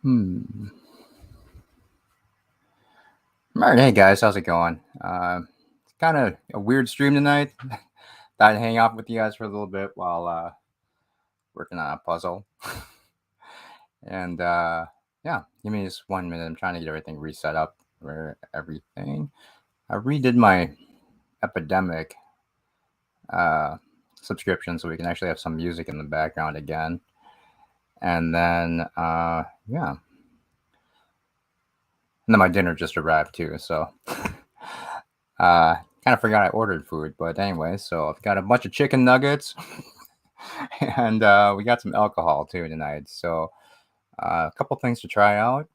Hmm. All right, hey guys, how's it going? It's kind of a weird stream tonight. Thought I'd hang out with you guys for a little bit while working on a puzzle. And yeah, give me just 1 minute. I'm trying to get everything reset up for everything. I redid my Epidemic uh, subscription so we can actually have some music in the background again. And then yeah, and then my dinner just arrived too. So kind of forgot I ordered food, but anyway, so I've got a bunch of chicken nuggets. And we got some alcohol too tonight. So a couple things to try out,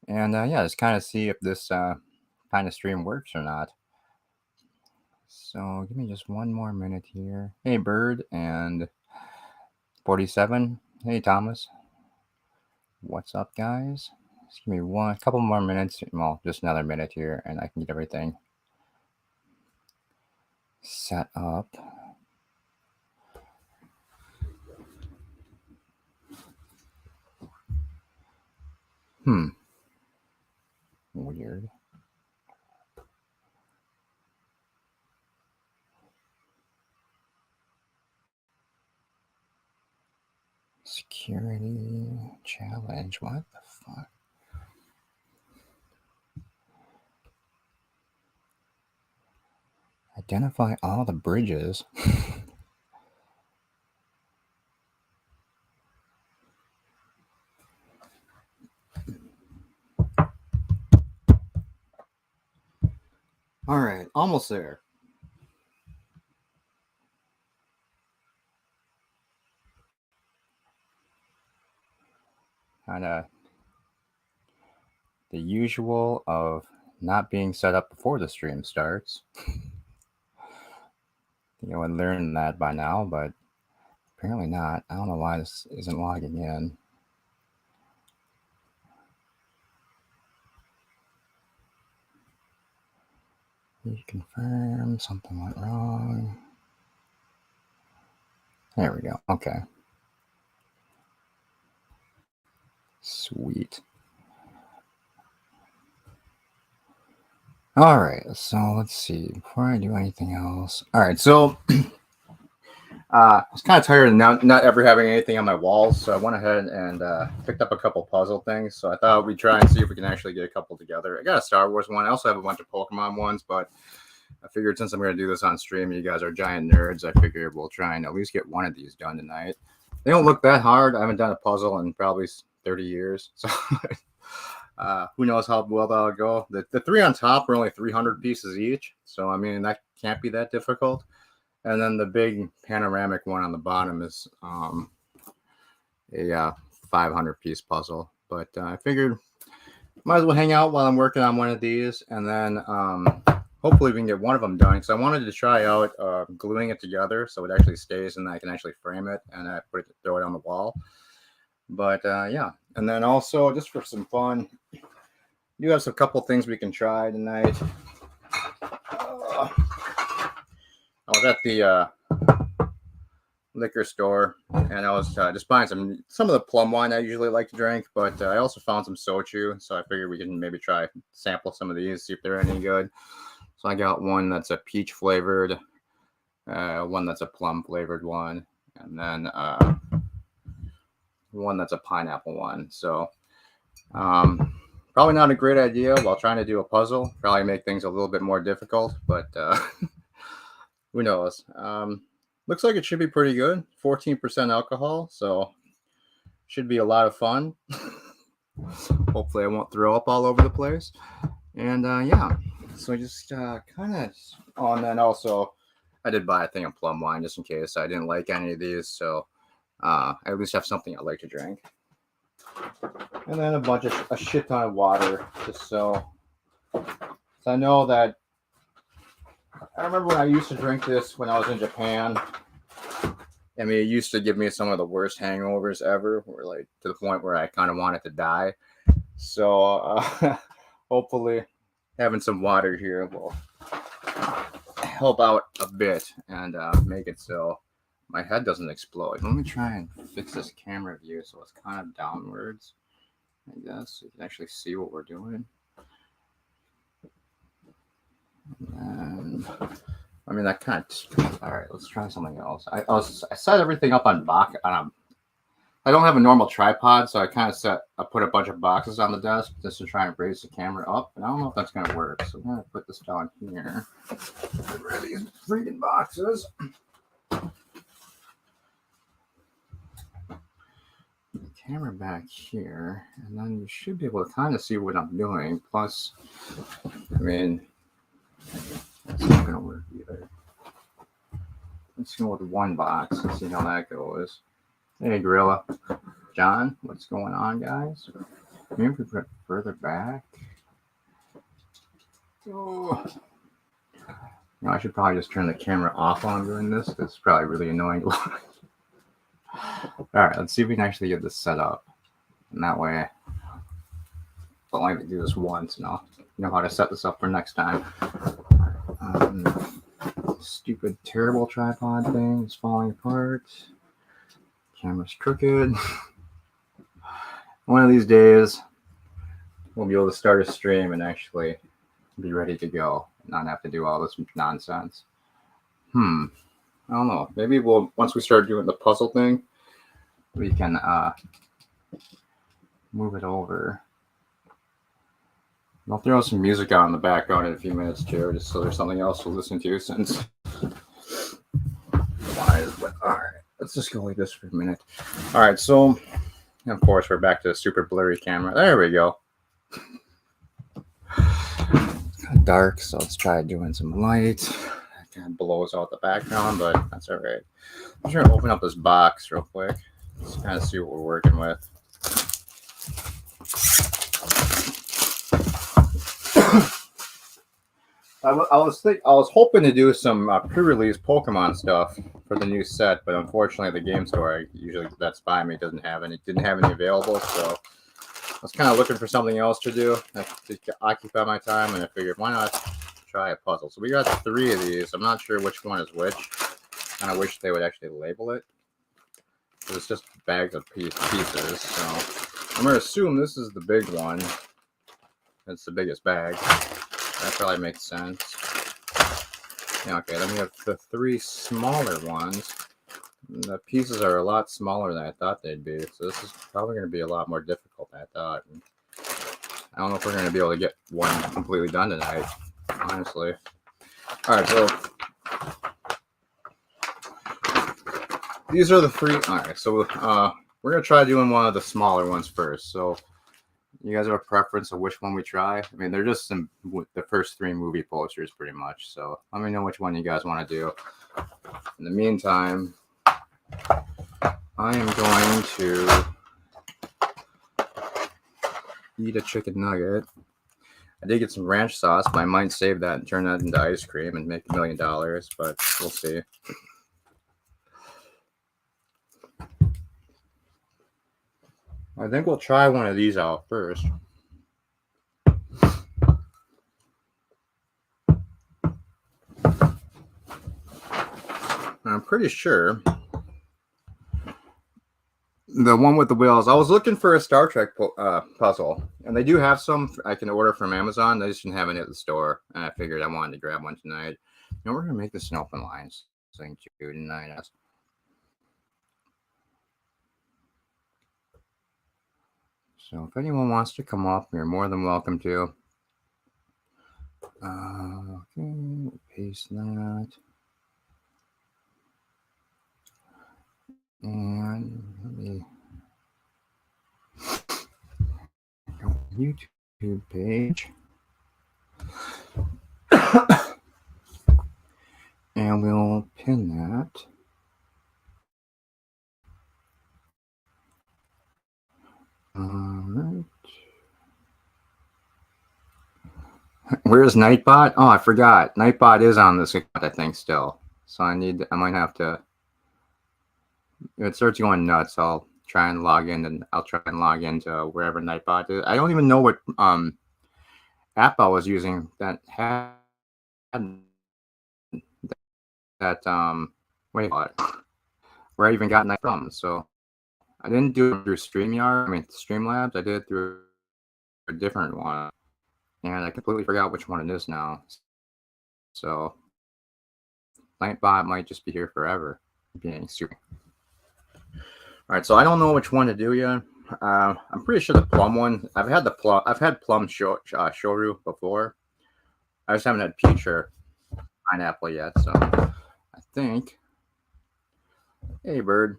and yeah, just kind of see if this kind of stream works or not. So give me just one more minute here. Hey, Bird and 47. Hey, Thomas. What's up, guys? Just give me a couple more minutes. Well, just another minute here, and I can get everything set up. Weird. Security challenge. What the fuck? Identify all the bridges. All right, almost there. Kind of the usual of not being set up before the stream starts. I learned that by now, but apparently not. I don't know why this isn't logging in. You confirm something went wrong. There we go. Okay. Sweet. All right. So let's see. Before I do anything else. All right. So I was kind of tired of not ever having anything on my walls, so I went ahead and picked up a couple puzzle things. So I thought we'd try and see if we can actually get a couple together. I got a Star Wars one. I also have a bunch of Pokemon ones, but I figured since I'm going to do this on stream, you guys are giant nerds, I figured we'll try and at least get one of these done tonight. They don't look that hard. I haven't done a puzzle in probably 30 years, so who knows how well that'll go. The three on top are only 300 pieces each, so I mean, that can't be that difficult. And then the big panoramic one on the bottom is a 500-piece puzzle. But I figured might as well hang out while I'm working on one of these, and then hopefully we can get one of them done. Because I wanted to try out gluing it together so it actually stays and I can actually frame it and I throw it on the wall. But yeah, and then also just for some fun, you have a couple things we can try tonight. I was at the liquor store and I was just buying some of the plum wine I usually like to drink, but I also found some soju, so I figured we can maybe try sample some of these, see if they're any good. So I got one that's a peach flavored, one that's a plum flavored one, and then one that's a pineapple one. So probably not a great idea while trying to do a puzzle. Probably make things a little bit more difficult, but who knows? Looks like it should be pretty good. 14% alcohol, so should be a lot of fun. Hopefully I won't throw up all over the place. And yeah, so just kind of, oh, and then also I did buy a thing of plum wine just in case I didn't like any of these, so I at least have something I like to drink. And then a shit ton of water, just so I know that. I remember when I used to drink this when I was in Japan. I mean, it used to give me some of the worst hangovers ever, where like to the point where I kind of wanted to die. So hopefully having some water here will help out a bit and make it so my head doesn't explode. Let me try and fix this camera view so it's kind of downwards. I guess you can actually see what we're doing. And I mean, that kind of. All right, let's try something else. I set everything up on box. I don't have a normal tripod, so I put a bunch of boxes on the desk just to try and raise the camera up. And I don't know if that's gonna work. So I'm gonna put this down here. Get rid of these freaking boxes. Camera back here, and then you should be able to kind of see what I'm doing. Plus, I mean, that's not gonna work either. Let's go with one box and see how that goes. Hey, Gorilla. John, what's going on, guys? Maybe we put it further back. Oh. You know, I should probably just turn the camera off while I'm doing this. It's probably really annoying to watch. Alright, let's see if we can actually get this set up. And that way, I'll only do this once and I'll know how to set this up for next time. Stupid, terrible tripod thing is falling apart. Camera's crooked. One of these days, we'll be able to start a stream and actually be ready to go. Not have to do all this nonsense. I don't know. Maybe once we start doing the puzzle thing, we can move it over. I'll throw some music on in the background in a few minutes too, just so there's something else to listen to since. Alright, let's just go like this for a minute. Alright, so of course we're back to the super blurry camera. There we go. It's kind of dark, so let's try doing some light. It kind of blows out the background, but that's alright. I'm just gonna open up this box real quick. Just kind of see what we're working with. I was hoping to do some pre-release Pokemon stuff for the new set, but unfortunately the game store usually that's by me didn't have any available, so I was kind of looking for something else to do to occupy my time, and I figured why not try a puzzle. So we got 3 of these. I'm not sure which one is which. Kind of wish they would actually label it. It's just bags of pieces, so I'm gonna assume this is the big one. It's the biggest bag. That probably makes sense. Yeah, okay, then we have the 3 smaller ones. The pieces are a lot smaller than I thought they'd be, so this is probably going to be a lot more difficult than I thought. And I don't know if we're going to be able to get one completely done tonight, honestly. Alright, so these are the 3. Alright, so we're going to try doing one of the smaller ones first. So you guys have a preference of which one we try? I mean, they're just the first 3 movie posters pretty much. So let me know which one you guys want to do. In the meantime, I am going to eat a chicken nugget. I did get some ranch sauce, but I might save that and turn that into ice cream and make $1 million, but we'll see. I think we'll try one of these out first. I'm pretty sure the one with the wheels. I was looking for a Star Trek puzzle, and they do have some I can order from Amazon. They just didn't have any at the store, and I figured I wanted to grab one tonight. You know, we're gonna make this an open lines thing too tonight. So if anyone wants to come up, you're more than welcome to. Okay, paste that. And let me go YouTube page. And we'll pin that. Alright. Where's Nightbot? Oh, I forgot. Nightbot is on this account, I think, still. So I might have to. If it starts going nuts, I'll try and log in, and I'll try and log into wherever Nightbot is. I don't even know what app I was using that had that where I even got Night from. So I didn't do it through StreamYard. I mean, Streamlabs. I did it through a different one, and I completely forgot which one it is now. So Nightbot might just be here forever, being super. All right, so I don't know which one to do yet. I'm pretty sure the plum one. I've had plum shoru before. I just haven't had peach or pineapple yet. So I think, hey bird,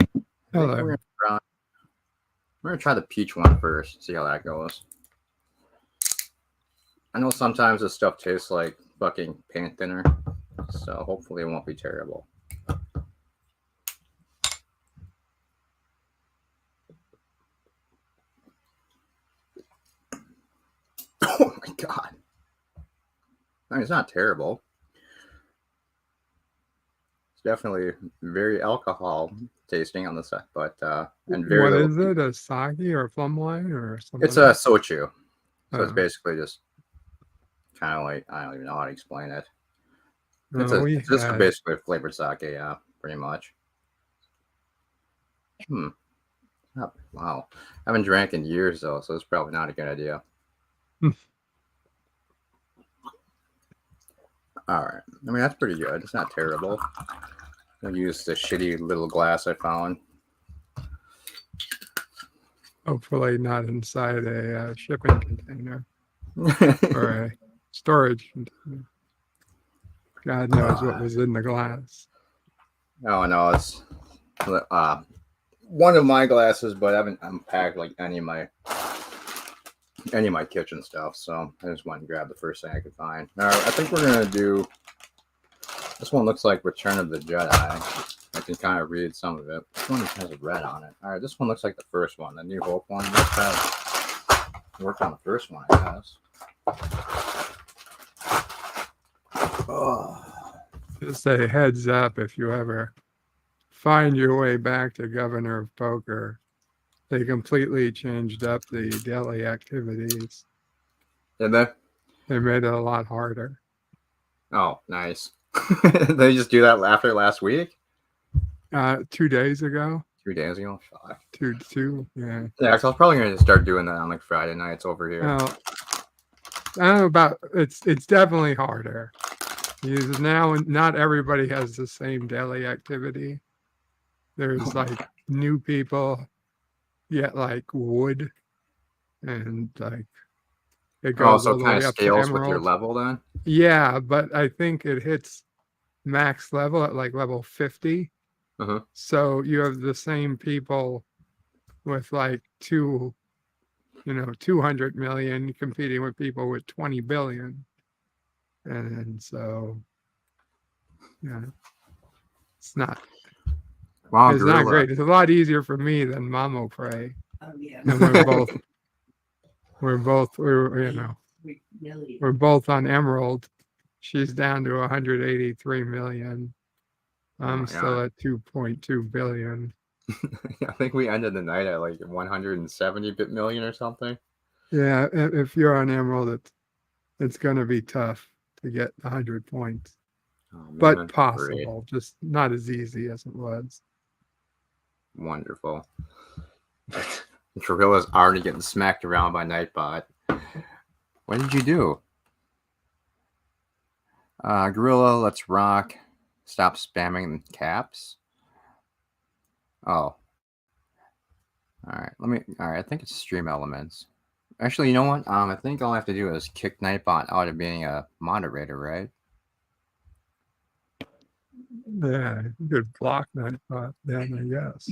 I think Hello. we're gonna try the peach one first. See how that goes. I know sometimes this stuff tastes like fucking paint thinner, so hopefully it won't be terrible. Oh my god. I mean, it's not terrible. It's definitely very alcohol tasting on the side, but and very What little. is it? A sake or a plum wine or something? It's a sochu, so it's Oh. basically just kind of like I don't even know how to explain it. We It's just had basically a flavored sake, yeah, pretty much. Hmm. Oh, wow. I haven't drank in years though, so it's probably not a good idea. All right. I mean, that's pretty good. It's not terrible. I'll use the shitty little glass I found. hopefully not inside a shipping container or a storage container. God knows what was in the glass. Oh no, it's one of my glasses, but I haven't unpacked like any of my kitchen stuff, so I just went and grabbed the first thing I could find. All right, I think we're gonna do. This one looks like Return of the Jedi. I can kind of read some of it. This one has a red on it. All right, this one looks like the first one, the New Hope one. Let's try to work on the first one, I guess. Oh. Just a heads up if you ever find your way back to Governor of Poker. They completely changed up the daily activities. Did they? They made it a lot harder. Oh, nice. They just do that after last week? 2 days ago. 3 days ago? Fuck. Two, yeah. Yeah, because I was probably going to start doing that on like Friday nights over here. Well, I don't know about it's definitely harder. Because now not everybody has the same daily activity. There's like new people get like wood and like it goes So all it the kind of way up to scales with your emerald. level then? Yeah, but I think it hits max level at like level 50. Uh-huh. So you have the same people with like 200 million competing with people with 20 billion. And so, yeah, it's not Wow, it's not gorilla. great. It's a lot easier for me than Mamo Prey. Oh yeah. And we're both we're both on Emerald. She's down to 183 million. I'm still at 2.2 billion. I think we ended the night at like 170 million or something. Yeah, if you're on Emerald, it's going to be tough to get 100 points, Oh, man, but possible. great. Just not as easy as it was. Wonderful. Gorilla's already getting smacked around by Nightbot. What did you do? Gorilla, let's rock. Stop spamming caps. Oh. Alright, I think it's stream elements. Actually, you know what? I think all I have to do is kick Nightbot out of being a moderator, right? Yeah, you could block that then, I guess.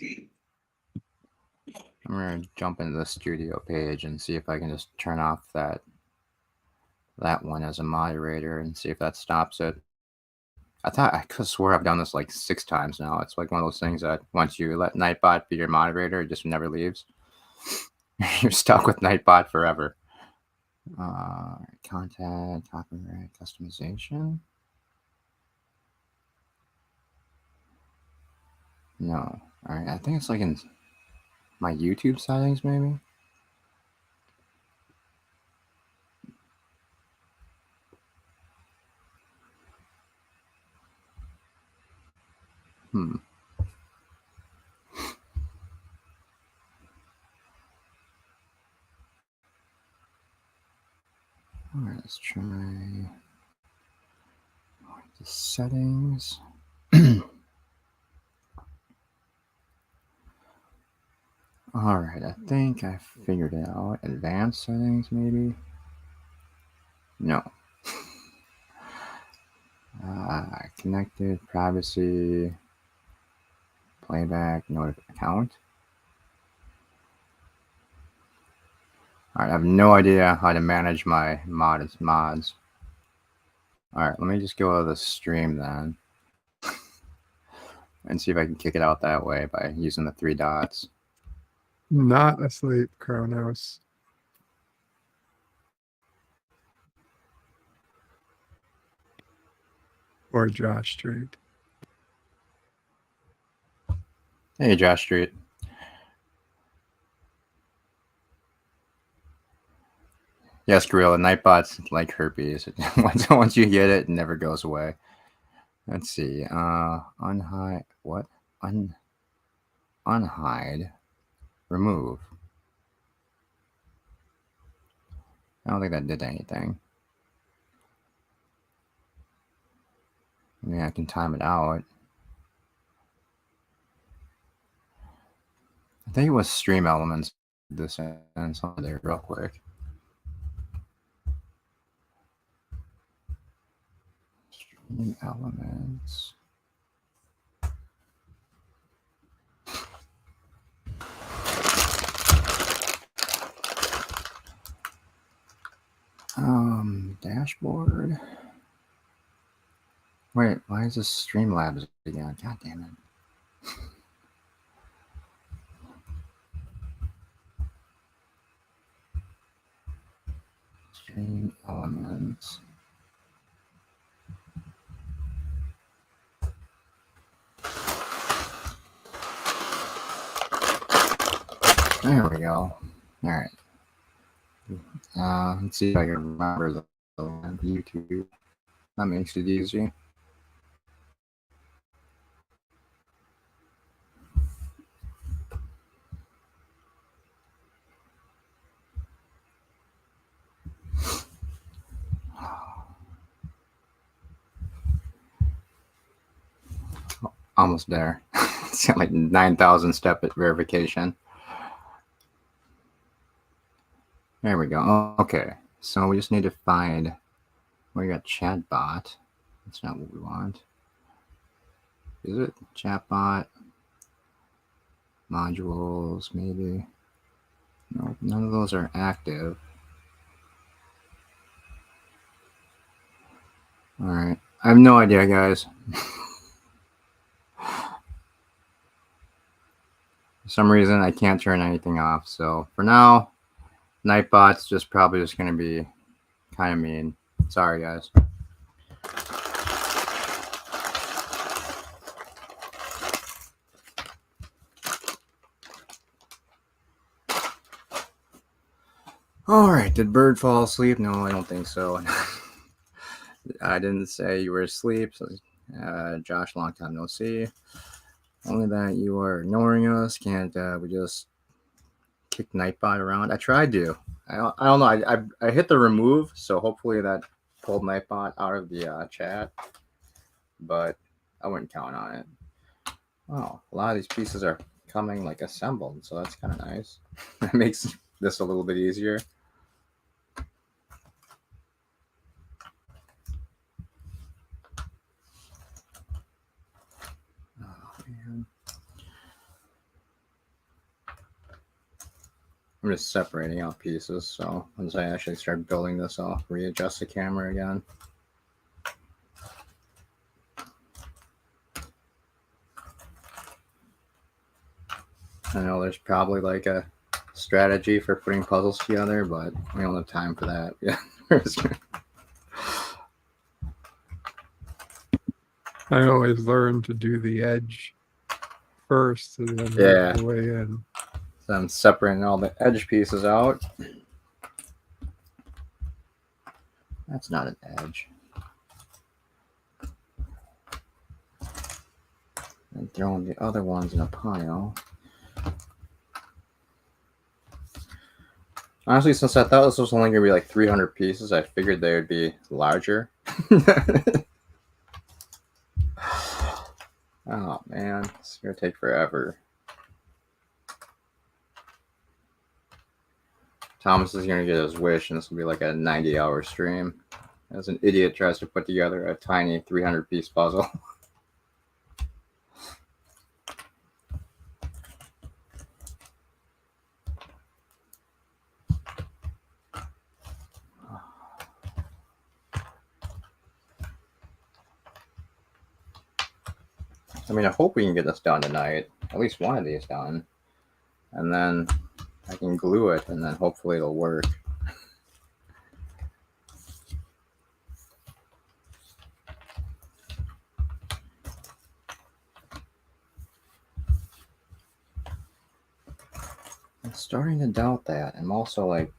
I'm gonna jump into the studio page and see if I can just turn off that one as a moderator and see if that stops it. I could swear I've done this like 6 times now. It's like one of those things that once you let Nightbot be your moderator, it just never leaves. You're stuck with Nightbot forever. Content, copyright, customization. No. All right. I think it's like in my YouTube settings, maybe. Let's try the settings. All right, I think I figured it out. Advanced settings, maybe? No. Connected, privacy, playback, note account. All right, I have no idea how to manage my mods. All right, let me just go to the stream then and see if I can kick it out that way by using the 3 dots. Not asleep, Kronos. Or Josh Street. Hey, Josh Street. Yes, Gorilla, Nightbot's like herpes. once you get it, it never goes away. Let's see. Unhide. What? Unhide. Remove. I don't think that did anything. I mean, I can time it out. I think it was Stream Elements. This and something there real quick. Stream Elements. Dashboard. Wait, why is this Streamlabs again? God damn it. Stream Elements. There we go. All right. Let's see if I can remember the YouTube. That makes it easy. Almost there. It's got like 9,000 step verification. There we go. Oh, okay. So we just need to find where you got chatbot. That's not what we want. Is it chatbot? Modules, maybe. No, none of those are active. All right. I have no idea, guys. For some reason, I can't turn anything off. So for now, Nightbot's probably just going to be kind of mean. Sorry, guys. All right. Did Bird fall asleep? No, I don't think so. I didn't say you were asleep. So, Josh, long time no see. Only that you are ignoring us. Can't we just kick Nightbot around? I tried to. I don't know. I hit the remove, so hopefully that pulled Nightbot out of the chat. But I wouldn't count on it. Wow, a lot of these pieces are coming like assembled, so that's kind of nice. That makes this a little bit easier. I'm just separating out pieces, so once I actually start building this, I'll readjust the camera again. I know there's probably like a strategy for putting puzzles together, but we don't have time for that. Yeah. I always learn to do the edge first and then work the way in. So I'm separating all the edge pieces out. That's not an edge. And throwing the other ones in a pile. Honestly, since I thought this was only gonna be like 300 pieces, I figured they would be larger. Oh man, it's gonna take forever. Thomas is gonna get his wish, and this will be like a 90-hour stream. As an idiot tries to put together a tiny 300-piece puzzle. I mean, I hope we can get this done tonight. At least one of these done. And then I can glue it, and then hopefully it'll work. I'm starting to doubt that. I'm also like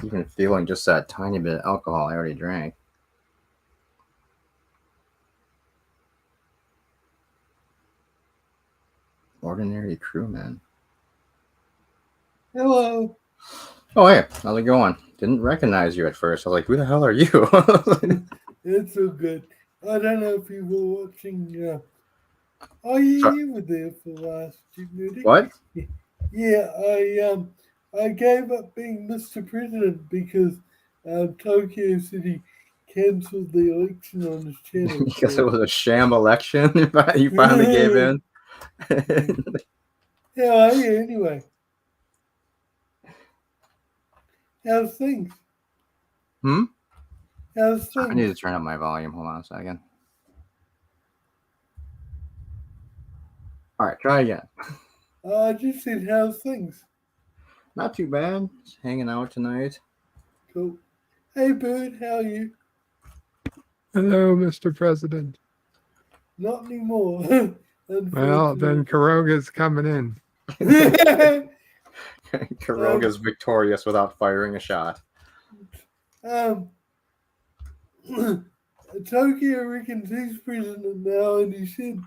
even feeling just that tiny bit of alcohol I already drank. Ordinary crewman. Hello. Oh, hey, how's it going? Didn't recognize you at first. I was like, who the hell are you? It's so good. I don't know if you were watching. Oh, you were there for the last meeting. What? Yeah, I gave up being Mr. President because Tokyo City cancelled the election on his channel. Because it was a sham election. You finally gave in. Yeah, anyway. How's things? How's things? I need to turn up my volume. Hold on a second. All right, try again. I just said, how's things? Not too bad. Just hanging out tonight. Cool. Hey, Bird, how are you? Hello, Mr. President. Not anymore. Well, then Karoga's coming in. Karoga's victorious without firing a shot. Tokyo reckons he's president now, and he said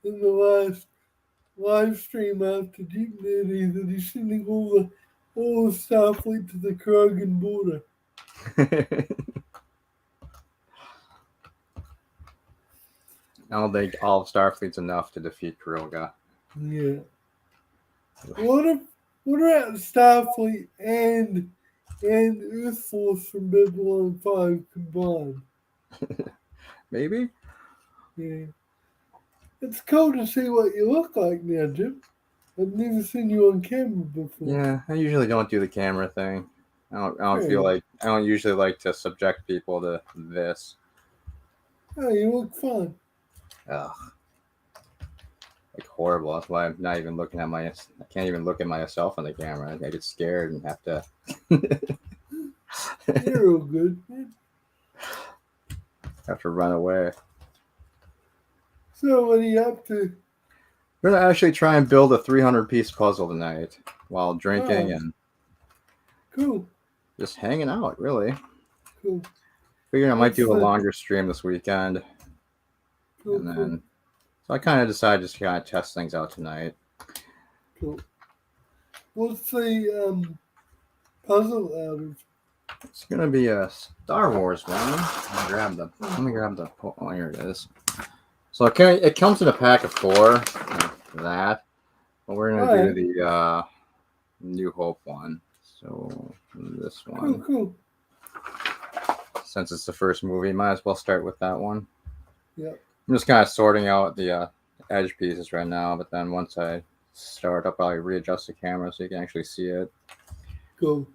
in the last live stream after Deep Nerdy that he's sending all the Starfleet to the Krogan border. I don't think all of Starfleet's enough to defeat Karoga. Yeah. What about Starfleet and Earth Force from Babylon 5 combined? Maybe? Yeah. It's cool to see what you look like now, Jim. I've never seen you on camera before. Yeah, I usually don't do the camera thing. I don't usually like to subject people to this. Oh, you look fine. Ugh. Like horrible. That's why I'm not even looking at I can't even look at myself on the camera. I get scared and have to. You're all good, man. Have to run away. So what are you up to? We're gonna actually try and build a 300-piece puzzle tonight while drinking and cool. Just hanging out, really. Cool. Figuring I might do a longer stream this weekend. Cool, and then so I kind of decided just to kind of test things out tonight. Cool. What's the puzzle out of? It's gonna be a Star Wars one. Let me grab the oh, here it is. So it comes in a pack of 4, like that. But we're gonna do the New Hope one. So this one. Cool. Since it's the first movie, might as well start with that one. Yeah. I'm just kind of sorting out the edge pieces right now, but then once I start, I'll probably readjust the camera so you can actually see it. Cool.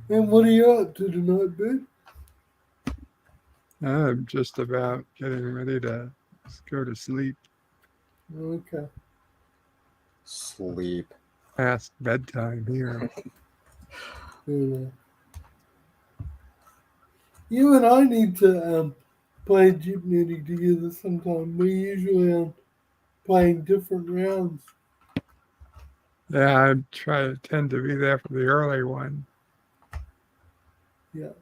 And what are you up to tonight, Ben? I'm just about getting ready to go to sleep. Okay. Sleep. Past bedtime here. You and I need to play Jeepney together sometime. We usually playing different rounds. Yeah, I tend to be there for the early one. Yeah.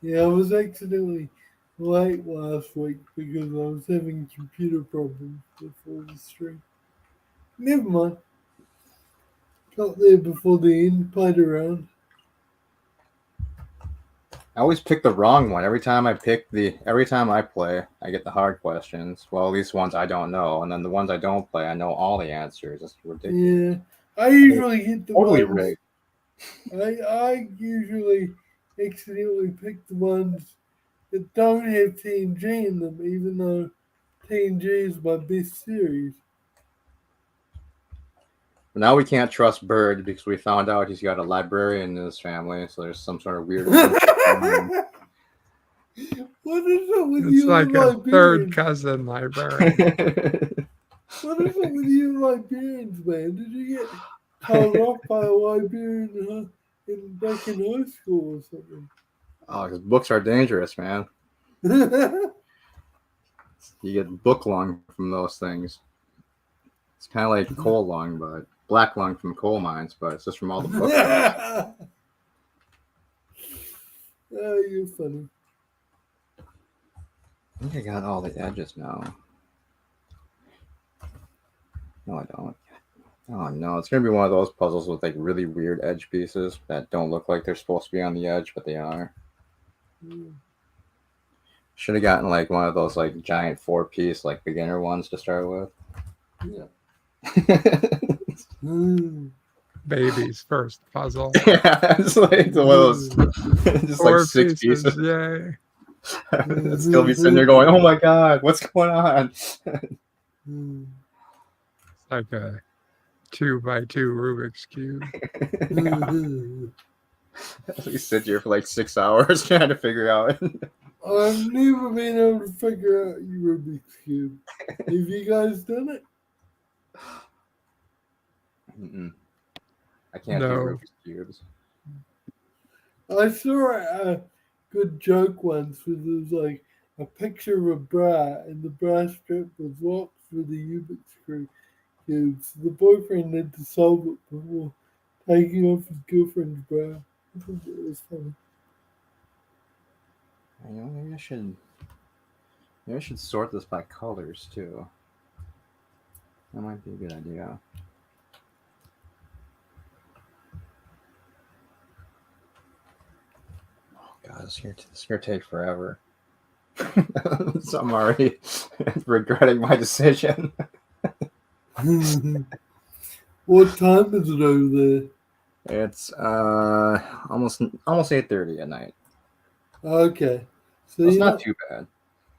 Yeah, I was accidentally late last week because I was having computer problems before the stream. Never mind. got there before the end, played around. I always pick the wrong one. Every time I play, I get the hard questions. Well, at least ones I don't know, and then the ones I don't play, I know all the answers. It's ridiculous. Yeah, I usually get the Totally ones. rigged. I usually accidentally pick the ones that don't have TNG in them, even though TNG is my best series. But now we can't trust Bird because we found out he's got a librarian in his family, so there's some sort of weird. What is it with It's you like and a third Liberians? cousin librarian. What is it with you and Liberians, man? Did you get told off by a Liberian back in high school or something? Oh, because books are dangerous, man. You get book lung from those things. It's kind of like coal lung, but black lung from coal mines, but it's just from all the book. Oh, you're funny. I think I got all the edges now. No, I don't. Oh no, it's gonna be one of those puzzles with like really weird edge pieces that don't look like they're supposed to be on the edge, but they are. Should have gotten like one of those like giant 4-piece like beginner ones to start with. Yeah. Baby's first puzzle. Yeah, it's like one of those, just like 6 pieces. Yay. It'd still be sitting there going, "Oh my god, what's going on?" It's like a 2x2 Rubik's Cube. We sit here for like 6 hours trying to figure out. I've never been able to figure out your Rubik's Cube. Have you guys done it? Mm-mm. I can't do No. Rubik's Cubes. I saw a good joke once where there was like a picture of a bra and the bra strap was locked for the Rubik's Cube. So the boyfriend had to solve it before taking off his girlfriend's bra. I think it was funny. You know, maybe I should sort this by colors too. That might be a good idea. Oh god, this is gonna take forever. So I'm already regretting my decision. What time is it over there? It's almost 8:30 at night. Okay. So It's you're not too bad.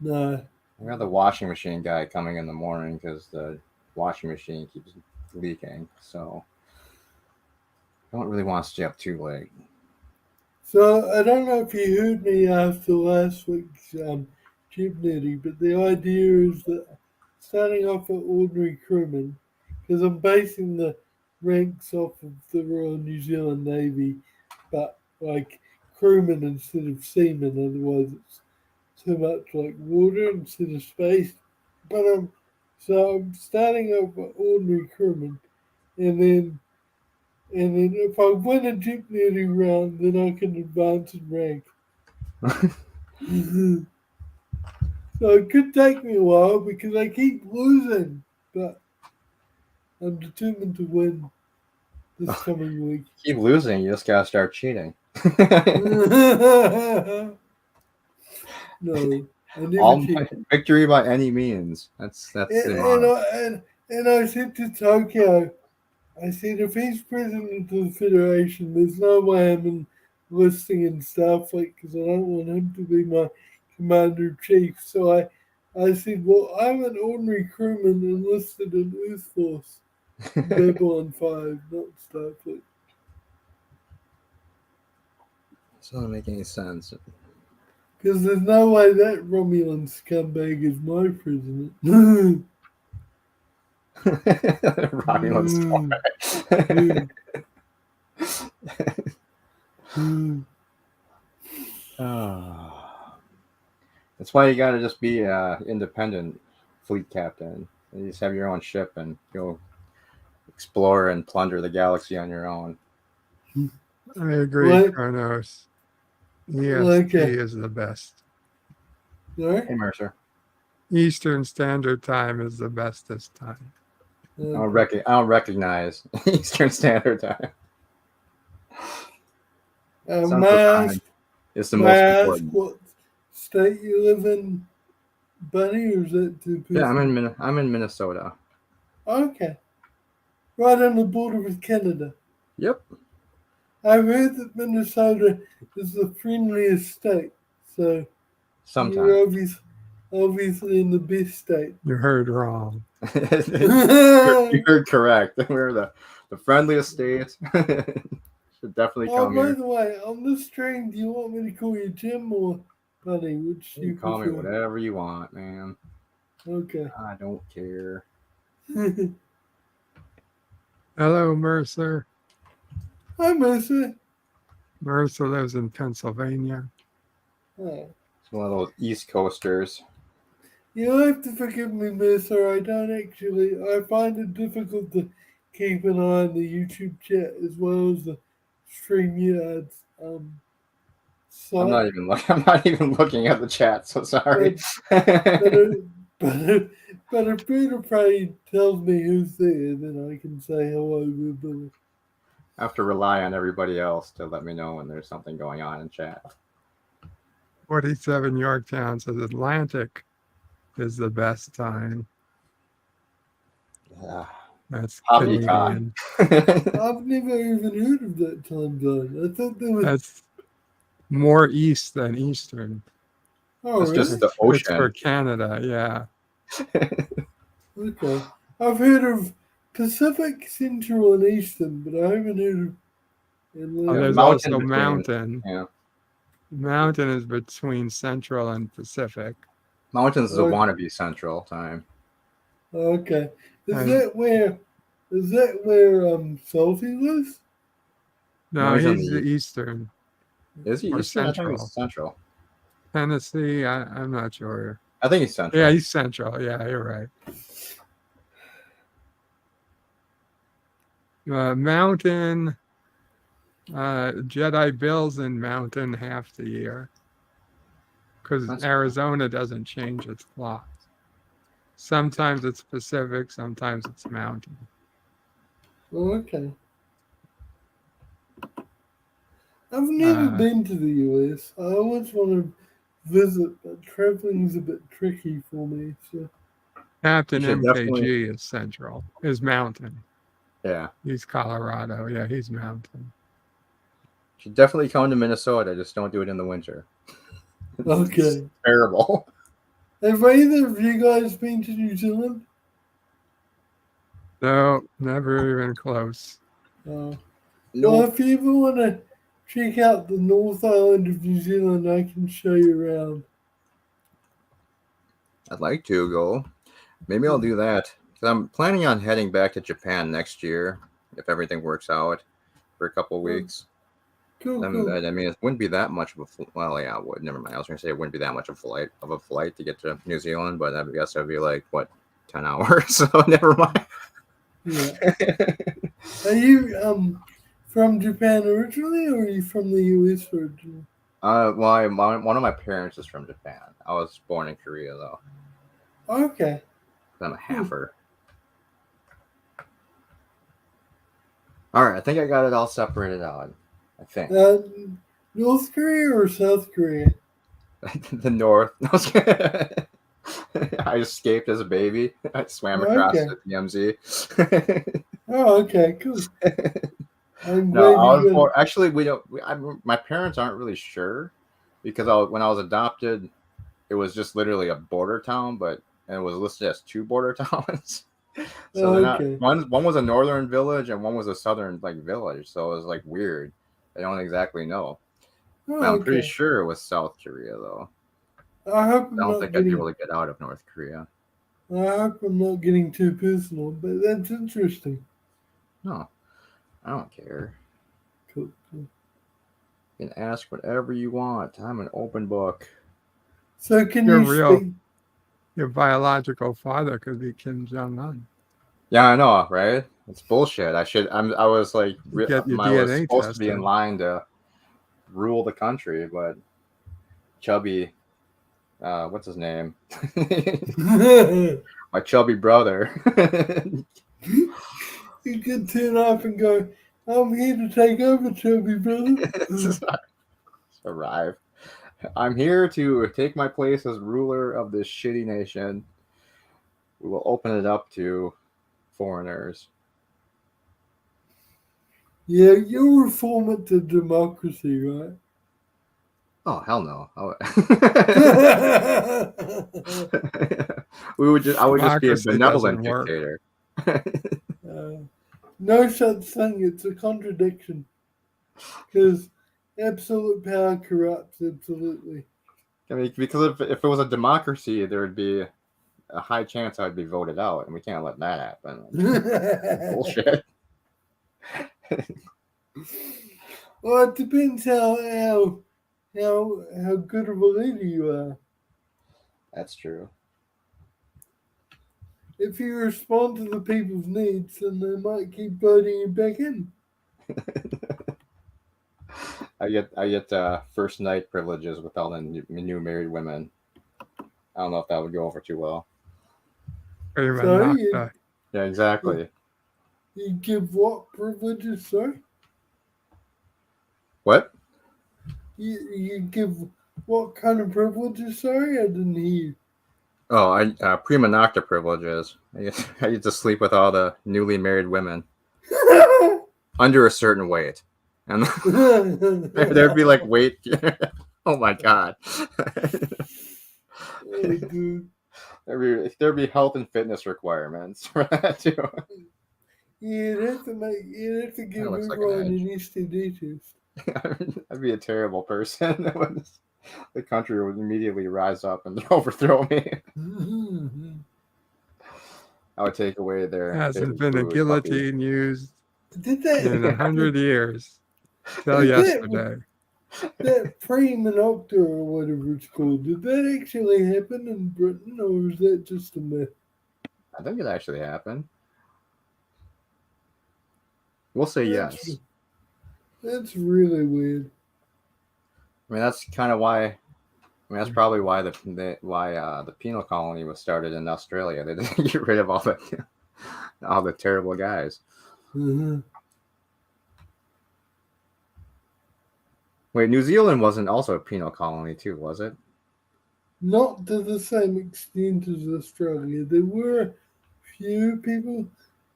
No. I got the washing machine guy coming in the morning because the washing machine keeps leaking. So I don't really want to stay up too late. So I don't know if you heard me after last week's Jeep Nitty, but the idea is that starting off at ordinary crewman, because I'm basing the ranks off of the Royal New Zealand Navy, but like crewman instead of seaman, otherwise it's too much like water instead of space. But so I'm starting off at ordinary crewman, and then if I win a Jeep Nitty round, then I can advance in rank. So it could take me a while because I keep losing, but I'm determined to win this coming week. Keep losing, you just gotta start cheating. No, I never cheat. Victory by any means. That's the motto. And I said to Tokyo, I said, if he's president of the Federation, there's no way I'm enlisting in Starfleet because I don't want him to be my commander in chief. So I said, well, I'm an ordinary crewman enlisted in Earth Force, Babylon 5, not Starfleet. This doesn't make any sense. Because there's no way that Romulan scumbag is my president. Romulan That's why you gotta just be an independent fleet captain. You just have your own ship and go explore and plunder the galaxy on your own. I agree, What? Kronos. EST is the best. Sorry? Hey, Mercer. Eastern Standard Time is the best this time. Okay. I don't recognize Eastern Standard Time. Central Time Mask, is the most mask. important. What state you live in, Bunny, or is that too Yeah, personal? I'm in Minnesota. Okay, right on the border with Canada. Yep. I've heard that Minnesota is the friendliest state, so Sometimes. you're obviously in the best state. You heard wrong. You heard correct. We're the friendliest state. Should definitely Oh, come by here. the way, on this stream, do you want me to call you Jim or Bunny? Which You you can call me prefer? whatever you want, man. Okay. I don't care. Hello, Mercer. Hi, Mercy. Mercer lives in Pennsylvania. Oh. It's one of those East Coasters. You'll have to forgive me, Mercer. I don't actually. I find it difficult to keep an eye on the YouTube chat as well as the StreamYards I'm not site. even I'm not even looking at the chat, so sorry. But it, but if Peter Prey tells me who's there, then I can say hello, Billy. I have to rely on everybody else to let me know when there's something going on in chat. 47 Yorktown says Atlantic is the best time. That's Poppycock. Canadian. I've never even heard of that time zone. I thought there was. That's more east than eastern. Oh, It's just really? the It's for ocean. Canada, yeah. Okay. I've heard of Pacific, Central, and Eastern, but I haven't heard of Oh, Atlantic. there's mountain also between. mountain. Yeah. Mountain is between Central and Pacific. Mountains is a Okay. wannabe central time. Okay. Is And- that where Sophie lives? No, he's on he's the the Eastern Is he or Eastern? I think Central. he's Central. Tennessee, I'm not sure. I think he's Central. Yeah, he's Central. Yeah, you're right. Mountain, Jedi Bill's in Mountain half the year because That's- Arizona doesn't change its clock. Sometimes it's Pacific, sometimes it's Mountain. Oh, okay. I've never been to the US. I always want to visit, but traveling's a bit tricky for me. So Captain You should definitely- MKG is Central, is Mountain. Yeah. He's Colorado. Yeah, he's Mountain. You should definitely come to Minnesota. Just don't do it in the winter. okay. It's terrible. Have either of you guys been to New Zealand? No, never even close. Well, No. if you ever want to check out the North Island of New Zealand, I can show you around. I'd like to go. Maybe I'll do that. 'Cause I'm planning on heading back to Japan next year if everything works out for a couple of weeks. Cool, I cool. mean, it wouldn't be that much of a well, yeah, it would. Never mind. I was going to say it wouldn't be that much of a flight to get to New Zealand, but I guess it'd be like what 10 hours. So never mind. Yeah. Are you from Japan originally, or are you from the US originally? Well, one of my parents is from Japan. I was born in Korea though. Okay. I'm a halfer. All right, I think I got it all separated out. I think North Korea or South Korea? the North. I escaped as a baby. I swam across Okay. the DMZ. Oh, okay, cool. I'm No, glad I was you born. Actually, we don't. My parents aren't really sure because when I was adopted, it was just literally a border town, and it was listed as two border towns. So they're not. Okay. One was a northern village and one was a southern village. So it was like weird. I don't exactly know. But I'm pretty okay. sure it was South Korea though. I hope I'm I don't not think I'd be getting. able to get out of North Korea. I hope I'm not getting too personal, but that's interesting. No, I don't care. Cool, cool. You can ask whatever you want. I'm an open book. So can You're you real. speak? Your biological father could be Kim Jong-un. Yeah, I know, right? It's bullshit. I was like, You get your I was DNA supposed to be in tested. line to rule the country, but chubby, what's his name? My chubby brother he could turn up and go, I'm here to take over, Chubby brother. Just arrive. I'm here to take my place as ruler of this shitty nation. We will open it up to foreigners. Yeah, you'll reform it to democracy, right? Oh hell no! uh, I would just be a Democracy doesn't benevolent work. dictator. no such thing. It's a contradiction. Because absolute power corrupts, absolutely. I mean, because if it was a democracy, there would be a high chance I'd be voted out, and we can't let that happen. Bullshit. Well, it depends how good of a leader you are. That's true. If you respond to the people's needs, then they might keep voting you back in. I get first night privileges with all the new married women. I don't know if that would go over too well. Sorry, Yeah, exactly. you give what privileges, sir? What? You give what kind of privileges, sorry? I didn't hear you. Oh, I prima nocta privileges. I get to sleep with all the newly married women under a certain weight, and there'd be like weight. Oh my god. Oh, dude. There'd be health and fitness requirements for that too. You'd have to give looks like everyone an an STD test. I'd be a terrible person. The country would immediately rise up and overthrow me. I would take away their Hasn't favorite been a food, guillotine used Did that in 100 years. Till Did that- yesterday. that prima nocta or whatever it's called? Did that actually happen in Britain, or was that just a myth? I think it actually happened. We'll say yes. That's really weird. I mean, that's kind of why. I mean, that's probably why the penal colony was started in Australia. They didn't get rid of all the terrible guys. Wait, New Zealand wasn't also a penal colony too, was it? Not to the same extent as Australia. There were few people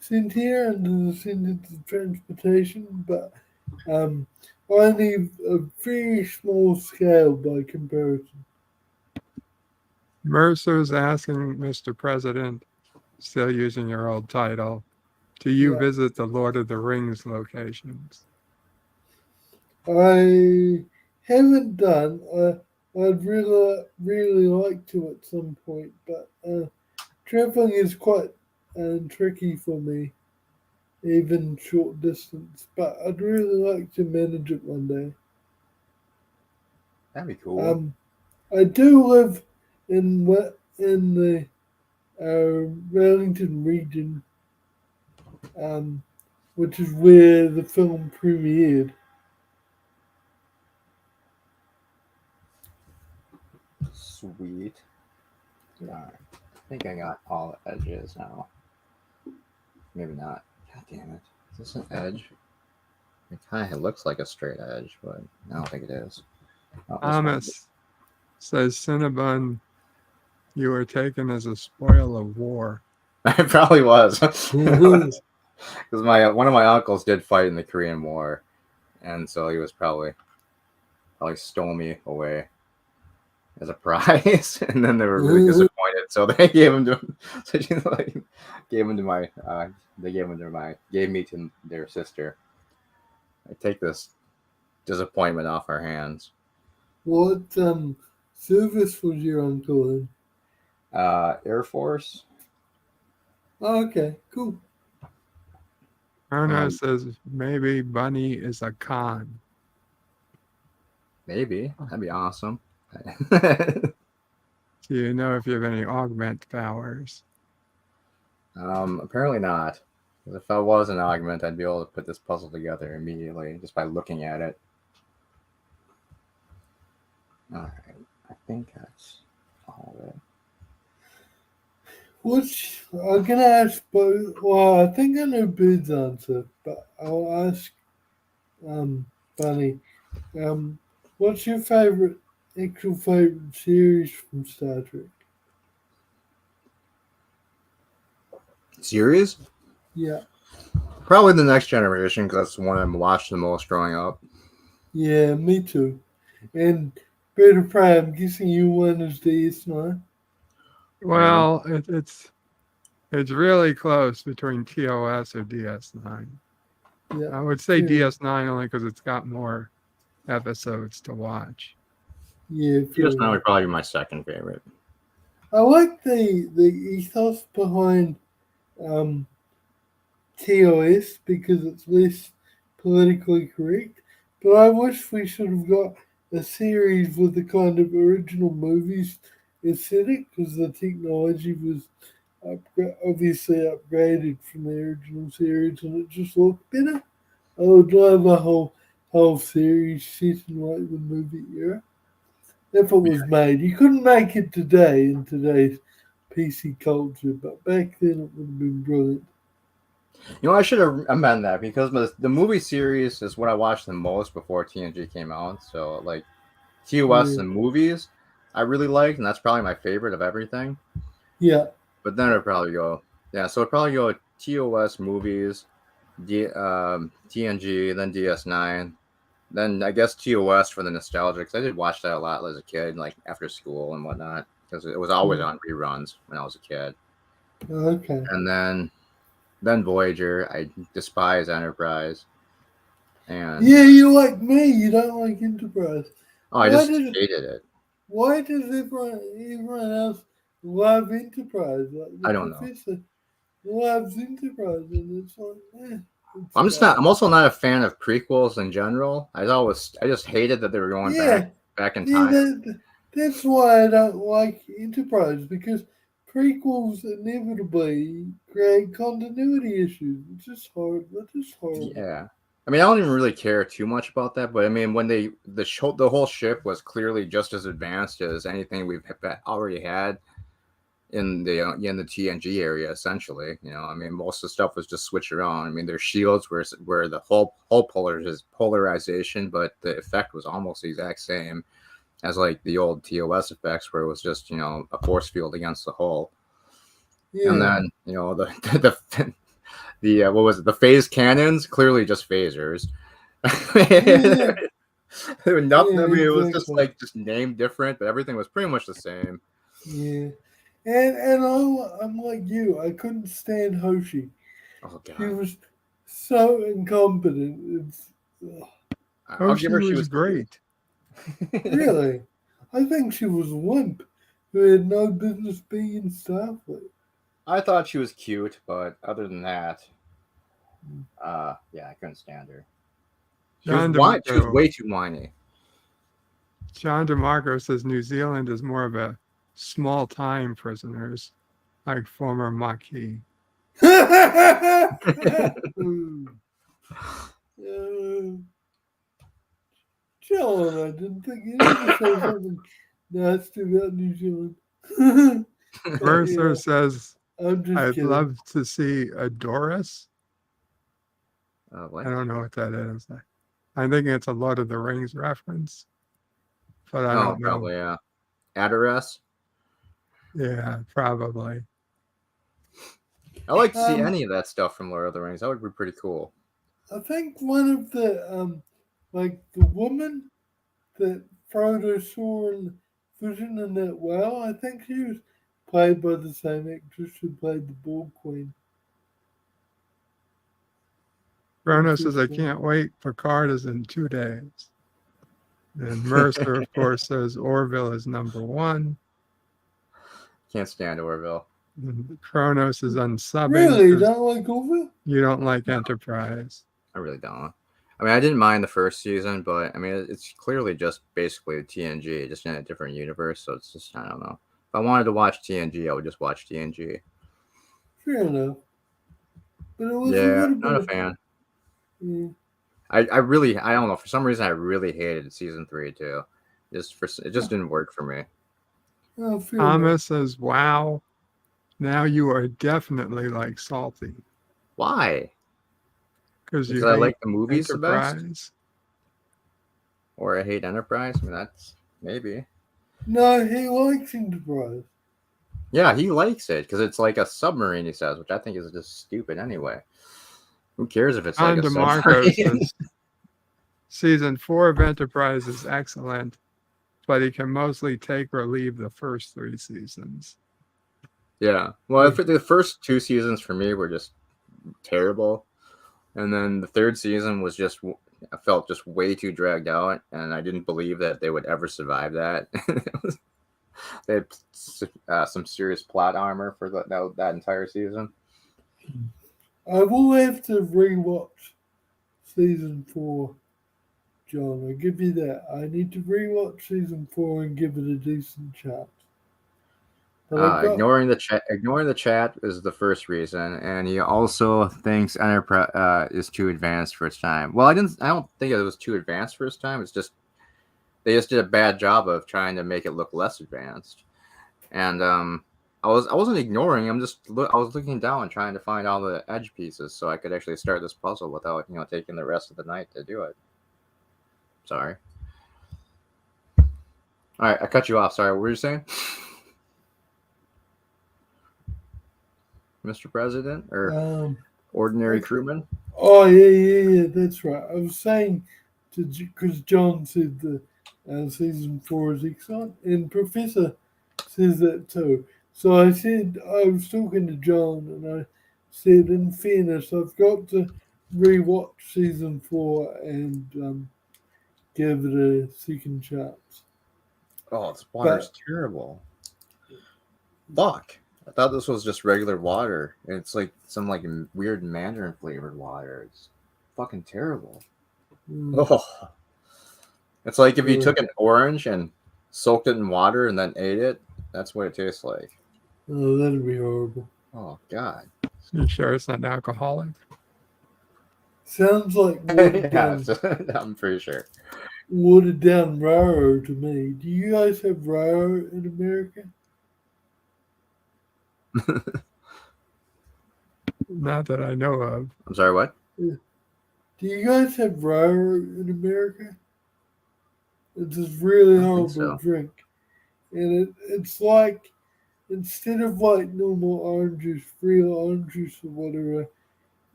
sent here under the sentence of transportation, but only a very small scale by comparison. Mercer's asking Mr. President, still using your old title, do you Yeah. visit the Lord of the Rings locations? I haven't done. I'd really like to at some point, but traveling is quite tricky for me, even short distance. But I'd really like to manage it one day. That'd be cool. I do live in the Wellington region, which is where the film premiered. Sweet. All right. I think I got all the edges now. Maybe not. God damn it. Is this an edge? It kind of looks like a straight edge, but I don't think it is. Oh, this one. Thomas says, Cinnabon, you were taken as a spoil of war. It probably was. Because one of my uncles did fight in the Korean War, and so he was probably stole me away as a prize, and then they were really disappointed, so they gave him to gave me to their sister. I take this disappointment off our hands. What service was your uncle in? Air Force. Oh, okay, cool. Erna says, maybe Bunny is a con. Maybe. That'd be awesome. Do you know if you have any augment powers? Apparently not. Because if I was an augment, I'd be able to put this puzzle together immediately just by looking at it. Alright. I think that's all of it. Which I'm gonna ask both. Well, I think I know Bird's answer, but I'll ask Bunny. Um, what's your actual favorite series from Star Trek? Series? Yeah, Probably The Next Generation because that's the one I watched the most growing up. yeah, me too. And Bird of Prey, I'm guessing you won as DS9. Well, it's really close between TOS or DS9. Yeah, I would say fair enough. DS9 only because it's got more episodes to watch. Yeah, fair DS9 enough. would probably be my second favorite. I like the ethos behind um, TOS because it's less politically correct. But I wish we should have got a series with the kind of original movies aesthetic because the technology was obviously upgraded from the original series and it just looked better. I would love a whole series set in like the movie era if it was made. You couldn't make it today in today's PC culture, but back then it would have been brilliant. You know, I should have amended that because the movie series is what I watched the most before TNG came out. So, like, TOS Yeah, and movies, I really liked, and that's probably my favorite of everything. yeah, But then it'd probably go, yeah, so it'd probably go TOS movies, TNG, then DS9, then I guess TOS for the nostalgia because I did watch that a lot as a kid, like after school and whatnot, because it was always yeah. on reruns when I was a kid. Okay. And then Voyager, I despise Enterprise, and Yeah, you like me. You don't like Enterprise. oh, I Why just did? hated it. Why does everyone else love Enterprise? Like the I don't know. professor loves Enterprise, and it's like, it's I'm just not. bad. I'm also not a fan of prequels in general. I just hated that they were going Yeah, back in yeah. time. That's why I don't like Enterprise because prequels inevitably create continuity issues. It's just horrible. It's just horrible. Yeah. I mean, I don't even really care too much about that, but I mean, when the whole ship was clearly just as advanced as anything we've already had in the TNG area, essentially. You know, I mean, most of the stuff was just switched around. I mean, their shields were the whole polarization, but the effect was almost the exact same as like the old TOS effects, where it was just a force field against the hull, and Yeah, then the the what was it? The phase cannons, clearly just phasers. yeah, There were nothing. yeah. I mean, it was just Exactly. like just named different, but everything was pretty much the same. Yeah. And I'm like you. I couldn't stand Hoshi. Oh She god, was so incompetent. It's ugh, Oh, I'll give she her. She was was cute. great. really. I think she was a wimp who had no business being in Starfleet. I thought she was cute, but other than that, yeah, I couldn't stand her. She was John whine. She was DeMarco, way too whiny. John DeMarco says New Zealand is more of a small time prisoners, like former Maquis. Uh, John, I didn't think you'd ever say something nasty about New Zealand. But Mercer yeah, says, I'm just I'd kidding. love to see a Doris. I What? don't know what that is. I think it's a Lord of the Rings reference, but I Oh, don't know. probably yeah. Adoras. Yeah, probably. I like to see Um, any of that stuff from Lord of the Rings. That would be pretty cool. I think one of the like the woman that Frodo saw in Vision in that well, I think she was played by the same actress who played the Borg Queen. Bruno says, I Interesting. can't wait. Picard is in 2 days. And Mercer, of course, says Orville is number one. Can't stand Orville. And Kronos is unsubbing Really, because don't like Orville? you don't like No, Enterprise. I really don't. I mean, I didn't mind the first season, but I mean, it's clearly just basically TNG, just in a different universe. So it's just I don't know. If I wanted to watch TNG, I would just watch TNG. Fair enough. But it was a Yeah, little not a bit. fan. Yeah. I don't know. For some reason, I really hated season 3 too. It just Oh, didn't work for me. oh, fair enough. Thomas says, wow. Now you are definitely like salty Why? because Because you I hate like the movies the best, Enterprise. or I hate Enterprise. I mean, that's maybe. No, he likes Enterprise. Yeah, he likes it because it's like a submarine. He says, which I think is just stupid anyway. Who cares if it's like John a DeMarco submarine? says season 4 of Enterprise is excellent, but he can mostly take or leave the first 3 seasons. Yeah. Well, Yeah. the first 2 seasons for me were just terrible, and then the third season was just I felt just way too dragged out, and I didn't believe that they would ever survive that. They had some serious plot armor for that entire season. I will have to rewatch season 4, John. I give you that. I need to rewatch season 4 and give it a decent chance. But I got Ignoring the chat is the first reason, and he also thinks Enterprise is too advanced for its time. Well, I don't think it was too advanced for its time. It's just they just did a bad job of trying to make it look less advanced. And I wasn't ignoring. I was looking down and trying to find all the edge pieces so I could actually start this puzzle without taking the rest of the night to do it. Sorry. All right, I cut you off. Sorry, what were you saying? Mr. President or ordinary crewman? Oh yeah, that's right. I was saying because John said the season 4 is excellent, and Professor says that too. So I said I was talking to John, and I said, in fairness, I've got to rewatch season 4 and give it a second chance. Oh, this water's terrible. Fuck. I thought this was just regular water. And it's like some like weird mandarin flavored water. It's fucking terrible. Oh. It's like if you took an orange and soaked it in water and then ate it. That's what it tastes like. Oh, that'd be horrible. Oh god. You sure it's not alcoholic? Sounds like watered Yeah, down. I'm pretty sure. Watered down Raro to me. Do you guys have Raro in America? Not that I know of. I'm sorry, what? Do you guys have Raro in America? It's this really horrible drink. And it's like, instead of like normal orange juice, real orange juice or whatever,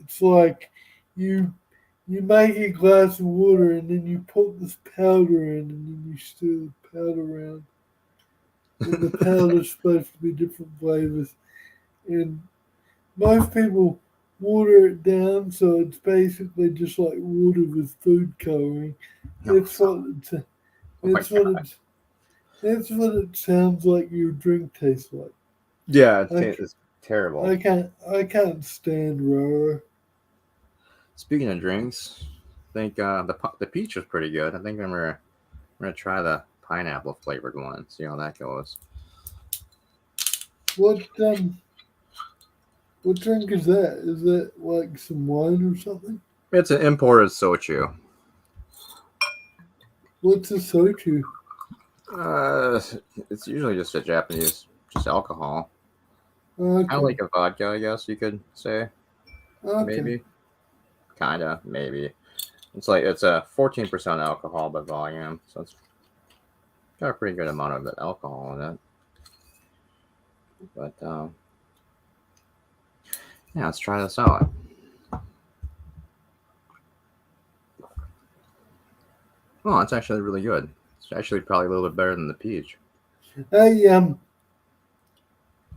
it's like you make a glass of water and then you put this powder in and then you stir the powder around. And the powder's supposed to be different flavors. And most people water it down, so it's basically just like water with food coloring. That's what it sounds like your drink tastes like. Yeah, it's terrible. I can't stand Rara. Speaking of drinks, I think the peach was pretty good. I think I'm gonna try the pineapple flavored one. See how that goes. What drink is that? Is that like some wine or something? It's an imported soju. What's a soju? It's usually just just alcohol. Okay. Kind of like a vodka, I guess you could say. Okay. Maybe. Kinda, maybe. It's a 14% alcohol by volume, so it's got a pretty good amount of alcohol in it. But yeah, let's try this out. Oh, it's actually really good. It's actually probably a little bit better than the peach. Hey,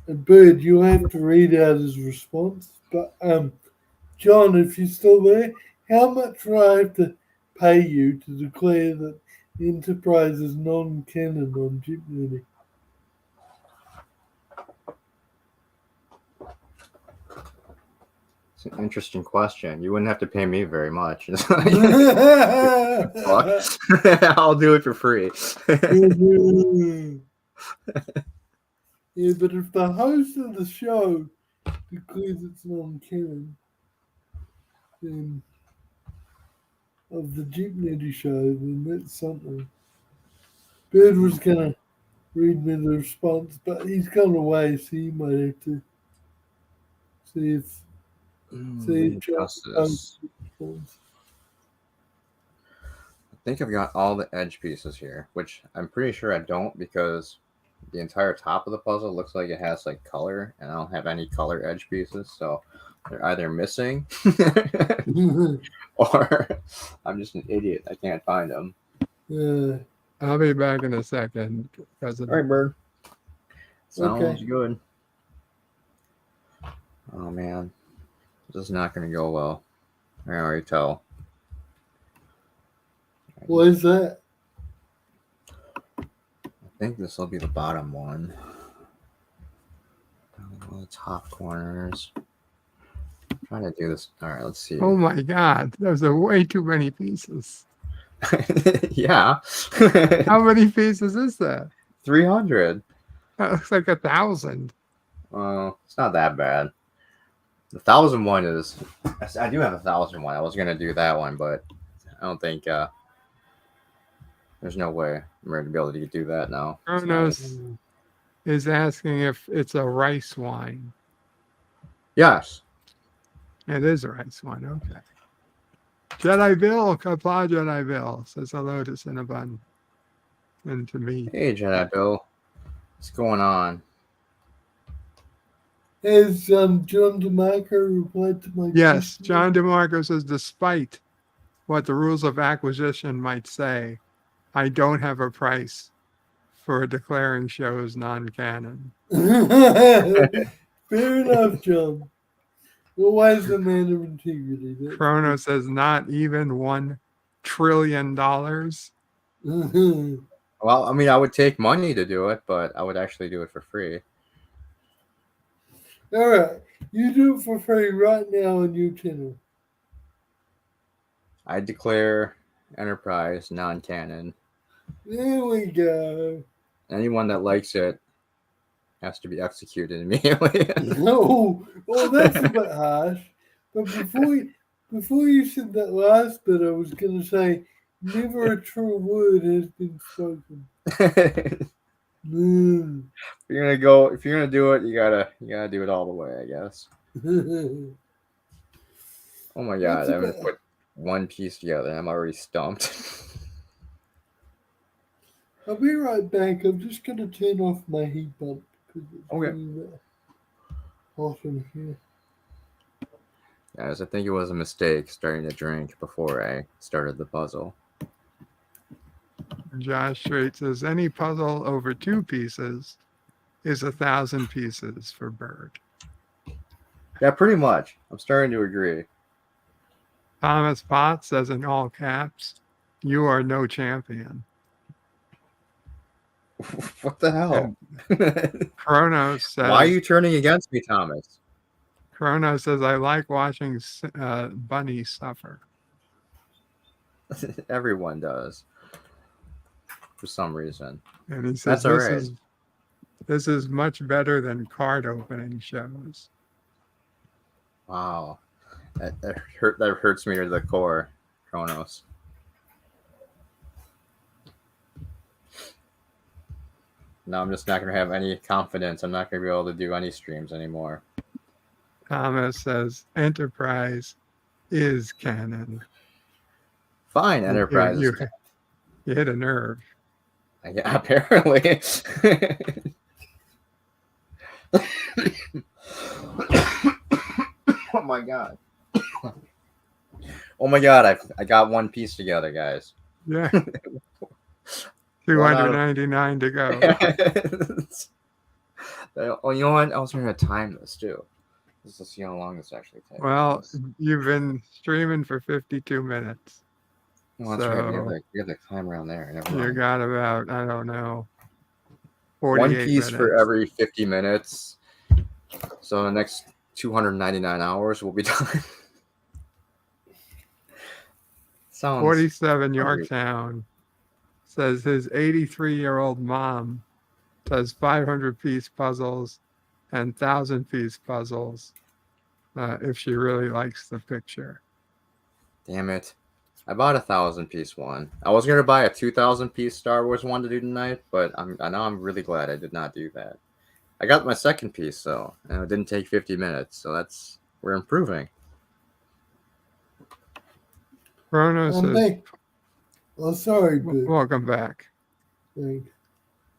Bird, you'll have to read out his response. But John, if you're still there, how much do I have to pay you to declare that the Enterprise is non-canon on Jipnity? It's an interesting question. You wouldn't have to pay me very much. Fuck. I'll do it for free. Yeah, but if the host of the show declares it's non-canon, then of the Jeepnetty show, then that's something. Bird was gonna read me the response, but he's gone away, so you might have to see if John Injustice. responds. I think I've got all the edge pieces here, which I'm pretty sure I don't because the entire top of the puzzle looks like it has like color, and I don't have any color edge pieces, so they're either missing or I'm just an idiot. I can't find them. Yeah. I'll be back in a second. Because of All right, Bird. Sounds Okay. good. Oh man, this is not going to go well. I can already tell. What is that? I think this will be the bottom one. All the top corners. I'm trying to do this. All right, let's see. Oh my God, those are way too many pieces. Yeah. How many pieces is that? 300. That looks like 1,000. Well, it's not that bad. The 1,001 is. I do have a 1,001. I was gonna do that one, but I don't think. There's no way I'm going to be able to do that now. Kronos is asking if it's a rice wine. Yes. It is a rice wine. Okay. Jedi Bill, Kapla Jedi Bill says hello to Cinnabon and to me. Hey, Jedi Bill. What's going on? Has John DeMarco replied to my Yes, question? John DeMarco says, despite what the rules of acquisition might say, I don't have a price for declaring shows non-canon. Fair enough, John. Well, why is the man of integrity? Chrono says not even $1 trillion. Well, I mean, I would take money to do it, but I would actually do it for free. All right, you do it for free right now on your channel. I declare Enterprise non-canon. There we go. Anyone that likes it has to be executed immediately. No, well, that's a bit harsh. But before you said that last bit, I was going to say, never a true word has been spoken. Mm. If you're gonna do it, you gotta do it all the way, I guess. Oh my god, I'm gonna put one piece together. I'm already stumped. I'll be right back. I'm just going to turn off my heat pump because it's really hot in here. Guys, I think it was a mistake starting to drink before I started the puzzle. Josh Strait says any puzzle over 2 pieces is 1,000 pieces for Bird. Yeah, pretty much. I'm starting to agree. Thomas Potts says in all caps, "You are no champion." What the hell? Chronos says, why are you turning against me, Thomas? Chronos says, I like watching Bunny suffer. Everyone does. For some reason. And he says, That's all right. This is much better than card opening shows. Wow. That hurts me to the core, Kronos. Now I'm just not going to have any confidence. I'm not going to be able to do any streams anymore. Thomas says, Enterprise is canon. Fine, Enterprise is canon. You hit a nerve. Yeah, apparently. Oh my god. Oh my god, I got one piece together, guys. Yeah. 299 to go. Oh, you know what? I was going to time this too. Let's see how long this actually takes. Well, you've been streaming for 52 minutes. Well, that's right. We have the timer on there. You got about, I don't know, 48 one piece minutes. For every 50 minutes. So the next 299 hours will be done. 47 Yorktown says his 83-year-old mom does 500-piece puzzles and 1,000-piece puzzles if she really likes the picture. Damn it. I bought a 1,000-piece one. I was gonna buy a 2,000-piece Star Wars one to do tonight, but I know I'm really glad I did not do that. I got my second piece though, and it didn't take 50 minutes, so we're improving. Chrono I'm says, back. Oh, sorry, but welcome back. thanks.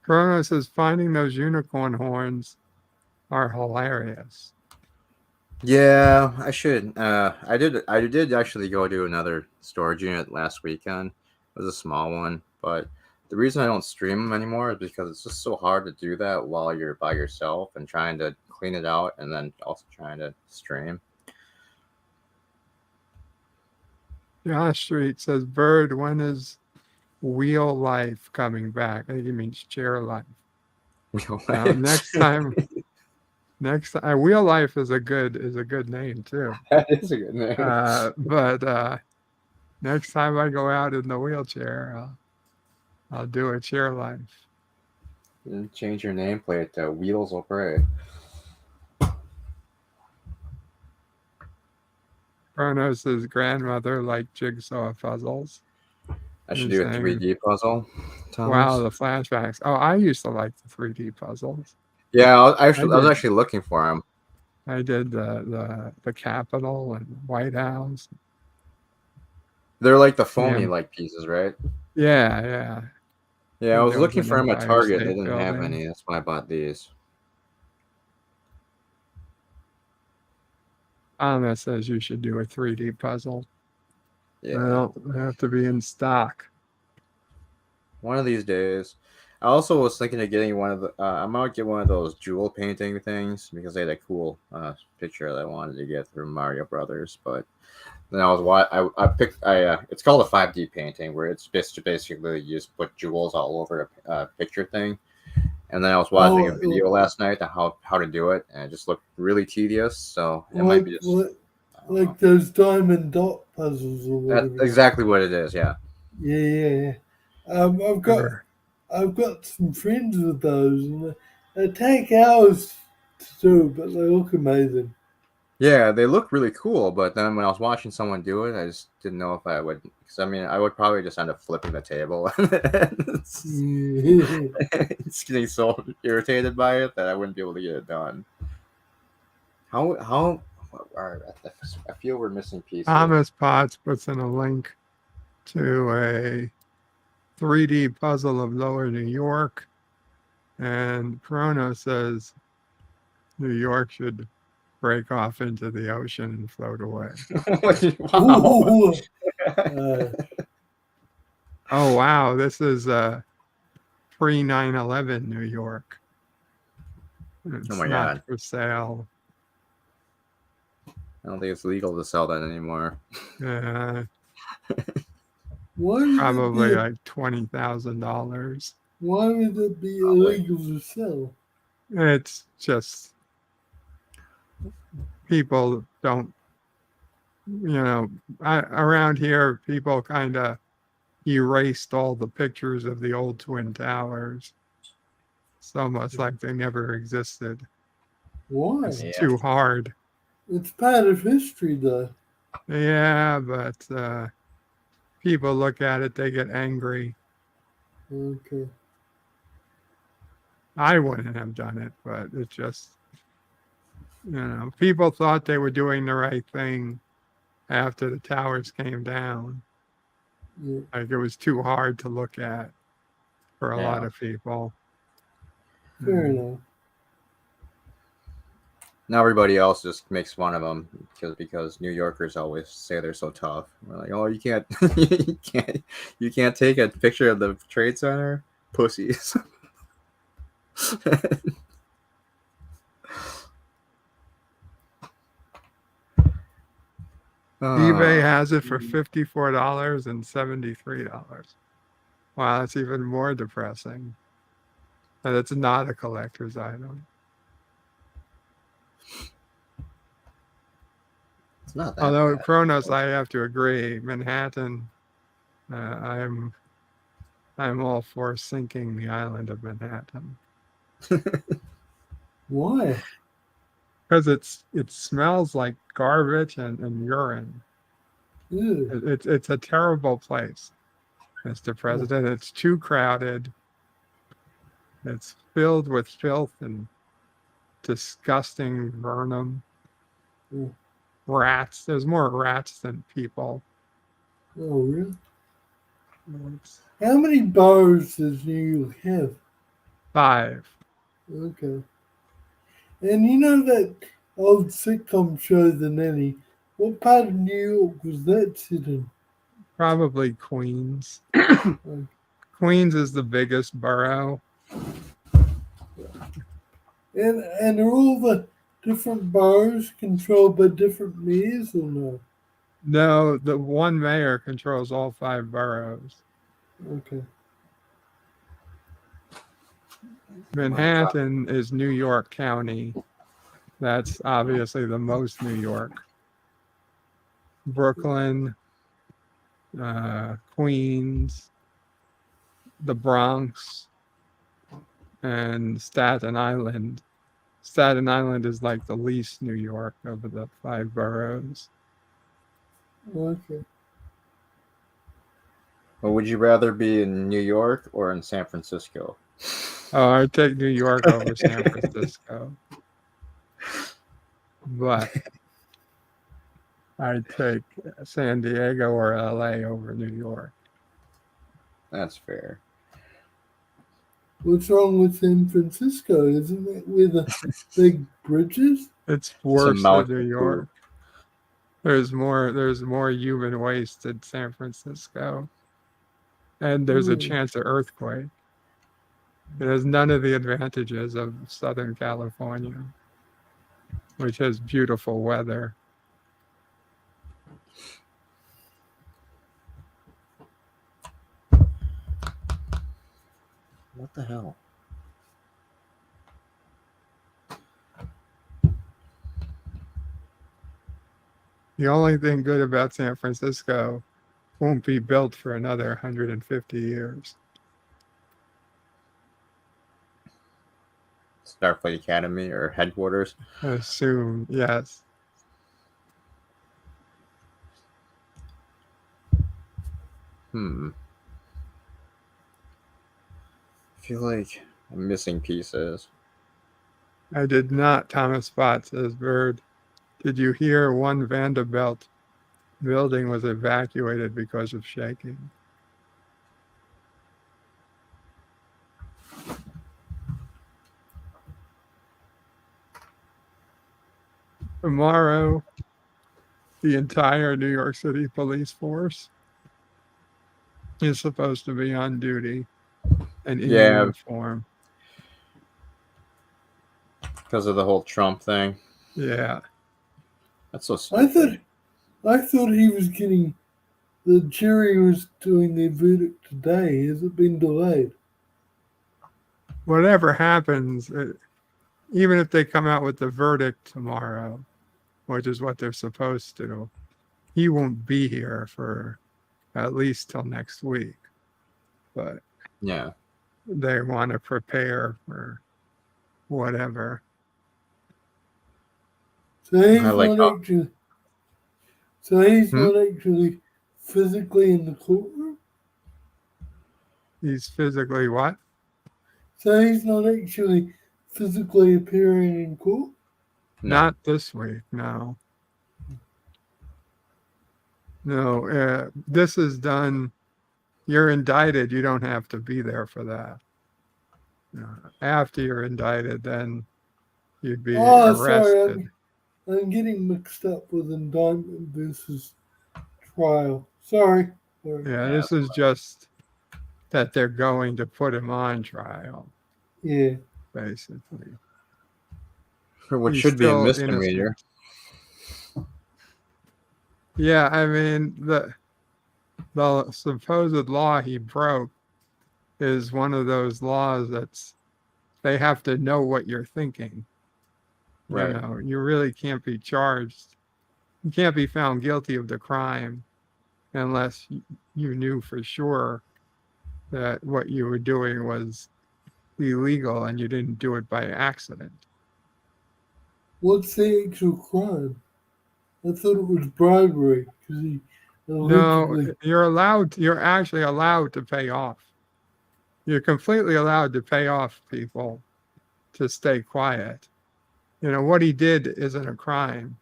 Chrono says, finding those unicorn horns are hilarious. Yeah, I should. I did actually go to another storage unit last weekend. It was a small one, but the reason I don't stream them anymore is because it's just so hard to do that while you're by yourself and trying to clean it out and then also trying to stream. Josh Street says, Bird, when is Wheel Life coming back? I think he means Chair Life. Next time. Wheel Life is a good name too. That is a good name. But next time I go out in the wheelchair, I'll do a Chair Life. Change your nameplate to Wheels of Prey. Chronos' grandmother liked jigsaw puzzles. I should do a 3D puzzle. Thomas. Wow, the flashbacks. Oh, I used to like the 3D puzzles. Yeah, I was actually looking for them. I did the Capitol and White House. They're like the foamy like pieces, right? Yeah. Yeah, I was looking for them at Target. They didn't have any. That's why I bought these. Anna says you should do a 3D puzzle. Yeah. They have to be in stock. One of these days. I also was thinking of getting one of the. I might get one of those jewel painting things because they had a cool picture that I wanted to get through Mario Brothers. But then I picked. It's called a 5D painting where it's basically you just put jewels all over a picture thing. And then I was watching a video last night on how to do it, and it just looked really tedious. So it might be just like those diamond dot puzzles or whatever. That's exactly what it is. Yeah. Yeah. I've got some friends with those, and they take hours to do, but they look amazing. Yeah, they look really cool, but then when I was watching someone do it, I just didn't know if I would. Because I mean, I would probably just end up flipping the table. It's getting so irritated by it that I wouldn't be able to get it done. How? I feel we're missing pieces. Thomas Potts puts in a link to a 3D puzzle of Lower New York, and Chrono says New York should break off into the ocean and float away. Wow. Oh wow, this is pre 9/11 New York. It's my not God. for sale. I don't think it's legal to sell that anymore. Probably like $20,000. Why would it be illegal to sell? It's just people don't, around here, people kind of erased all the pictures of the old Twin Towers. It's almost like they never existed. Why? It's too hard. It's part of history, though. Yeah, but people look at it, they get angry. Okay. I wouldn't have done it, but it just, people thought they were doing the right thing after the towers came down. Yeah. Like it was too hard to look at for a lot of people. Fair enough. Now everybody else just makes fun of them because New Yorkers always say they're so tough. We're like, oh, you can't, you can't take a picture of the Trade Center, pussies. eBay has it for $54 and $73. Wow, that's even more depressing. And it's not a collector's item. It's not that Although bad. Kronos, I have to agree, Manhattan, I'm all for sinking the island of Manhattan. Why? Because it smells like garbage and urine. Yeah. It's a terrible place, Mr. President. It's too crowded. It's filled with filth and disgusting vermin. Yeah. Rats. There's more rats than people. Oh, really? It's How many boroughs does New York have? 5. Okay. And you know that old sitcom show, The Nanny? What part of New York was that set in? Probably Queens. Like, Queens is the biggest borough. and are all the different boroughs controlled by different mayors or no? No, the one mayor controls all 5 boroughs. Okay. Manhattan is New York County. That's obviously the most New York. Brooklyn, Queens, the Bronx, and Staten Island. Staten Island is like the least New York of the 5 boroughs. Okay. Well, would you rather be in New York or in San Francisco? Oh, I'd take New York over San Francisco. But I'd take San Diego or LA over New York. That's fair. What's wrong with San Francisco? Isn't it where the big bridges? It's Some worse than mountain New food. York. There's more human waste in San Francisco. And there's a chance of earthquake. It has none of the advantages of Southern California, which has beautiful weather. What the hell? The only thing good about San Francisco won't be built for another 150 years. Starfleet Academy or headquarters? I assume, yes. I feel like I'm missing pieces. I did not, Thomas Spot says Bird. Did you hear one Vanderbilt building was evacuated because of shaking? Tomorrow, the entire New York City police force is supposed to be on duty and in Yeah. uniform. Because of the whole Trump thing. Yeah. That's so I stupid. thought he was getting the jury was doing their verdict today. Has it been delayed? Whatever happens, even if they come out with the verdict tomorrow, which is what they're supposed to, he won't be here for at least till next week. But Yeah. they want to prepare for whatever. So he's I like not how actually. So he's Hmm? not actually physically in the courtroom. He's physically what? So he's not actually physically appearing in court. no. Not this week, no. No, this is done. You're indicted. You don't have to be there for that. After you're indicted, then you'd be Oh, arrested. sorry, I'm getting mixed up with indictment versus trial. Sorry. Yeah, Yeah. this is just that they're going to put him on trial, Yeah. basically. For what He's should be a still misdemeanor. innocent. Yeah, I mean the supposed law he broke is one of those laws that's they have to know what you're thinking. Right. You know, you really can't be charged. You can't be found guilty of the crime unless you knew for sure that what you were doing was illegal and you didn't do it by accident. What's the actual crime? I thought it was bribery because he No, allegedly. you're actually allowed to pay off. You're completely allowed to pay off people to stay quiet. You know, what he did isn't a crime.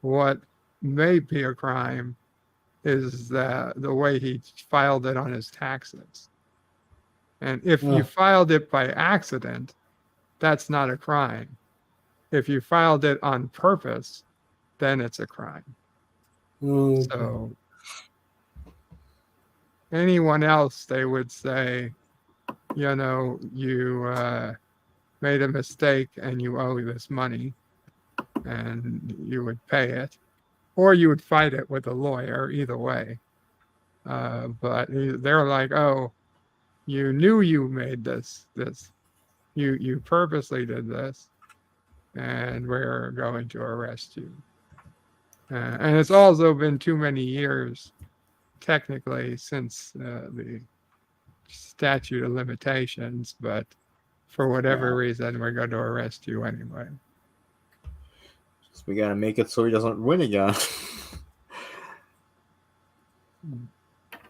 What may be a crime is the way he filed it on his taxes. And if you Oh, filed it by accident, that's not a crime. If you filed it on purpose, then it's a crime. okay. So anyone else, they would say, you know, you made a mistake and you owe this money, and you would pay it, or you would fight it with a lawyer, either way. But they're like, oh, you knew you made this, you purposely did this, and we're going to arrest you. And it's also been too many years, technically, since the statute of limitations, but for whatever reason, we're going to arrest you anyway. So we gotta make it so he doesn't win again.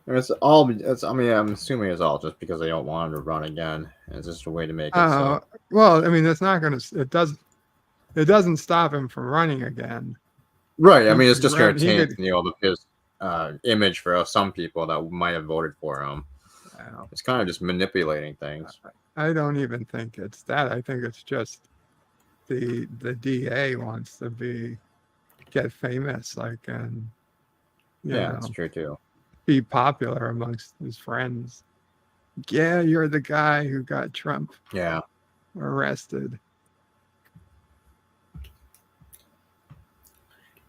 I mean, I'm assuming it's all just because they don't want him to run again. And it's just a way to make it so. Well, I mean, it's not going to. It doesn't stop him from running again. Right. I He mean, it's could just run- going to he taint, could- his image for some people that might have voted for him. Well, It's kind of just manipulating things. I don't even think it's that. I think it's just the DA wants to get famous, like, and Yeah, that's true too. be popular amongst his friends. Yeah, you're the guy who got Trump Yeah. arrested.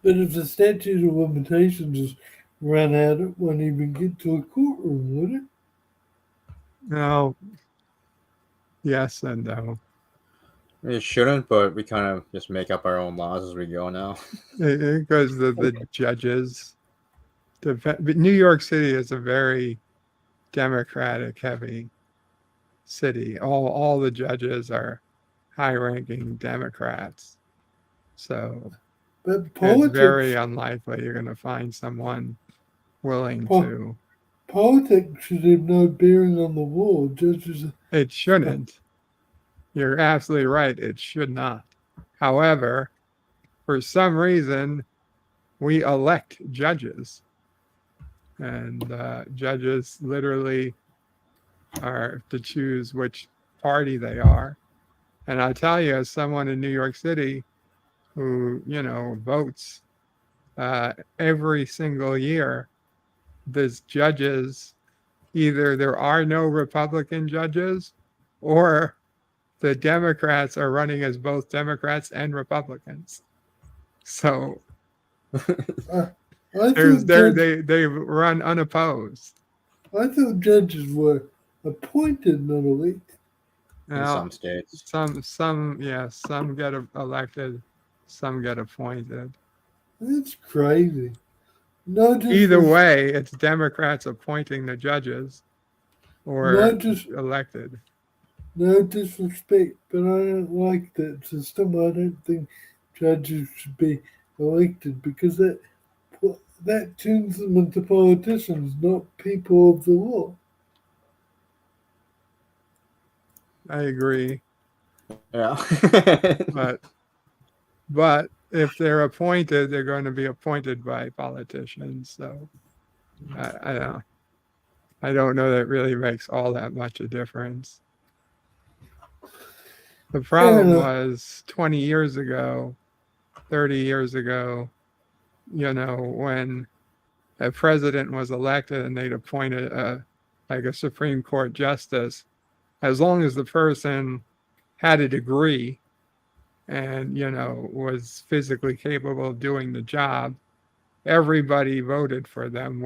But if the statute of limitations is run out, it won't even get to a courtroom, would it? No. Yes and no. I mean, it shouldn't, but we kind of just make up our own laws as we go now. Because the judges. But New York City is a very Democratic heavy city. All the judges are high ranking Democrats. So But it's politics, very unlikely you're going to find someone willing to. politics should have no bearing on the law. Judges, It shouldn't. You're absolutely right. It should not. However, for some reason, we elect judges. And judges literally are to choose which party they are. And I'll tell you, as someone in New York City who, votes every single year, there's judges, either there are no Republican judges or the Democrats are running as both Democrats and Republicans. So I thought they run unopposed. I thought judges were appointed, not elected. In some states. Some get elected, some get appointed. That's crazy. No, Either way, it's Democrats appointing the judges or elected. No disrespect, but I don't like that system. I don't think judges should be elected because that turns them into politicians, not people of the law. I agree. Yeah. But if they're appointed, they're going to be appointed by politicians. So I don't know that it really makes all that much a difference. The problem was 20 years ago, 30 years ago, when a president was elected and they'd appointed a Supreme Court justice, as long as the person had a degree and, was physically capable of doing the job, everybody voted for them,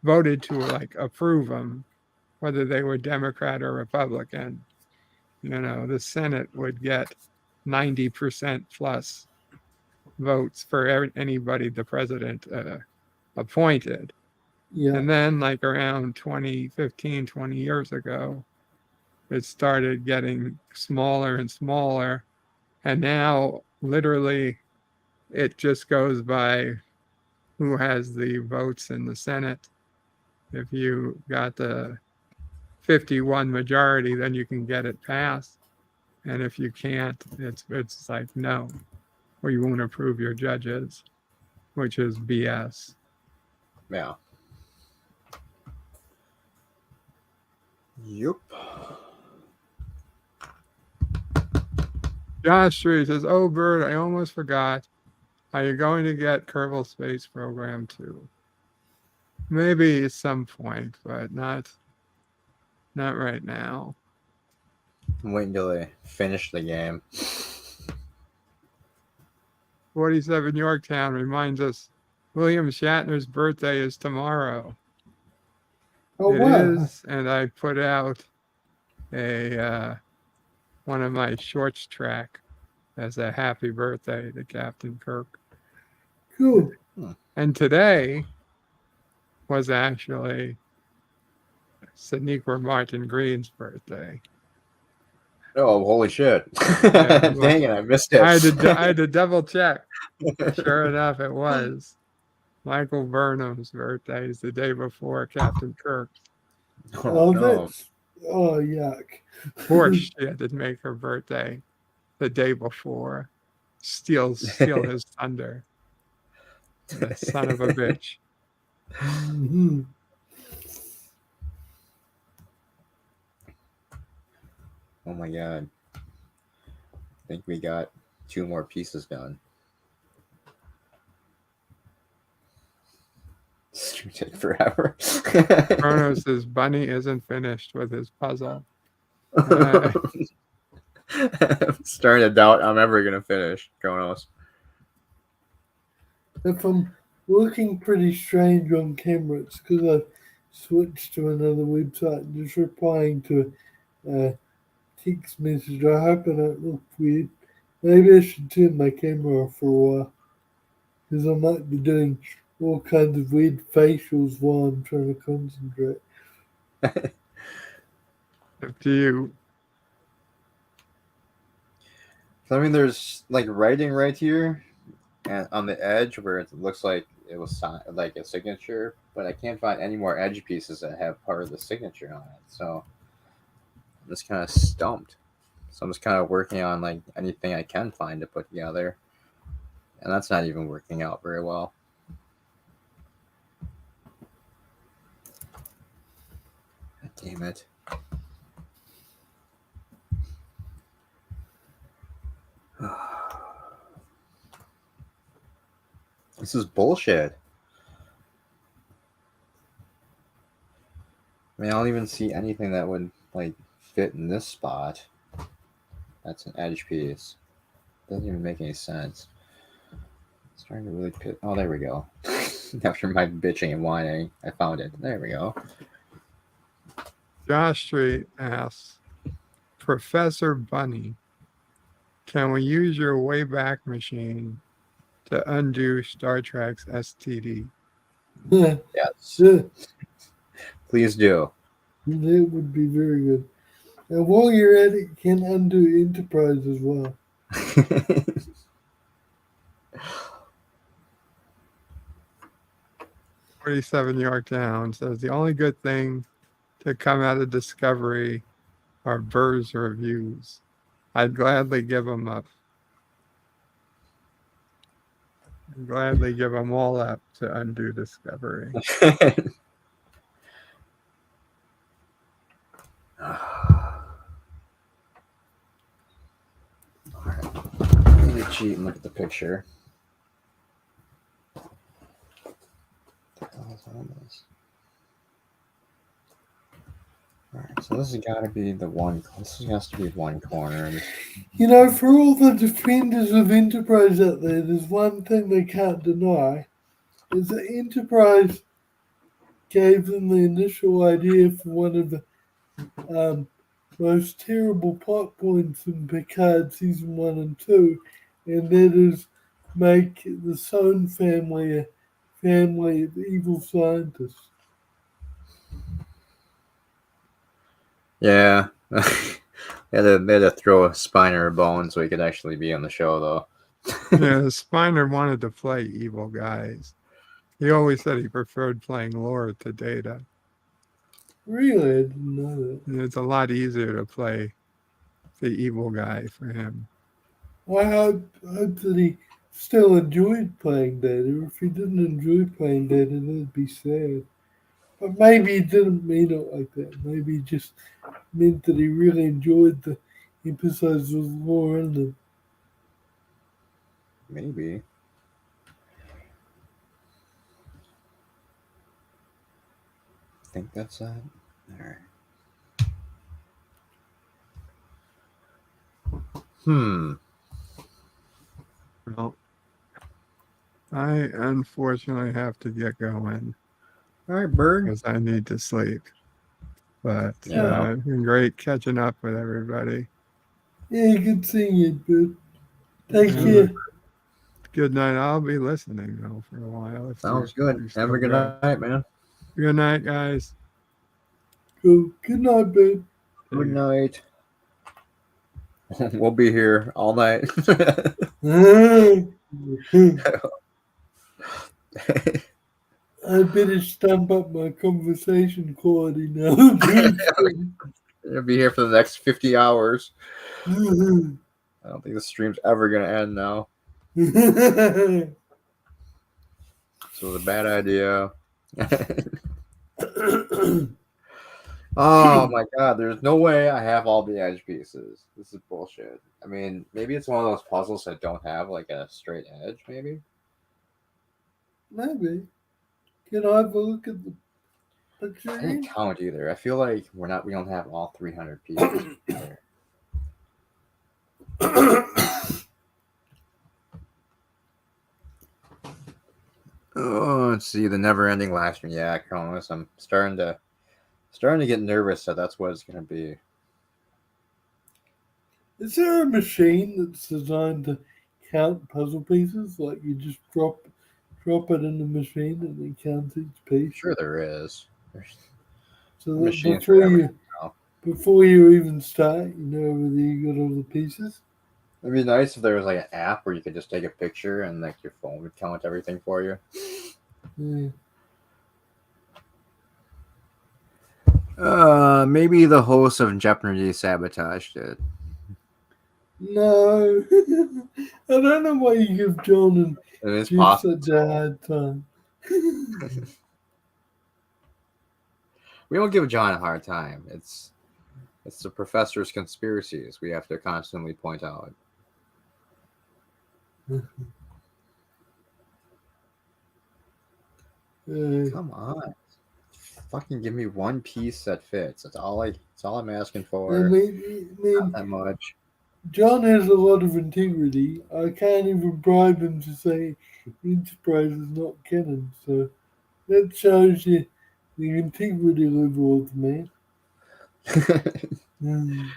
voted to approve them, whether they were Democrat or Republican. The Senate would get 90% plus votes for anybody the president appointed. Yeah. And then around 2015, 20 years ago, it started getting smaller and smaller. And now literally it just goes by who has the votes in the Senate. If you got the 51 majority, then you can get it passed. And if you can't, it's like no, or you won't approve your judges, which is BS. Yeah. Yep. Josh Street says, "Oh, Bert, I almost forgot. Are you going to get Kerbal Space Program 2? Maybe at some point, but not right now." I'm waiting till they finish the game. 47 Yorktown reminds us William Shatner's birthday is tomorrow. Oh, It wow. is, and I put out a one of my shorts track as a happy birthday to Captain Kirk. Cool. And today was actually Sonequa Martin Green's birthday. Oh, holy shit. Yeah, Dang it, I missed it. I had to double check. Sure enough, it was. Michael Burnham's birthday is the day before Captain Kirk. Oh, no. that's. Oh, yuck. Of course, she had to make her birthday the day before. Steal his thunder. The son of a bitch. Mhm. Oh my god. I think we got 2 more pieces done. It's gonna take forever. Bruno says Bunny isn't finished with his puzzle. I'm starting to doubt I'm ever gonna finish Kronos. If I'm looking pretty strange on camera, it's because I switched to another website and just replying to a text message. I hope I don't look weird. Maybe I should turn my camera off for a while because I might be doing all kinds of weird facials while I'm trying to concentrate. Up to you. I mean, there's like writing right here, and on the edge where it looks like it was like a signature, but I can't find any more edge pieces that have part of the signature on it. So I'm just kind of stumped. So I'm just kind of working on like anything I can find to put together, and that's not even working out very well. God damn it. This is bullshit. I mean, I don't even see anything that would like fit in this spot. That's an edge piece. Doesn't even make any sense. It's trying to really pit. Oh, there we go. After my bitching and whining, I found it. There we go. Josh Street asks, Professor Bunny, can we use your Wayback Machine to undo Star Trek's STD? Yes. Please do. That would be very good. And while you're at it, you can undo Enterprise as well. 47 Yorktown says the only good thing to come out of Discovery are Burr's reviews. I'd gladly give them up. I'd gladly give them all up to undo Discovery. Alright. I need to cheat and look at the picture. Alright, so this has got to be the one. This has to be one corner. You know, for all the defenders of Enterprise out there, there's one thing they can't deny, is that Enterprise gave them the initial idea for one of the most terrible plot points in Picard season 1 and 2, and that is make the Sohn family a family of evil scientists. Yeah. They had to throw a Spiner a bone so he could actually be on the show, though. Yeah, Spiner wanted to play evil guys. He always said he preferred playing lore to data. Really, I didn't know that. And it's a lot easier to play the evil guy for him. I hope that he still enjoyed playing data. If he didn't enjoy playing data, that'd be sad. But maybe he didn't mean it like that. Maybe he just meant that he really enjoyed the episodes with lore in them. Maybe. I think that's that. All right. Well, I unfortunately have to get going All right, Bird. because I need to sleep. But Yeah. it's been great catching up with everybody. Yeah, good seeing you, bud. Take Yeah. care. Good night. I'll be listening though for a while. If Sounds you're good. still Have a good there. night, man. Good night, guys. Cool. Good night, bud. Good night. We'll be here all night. I better stamp up my conversation quality now. We'll be here for the next 50 hours. I don't think the stream's ever going to end now. So it was a bad idea. Oh my god, there's no way I have all the edge pieces. This is bullshit. I mean, maybe it's one of those puzzles that don't have like a straight edge, maybe? Maybe. Can I have a look at the picture I again? didn't count either. I feel like we don't have all 300 pieces there. Oh, let's see the never-ending live stream. Yeah, Cronus, I'm starting to get nervous that that's what it's gonna be. Is there a machine that's designed to count puzzle pieces? Like you just drop it in the machine and it counts each piece? Sure, there is. There's So that machines for everything now. before you even start, you know whether you got all the pieces. It'd be nice if there was like an app where you could just take a picture and like your phone would count everything for you. Yeah. Maybe the host of Jeopardy sabotaged it. No. I don't know why you give John and It is Jeff possible. such a hard time. We don't give John a hard time. It's the professor's conspiracies we have to constantly point out. Come on. Fucking give me one piece that fits. That's all I'm asking for. I mean, Not that much. John has a lot of integrity. I can't even bribe him to say Enterprise is not canon. So that shows you the integrity level of the man.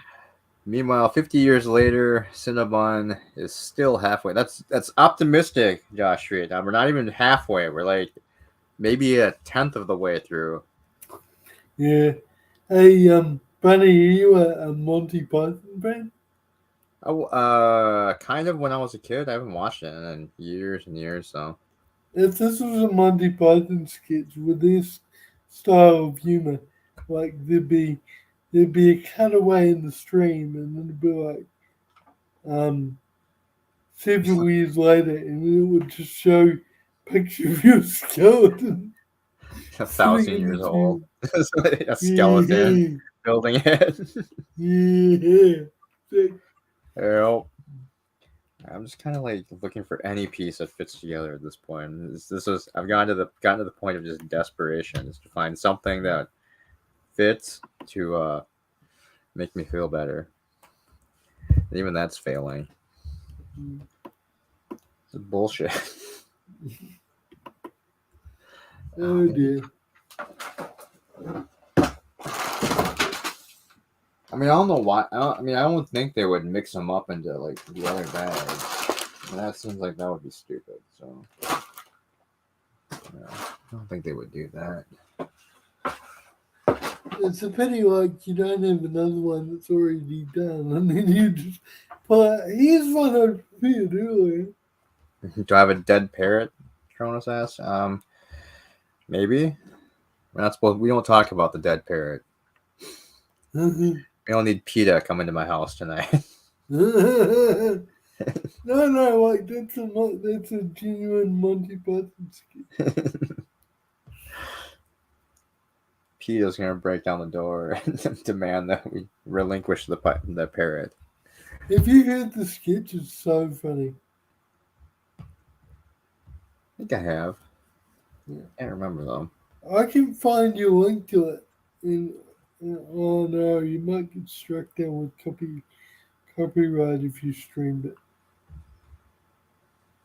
Meanwhile, 50 years later, Cinnabon is still halfway. That's optimistic, Josh Street. Now, we're not even halfway. We're like maybe a tenth of the way through. Yeah. Hey, Bunny, are you a Monty Python fan? Oh, kind of when I was a kid. I haven't watched it in years and years, so. If this was a Monty Python sketch with this style of humor, like there'd be a cutaway in the stream, and then it'd be like, several years later, and then it would just show a picture of your skeleton. 1,000 years old. A skeleton building it. Yeah. Help. I'm just kind of like looking for any piece that fits together at this point. I've gotten to the point of just desperation, is to find something that fits to make me feel better. And even that's failing. It's bullshit. Oh dear. I mean, I don't know why. I don't think they would mix them up into like the other bags. And that seems like that would be stupid. So, yeah, I don't think they would do that. It's a pity, like, you don't have another one that's already done, and then you just pull out. Here's one I prepared earlier. Do I have a dead parrot? Cronus asks. Maybe. We're not supposed. We don't talk about the dead parrot. No, We don't need PETA coming to my house tonight. no, like that's a genuine Monty Python skit. PETA's gonna break down the door and demand that we relinquish the parrot. If you heard the sketch, it's so funny. I think I have. Yeah. Can't remember though. I can find you a link to it. Oh no, you might get struck down with copyright if you streamed it.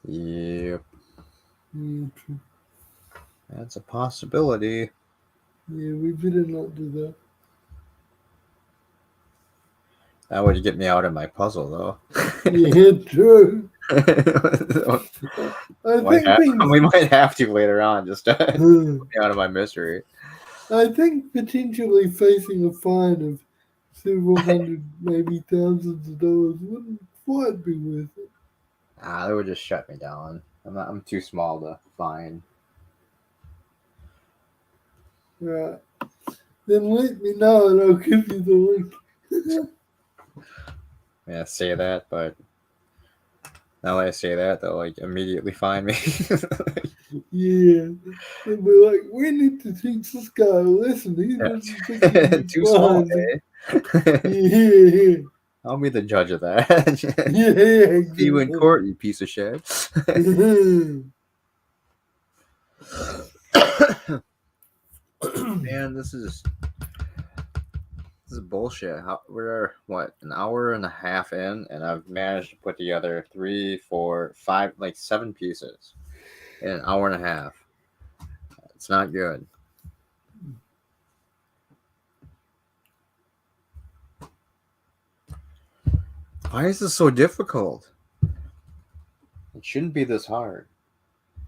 Yep, Yeah, true. that's a possibility. Yeah, we better not do that. That would get me out of my puzzle though. Yeah, true. I we think might have to later on just to get things. me out of my misery. I think potentially facing a fine of several hundred, maybe thousands of dollars wouldn't quite be worth it. They would just shut me down. I'm too small to fine. Right. Then let me know and I'll give you the link. Yeah, say that, but now that I say that, they'll like immediately find me. Yeah. They'll be like, we need to teach this guy a lesson. He doesn't think he can be Too small, fined." eh? Yeah. I'll be the judge of that. Yeah. See you in court, you piece of shit. Man, this is bullshit. We're what, an hour and a half in, and I've managed to put together 3, 4, 5, like 7 pieces in an hour and a half. It's not good. Why is this so difficult? It shouldn't be this hard.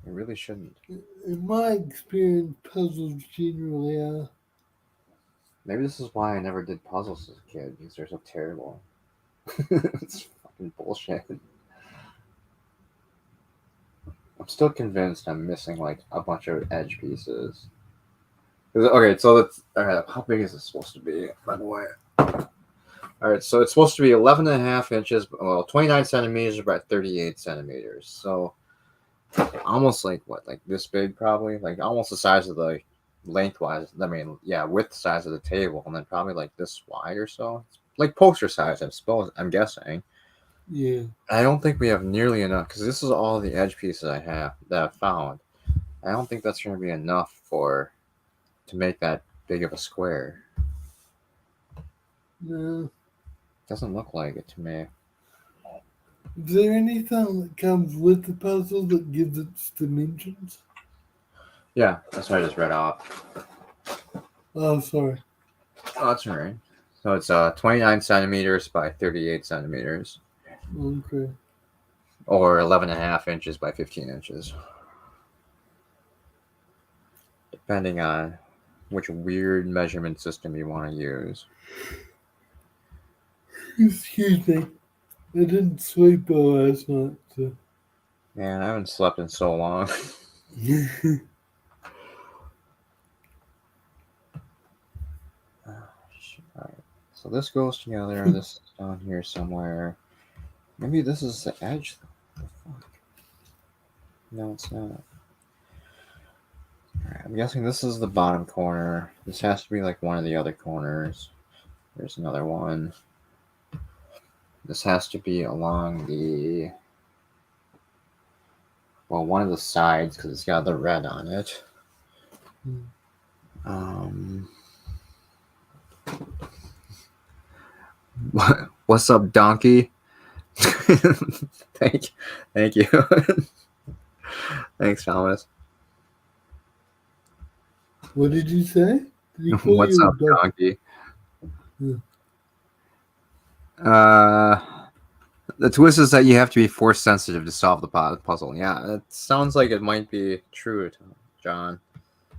It really shouldn't. In my experience, puzzles generally are. Maybe this is why I never did puzzles as a kid, because they're so terrible. It's fucking bullshit. I'm still convinced I'm missing like a bunch of edge pieces. Okay, so that's alright. How big is this supposed to be, by the way? Alright, so it's supposed to be 11 and a half inches, well, 29 centimeters by 38 centimeters. So almost like what, like this big probably? Like almost the size of the lengthwise. I mean, yeah, width size of the table, and then probably like this wide or so. It's like poster size, I suppose. I'm guessing. Yeah. I don't think we have nearly enough because this is all the edge pieces I have that I've found. I don't think that's going to be enough to make that big of a square. No. Doesn't look like it to me. Is there anything that comes with the puzzle that gives its dimensions? Yeah, that's what I just read off. Oh, sorry. Oh, that's all right. So it's 29 centimeters by 38 centimeters, Okay. or 11 and a half inches by 15 inches, depending on which weird measurement system you want to use. Excuse me. I didn't sleep well last night, so. Man, I haven't slept in so long. Alright, so this goes together. This is down here somewhere. Maybe this is the edge. What the fuck? No, it's not. Alright, I'm guessing this is the bottom corner. This has to be like one of the other corners. There's another one. This has to be along the, well, one of the sides because it's got the red on it. What's up, donkey? Thank you. Thanks, Thomas. What did you say? Did he call What's you up, a dog? donkey? Yeah. The twist is that you have to be force sensitive to solve the puzzle. Yeah, it sounds like it might be true, John.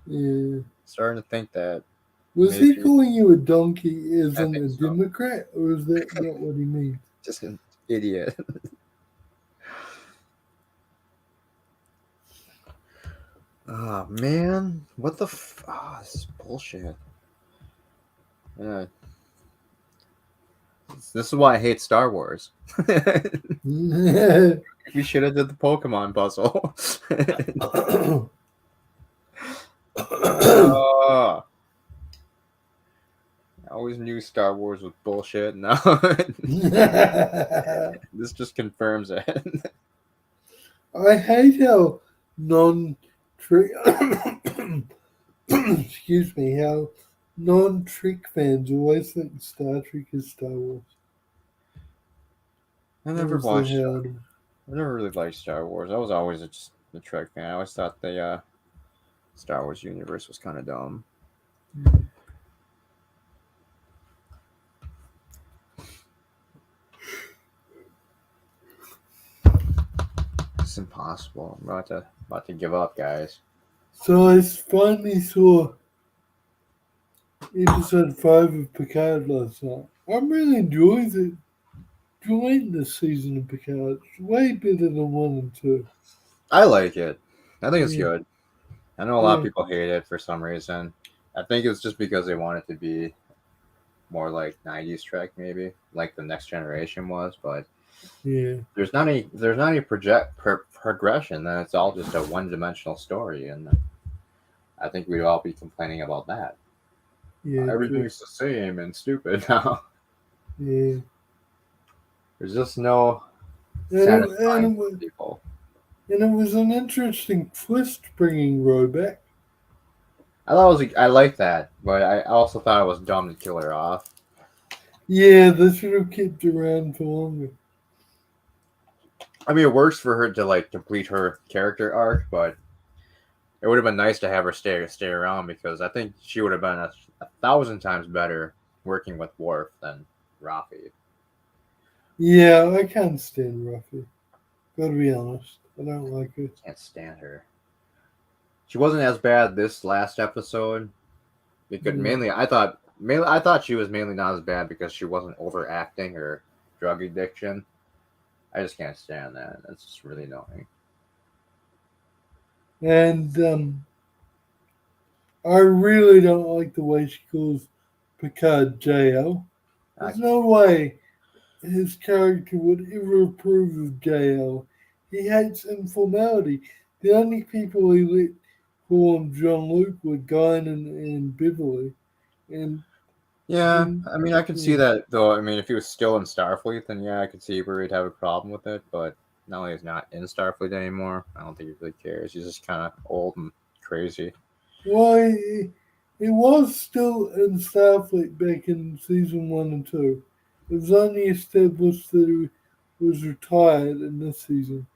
Yeah. Starting to think that. Was maybe, he calling you a donkey as I in think a so. Democrat, or is that not what he means? Just an idiot. Oh man, what the? This is bullshit. Yeah, this is why I hate Star Wars. We should have did the Pokemon puzzle. Oh, I always knew Star Wars was bullshit. Now this just confirms it. I hate how non-trick, excuse me, how non-trick fans always think Star Trek is Star Wars. I That never was the watched. hell. I never really liked Star Wars. I was always just a Trek fan. I always thought the Star Wars universe was kind of dumb. It's impossible. I'm about to give up, guys. So I finally saw episode 5 of Picard last night. I'm really enjoying this season of Picard. It's way better than 1 and 2. I like it. I think it's Yeah. good. I know a lot of Yeah. people hate it for some reason. I think it's just because they want it to be more like 90s Trek, maybe like the Next Generation was. But Yeah. there's not any progression. Then it's all just a one-dimensional story, and I think we'd all be complaining about that. Yeah. True. Everything's the same and stupid now. Yeah. There's just no And satisfying it, people. and it was an interesting twist bringing Ro back. I like that, but I also thought it was dumb to kill her off. Yeah, they should have kept her around for longer. I mean, it works for her to like complete her character arc, but it would have been nice to have her stay around because I think she would have been a 1,000 times better working with Worf than Rafi. Yeah, I can't stand Ruffy. Gotta be honest. I don't like her. Can't stand her. She wasn't as bad this last episode because I thought she was mainly not as bad because she wasn't overacting her drug addiction. I just can't stand that. That's just really annoying. And I really don't like the way she calls Picard JL. There's no way his character would ever approve of JL. He hates informality. The only people he let call him John Luke were Guinan and Beverly. And Yeah, I mean, I could see that though. I mean, if he was still in Starfleet, then yeah, I could see where he'd have a problem with it. But now he's not in Starfleet anymore. I don't think he really cares. He's just kind of old and crazy. well, he was still in Starfleet back in season 1 and 2. It was only established that he was retired in this season.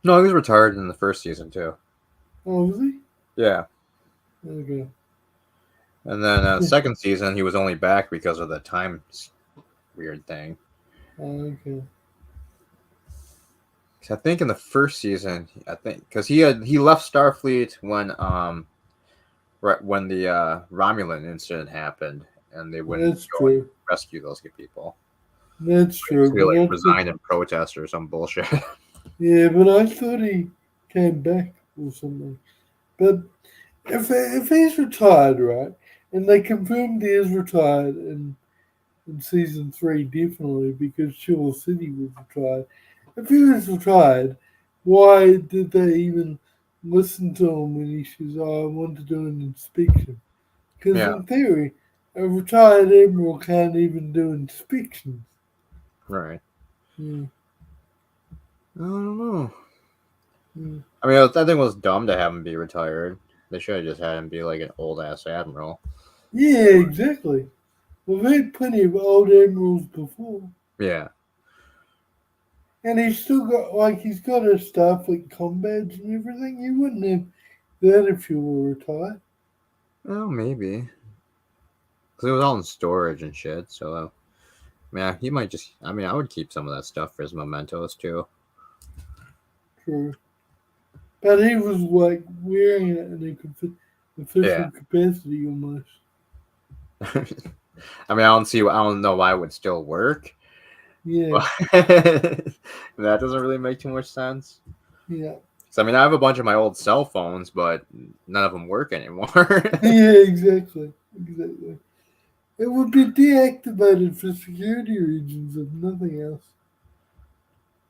No, he was retired in the first season too. Oh, was he? Yeah, Okay. and then second season he was only back because of the time weird thing. Oh, okay. 'Cause I think in the first season, because he left Starfleet when right when the Romulan incident happened, and they wouldn't That's go and true. rescue those people. That's true. He like resigned in protest or some bullshit. Yeah, but I thought he came back or something. But if he's retired, right, and they confirmed he is retired in season 3, definitely because Chill said he was retired. If he was retired, why did they even listen to him when he says, "Oh, I want to do an inspection"? Because Yeah. in theory, a retired admiral can't even do inspections. Right. Yeah. I don't know. Yeah. I mean, I think it was dumb to have him be retired. They should have just had him be like an old ass admiral. Yeah, exactly. We've had plenty of old admirals before. Yeah. And he's still got, he's got a Starfleet com badge and everything. You wouldn't have that if you were retired. Well, maybe. Because it was all in storage and shit, so. Yeah, he might just. I mean, I would keep some of that stuff for his mementos too. True. But he was like wearing it in a official capacity almost. I mean, I don't know why it would still work. Yeah. But that doesn't really make too much sense. Yeah. So, I mean, I have a bunch of my old cell phones, but none of them work anymore. Yeah, exactly. Exactly. It would be deactivated for security reasons, if nothing else.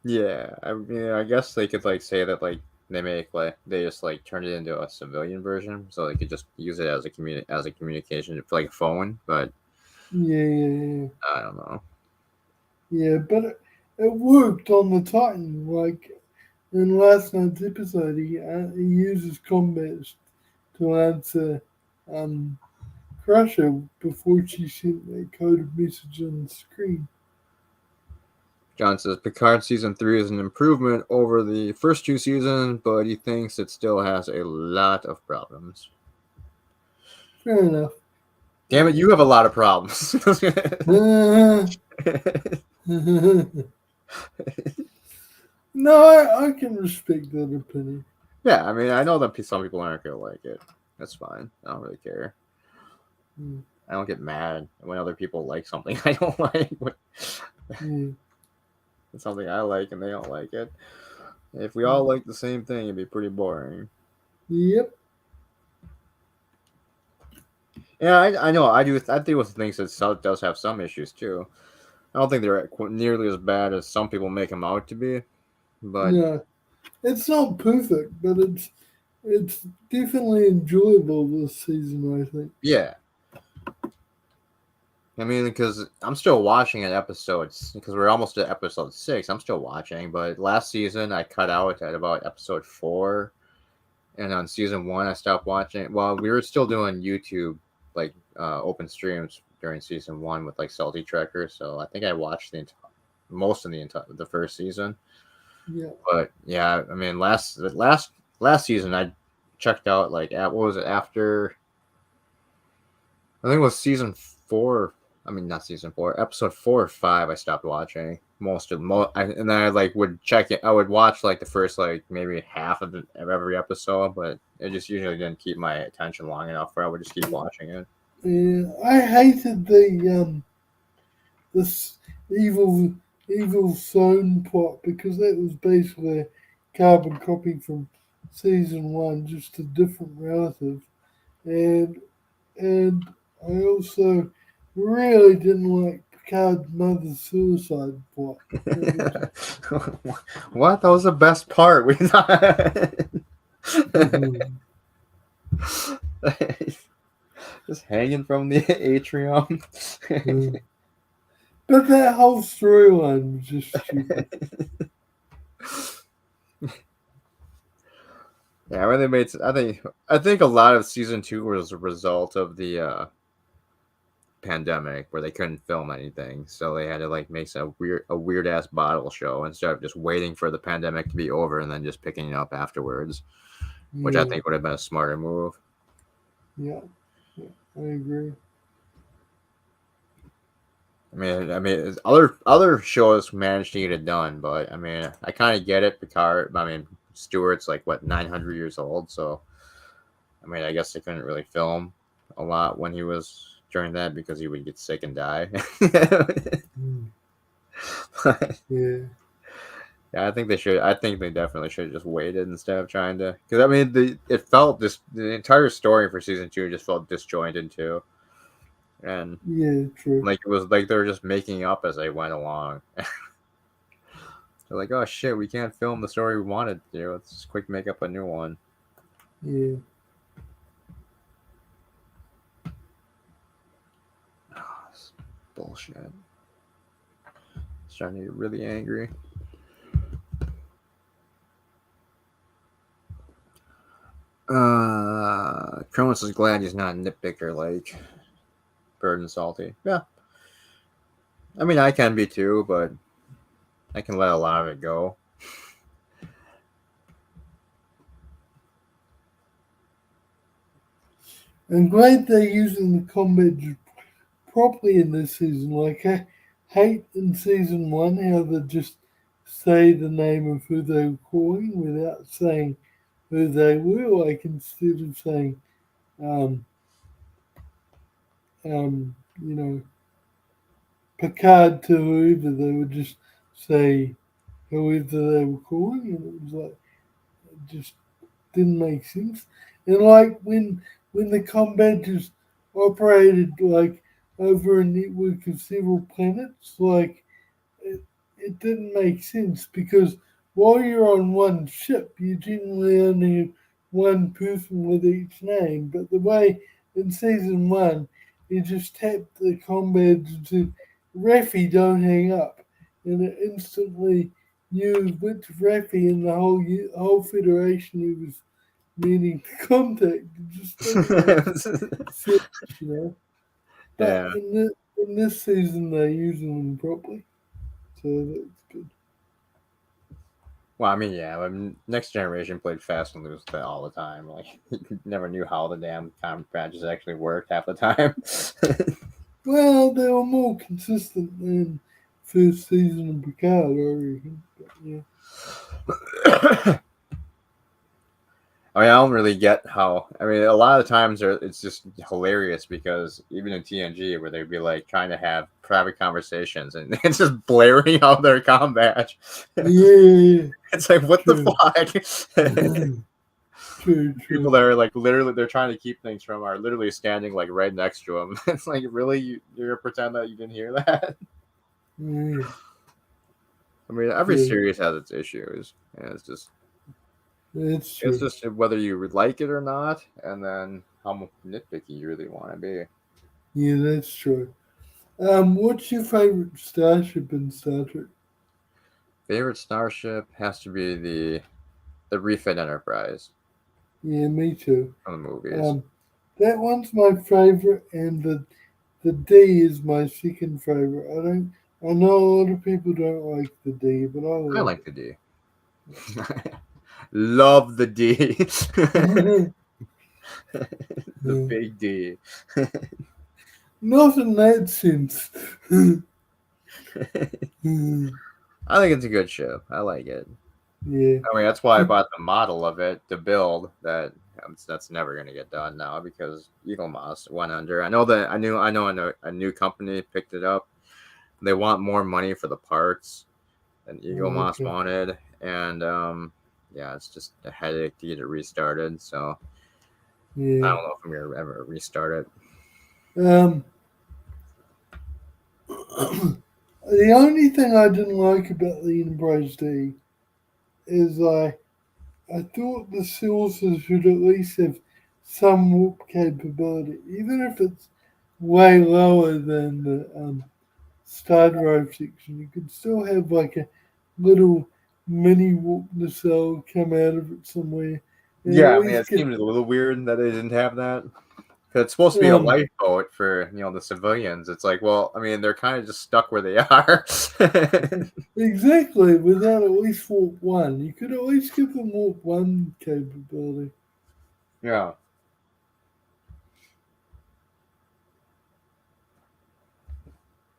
Yeah, I mean, I guess they could like say that like they just like turn it into a civilian version, so they could just use it as a communication for like a phone. But Yeah. I don't know. Yeah, but it worked on the Titan. Like in last night's episode, he uses combats to answer um, Crusher before she sent that coded message on the screen. John says Picard season 3 is an improvement over the first two seasons, but he thinks it still has a lot of problems. Fair enough. Damn it, you have a lot of problems. No, I can respect that opinion. Yeah, I mean, I know that some people aren't gonna like it. That's fine. I don't really care. Mm, I don't get mad when other people like something I don't like. yeah. It's something I like and they don't like it. If we all like the same thing, it'd be pretty boring. Yep. Yeah, I know. I do. I deal with things that does have some issues too. I don't think they're nearly as bad as some people make them out to be. But Yeah. It's not perfect, but it's definitely enjoyable this season, I think. yeah, I mean, because I'm still watching at episodes because we're almost at episode 6. I'm still watching, but last season I cut out at about episode 4, and on season 1 I stopped watching. Well, we were still doing YouTube like open streams during season 1 with like Salty Trekker, so I think I watched most of the first season. Yeah. But yeah, I mean, last season I checked out like at what was it after? I think it was season 4. I mean, not season 4, episode 4 or 5. I stopped watching and then I like would check it. I would watch like the first like maybe half of every episode, but it just usually didn't keep my attention long enough where I would just keep watching it. Yeah. I hated this evil zone plot because that was basically a carbon copy from season 1, just a different relative. And and I also really didn't like Picard's mother's suicide plot. What? That was the best part. We just hanging from the atrium. But that whole storyline was just stupid. Yeah, when they made, I think a lot of season 2 was a result of the pandemic where they couldn't film anything, so they had to like make a weird ass bottle show instead of just waiting for the pandemic to be over and then just picking it up afterwards, which I Yeah, think would have been a smarter move. yeah, I agree. I mean, other shows managed to get it done, but I mean, I kind of get it. Picard, I mean, Stewart's like what 900 years old, so I mean, I guess they couldn't really film a lot when he was during that because he would get sick and die. Mm, But, yeah, yeah, I think they should. I think they definitely should have just waited instead of trying to. Because I mean, the entire story for season 2 just felt disjointed too, and yeah, true. like it was like they were just making up as they went along. They're like, oh shit, we can't film the story we wanted to. Let's just quick make up a new one. Yeah, Bullshit. Starting to get really angry. Cronus is glad he's not a nitpicker like Bird and Salty. Yeah. I mean, I can be too, but I can let a lot of it go. I'm glad they're using the combat properly in this season. Like I hate in season 1 how they just say the name of who they were calling without saying who they were. Like instead of saying, um, you know, Picard to whoever, they would just say whoever they were calling, and it was like just didn't make sense. And like when the combat just operated like over a network of several planets, like it didn't make sense because while you're on one ship, you generally only have one person with each name. But the way in season one, you just tapped the combat and said, Raffi, don't hang up. And it instantly knew which Raffi in the whole Federation he was meaning to contact. It just didn't make sense, you know. But Yeah. in this season, they're using them properly. So that's good. Well, I mean, yeah. Next Generation played fast and loose all the time. Like, you never knew how the damn time patches actually worked half the time. Well, they were more consistent than first season of Picard, I reckon. But yeah. I mean, I don't really get how. I mean, a lot of times it's just hilarious because even in TNG, where they'd be like trying to have private conversations and it's just blaring out their combat. Yeah, It's like, what the true. fuck? True, People true. that are like literally, they're trying to keep things from are literally standing like right next to them. It's like, really, you're gonna pretend that you didn't hear that? Yeah, I mean, every yeah, series has its issues, and that's it's true. just whether you would like it or not, and then how nitpicky you really want to be. Yeah, that's true. What's your favorite starship in Star Trek? Favorite starship has to be the Refit Enterprise Yeah, me too. from the movies. Um, that one's my favorite, and the D is my second favorite. I know a lot of people don't like the D, but I I like like the D. Love the D. it. The big D. Not in that sense. I think it's a good ship. I like it. Yeah. I mean, that's why I bought the model of it to build. That's never going to get done now because Eagle Moss went under. I know that I know a new company picked it up. They want more money for the parts than Eagle Moss Okay. wanted, and yeah, it's just a headache to get it restarted. So I Yeah. don't know if I'm gonna ever restart it. Um, the only thing I didn't like about the Enterprise D is I thought the saucers should at least have some warp capability, even if it's way lower than the star drive section. You could still have like a little mini warp nacelle come out of it somewhere, and at Yeah, I mean, least it get seemed a little weird that they didn't have that. 'Cause it's supposed to be a um lifeboat for the civilians. It's like, well, I mean, they're kind of just stuck where they are. exactly without at least warp one. You could at least give them warp one capability. Yeah.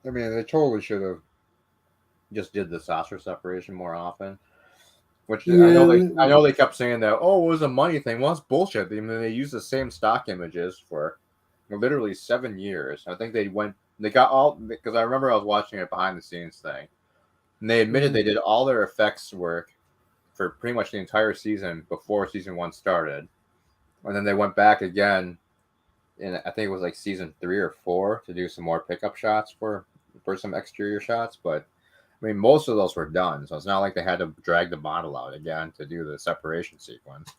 I mean, they totally should have just did the saucer separation more often. Which Yeah, that I was, know they kept saying that, oh, it was a money thing. Well, it's bullshit. I mean, they used the same stock images for literally 7 years. I think they got all, because I remember I was watching a behind the scenes thing, and they admitted yeah, they did all their effects work for pretty much the entire season before season one started, and then they went back again in I think it was like season 3 or 4 to do some more pickup shots for some exterior shots, but I mean, most of those were done, so it's not like they had to drag the model out again to do the separation sequence.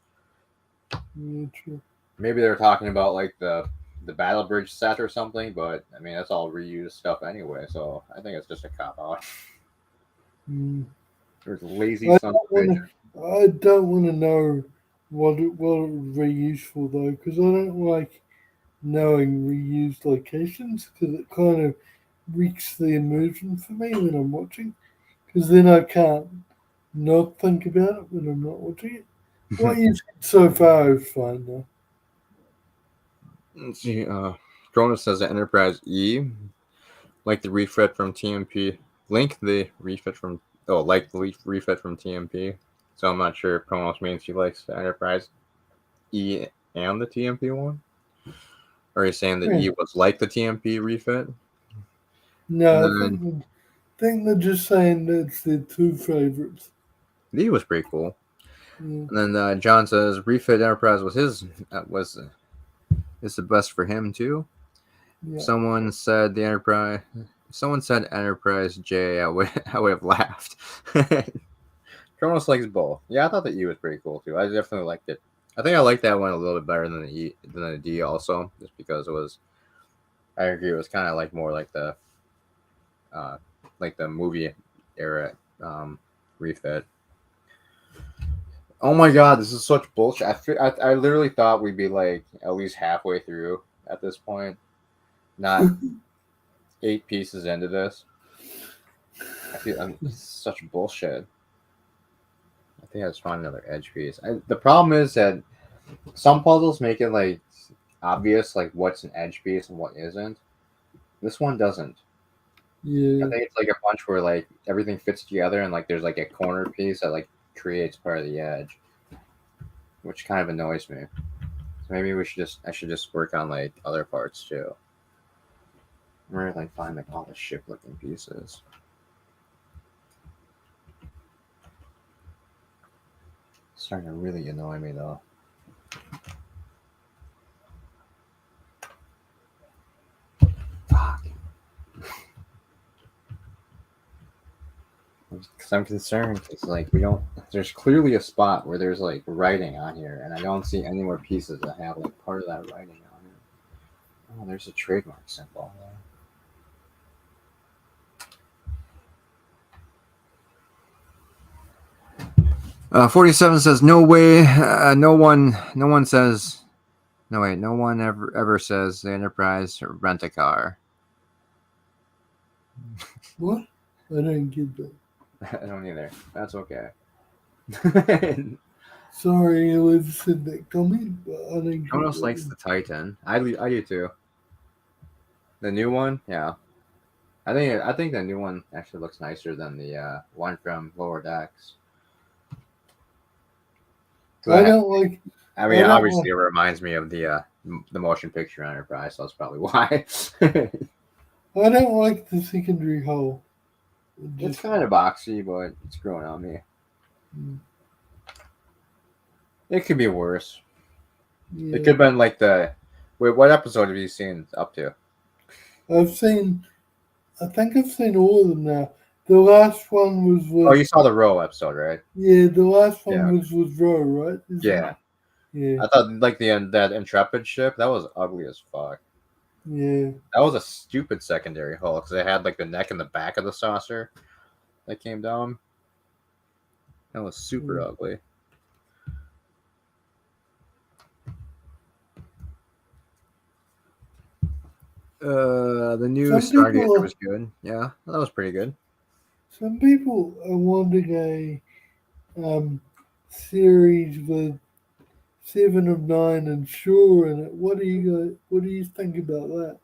yeah, true. Maybe they were talking about like the battle bridge set or something, but I mean that's all reused stuff anyway, so I think it's just a cop out. Mm. There's lazy I son don't of a want bitch. to. I don't want to know what it would be useful though, because I don't like knowing reused locations because it kind of wreaks the immersion for me when I'm watching. Because then I can't not think about it when I'm not watching it. What you've said so far is fine though. Let's see. Cronus says the Enterprise E, like the refit from TMP. Link the refit from like the refit from TMP. So I'm not sure if Kronos means he likes the Enterprise E and the TMP one. Or he's saying the Yeah. E was like the TMP refit. And No, then think they're just saying that's their two favorites. the E was pretty cool. Yeah. And then John says refit Enterprise was is the best for him too. Yeah. Someone said the Enterprise. Someone said Enterprise J. I would have laughed. Kronos likes both. Yeah, I thought the E was pretty cool too. I definitely liked it. I think I liked that one a little bit better than the E than the D also, just because it was. I agree. It was kind of like more like the movie era refit. Oh my god, this is such bullshit. I literally thought we'd be like at least halfway through at this point, not 8 pieces into this. I feel it's such bullshit. I think I just found another edge piece. The problem is that some puzzles make it like obvious like what's an edge piece and what isn't. This one doesn't. I Yeah. think it's like a bunch where like everything fits together and like there's like a corner piece that like creates part of the edge, which kind of annoys me. So maybe I should just work on like other parts too. Where like find like all the ship looking pieces. It's starting to really annoy me though. Fuck. Because I'm concerned because like we don't. There's clearly a spot where there's like writing on here, and I don't see any more pieces that have like part of that writing on it. Oh, there's a trademark symbol. 47 says no way. No one says. No wait. No one ever says the Enterprise rent a car. What? I didn't get that. I don't either. That's okay. Sorry, I would have said that comment, but I didn't get Someone else that. likes the Titan. I do too. The new one, yeah. I think the new one actually looks nicer than the one from Lower Decks. I don't like. I mean, don't obviously, like- it reminds me of the motion picture Enterprise, so that's probably why. I don't like the secondary hull. It's kind of boxy, but it's growing on me. Mm. It could be worse. Yeah. It could have been like the. Wait, what episode have you seen up to? I think I've seen all of them now. The last one was with. Oh, you saw the Row episode, right? Yeah, the last one Yeah. was with Roe, right? Yeah. Yeah. I thought like that Intrepid ship that was ugly as fuck. Yeah. That was a stupid secondary hull because it had like the neck and the back of the saucer that came down. That was super ugly. The new Some Stargazer people- was good. Yeah, that was pretty good. Some people are wanting a series with 7 of 9 and Shore in it. What do you think about that?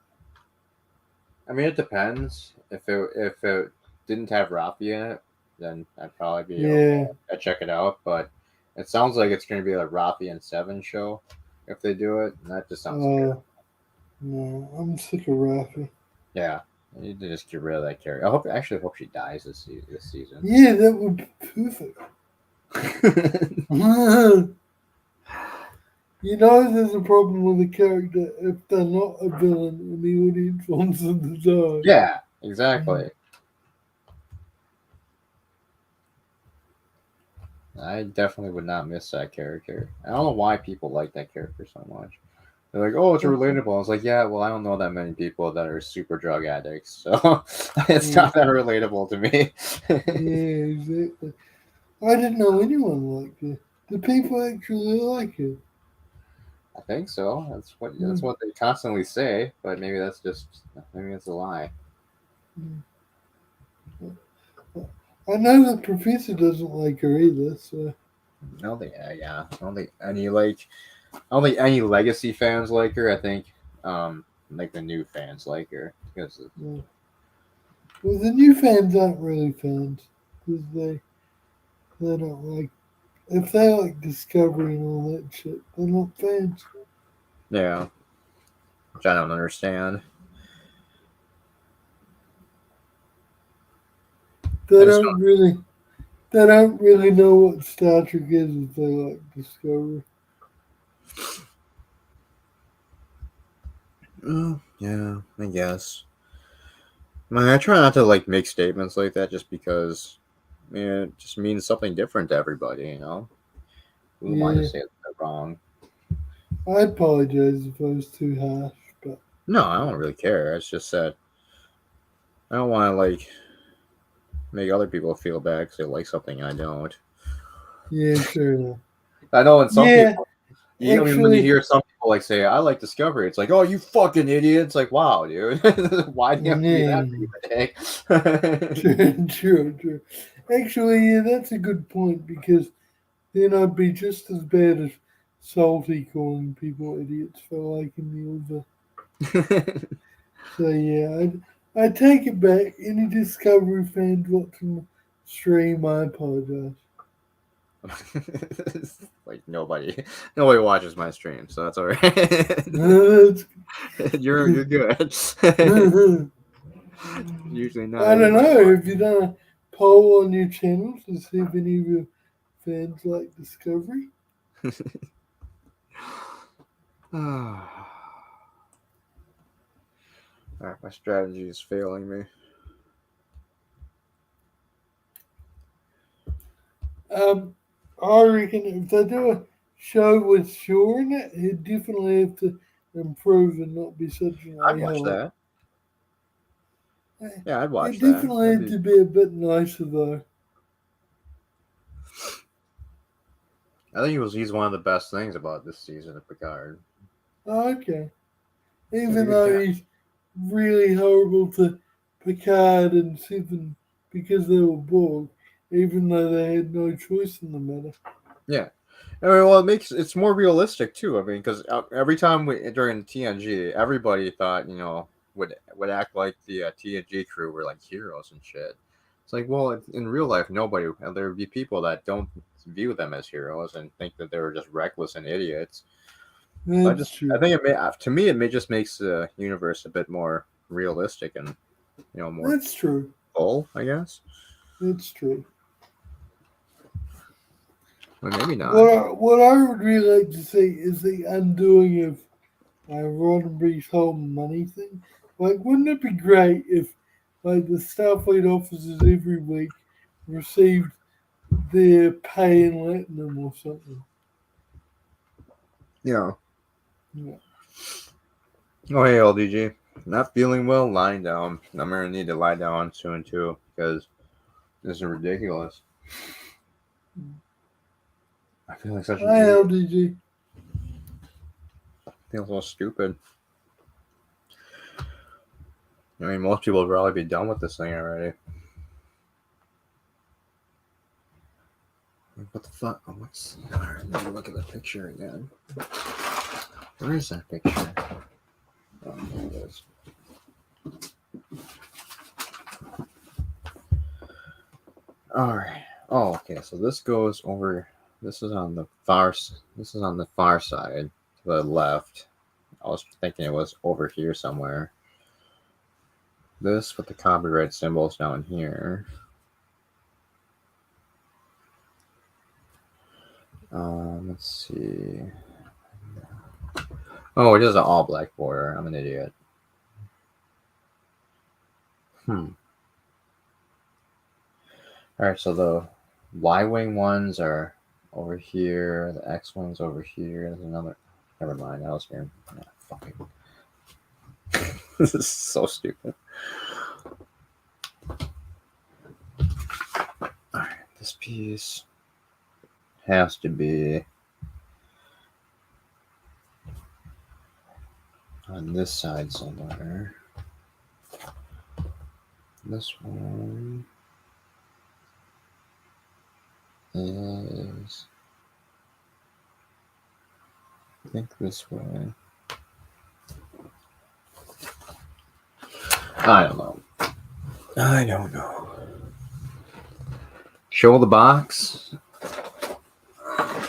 I mean, it depends. If it didn't have Rafi in it, then I'd probably be Yeah. I'd check it out. But it sounds like it's going to be like Rafi and Seven show if they do it. And that just sounds good. No, I'm sick of Rafi. Yeah, you need to just get rid of that character. I actually hope she dies this season. Yeah, that would be perfect. You know, there's a problem with a character if they're not a villain and the audience wants them to die. Yeah, exactly. I definitely would not miss that character. I don't know why people like that character so much. They're like, "Oh, it's relatable." I was like, "Yeah, well, I don't know that many people that are super drug addicts, so it's not that relatable to me." Yeah, exactly. I didn't know anyone liked it. Do people actually like it? I think so. That's what they constantly say, but maybe that's a lie. I know the professor doesn't like her either, so I don't think, yeah, I don't think any legacy fans like her. I think, like the new fans like her because yeah. Well, the new fans aren't really fans because they don't like if they like Discovery and all that shit. They're not fans. yeah, which I don't understand. They I just don't really they don't really know what Star Trek is if they like Discovery. Yeah, I guess. I try not to like make statements like that just because it just means something different to everybody, you know? Who am I to Yeah, say that wrong? I apologize if I was too harsh, but No, I don't really care. It's just that I don't want to like make other people feel bad because they like something I don't. yeah, fair enough. I know in some Yeah, people, I mean, when you actually, hear some people like say, "I like Discovery," it's like, "Oh, you fucking idiot!" It's like, "Wow, dude, why do you have to be that yeah, big true. Actually, yeah, that's a good point because then I'd be just as bad as Salty calling people idiots for liking the other. a dick?" So yeah, I take it back. Any Discovery fans watching the stream, I apologize. Like nobody watches my stream, so that's all right. That's- You're good. I Usually not don't anybody know. Have you done a poll on your channel to see if any of your fans like Discovery? watches. Alright, my strategy is failing me. I reckon if they do a show with Shaw in it, he'd definitely have to improve and not be such an I'd watch a-hole. that. Yeah, I'd He watch that. definitely had to be a bit nicer though. I think he's one of the best things about this season of Picard. Oh, okay. He's a Even good though cat. he's really horrible to Picard and Seven because they were Borg, even though they had no choice in the matter. Yeah. I mean, well, it's more realistic too. I mean, because every time during TNG, everybody thought would act like the TNG crew were like heroes and shit. It's like, well, in real life, nobody. There would be people that don't view them as heroes and think that they were just reckless and idiots. So That's I true. think to me, just makes the universe a bit more realistic and more That's true. full, I guess. That's true. But maybe not. What I would really like to see is the undoing of Roddenberry's whole money thing. Like, wouldn't it be great if, like, the Starfleet officers every week received their pay in Latinum or something? Yeah. Yeah. Oh, hey, LDG. Not feeling well, lying down. I'm going to need to lie down soon, too, because this is ridiculous. I feel like such an Hi, idiot. LDG. I feel so stupid. I mean, most people would probably be done with this thing already. What the fuck? Oh, Alright, let me look at the picture again. Where is that picture? Oh, there it is. Alright. Oh, okay. So this goes over. This is on the far side to the left. I was thinking it was over here somewhere. This with the copyright symbols down here. Let's see. Oh, it is an all black border. I'm an idiot. Alright, so the Y-wing ones are over here. The X one's over here. There's another. Never mind. I was here. Yeah, fucking. This is so stupid. Alright, this piece has to be on this side somewhere. This one is, I think, this way. I don't know. Show the box.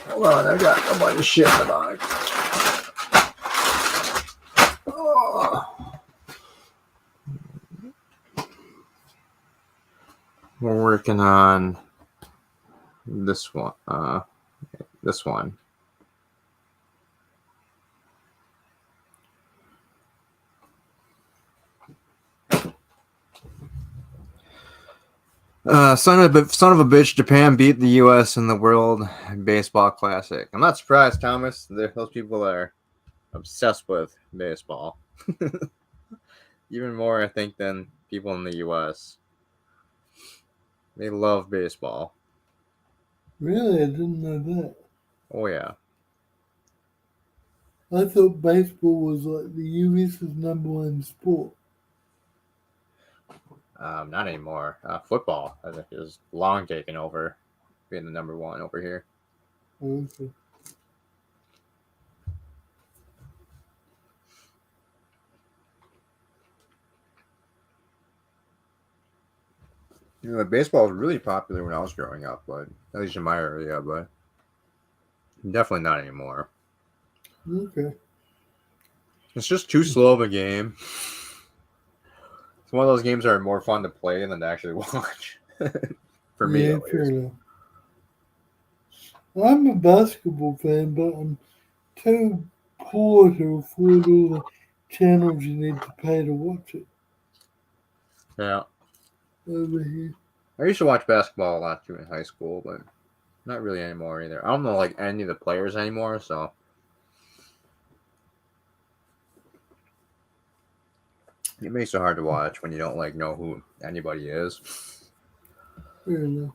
Hold on, I got a bunch of shit in the box. Oh. We're working on This one. This one. Son of a bitch! Japan beat the U.S. in the World Baseball Classic. I'm not surprised, Thomas. Those people are obsessed with baseball. Even more, I think, than people in the U.S. They love baseball. Really, I didn't know that. Oh yeah. I thought baseball was like the US's number one sport. Not anymore. Football, I think, is long taken over, being the number one over here. Okay. You know, baseball was really popular when I was growing up, but at least in my area, but definitely not anymore. Okay. It's just too slow of a game. It's one of those games that are more fun to play than to actually watch. For me, Yeah, at fair least. enough. I'm a basketball fan, but I'm too poor to afford all the channels you need to pay to watch it Yeah. over here. I used to watch basketball a lot too in high school, but not really anymore either. I don't know like any of the players anymore, so it makes it hard to watch when you don't like know who anybody is. Fair enough.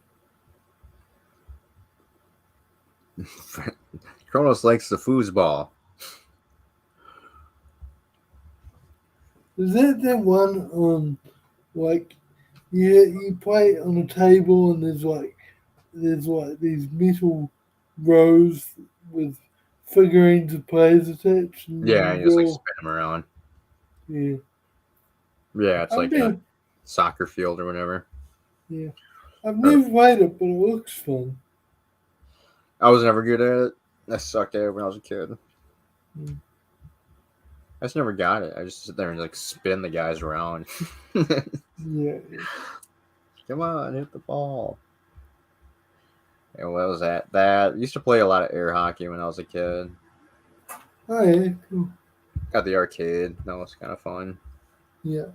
Kronos likes the foosball. Is that one like you play it on a table and there's like these metal rows with figurines of players attached and Yeah, you you just like go spin them around. yeah. Yeah, it's I've like a never soccer field or whatever. yeah. I've Or, never played it but it looks fun. I was never good at it. I sucked at it when I was a kid. Mm. I just never got it. I just sit there and like spin the guys around. Yeah. Come on, hit the ball. And what was that? That used to play a lot of air hockey when I was a kid. Oh yeah, cool. Got the arcade. That was kind of fun. Yeah.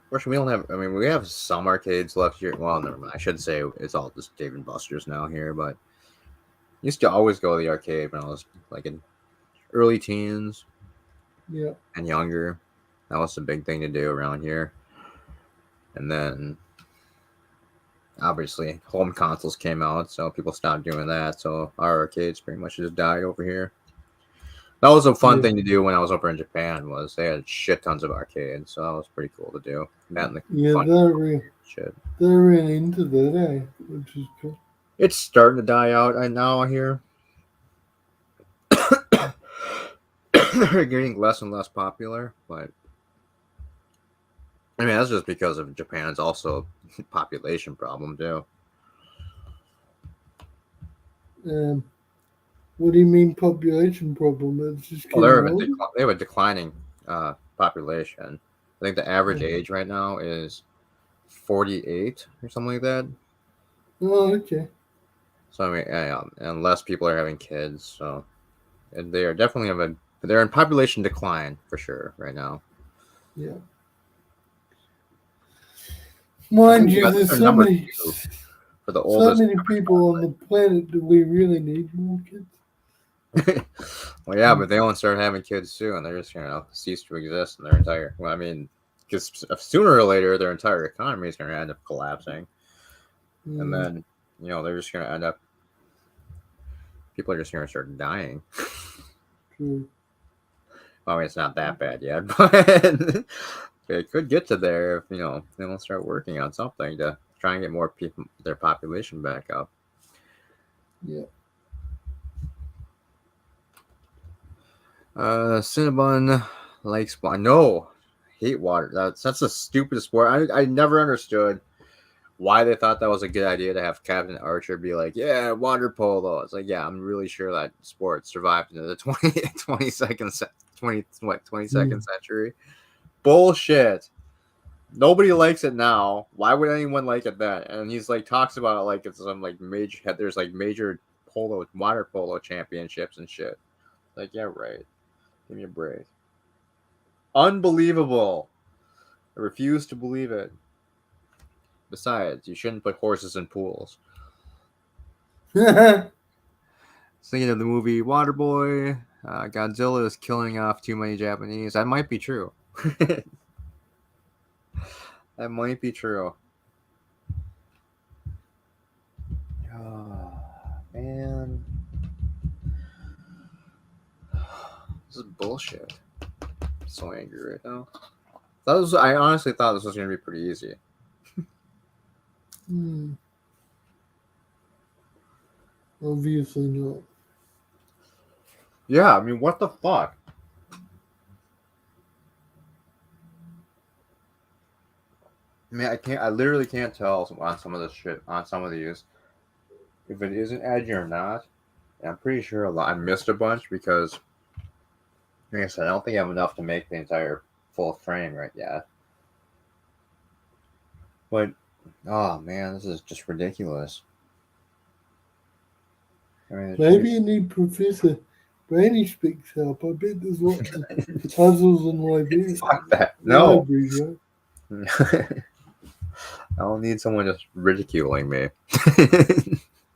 Fortunately, we don't have. I mean, we have some arcades left here. Well, never mind. I should say it's all just Dave and Buster's now here, but used to always go to the arcade when I was like in early teens Yeah. and younger. That was the big thing to do around here. And then obviously home consoles came out, so people stopped doing that. So our arcades pretty much just died over here. That was a fun Yeah. thing to do when I was over in Japan. Was they had shit tons of arcades, so that was pretty cool to do. That and the Yeah, fun shit. they're really into that, which is cool. It's starting to die out now. I hear they're getting less and less popular, but I mean that's just because of Japan's also population problem too. What do you mean population problem? It's just Well, getting older? they have a declining population. I think the average Oh. age right now is 48 or something like that. Oh, okay. So I mean, and less people are having kids, so and they are definitely they're in population decline for sure right now. Yeah. I Mind think, you, I think there's they're number 2 for the so oldest. many people on the planet. Do we really need more kids? Well, yeah, but they won't start having kids soon. They're just gonna cease to exist in their entire. Well, I mean, because sooner or later their entire economy is gonna end up collapsing, and then they're just gonna end up. People are just gonna start dying. True. I mean, it's not that bad yet, but it could get to there if they don't start working on something to try and get more people, their population back up. Yeah. Cinnabon likes water. No, hate water. That's the stupidest sport. I never understood why they thought that was a good idea to have Captain Archer be like, yeah, water polo. It's like, yeah, I'm really sure that sport survived into the 22nd century. Bullshit. Nobody likes it now. Why would anyone like it then? And he's like talks about it like it's some like major. There's like major water polo championships and shit. Like, yeah, right. Give me a break. Unbelievable. I refuse to believe it. Besides, you shouldn't put horses in pools. Thinking of the movie Waterboy, Godzilla is killing off too many Japanese. That might be true. That might be true. Oh, man. This is bullshit. I'm so angry right now. I honestly thought this was going to be pretty easy. Obviously not. Yeah, I mean, what the fuck? I mean, I literally can't tell on some of this shit, on some of these, if it isn't edgy or not. And I'm pretty sure I missed a bunch because, like I said, I don't think I have enough to make the entire full frame right yet. But, oh man, this is just ridiculous. I mean, Maybe you need Professor Branny Speaks help. I bet there's lots of puzzles and libraries. Fuck that. No. Libraries, right? I don't need someone just ridiculing me.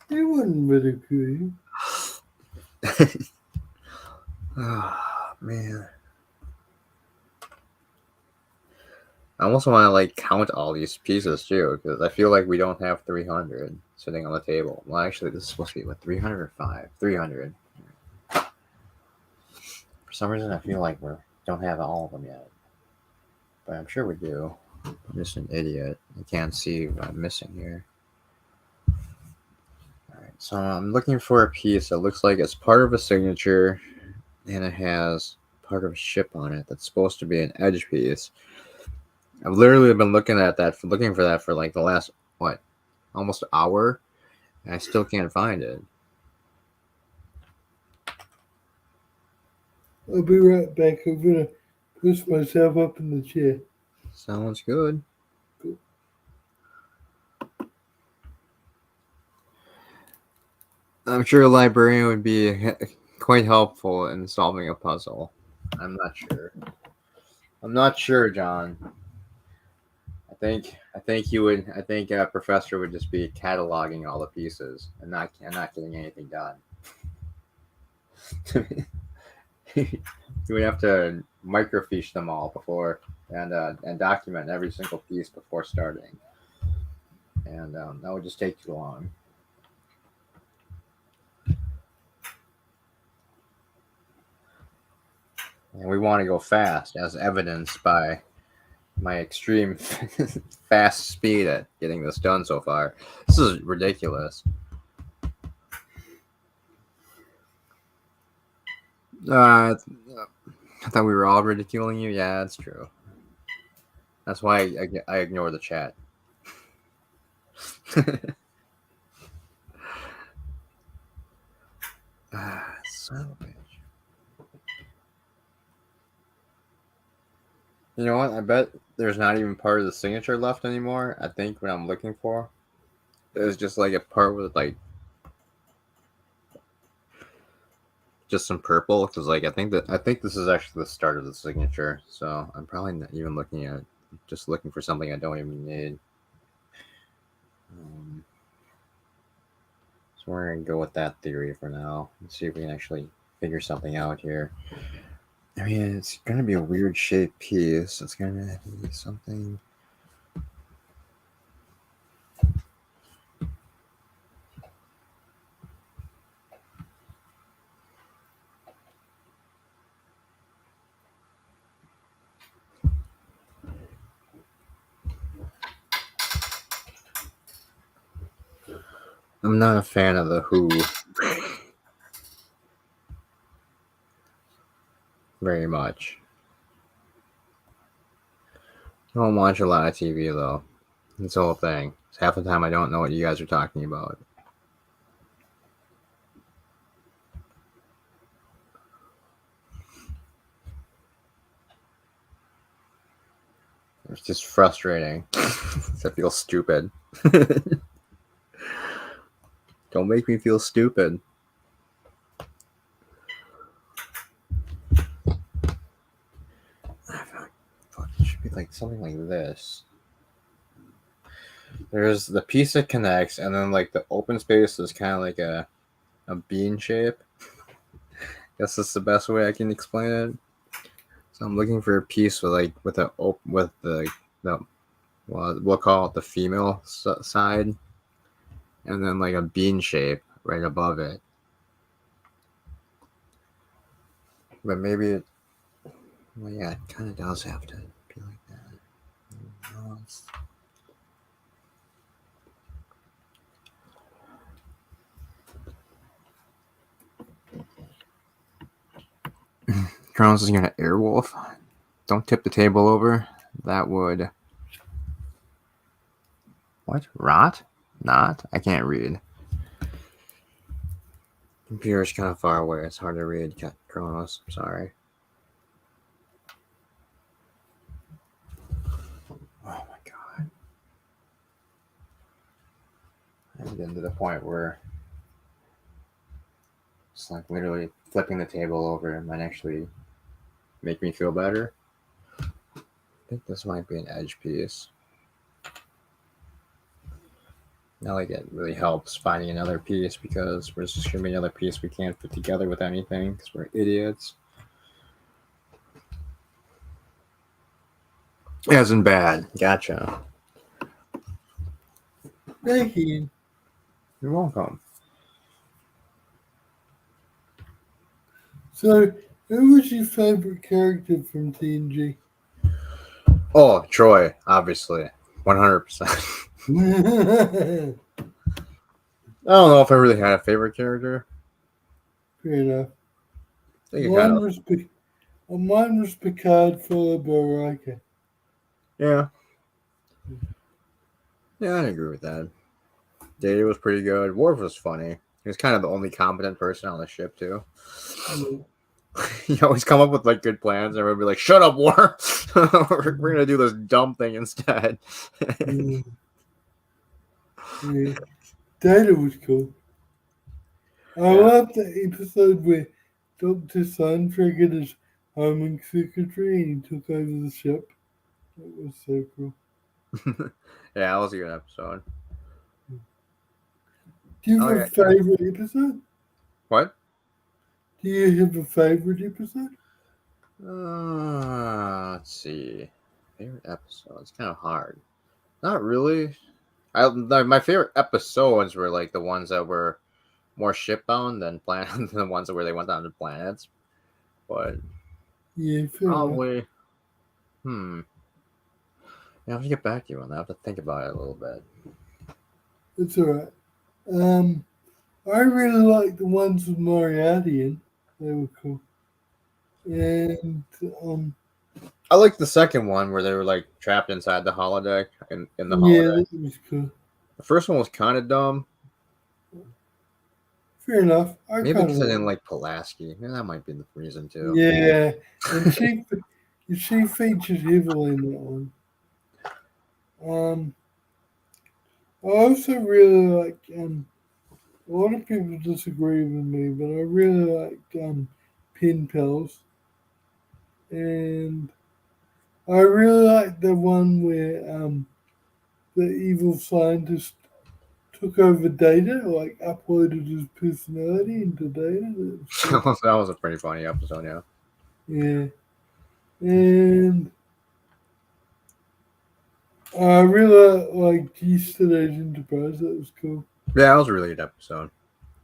They wouldn't ridicule you. Oh, man. I almost want to like count all these pieces too, because I feel like we don't have 300 sitting on the table. Well, actually, this is supposed to be what 300 or 300. For some reason, I feel like we don't have all of them yet, but I'm sure we do. I'm just an idiot. I can't see what I'm missing here. All right, so I'm looking for a piece that looks like it's part of a signature, and it has part of a ship on it that's supposed to be an edge piece. I've literally been looking for that for like the last almost an hour, and I still can't find it. I'll be right back. I'm gonna push myself up in the chair. Sounds good. Cool. I'm sure a librarian would be quite helpful in solving a puzzle. I'm not sure. I'm not sure, John. I think you would. I think a professor would just be cataloging all the pieces and not getting anything done. You would have to microfiche them all before and document every single piece before starting, and that would just take too long. And we want to go fast, as evidenced by my extreme fast speed at getting this done so far. This is ridiculous. I thought we were all ridiculing you. Yeah, that's true. That's why I ignore the chat. Son of a bitch. You know what? I bet there's not even part of the signature left anymore. I think what I'm looking for is just like a part with like just some purple, because like I think this is actually the start of the signature. So I'm probably not even just looking for something I don't even need. So we're gonna go with that theory for now. Let's see if we can actually figure something out here. I mean, it's gonna be a weird shaped piece. It's gonna be something. I'm not a fan of the Who very much. I don't watch a lot of TV though. That's the whole thing. Half the time I don't know what you guys are talking about. It's just frustrating. I feel stupid. Don't make me feel stupid. It should be like something like this. There's the piece that connects, and then like the open space is kind of like a bean shape. Guess that's the best way I can explain it. So I'm looking for a piece with the well, we'll call it the female side, and then like a bean shape right above it. But maybe well, yeah, it kind of does have to be like that. No, Kronos is gonna airwolf. Don't tip the table over. That would what? Rot? Not? I can't read. Computer's kind of far away. It's hard to read. Kronos. I'm sorry. Oh my god. I'm getting to the point where it's like literally flipping the table over might actually make me feel better. I think this might be an edge piece. Not like it really helps finding another piece because there's just gonna be another piece we can't put together with anything because we're idiots. As in bad. Gotcha. Thank you. You're welcome. So, who was your favorite character from TNG? Oh, Troy, obviously. 100%. I don't know if I really had a favorite character. Fair enough. I think Mine was Picard followed by Riker. yeah. Yeah, I agree with that. Data was pretty good. Worf was funny. He was kind of the only competent person on the ship, too. He always come up with like good plans, and everyone would be like, "Shut up, Worf! We're gonna do this dumb thing instead." Yeah. Data was cool. I love the episode where Dr. Sun triggered his homing secretary and he took over the ship. That was so cool. Yeah, that was a good episode. Do you Oh, have yeah. a favorite episode? What? Do you have a favorite episode? Let's see. Favorite episode. It's kind of hard. Not really. My favorite episodes were like the ones that were more shipbound than than the ones where they went down to planets. But Yeah, fair enough. probably. Yeah, I have to get back to you on that. I have to think about it a little bit. It's alright. I really like the ones with Moriarty in. They were cool. And I like the second one where they were like trapped inside the holodeck in the yeah, holodeck. that was cool. The first one was kind of dumb. Fair enough. Maybe because I didn't like Pulaski. Yeah, that might be the reason too. Yeah, and she featured heavily in that one. I also really like a lot of people disagree with me, but I really like pen pals, and I really like the one where the evil scientist took over Data, like uploaded his personality into Data. That was a pretty funny episode, yeah. Yeah, and I really like yesterday's Enterprise. That was cool. Yeah, that was a really good episode.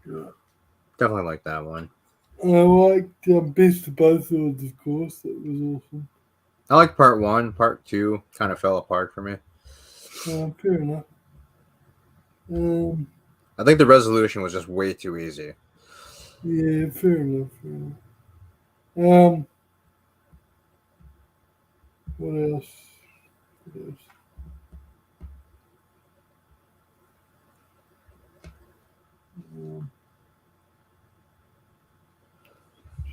Yeah. Definitely like that one. And I liked Best of Both Worlds, of course. That was awesome. I like part 1. Part 2 kind of fell apart for me. Fair enough. I think the resolution was just way too easy. Yeah, fair enough. What else?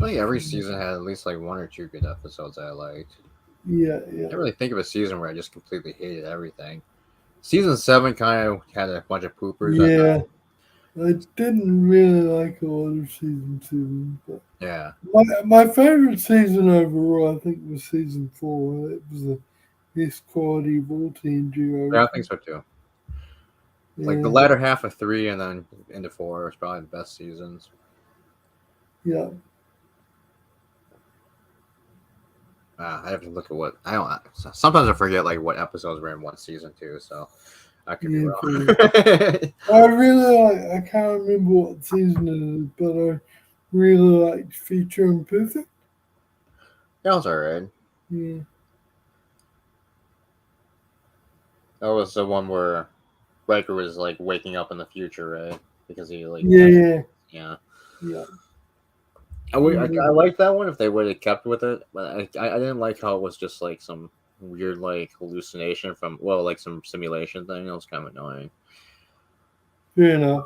I think every season had at least like 1 or 2 good episodes I liked. Yeah, I yeah, can't really think of a season where I just completely hated everything. Season 7 kind of had a bunch of poopers. yeah. I didn't really like a lot of season 2, but Yeah. my favorite season overall, I think, was season 4. It was the best quality of all TNG, Yeah, I think so too. Like the Yeah, latter half of 3 and then into 4 is probably the best seasons. yeah, I have to look at what I don't. Sometimes I forget like what episodes were in one season too, so I could be yeah. wrong. I really like. I can't remember what season it is, but I really liked Feature and Perfect. That was alright. Yeah, That was the one where Riker was like waking up in the future, right? Because he like yeah, yeah, yeah. yeah. I like that one if they would have kept with it, but I didn't like how it was just like some weird like hallucination from like some simulation thing. That was kind of annoying. Fair enough.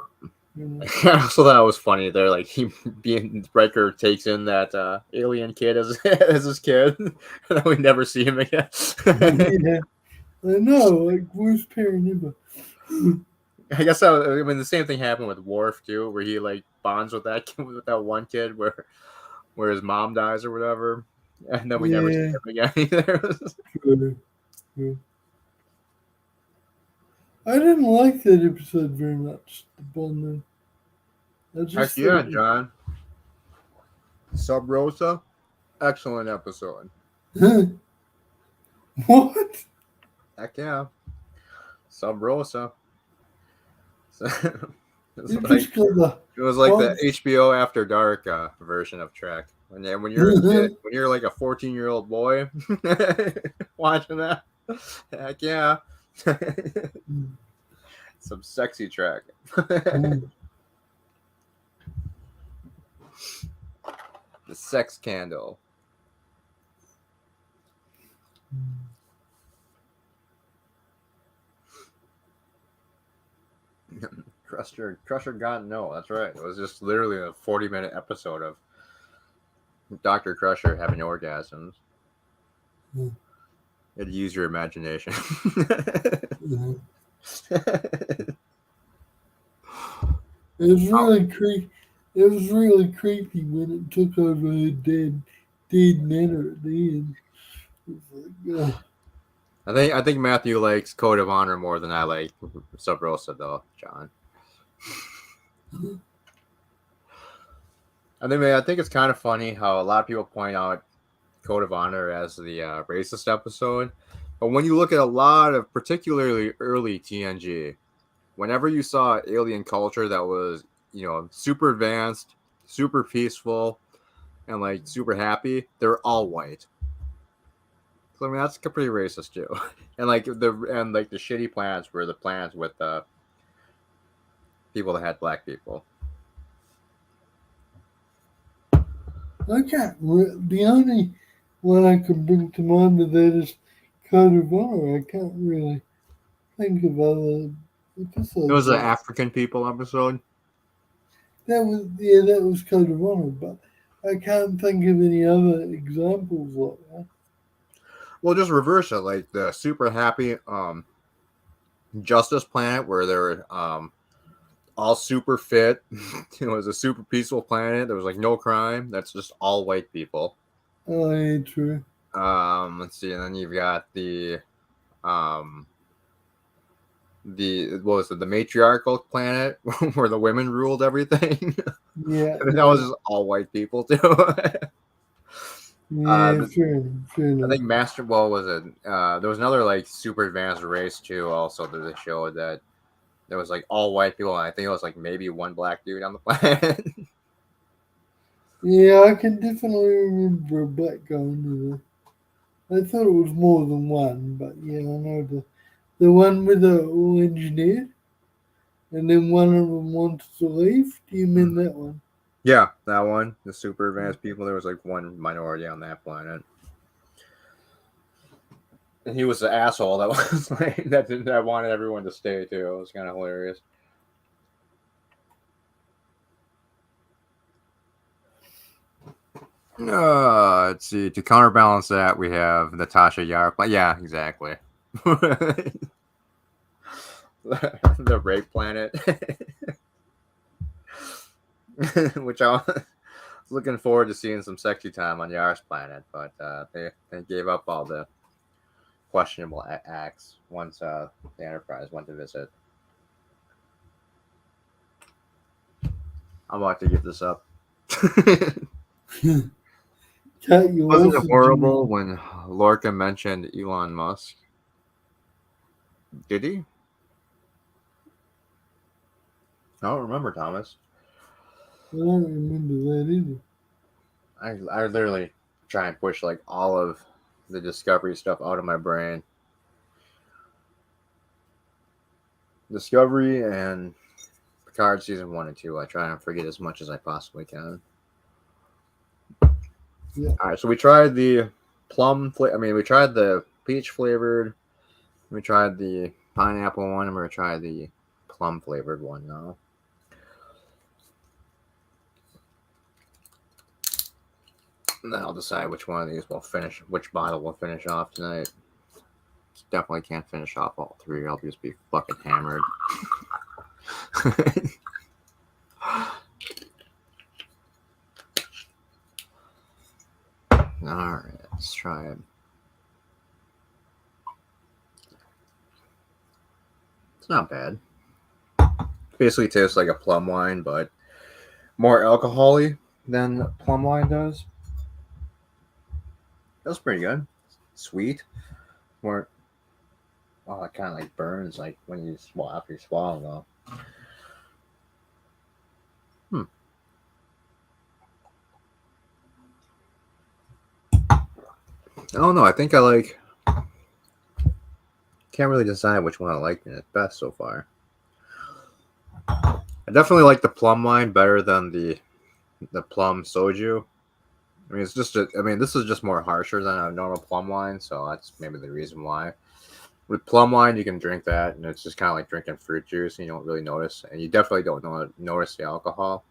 Fair enough. I also thought it was funny. They're like he being Riker takes in that alien kid as as his kid, and then we never see him again. Yeah, I know. Like worst parent ever. I guess I mean the same thing happened with Worf too, where he like bonds with that kid, with that one kid where his mom dies or whatever, and then we never see Yeah, him again either. true, true. I didn't like that episode very much. The bonding. I Heck just thought yeah, it John. Sub Rosa, excellent episode. was. What? Heck yeah, Sub Rosa. It's You like just got the it was like the bond. HBO After Dark version of Trek. When you're a kid, when you're like a 14-year-old boy watching that, heck yeah, some sexy Trek. The sex candle. Crusher got no. That's right. It was just literally a 40-minute episode of Dr. Crusher having orgasms. You had to use your imagination. It was really creepy. It was really creepy when it took over her dead nana at the end. It was like, I think Matthew likes Code of Honor more than I like Sub Rosa though, John. I think it's kind of funny how a lot of people point out Code of Honor as the racist episode, but when you look at a lot of particularly early TNG, whenever you saw alien culture that was super advanced, super peaceful, and like super happy, they're all white. So I mean that's pretty racist too. And like the shitty planets were the planets with people that had black people. the only one I can bring to mind of that is Code of Honor. I can't really think of other It was episodes an like African people episode. that was Code of Honor, but I can't think of any other examples like that. Well, just reverse it, like the super happy Justice Planet where they're all super fit. It was a super peaceful planet. There was like no crime. That's just all white people. Oh, yeah, true. Let's see, and then you've got um what was it, the matriarchal planet where the women ruled everything. Yeah, I mean, that yeah, was just all white people too. yeah, But fair I enough. think Master Ball was a there was another like super advanced race too. Also, that they showed that there was like all white people, and I think it was like maybe one black dude on the planet. Yeah, I can definitely remember a black guy in there. I thought it was more than one, but yeah, I know the one with the all engineered, and then one of them wanted to leave. Do you mean that one? Yeah, that one, the super advanced people. There was like one minority on that planet, and he was the asshole that was like that wanted everyone to stay too. It was kind of hilarious. Let's see. To counterbalance that, we have Natasha Yar. Yeah, exactly. The rape planet, which I was looking forward to seeing some sexy time on Yar's planet, but they gave up all the questionable acts once the Enterprise went to visit. I'm about to give this up. Cat, you Wasn't also it horrible when Lorca mentioned Elon Musk? Did he? I don't remember, Thomas. I don't remember that either. I literally try and push like all of the Discovery stuff out of my brain. Discovery and Picard season 1 and 2. I try and forget as much as I possibly can. Yeah. All right, so we tried the we tried the peach flavored. We tried the pineapple one, and we're gonna try the plum flavored one now. And then I'll decide which one of these which bottle we'll finish off tonight. Definitely can't finish off all three. I'll just be fucking hammered. Alright, let's try it. It's not bad. Basically tastes like a plum wine, but more alcohol-y than plum wine does. That's pretty good. Sweet. More. Oh, it kind of like burns like when you after you swallow though. I don't know. I think I like. Can't really decide which one I like it best so far. I definitely like the plum wine better than the plum soju. I mean, this is just more harsher than a normal plum wine, so that's maybe the reason why. With plum wine, you can drink that, and it's just kind of like drinking fruit juice, and you don't really notice, and you definitely don't notice the alcohol.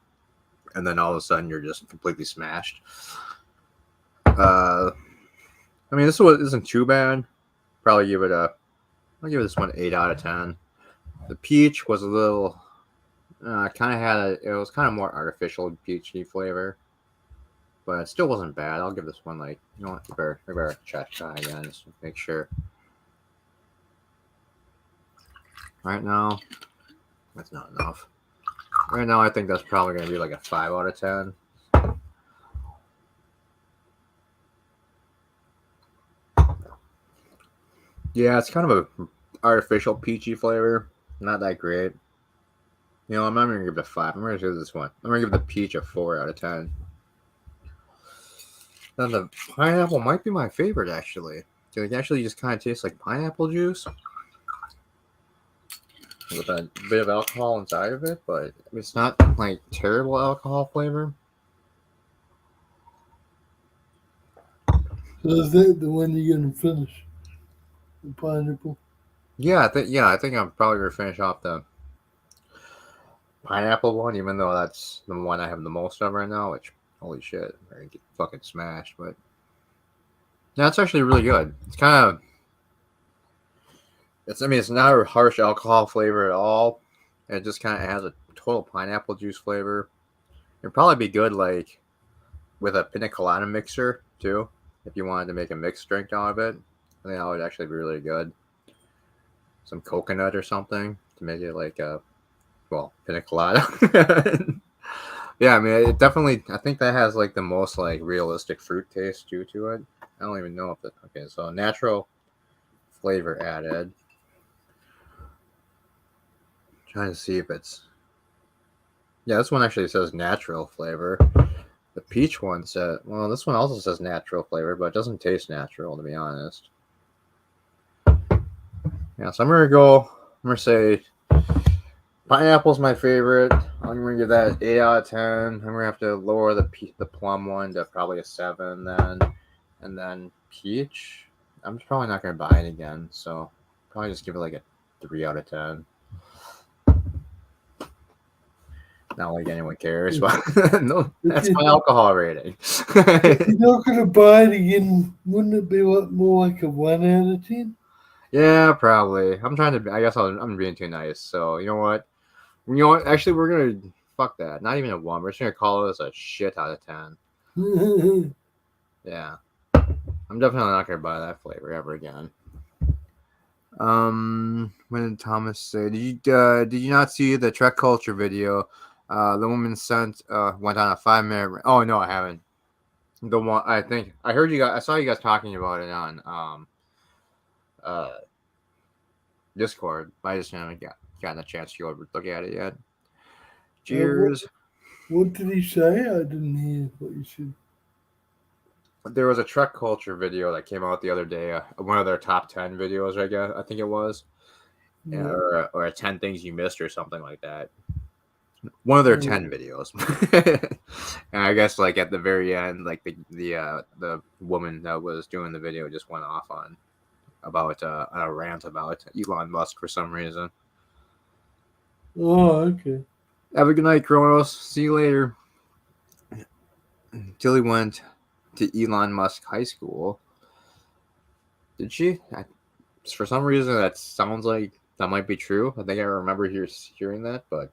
And then all of a sudden, you're just completely smashed. I mean, this one isn't too bad. I'll give this one 8 out of 10. The peach was a little, it was kind of more artificial peachy flavor, but it still wasn't bad. I'll give this one like, you know what, we better check again just to make sure. Right now, that's not enough. Right now, I think that's probably going to be like a 5 out of 10. Yeah, it's kind of a artificial peachy flavor. Not that great. You know, I'm not going to give it a 5. I'm going to give this one. I'm going to give the peach a 4 out of 10. Then the pineapple might be my favorite, actually. It actually just kind of tastes like pineapple juice with a bit of alcohol inside of it, but it's not like terrible alcohol flavor. So is that the one you're gonna finish? The pineapple? Yeah, I think I'm probably gonna finish off the pineapple one, even though that's the one I have the most of right now. Which, holy shit, I'm gonna get fucking smashed. But yeah, it's actually really good. It's kind of, it's not a harsh alcohol flavor at all. It just kind of has a total pineapple juice flavor. It'd probably be good like with a pina colada mixer too, if you wanted to make a mixed drink out of it. I think that would actually be really good. Some coconut or something to make it like a pina colada. Yeah, I mean, it definitely. I think that has like the most like realistic fruit taste due to it. I don't even know if it. Okay, so natural flavor added. Trying to see if it's. Yeah, this one actually says natural flavor. The peach one said. Well, this one also says natural flavor, but it doesn't taste natural to be honest. Yeah, so I'm gonna say pineapple's my favorite. I'm gonna give that 8 out of 10. I'm gonna have to lower the plum one to probably a 7 then, and then peach. I'm probably not gonna buy it again, so probably just give it like a 3 out of 10. Not like anyone cares, but no, If that's you- my alcohol rating. If you're not gonna buy it again, wouldn't it be more like a 1 out of 10? Yeah, probably. I'm trying to. I guess I'm being too nice. So you know what? You know what? Actually, we're gonna fuck that. Not even a 1. We're just gonna call this a shit out of 10. Yeah, I'm definitely not gonna buy that flavor ever again. When did Thomas say? Did you not see the Trek Culture video? The woman went on a 5-minute. Oh no, I haven't. The one I think I heard you guys. I saw you guys talking about it on uh Discord. I just haven't gotten a chance to go over look at it yet. Cheers. What did he say? I didn't hear what you said. There was a Trek Culture video that came out the other day. One of their top 10 videos, I guess. I think it was. Yeah, or 10 things you missed or something like that. One of their 10 videos. And I guess like at the very end, like the woman that was doing the video just went off on a rant about Elon Musk for some reason. Oh, okay. Have a good night, Kronos. See you later. Tilly went to Elon Musk High School. Did she? For some reason, that sounds like that might be true. I think I remember hearing that, but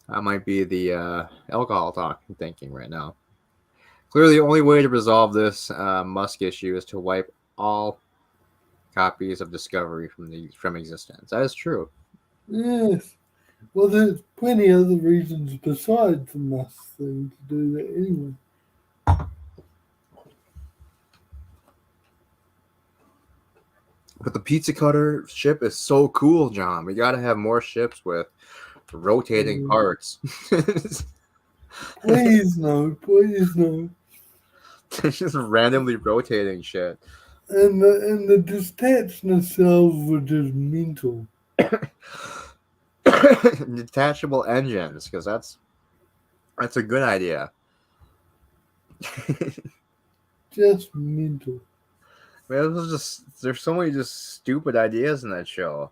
that might be the alcohol talk I'm thinking right now. Clearly, the only way to resolve this Musk issue is to wipe all copies of Discovery from existence. That is true. Yes. Well, there's plenty other reasons besides the Musk thing to do that anyway. But the pizza cutter ship is so cool, John. We got to have more ships with rotating parts. Please no, please no. It's just randomly rotating shit. And the detached nacelles were just mental. Detachable engines, because that's a good idea. Just mental. Man, there's so many just stupid ideas in that show.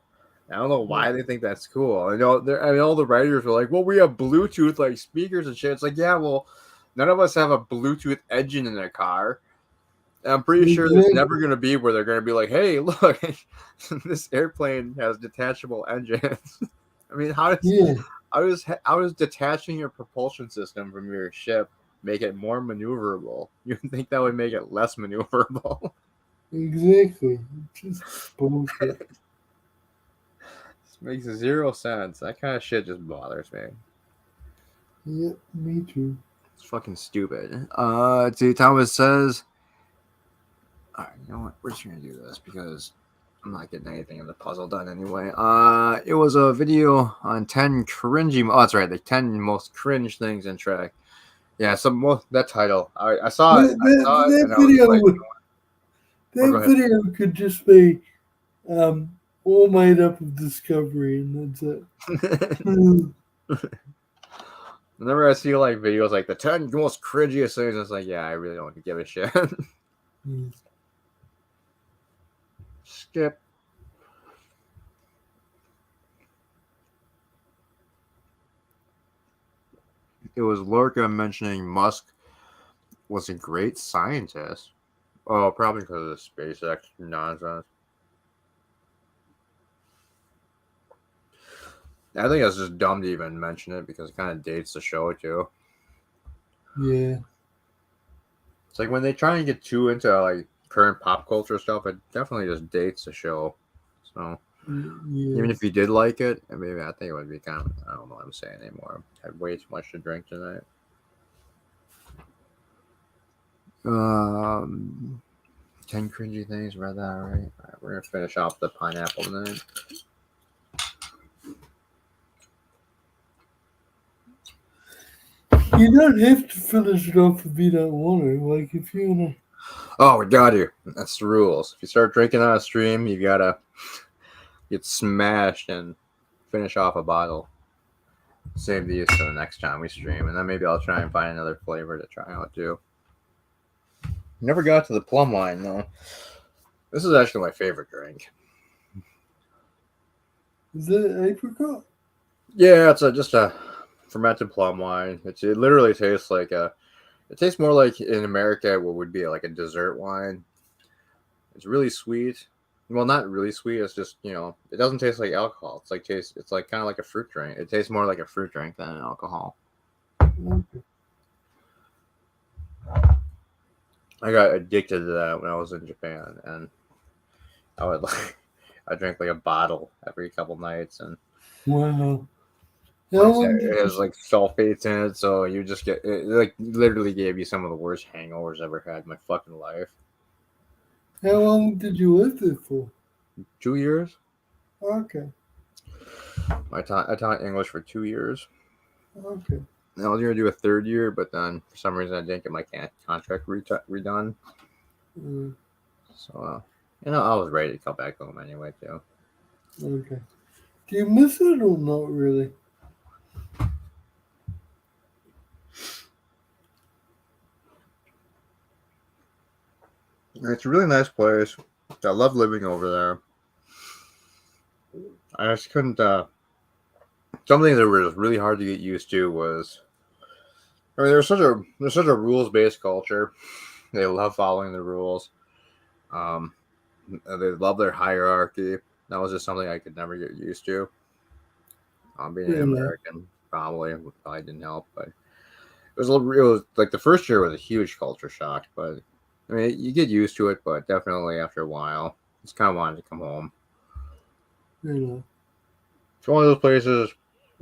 I don't know why they think that's cool. I mean, all the writers were like, "Well, we have Bluetooth like speakers and shit." It's like, yeah, well, none of us have a Bluetooth engine in a car. And I'm pretty sure there's never going to be where they're going to be like, "Hey, look, this airplane has detachable engines." I mean, how does detaching your propulsion system from your ship make it more maneuverable? You would think that would make it less maneuverable. Exactly. Just bullshit. This makes 0 sense. That kind of shit just bothers me. Yep, me too. It's fucking stupid. See, Thomas says, all right, you know what? We're just gonna do this because I'm not getting anything in the puzzle done anyway. It was a video on 10 cringy. Oh, that's right, the 10 most cringe things in Trek. Yeah, that title. I saw it. That video could just be all made up of Discovery, and that's it. Whenever I see like videos like the 10 most cringiest things, it's like, yeah, I really don't give a shit. Skip. It was Lorca mentioning Musk was a great scientist. Oh, probably because of the SpaceX nonsense. I think it's just dumb to even mention it because it kind of dates the show too. Yeah. It's like when they try and get too into like current pop culture stuff, it definitely just dates the show. So even if you did like it, maybe I think it would be kind of, I don't know what I'm saying anymore. I had way too much to drink tonight. 10 cringy things, read that right? All right, we're gonna finish off the pineapple then. You don't have to finish it off if you don't want to. Like, if you want to. Oh, we got to. That's the rules. If you start drinking on a stream, you gotta get smashed and finish off a bottle. Save these for the next time we stream, and then maybe I'll try and find another flavor to try out too. Never got to the plum wine though. This is actually my favorite drink. Is that apricot? Yeah, it's just a fermented plum wine. It literally tastes like a. It tastes more like in America what would be like a dessert wine. It's really sweet. Well, not really sweet. It's just it doesn't taste like alcohol. It's like taste. It's like kind of like a fruit drink. It tastes more like a fruit drink than an alcohol. Okay. I got addicted to that when I was in Japan, and I would like I drank like a bottle every couple nights, and Wow. How like I said, long did it you has like sulfates in it, so you just get it like literally gave you some of the worst hangovers I ever had in my fucking life. How long did you live there for? 2 years. Okay. I taught English for 2 years. Okay. I was gonna do a third year, but then for some reason I didn't get my contract redone. Uh, So I was ready to come back home anyway too. okay. Do you miss it or not really? It's a really nice place. I love living over there. I just couldn't. Something that was really hard to get used to was. I mean, there's such a rules based culture. They love following the rules. Um, they love their hierarchy. That was just something I could never get used to. Being an Yeah. American probably didn't help, but it was like the first year was a huge culture shock. But I mean, you get used to it, but definitely after a while, just kind of wanted to come home. Yeah. It's one of those places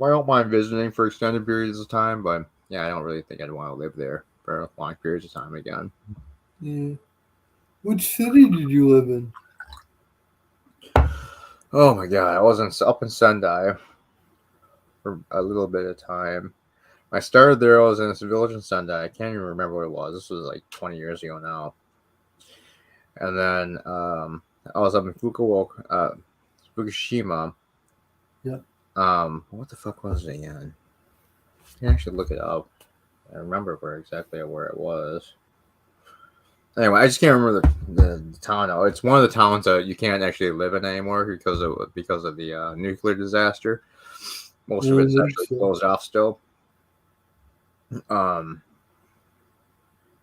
I don't mind visiting for extended periods of time, but yeah, I don't really think I'd want to live there for long periods of time again. Yeah. Which city did you live in? Oh my god, I was up in Sendai for a little bit of time. I started there. I was in this village in Sendai. I can't even remember what it was. This was like 20 years ago now. And then I was up in Fukushima. Yeah. What the fuck was it again? I can actually look it up. I remember where it was. Anyway, I just can't remember the town. Now. It's one of the towns that you can't actually live in anymore because of the nuclear disaster. Most of it's actually closed off still.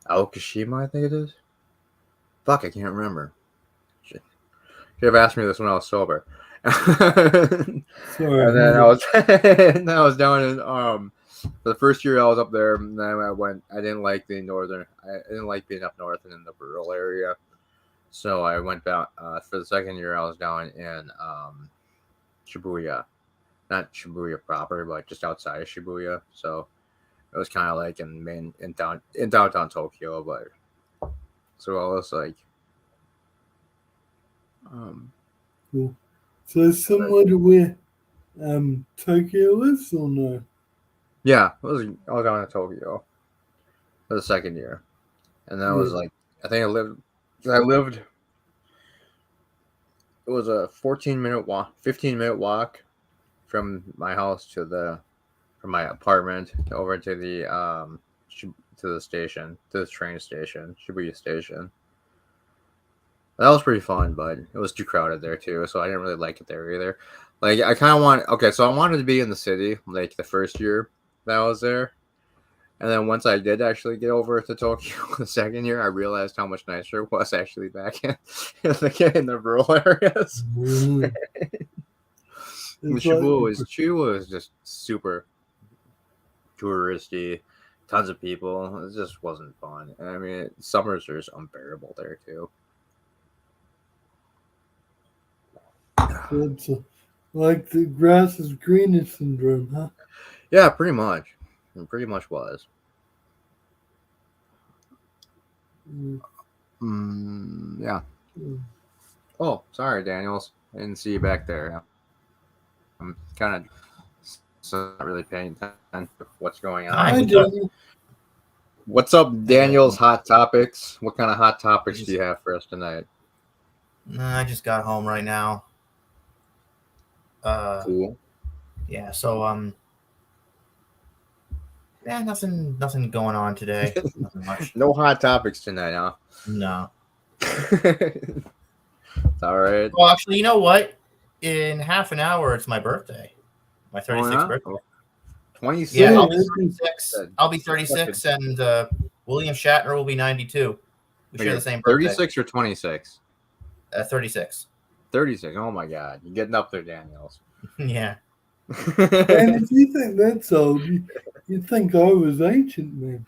Aokashima, I think it is. Fuck, I can't remember. Should have asked me this when I was sober. Sorry. And then I was down in for the first year I was up there, and then I didn't like I didn't like being up north and in the rural area. So I went back for the second year I was down in Shibuya. Not Shibuya proper, but just outside of Shibuya. So it was kind of like in downtown Tokyo, but so I was like Cool. So similar to where Tokyo is or no? yeah, I was down in Tokyo for the second year, and that was like I think I lived. It was a 15-minute walk from my house from my apartment over to the station, to the train station, Shibuya Station. That was pretty fun, but it was too crowded there too, so I didn't really like it there either. Like I kind of so I wanted to be in the city like the first year that I was there, and then once I did actually get over to Tokyo the second year, I realized how much nicer it was actually back in the rural areas. Mm. Shibuya was just super touristy, tons of people. It just wasn't fun. And I mean, summers are just unbearable there too. It's like the grass is greener syndrome, huh? Yeah, pretty much. It pretty much was. Yeah. Oh, sorry, Daniels. I didn't see you back there. I'm kind of not really paying attention to what's going on. Hi, Daniel. What's up, Daniel's Hot Topics? What kind of hot topics do you have for us tonight? I just got home right now. Cool. Yeah, so yeah, nothing going on today. Nothing much. No hot topics tonight, huh? No. It's all right. Well, actually, you know what? In half an hour, it's my birthday. My Oh, 36th yeah? birthday. 26. Yeah, Yeah, I'll be that's 36. I'll be 36, and William Shatner will be 92. We share the same birthday. 36 or 26? 36. 36. Oh my God, you're getting up there, Daniels. Yeah. And if you think that's old, you'd think I was ancient, man.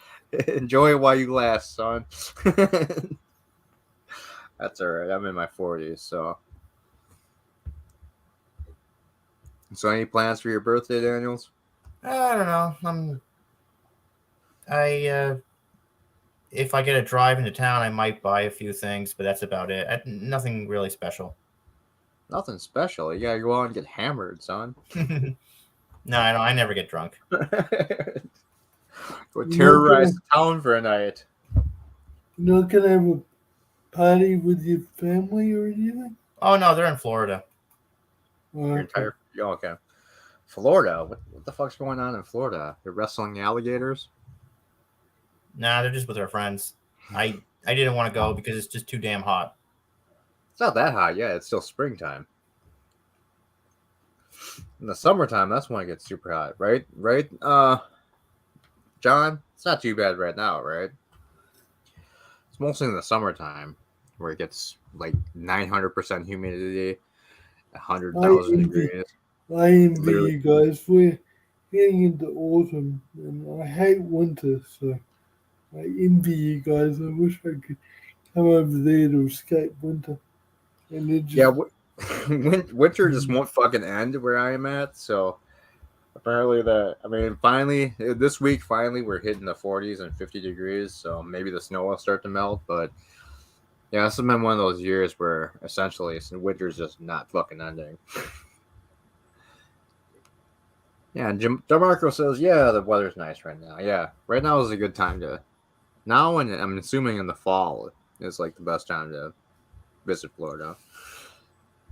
Enjoy it while you last, son. That's all right. I'm in my 40s, so. So, any plans for your birthday, Daniels? I don't know. If I get a drive into town, I might buy a few things, but that's about it. Nothing really special. Nothing special. You gotta go out and get hammered, son. No, I never get drunk. Go You're not terrorize gonna, the town for a night. you're not gonna have a party with your family or anything? Oh no, they're in Florida. Oh, Your okay. entire. Oh, okay. Florida. What the fuck's going on in Florida? They're wrestling alligators. Nah, they're just with their friends. I didn't want to go because it's just too damn hot. It's not that hot yet. It's still springtime. In the summertime, that's when it gets super hot, right? Right, John? It's not too bad right now, right? It's mostly in the summertime where it gets like 900% humidity, I 100,000 envy, degrees. I envy Literally. you guys. We're getting into autumn, and I hate winter, so I envy you guys. I wish I could come over there to escape winter. And it just, Yeah, winter just won't fucking end where I am at, so apparently finally, this week, finally, we're hitting the 40s and 50 degrees, so maybe the snow will start to melt, but yeah, this has been one of those years where essentially winter's just not fucking ending. Yeah, and DeMarco says, yeah, the weather's nice right now. Yeah, right now is a good time to. Now, and I'm assuming in the fall is like the best time to visit Florida.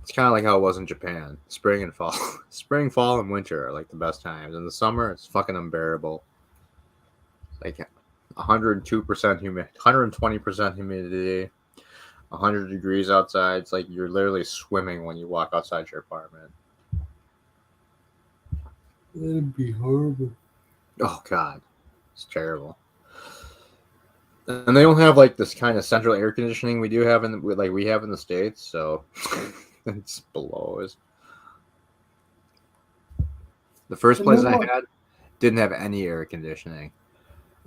It's kind of like how it was in Japan. Spring and fall. Spring, fall, and winter are like the best times. In the summer, it's fucking unbearable. Like 102% humid, 120% humidity, 100 degrees outside. It's like you're literally swimming when you walk outside your apartment. that'd be horrible. Oh God, it's terrible. And they don't have like this kind of central air conditioning we do have we have in the States, so it's below us. The first place I had didn't have any air conditioning.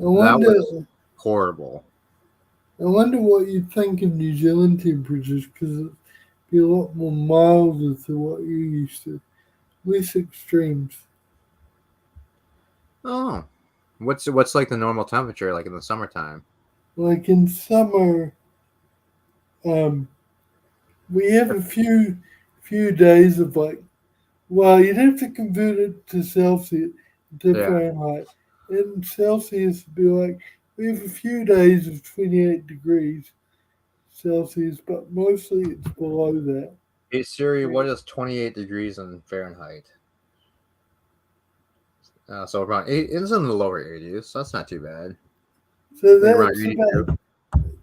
I wonder, was horrible. I wonder what you think of New Zealand temperatures, because it'd be a lot more milder to what you're used to. Less extremes. Oh, what's like the normal temperature like in the summertime? Like in summer, we have a few days of like, well, you'd have to convert it to Celsius, to Yeah. Fahrenheit. In Celsius, it'd be like, we have a few days of 28 degrees Celsius, but mostly it's below that. Hey Siri, what is 28 degrees in Fahrenheit? So around it's in the lower 80s. So that's not too bad. So Like around that's 82.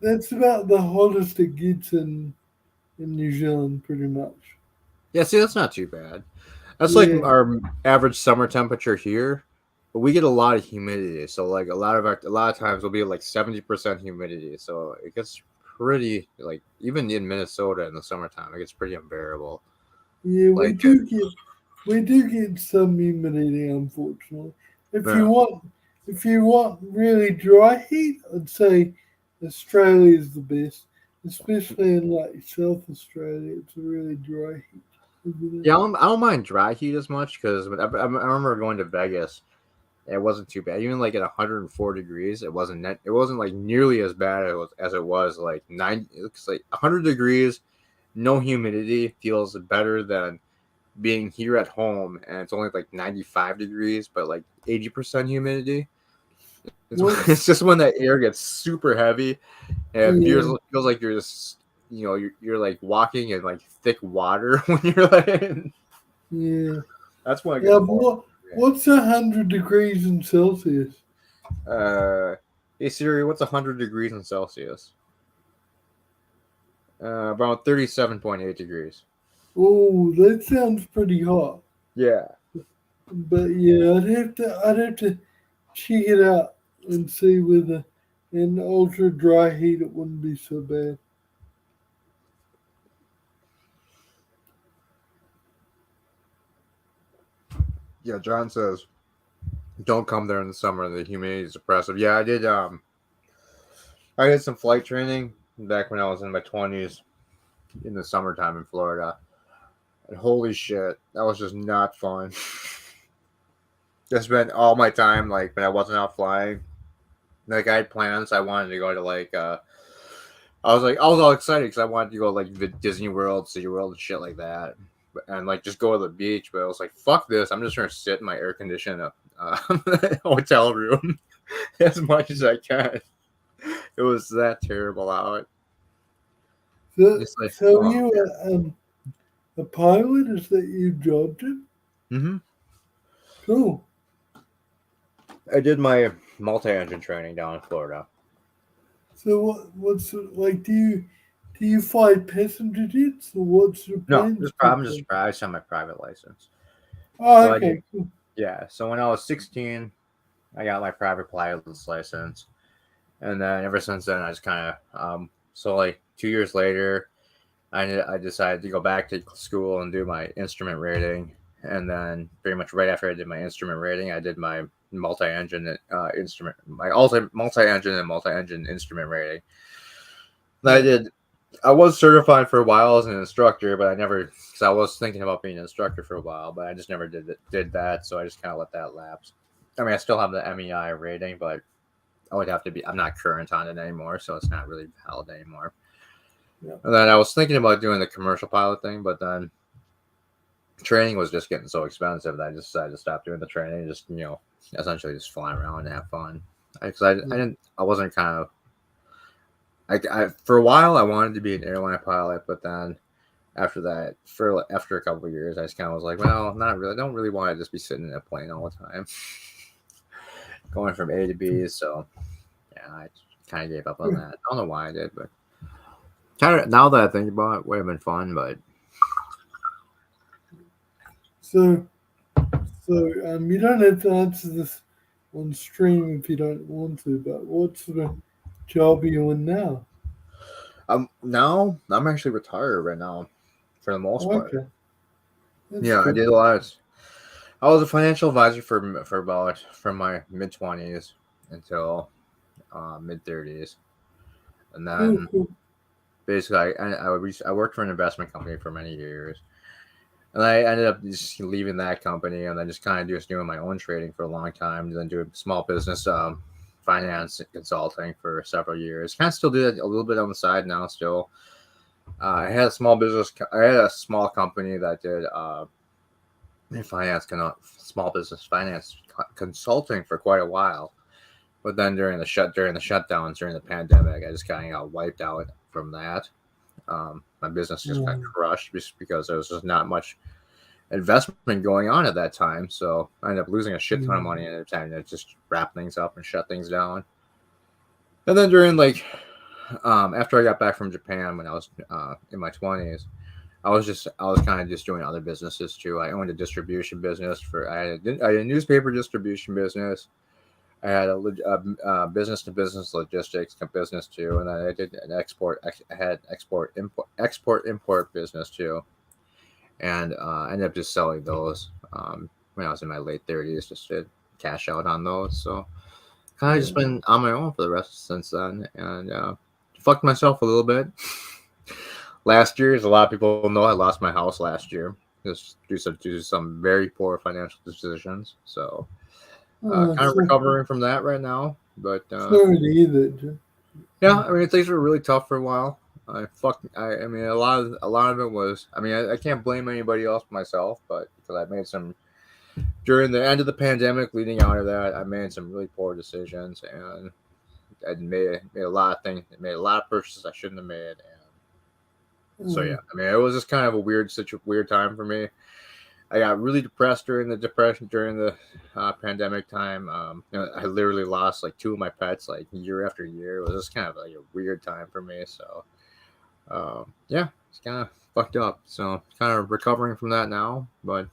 that's about the hottest it gets in New Zealand, pretty much. Yeah, see, that's not too bad. That's like Yeah. our average summer temperature here, but we get a lot of humidity. So like a lot of times we'll be at like 70% humidity. So it gets pretty like even in Minnesota in the summertime, it gets pretty unbearable. Yeah, Like we do get some humidity, unfortunately. If Yeah. you want really dry heat, I'd say Australia is the best, especially in like South Australia. It's a really dry heat. Yeah, I don't mind dry heat as much because I remember going to Vegas. It wasn't too bad. Even like at 104 degrees, it wasn't like nearly as bad as it was like 90. It looks like 100 degrees, no humidity feels better than being here at home and it's only like 95 degrees, but like 80% humidity. It's just when that air gets super heavy and it feels like you're just you're like walking in like thick water when you're like Yeah. that's when it Yeah, gets what's 100 degrees in Celsius? Hey Siri, what's 100 degrees in Celsius? About 37.8 degrees. Oh, that sounds pretty hot. Yeah. But yeah, I'd have to check it out and see whether in ultra dry heat it wouldn't be so bad. Yeah, John says don't come there in the summer. The humidity is oppressive. Yeah, I did. I did some flight training back when I was in my 20s in the summertime in Florida, and holy shit, that was just not fun. I spent all my time like when I wasn't out flying. Like I had plans. I wanted to go to I was all excited because I wanted to go like Disney World, City World, and shit like that, and like just go to the beach. But I was like, fuck this. I'm just gonna sit in my air conditioned hotel room as much as I can. It was that terrible out. So, It's like, so oh, you a pilot? Is that your job? Jim? hmm Cool. I did my multi-engine training down in Florida. So what's like? Do you fly passenger jets or what's the No, plane? I just have my private license. Oh, So I did, okay, cool. yeah. So when I was 16, I got my private pilot's license, and then ever since then, I just kind of so like 2 years later, I decided to go back to school and do my instrument rating, and then pretty much right after I did my instrument rating, I did my multi-engine instrument, my multi-engine and multi-engine instrument rating. And I did. I was certified for a while as an instructor, but I never, because I was thinking about being an instructor for a while, but I just never did that. So I just kind of let that lapse. I mean, I still have the MEI rating, but I would have to be. I'm not current on it anymore, so it's not really valid anymore. Yeah. And then I was thinking about doing the commercial pilot thing, but then training was just getting so expensive that I just decided to stop doing the training. Just essentially just fly around and have fun. Because I wasn't kind of for a while I wanted to be an airline pilot, but then after that, after a couple of years, I just kind of was like, well, not really. I don't really want to just be sitting in a plane all the time, going from A to B. So yeah, I kind of gave up on that. I don't know why I did, but kind of now that I think about it, would have been fun. But So you don't have to answer this on stream if you don't want to. But what sort of job are you in now? now I'm actually retired right now, for the most part. Okay, that's Yeah, I cool. did a lot. I was a financial advisor for about from my mid-20s until mid-30s, and Cool, then cool. basically I worked for an investment company for many years, and I ended up just leaving that company and then just kind of just doing my own trading for a long time, and then doing small business finance consulting for several years. Kind of still do that a little bit on the side now. Still, I had a small business. I had a small company that did small business finance consulting for quite a while. But then during the shutdowns during the pandemic, I just kind of got wiped out from that. My business just got crushed just because there was just not much investment going on at that time. So I ended up losing a shit ton of money and having to just wrap things up and shut things down. And then during after I got back from Japan when I was in my 20s, I was kind of just doing other businesses too. I owned a distribution business I had a newspaper distribution business. I had a business to business logistics business too, and then I did an I had export import business too, and I ended up just selling those when I was in my late 30s, just to cash out on those. So kind of just been on my own for the rest since then, and fucked myself a little bit. Last year, as a lot of people know, I lost my house last year just due to some very poor financial decisions. So kind of So, recovering from that right now. But sorry to hear that. yeah, I mean things were really tough for a while. I mean a lot of it was. I mean I can't blame anybody else but myself, but because I made some during the end of the pandemic, leading out of that, I made some really poor decisions, and I made a lot of things, made a lot of purchases I shouldn't have made. And so yeah, I mean it was just kind of a weird time for me. I got really depressed during the pandemic time. I literally lost like two of my pets like year after year. It was just kind of like a weird time for me. So yeah, it's kind of fucked up. So kind of recovering from that now. But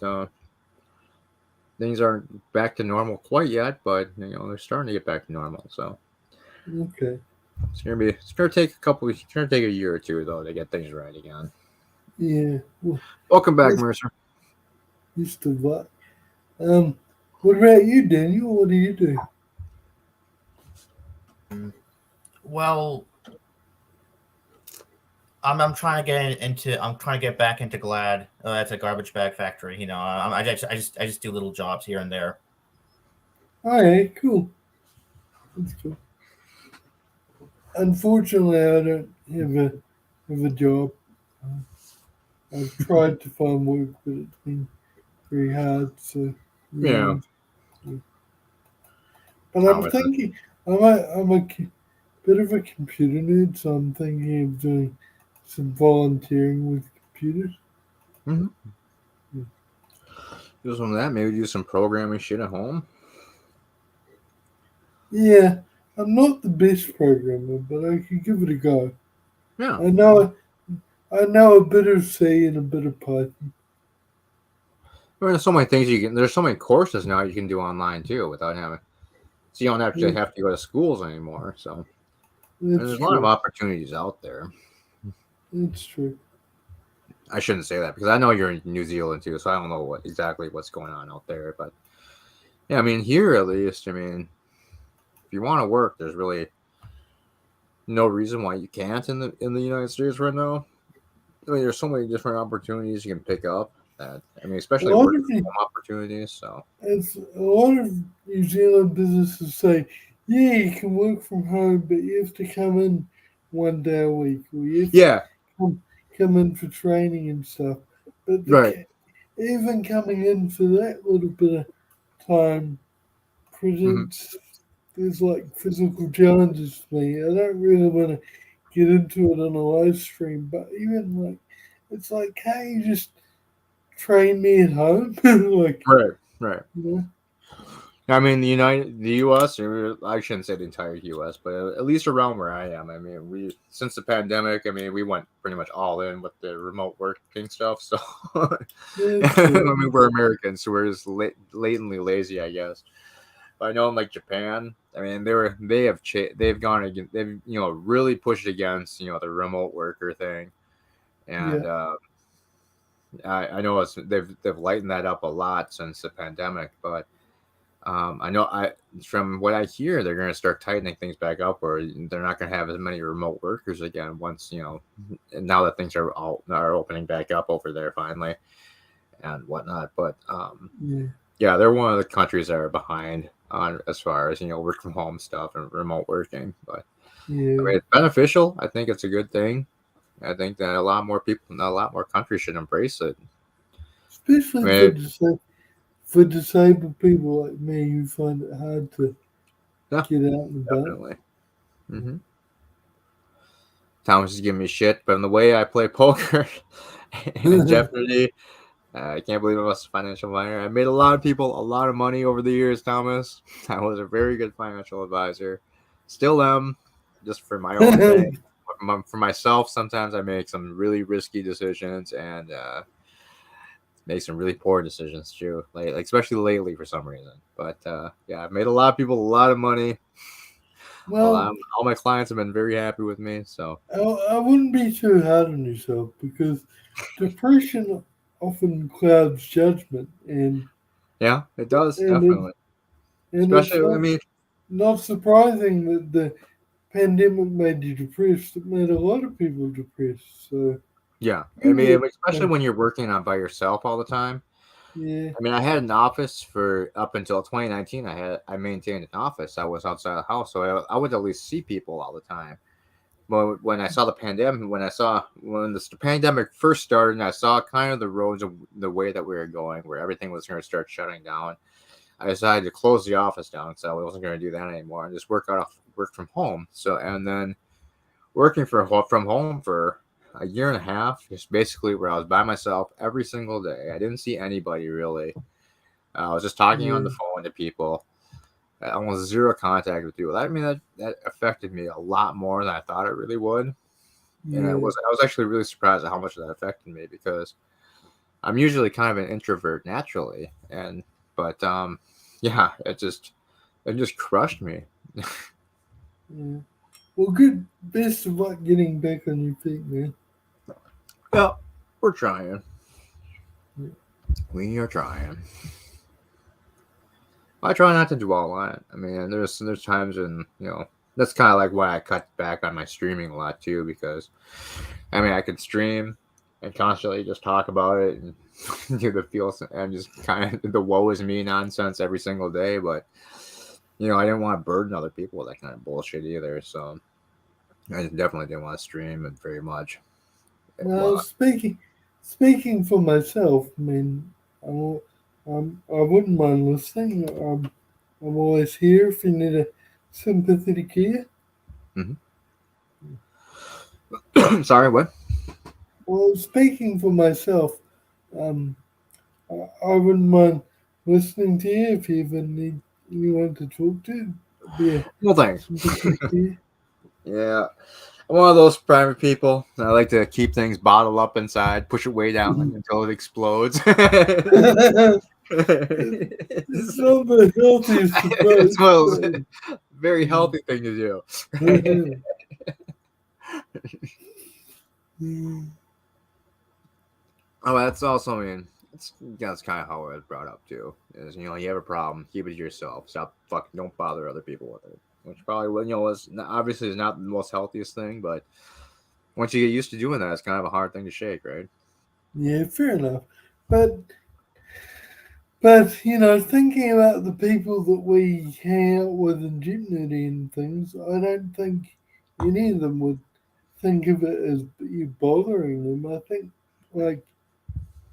things aren't back to normal quite yet, but they're starting to get back to normal. So Okay. it's gonna take it's gonna take a year or two though to get things right again. Yeah. Well, Welcome back, that's Mercer. used to what? What about you, Daniel? What do you do? Well, I'm trying to I'm trying to get back into Glad. That's a garbage bag factory. I just do little jobs here and there. All right, cool. That's cool. Unfortunately, I don't have a job. I've tried to find work, but it's been very hard. So, Yeah, yeah. But I'm Thomas. thinking, I'm a bit of a computer nerd, so I'm thinking of doing some volunteering with computers. Mm-hmm. Yeah. Do some of that. Maybe do some programming shit at home. Yeah, I'm not the best programmer, but I could give it a go. Yeah. I know a bit of C and a bit of Python. There's so many things you can. There's so many courses now you can do online too, without having. So you don't Yeah, have to go to schools anymore. So that's there's a lot of true. opportunities out there. That's true. I shouldn't say that because I know you're in New Zealand too, so I don't know what's going on out there. But yeah, I mean here at least, I mean, if you want to work, there's really no reason why you can't in the United States right now. I mean, there's so many different opportunities you can pick up. That I mean, A especially lot working of from you, home opportunities. So it's a lot of New Zealand businesses say, yeah, you can work from home, but you have to come in 1 day a week, or you have to yeah, come in for training and stuff. But right. even coming in for that little bit of time Hmm. presents there's like physical challenges for me. I don't really want to get into it on a live stream, but even like it's like, can't you just train me at home? Like, Right, right. you know? I mean, the U.S. or I shouldn't say the entire U.S., but at least around where I am. I mean, we since the pandemic, I mean, we went pretty much all in with the remote working stuff. So, That's I true. mean, we're Americans, so we're just latently lazy, I guess. But I know in like Japan, I mean, they've gone against they've really pushed against the remote worker thing, and Yeah. I know they've lightened that up a lot since the pandemic, but. I know from what I hear, they're going to start tightening things back up, or they're not going to have as many remote workers again once now that things are opening back up over there finally and whatnot. But Yeah. yeah, they're one of the countries that are behind on as far as work from home stuff and remote working. But I Yeah. mean, it's beneficial. I think it's a good thing. I think that a lot more countries should embrace it. I Especially mean, for disabled people like me who find it hard to yeah, get out and about. definitely. Hmm. Thomas is giving me shit, but in the way I play poker and Jeopardy, I can't believe I was a financial advisor. I made a lot of people a lot of money over the years, Thomas. I was a very good financial advisor. Still am, just for my own thing. For myself, sometimes I make some really risky decisions and make some really poor decisions too, like especially lately for some reason. But yeah, I've made a lot of people a lot of money. Well, All my clients have been very happy with me. So I wouldn't be too hard on yourself because depression often clouds judgment, yeah, it does and it, definitely. and it's Especially, I mean, not surprising that the pandemic made you depressed. It made a lot of people depressed. So yeah, I people, mean, especially when you're working on by yourself all the time. yeah, I mean, I had an office for up until 2019. I maintained an office. I was outside the house, so I would at least see people all the time. But when I saw the pandemic, when the pandemic first started, and I saw kind of the roads of the way that we were going, where everything was going to start shutting down, I decided to close the office down. So I wasn't going to do that anymore and just work from home. So and then from home for a year and a half, just basically where I was by myself every single day. I didn't see anybody really. I was just talking on yeah, the phone to people. Almost zero contact with people. I mean, that affected me a lot more than I thought it really would. And yeah, I was actually really surprised at how much that affected me because I'm usually kind of an introvert naturally, and But yeah, it just crushed me. Yeah. Well, good. Best of luck getting back on your feet, man. Yeah, we're trying. Yeah. We are trying. I try not to dwell on it. I mean, there's times when, you know, that's kind of like why I cut back on my streaming a lot too, because I mean I could stream and constantly just talk about it and do the feels and just kind of the woe is me nonsense every single day, but you know I didn't want to burden other people with that kind of bullshit either. So I definitely didn't want to stream it very much. Well, speaking for myself, I mean, I wouldn't mind listening. I'm always here if you need a sympathetic ear. Sorry, what? Well, speaking for myself, um, I wouldn't mind listening to you if you ever need anyone to talk to. Be a Well, thanks. sympathetic ear. Yeah. I'm one of those private people. I like to keep things bottled up inside, push it way down until it explodes. It's not the healthiest approach. It's one of those very healthy thing to do. Oh, that's also, I mean, that's kind of how I was brought up too. Is, you know, you have a problem, keep it to yourself. Stop fucking, don't bother other people with it. Which probably, you know, obviously is not the most healthiest thing, but once you get used to doing that, it's kind of a hard thing to shake, right? Yeah, fair enough. But you know, thinking about the people that we hang out with in Gymnity and things, I don't think any of them would think of it as you bothering them. I think like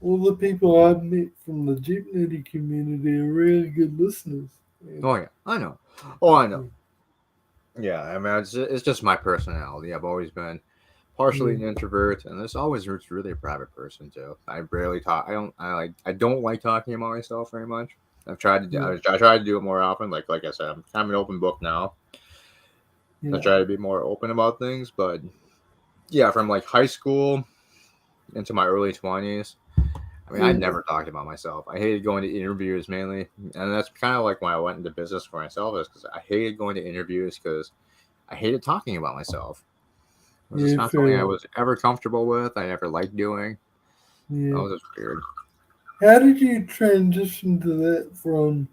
all the people I've met from the Gymnity community are really good listeners. And, Oh yeah, I know. Oh, I know. Yeah, I mean, it's just my personality. I've always been partially an introvert, and this always was really a private person too. I rarely talk. I don't like talking about myself very much. I've tried to do. I try to do it more often. Like I said, I'm kind of an open book now. I try to be more open about things, but yeah, from like high school into my early 20s. I mean, I never talked about myself. I hated going to interviews mainly, and that's kind of like why I went into business for myself. Is because I hated going to interviews because I hated talking about myself. It was just not something I was ever comfortable with. I never liked doing. Yeah. That was just weird. How did you transition to that from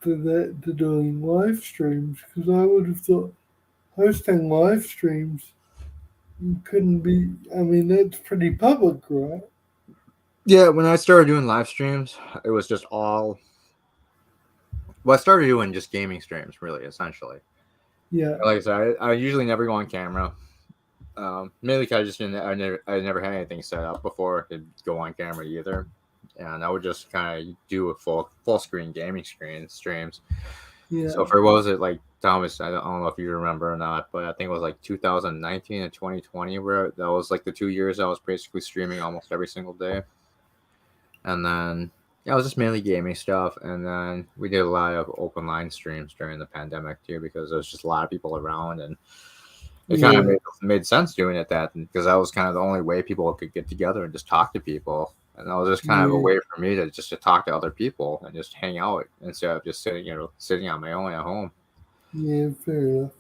to doing live streams? Because I would have thought hosting live streams couldn't be. I mean, that's pretty public, right? Yeah, when I started doing live streams, it was just all. Well, I started doing just gaming streams, really, essentially. Yeah. Like I said, I usually never go on camera. Mainly because I just didn't. I never had anything set up before to go on camera either, and I would just kind of do a full screen gaming streams. Yeah. So for what was it like, Thomas? I don't know if you remember or not, but I think it was like 2019 and 2020, where that was like the 2 years I was basically streaming almost every single day. And then yeah, it was just mainly gaming stuff, and then we did a lot of open line streams during the pandemic too, because there was just a lot of people around, and it kind of made sense doing it that because that was kind of the only way people could get together and just talk to people. And that was just kind of a way for me to just to talk to other people and just hang out instead of just sitting on my own at home. Yeah, fair enough.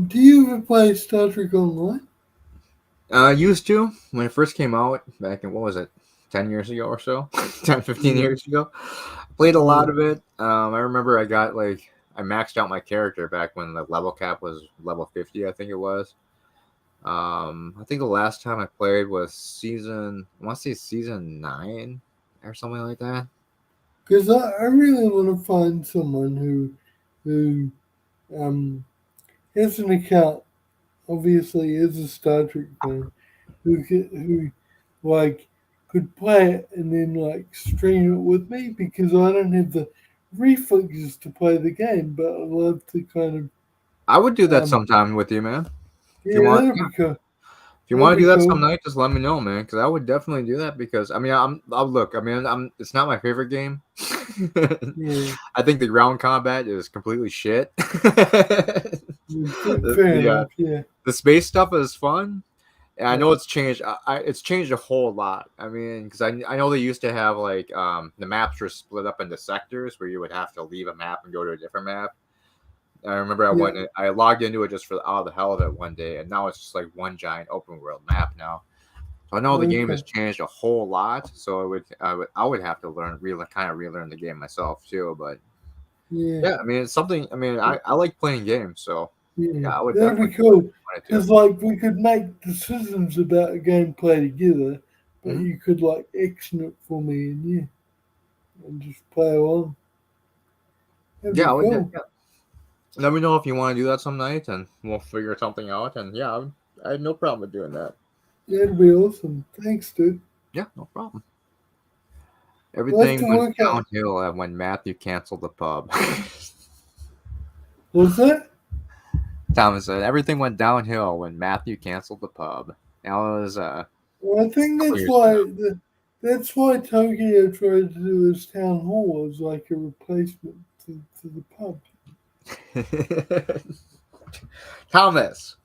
Do you ever play Star Trek Online? I used to when it first came out back in, what was it, 10 years ago or so, 10, 15 years ago. I played a lot of it. I remember I maxed out my character back when the level cap was level 50, I think it was. I think the last time I played was season 9 or something like that. Because I really want to find someone who has an account, obviously is a Star Trek fan, who could play it and then like stream it with me, because I don't have the reflexes to play the game, but I'd love to kind of. I would do that sometime with you, man. Yeah, If you want to do that cool. some night, just let me know, man. Because I would definitely do that. Because I mean, it's not my favorite game. I think the ground combat is completely shit. Fair enough, yeah. The space stuff is fun. And I know it's changed. It's changed a whole lot. I mean, because I know they used to have like the maps were split up into sectors where you would have to leave a map and go to a different map. I remember I logged into it just for out of the hell of it one day, and now it's just like one giant open world map now. So I know the game has changed a whole lot. So I would have to relearn the game myself too. But yeah, I mean it's something. I mean I like playing games, so yeah, I would that'd definitely be cool. want it to. Because like we could make decisions about a gameplay together, but Mhm. you could like action it for me and just play along. That'd be Yeah, I would. cool. Yeah. Let me know if you want to do that some night, and we'll figure something out. And yeah, I have no problem with doing that. That'd be awesome. Thanks, dude. Yeah, no problem. We'll have Everything to went work out. downhill when Matthew canceled the pub. What's that? Thomas said everything went downhill when Matthew canceled the pub. Now it was Well, I think couple that's years why ago. that's why Tokyo tried to do his town hall as like a replacement to the pub. Thomas.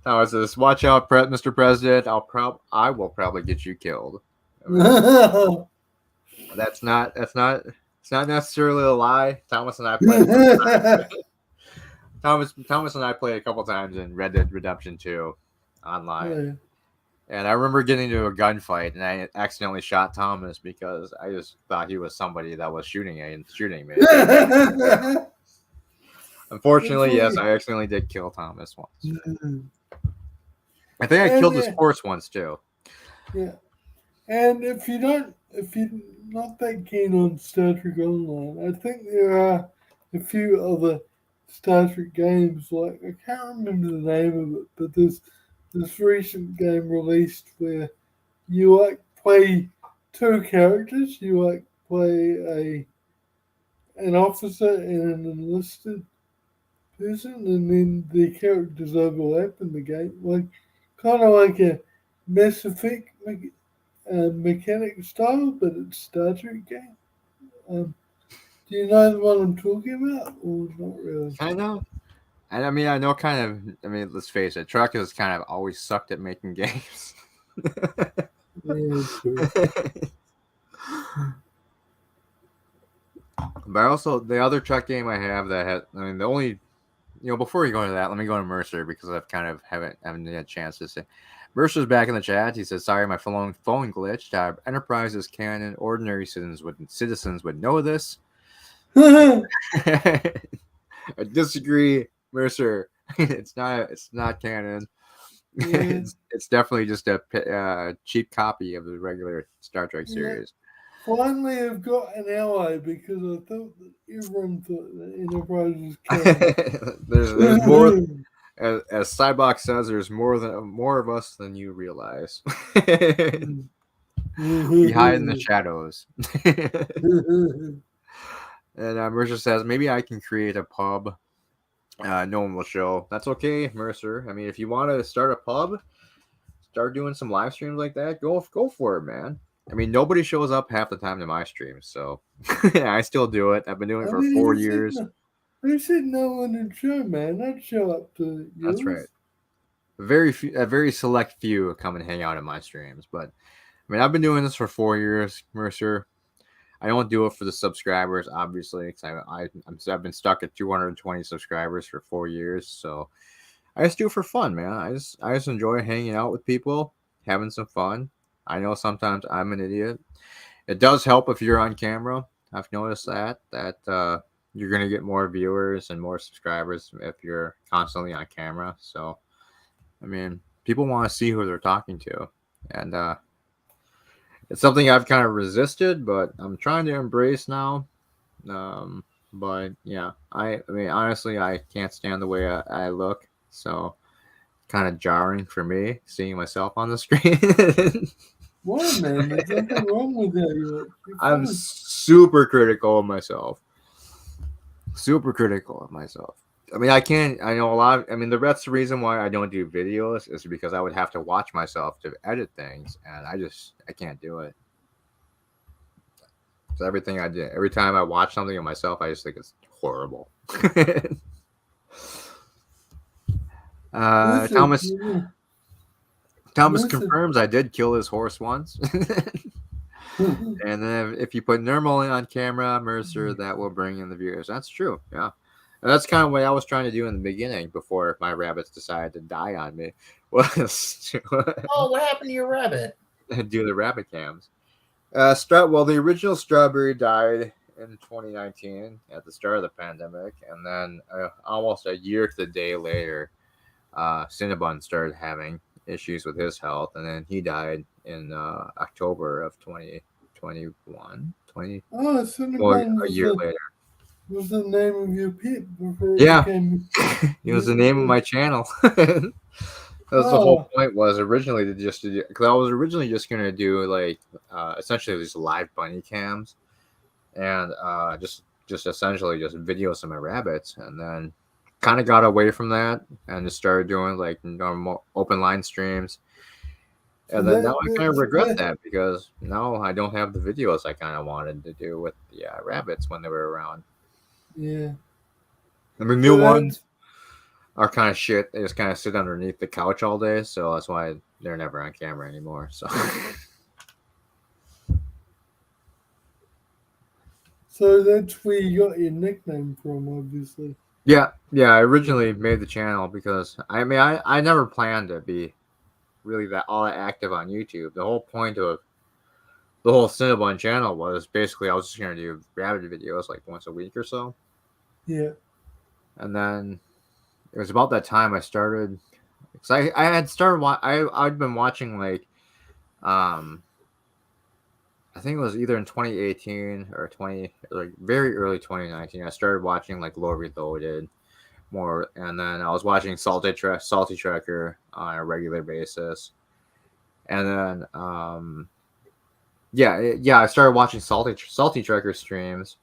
Thomas says, "Watch out, Mr. President. I will probably get you killed." I mean, that's not. It's not necessarily a lie. Thomas and I played. Thomas and I played a couple times in Red Dead Redemption 2 online. And I remember getting into a gunfight, and I accidentally shot Thomas because I just thought he was somebody that was shooting me. Unfortunately, yes, I accidentally did kill Thomas once. I think I killed his horse once too. Yeah, and if you're not that keen on Star Trek Online, I think there are a few other Star Trek games. Like I can't remember the name of it, but there's this recent game released where you like play two characters. You like play an officer and an enlisted person, and then the characters overlap in the game, like kind of like a Mass Effect mechanic style, but it's Star Trek game. Do you know the one I'm talking about, or not really? I know. And I mean, I know kind of, I mean, let's face it, Truck has kind of always sucked at making games. Yeah, true. But also, the other Truck game I have that has, I mean, the only, before we go into that, let me go to Mercer because I've kind of haven't had a chance to say. Mercer's back in the chat. He says, "Sorry, my phone glitched. Enterprise is canon. Ordinary citizens would know this." I disagree, Mercer. It's not canon. Yeah. It's definitely just a cheap copy of the regular Star Trek series. Finally, I've got an ally because I thought that everyone thought that Enterprise was canon. there's more. As Cybox says, there's more of us than you realize. We hide in the shadows. And Mercer says, maybe I can create a pub. No one will show. That's okay, Mercer. I mean, if you want to start a pub, start doing some live streams like that, go for it, man. I mean, nobody shows up half the time to my streams, so I still do it. I've been doing it for 4 years. Who said no one would show, man? I'd show up to yours. That's right. A very select few come and hang out at my streams, but I mean, I've been doing this for 4 years, Mercer. I don't do it for the subscribers, obviously, because I've been stuck at 220 subscribers for 4 years. So I just do it for fun, man. I just enjoy hanging out with people, having some fun. I know sometimes I'm an idiot. It does help if you're on camera. I've noticed that you're gonna get more viewers and more subscribers if you're constantly on camera. So, I mean, people want to see who they're talking to, and it's something I've kind of resisted, but I'm trying to embrace now. But yeah, I mean, honestly, I can't stand the way I look, so kind of jarring for me seeing myself on the screen. Why, man? There's nothing wrong with that. I'm super critical of myself. I mean, I know a lot. I mean, that's the reason why I don't do videos is because I would have to watch myself to edit things, and I can't do it. So everything I do, every time I watch something of myself, I just think it's horrible. Thomas Thomas Listen. confirms I did kill his horse once. And then if you put Nermal on camera, Mercer, that will bring in the viewers. That's true. Yeah. And that's kind of what I was trying to do in the beginning before my rabbits decided to die on me. Was to Oh, what happened to your rabbit? do the rabbit cams. Well, the original Strawberry died in 2019 at the start of the pandemic, and then almost a year to the day later, Cinnabon started having issues with his health, and then he died in October of 2021. Oh, Well, Cinnabon a year later. was the name of your pet before it Yeah. became. It was the name of my channel. That's the whole point. Was originally to just because I was originally just gonna do like essentially these live bunny cams, and just essentially just video some of my rabbits, and then kind of got away from that and just started doing like normal open line streams. And then now I kind of regret that because now I don't have the videos I kind of wanted to do with the rabbits when they were around. Yeah. I mean, new ones are kind of shit. They just kind of sit underneath the couch all day, so that's why they're never on camera anymore. So, So that's where you got your nickname from, obviously. yeah. I originally made the channel because I mean I never planned to be really that all that active on YouTube. The whole point of the whole Cinnabon channel was basically I was just gonna do rabbit videos like once a week or so. Yeah. And then it was about that time I started because I had started I'd been watching like I think it was either in 2018 or very early 2019. I started watching like Low Reloaded more, and then I was watching Salty Tracker on a regular basis, and then I started watching Salty Tracker streams.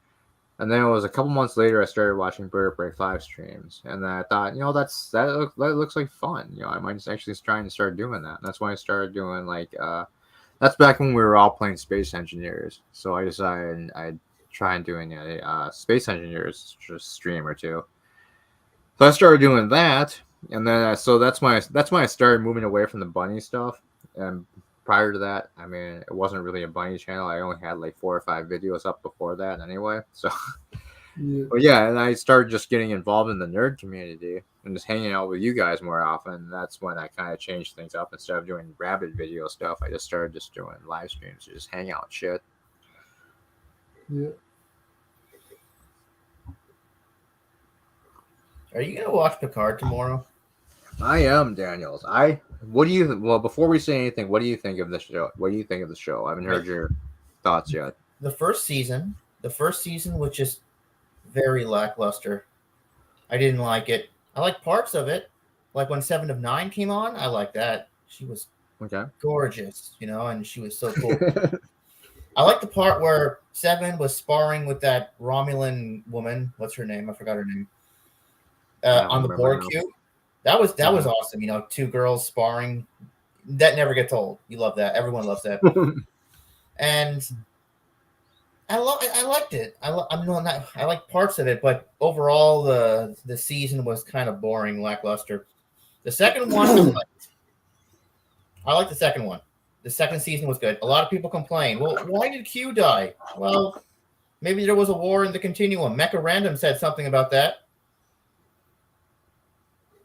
And then it was a couple months later I started watching Bird Break 5 streams. And then I thought, that looks like fun. I might just actually trying to start doing that. And that's when I started doing like that's back when we were all playing Space Engineers. So I decided I'd try and doing a Space Engineers stream or two. So I started doing that, and then so that's when I started moving away from the bunny stuff. And prior to that, I mean, it wasn't really a bunny channel. I only had like 4 or 5 videos up before that anyway. So, but yeah, and I started just getting involved in the nerd community and just hanging out with you guys more often. That's when I kind of changed things up. Instead of doing rabbit video stuff, I just started just doing live streams, just hang out and shit. Yeah. Are you gonna watch Picard tomorrow? I am, Daniels. Well, before we say anything, what do you think of the show? What do you think of the show? I haven't heard your thoughts yet. The first season was just very lackluster. I didn't like it. I like parts of it. Like when 7 of 9 came on, I like that. She was gorgeous, and she was so cool. I like the part where 7 was sparring with that Romulan woman. What's her name? I forgot her name. On the Borg cube. That was awesome. 2 girls sparring. That never gets old. You love that. Everyone loves that. And I liked it. I like parts of it, but overall the season was kind of boring, lackluster. The second one, I liked the second one. The second season was good. A lot of people complain. Well, why did Q die? Well, maybe there was a war in the continuum. Mecha Random said something about that.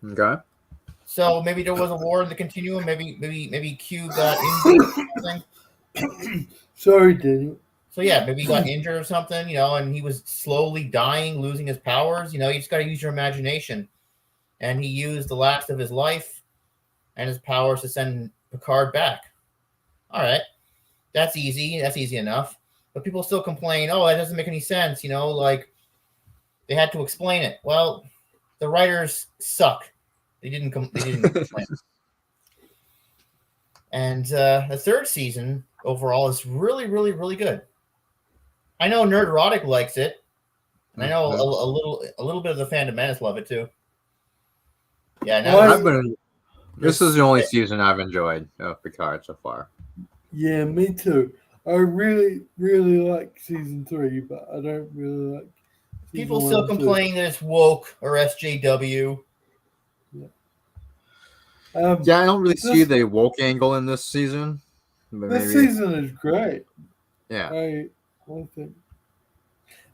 Okay. So maybe there was a war in the continuum. Maybe Q got injured or something. Sorry, Daniel. So yeah, maybe he got injured or something, and he was slowly dying, losing his powers. You just got to use your imagination. And he used the last of his life and his powers to send Picard back. All right, that's easy. That's easy enough. But people still complain, oh, that doesn't make any sense. Like they had to explain it. Well, the writers suck. They didn't complain. And the third season overall is really, really, really good. I know Nerdrotic likes it, and I know a little bit of the Fandom Menace love it too. Yeah, this is the only season I've enjoyed of Picard so far. Yeah, me too. I really, really like season 3, but I don't really like. People still complain that it's woke or SJW. Yeah. Yeah, I don't really see This the woke angle in this season, but this maybe. season is great. Yeah. I think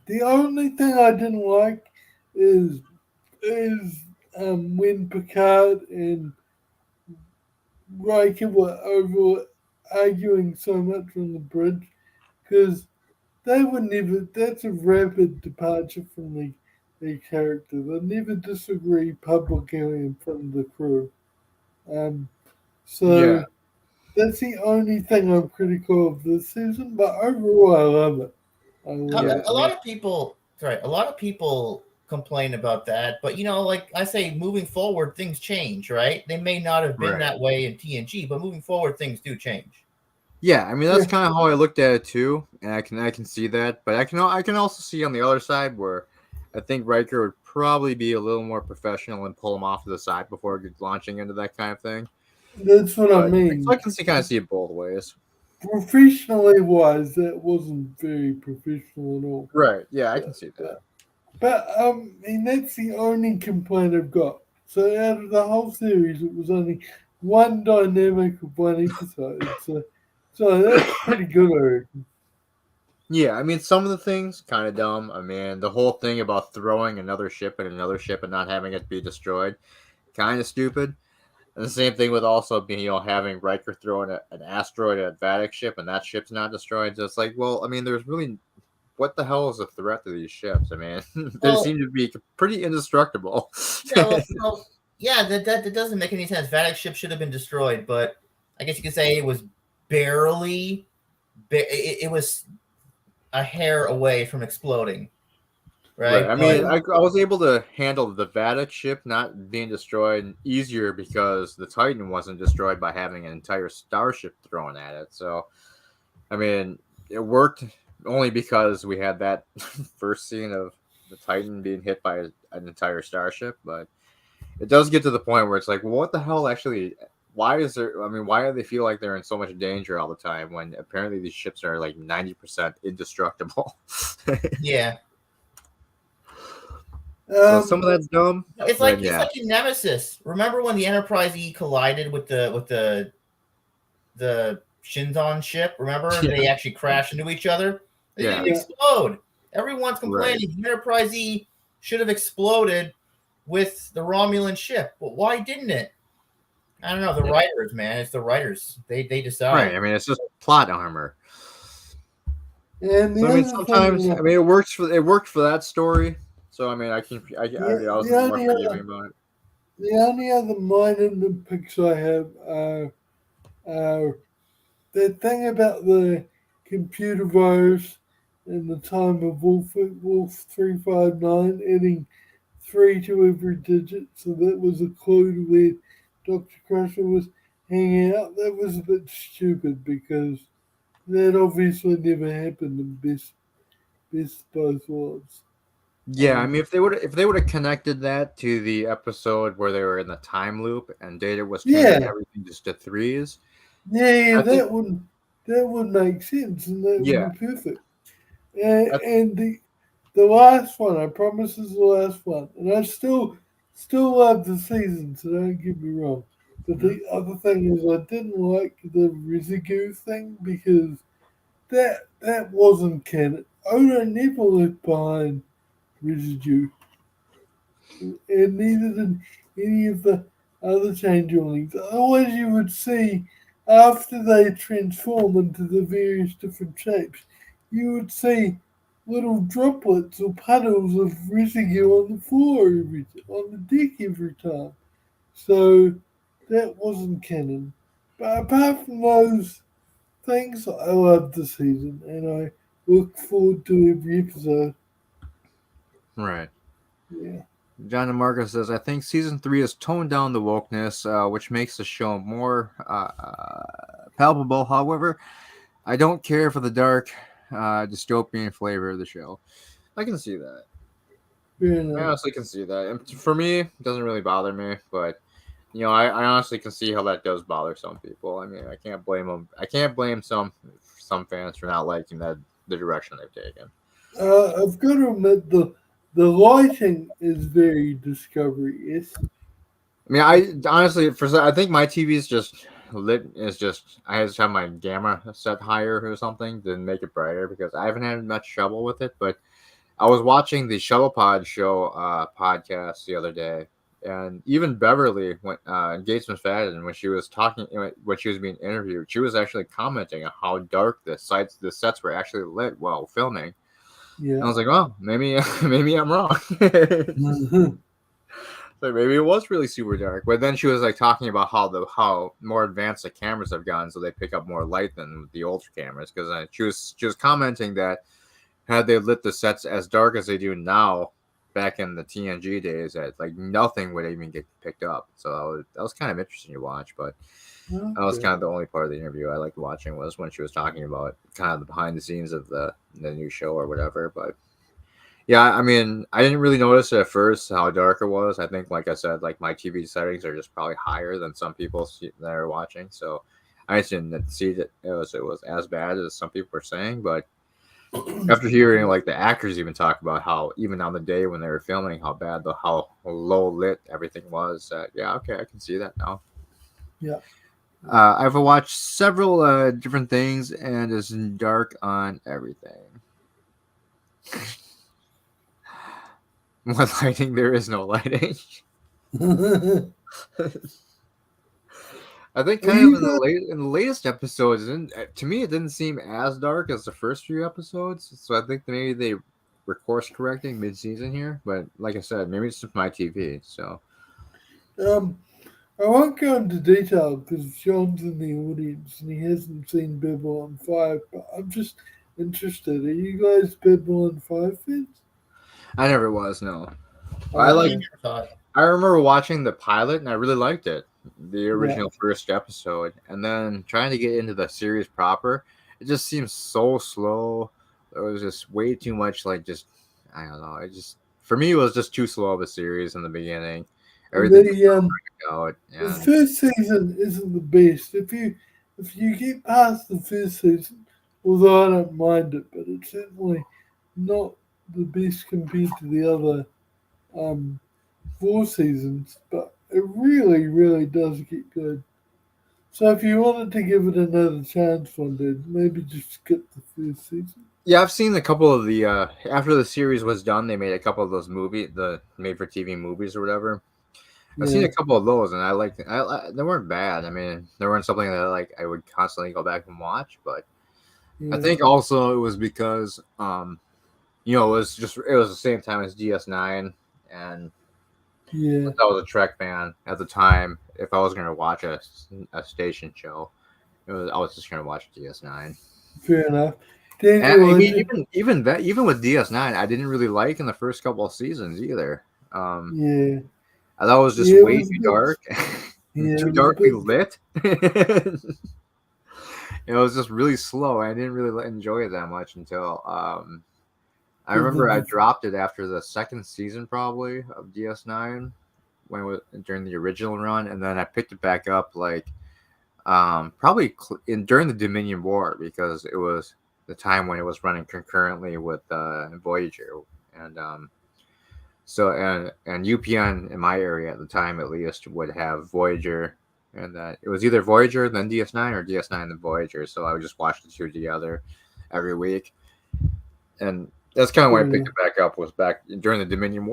the only thing I didn't like is is when Picard and Riker were over arguing so much on the bridge because they would never. That's a rapid departure from the character. They never disagree publicly in front of the crew. Um, Yeah. so that's the only thing I'm critical of this season. But overall, I love it. I love Yeah. it. A lot of people, sorry, a lot of people complain about that, but like I say, moving forward, things change, right? They may not have been Right. that way in TNG, but moving forward, things do change. Yeah, I mean that's Yeah. kind of how I looked at it too, and I can see that, but I can also see on the other side where I think Riker would probably be a little more professional and pull him off to the side before launching into that kind of thing. That's what I But so mean. I can kind of see it both ways. Professionally wise, that wasn't very professional at all. Right. Yeah, I can But, see that. and that's the only complaint I've got. So out of the whole series, it was only one dynamic of one episode. So that's pretty good, I reckon. Yeah, I mean some of the things kind of dumb. I mean the whole thing about throwing another ship at another ship and not having it be destroyed, kind of stupid. And the same thing with also being, having Riker throwing an asteroid at Vatic ship and that ship's not destroyed. So it's like, well, I mean, there's really, what the hell is a threat to these ships? I mean, they Well, seem to be pretty indestructible. yeah, yeah, that doesn't make any sense. Vatic ship should have been destroyed, but I guess you could say it was barely, it was a hair away from exploding, Right. right? I mean, Yeah, I was able to handle the Vatic ship not being destroyed easier because the Titan wasn't destroyed by having an entire starship thrown at it. So, I mean, it worked only because we had that first scene of the Titan being hit by an entire starship. But it does get to the point where it's like, well, what the hell actually? Why is there? I mean, why do they feel like they're in so much danger all the time when apparently these ships are like 90% indestructible? Yeah. So some of that's dumb. It's But like yeah, in Nemesis. Remember when the Enterprise E collided with the Shinzon ship? Remember Yeah. they actually crashed into each other. They Yeah. didn't explode. Everyone's complaining Right. the Enterprise E should have exploded with the Romulan ship, but why didn't it? I don't know. The Yeah. writers, man, it's the writers. They decide. Right. I mean, it's just plot armor. and the So I mean, other sometimes thing, I mean it worked for that story. So I mean, I was the more only forgiving other, about it. the only other minor nitpicks I have are the thing about the computer virus in the time of Wolf 359 adding 3 to every digit, so that was a clue to where Dr. Crusher was hanging out. That was a bit stupid because that obviously never happened in best both worlds. Yeah, I mean, if they would have connected that to the episode where they were in the time loop and Data was changing Yeah, everything just to threes, yeah, I think that would make sense and that yeah, would be perfect. And, I, and the last one, I promise, is the last one, and I still love the season, so don't get me wrong. But the other thing is, I didn't like the residue thing because that wasn't canon. Odo never left behind residue, and neither did any of the other changelings. Otherwise, you would see after they transform into the various different shapes, you would see little droplets or puddles of residue on the floor on the deck every time. So that wasn't canon. But apart from those things, I love the season and I look forward to every episode. right. Yeah. John and Marcus says, I think season 3 has toned down the wokeness, which makes the show more palpable. However, I don't care for the dark dystopian flavor of the show. I can see that. Fair I enough. honestly can see that. And for me, it doesn't really bother me, but I honestly can see how that does bother some people. I mean, I can't blame them. I can't blame some fans for not liking the direction they've taken. I've got to admit the lighting is very Discovery-esque. I mean, I honestly, I think my TV is just lit. Is just I just have my gamma set higher or something to make it brighter because I haven't had much trouble with it. But I was watching the Shuttle Pod show podcast the other day, and even Beverly, when Gates McFadden, when she was talking, when she was being interviewed, she was actually commenting on how dark the sets were actually lit while filming. And I Yeah. was like, oh, maybe maybe I'm wrong. So maybe it was really super dark. But then she was like talking about how more advanced the cameras have gotten, so they pick up more light than the older cameras. Because she was commenting that had they lit the sets as dark as they do now, back in the TNG days, that like nothing would even get picked up. So that was kind of interesting to watch. But that was Okay. kind of the only part of the interview I liked watching was when she was talking about kind of the behind the scenes of the new show or whatever. But yeah, I mean, I didn't really notice at first how dark it was. I think, like I said, like my TV settings are just probably higher than some people that are watching. So I just didn't see that it was as bad as some people were saying. But after hearing like the actors even talk about how even on the day when they were filming how bad how low lit everything was, yeah, okay, I can see that now. Yeah. I've watched several different things and it's dark on everything. What lighting? There is no lighting. I think Are kind of you in the guys? latest episodes, to me, it didn't seem as dark as the first few episodes. So I think that maybe they were course correcting mid season here. But like I said, maybe it's just my TV. So I won't go into detail because John's in the audience and he hasn't seen Babylon 5, but I'm just interested. Are you guys Babylon 5 fans? I never was. No, I No, I like. Okay. never saw it. I remember watching the pilot and I really liked it, the Yeah. original first episode, and then trying to get into the series proper, it just seems so slow. There was just way too much, like just I don't know. It just for me it was just too slow of a series in the beginning. Everything was out, The and first season isn't the best. If you get past the first season, although I don't mind it, but it's certainly not the best compared to the other um, 4 seasons. But it really, really does get good. So if you wanted to give it another chance one day, maybe just skip the first season. yeah, I've seen a couple of the after the series was done, they made a couple of those the made for TV movies or whatever. I've seen Yeah, a couple of those, and I liked it. They weren't bad. I mean, they weren't something that like I would constantly go back and watch, but I yeah, think also it was because it was the same time as DS9, and yeah. I was a Trek fan at the time. If I was going to watch a station show, I was just going to watch DS9. Fair enough. And I Daniel, I mean, did. even with DS9, I didn't really like in the first couple of seasons either. Yeah, I thought it was just yeah. It way was a too bit. dark, Yeah, too it was a darkly bit. lit. It was just really slow. I didn't really enjoy it that much until I The, the, remember I the, dropped it after the second season probably of DS9 when it was during the original run, and then I picked it back up like probably during the Dominion War because it was the time when it was running concurrently with Voyager, and and UPN in my area at the time at least would have Voyager, and that it was either Voyager then DS9 or DS9 then Voyager. So I would just watch the two together every week, and that's kind of why I fair picked enough. it back up was back during the Dominion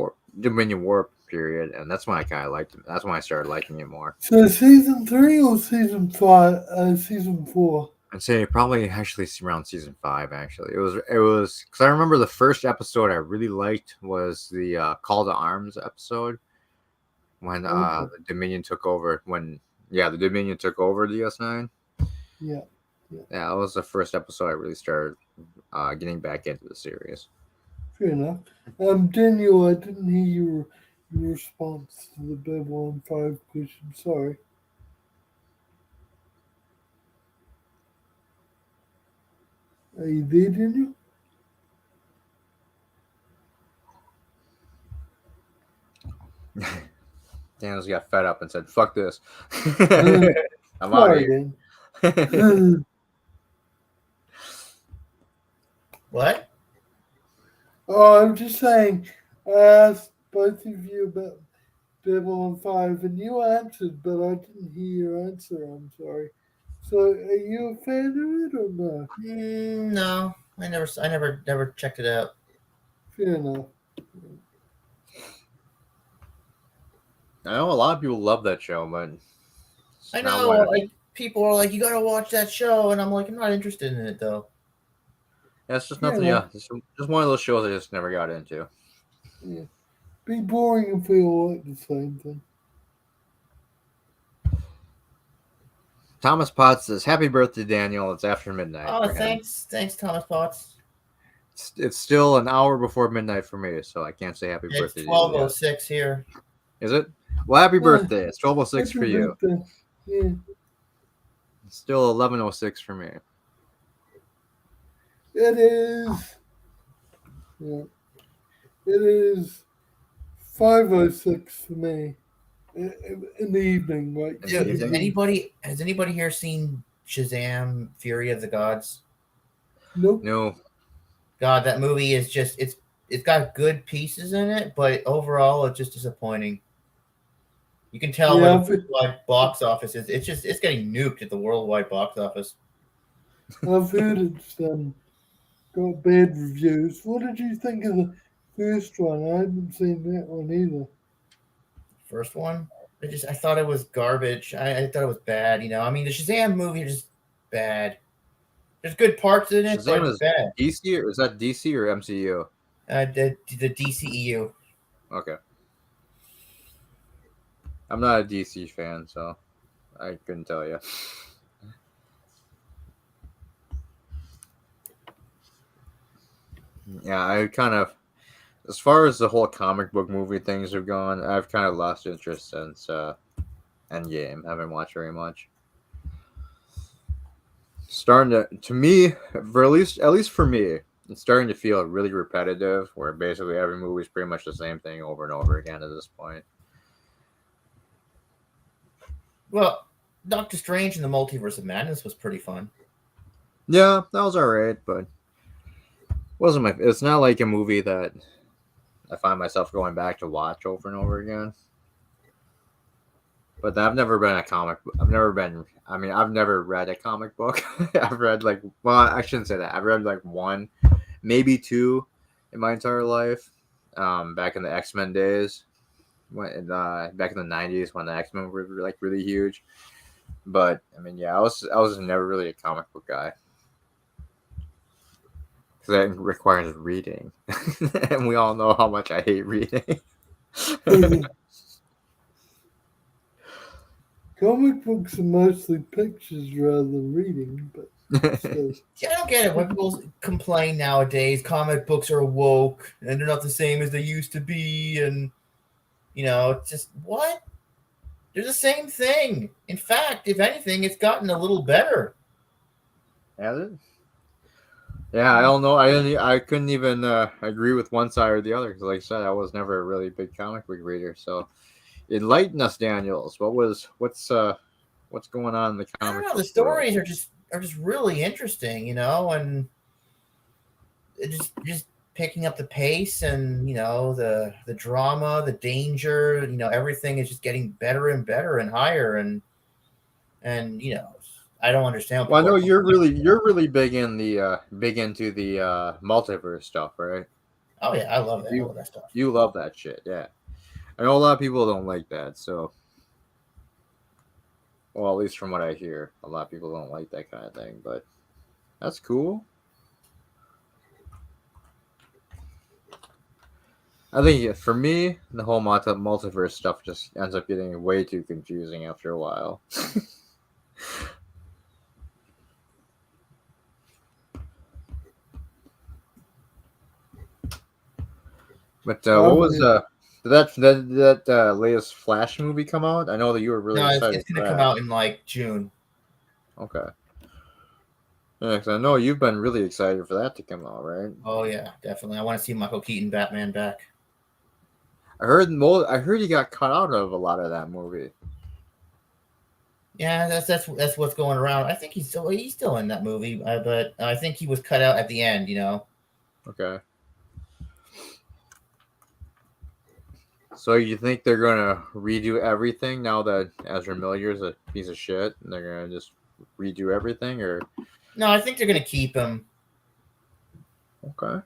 War period, and that's when I kind of liked it. That's when I started liking it more. So season 3 or season 5? Season 4. I'd say probably actually around season 5. Actually, it was because I remember the first episode I really liked was the Call to Arms episode when Okay. the Dominion took over. The Dominion took over DS9. Yeah. Yeah. Yeah, that was the first episode I really started getting back into the series. Fair enough. Daniel, I didn't hear your response to the Babylon 5 question. Sorry. Are you there, Daniel? Daniels got fed up and said, "Fuck this, Uh, I'm out of sorry, here." Dan. What? Oh, I'm just saying, I asked both of you about Devil on 5, and you answered, but I didn't hear your answer. I'm sorry. So, are you a fan of it or not? No, I never checked it out. Fair enough. I know a lot of people love that show, but it's I not know, one. like people are like, "You gotta watch that show," and I'm like, I'm not interested in it though. Yeah, it's just Fair nothing. enough. Yeah, it's just one of those shows I just never got into. Yeah. Be boring if we all like the same thing. Thomas Potts says, "Happy birthday, Daniel! It's after midnight Oh, for him. thanks, Thomas Potts. It's still an hour before midnight for me, so I can't say happy It's birthday to you yet. 12:06 here. Is it? Well, happy Yeah. birthday! It's 12:06 Happy for you. birthday. Yeah. It's still 11:06 for me. It is. Yeah. It is 5:06 for me in the evening, right? Dude, has anybody here seen Shazam: Fury of the Gods? Nope. No, God, that movie is just it's got good pieces in it, but overall it's just disappointing. You can tell Yeah, where the worldwide box office is. It's getting nuked at the worldwide box office. I've heard it's got bad reviews. What did you think of the first one? I haven't seen that one either. First one, I thought it was garbage. I thought it was bad. I mean, the Shazam movie is just bad. There's good parts in it, but Shazam it's is bad. DC or is that DC or MCU? The DCEU. Okay, I'm not a DC fan, so I couldn't tell you. Yeah, I kind of, as far as the whole comic book movie things have gone, I've kind of lost interest since Endgame. Haven't watched very much. Starting to me, for at least for me, it's starting to feel really repetitive. Where basically every movie is pretty much the same thing over and over again at this point. Well, Doctor Strange and the Multiverse of Madness was pretty fun. Yeah, that was alright, but wasn't my. It's not like a movie that I find myself going back to watch over and over again. But I've never been a comic. I've never been. I mean, I've never read a comic book. I've read well, I shouldn't say that. I've read one, maybe two, in my entire life. Back in the X-Men days, back in the '90s when the X-Men were really huge. But I mean, yeah, I was never really a comic book guy because that requires reading, and we all know how much I hate reading. Comic books are mostly pictures rather than reading, but still. Yeah, I don't get it when people complain nowadays. Comic books are woke and they're not the same as they used to be, and it's just what? They're the same thing. In fact, if anything, it's gotten a little better. Has it? Yeah, I don't know. I couldn't even agree with one side or the other because, like I said, I was never a really big comic book reader. So, enlighten us, Daniels. What's going on in the I comic? don't know. The stories are just really interesting, and it just picking up the pace and the drama, the danger, everything is just getting better and better and higher and I don't understand. Well, I know you're really big into the multiverse stuff, right? Oh yeah, I love that. I love that stuff. You love that shit, yeah. I know a lot of people don't like that, so well, at least from what I hear, a lot of people don't like that kind of thing, but that's cool. I think for me, the whole multiverse stuff just ends up getting way too confusing after a while. But what was did that latest Flash movie come out? I know that you were really excited. It's gonna come out in like June. Okay. Yeah, because I know you've been really excited for that to come out, right? Oh yeah, definitely. I want to see Michael Keaton Batman back. I heard he got cut out of a lot of that movie. Yeah, that's what's going around. I think he's still in that movie, but I think he was cut out at the end. Okay. So you think they're gonna redo everything now that Ezra Miller's a piece of shit, and they're gonna just redo everything, or No, I think they're gonna keep him. okay?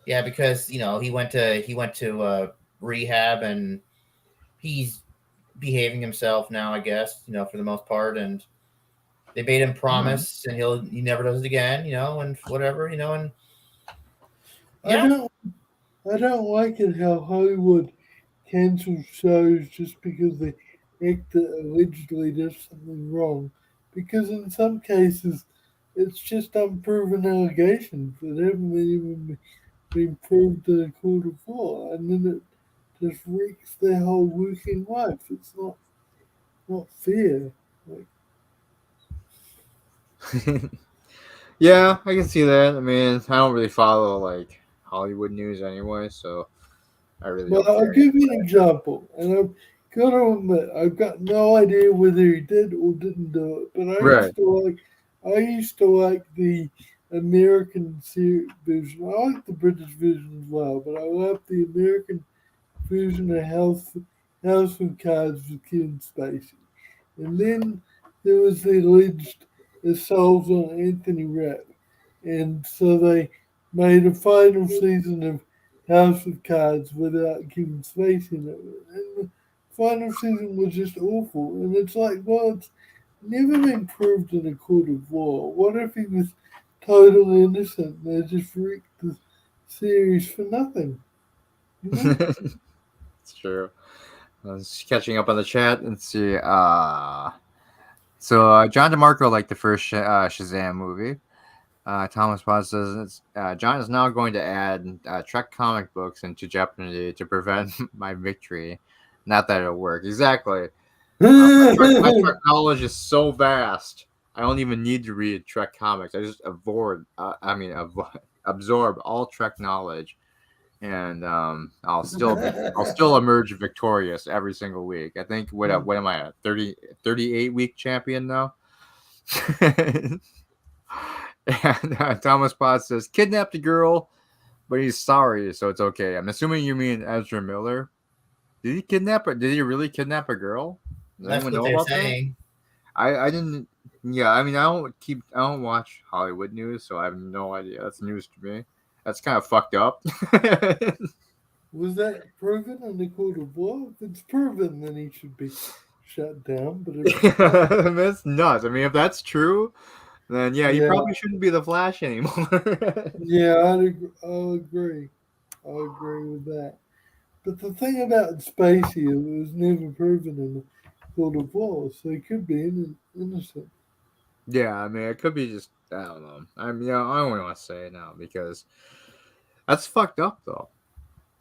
Yeah, because he went to rehab and he's behaving himself now. I guess for the most part, and they made him promise, and he never does it again. And whatever. And yeah, I don't like it how Hollywood cancels shows just because the actor allegedly does something wrong. Because in some cases, it's just unproven allegations that haven't even been proved in a court of law, and then it just wreaks their whole working life. It's not fair. Like, Yeah, I can see that. I mean, I don't really follow like Hollywood news anyway, so I really well, don't I'll care. give you an example, and I've got to admit, I've got no idea whether he did or didn't do it, but Right. I used to like the American version. I like the British version as well, but I love the American version of House of Cards with Kevin Spacey. And then there was the alleged assault on Anthony Rapp. And so they made a final season of House of Cards without Kevin Spacey in it. And the final season was just awful. And it's like, well, it's never been proved in a court of law. What if he was totally innocent and they just wrecked the series for nothing? You know? It's true. I was catching up on the chat and see. John DeMarco liked the first Shazam movie. Thomas Paz says John is now going to add Trek comic books into jeopardy to prevent my victory. Not that it'll work. Exactly. My Trek knowledge is so vast. I don't even need to read Trek comics. I just absorb all Trek knowledge, and I'll still emerge victorious every single week. I think what am I at 38 week champion now? And Thomas Potts says kidnapped a girl, but he's sorry, so it's okay. I'm assuming you mean Ezra Miller. Did he kidnap her? Did he really kidnap a girl? Does that's anyone what know they're about saying. that? I didn't. Yeah, I mean, I don't watch Hollywood news, so I have no idea. That's news to me. That's kind of fucked up. Was that proven in the court of law? If it's proven, then he should be shut down. But if it's not, That's nuts. I mean, if that's true, then yeah, you yeah, probably shouldn't be the Flash anymore. yeah, I'll agree. I'll agree with that. But the thing about Spacey, it was never proven in the court of law, so he could be innocent. Yeah, I mean, it could be just I don't know. I mean, I don't want to say it now because that's fucked up, though.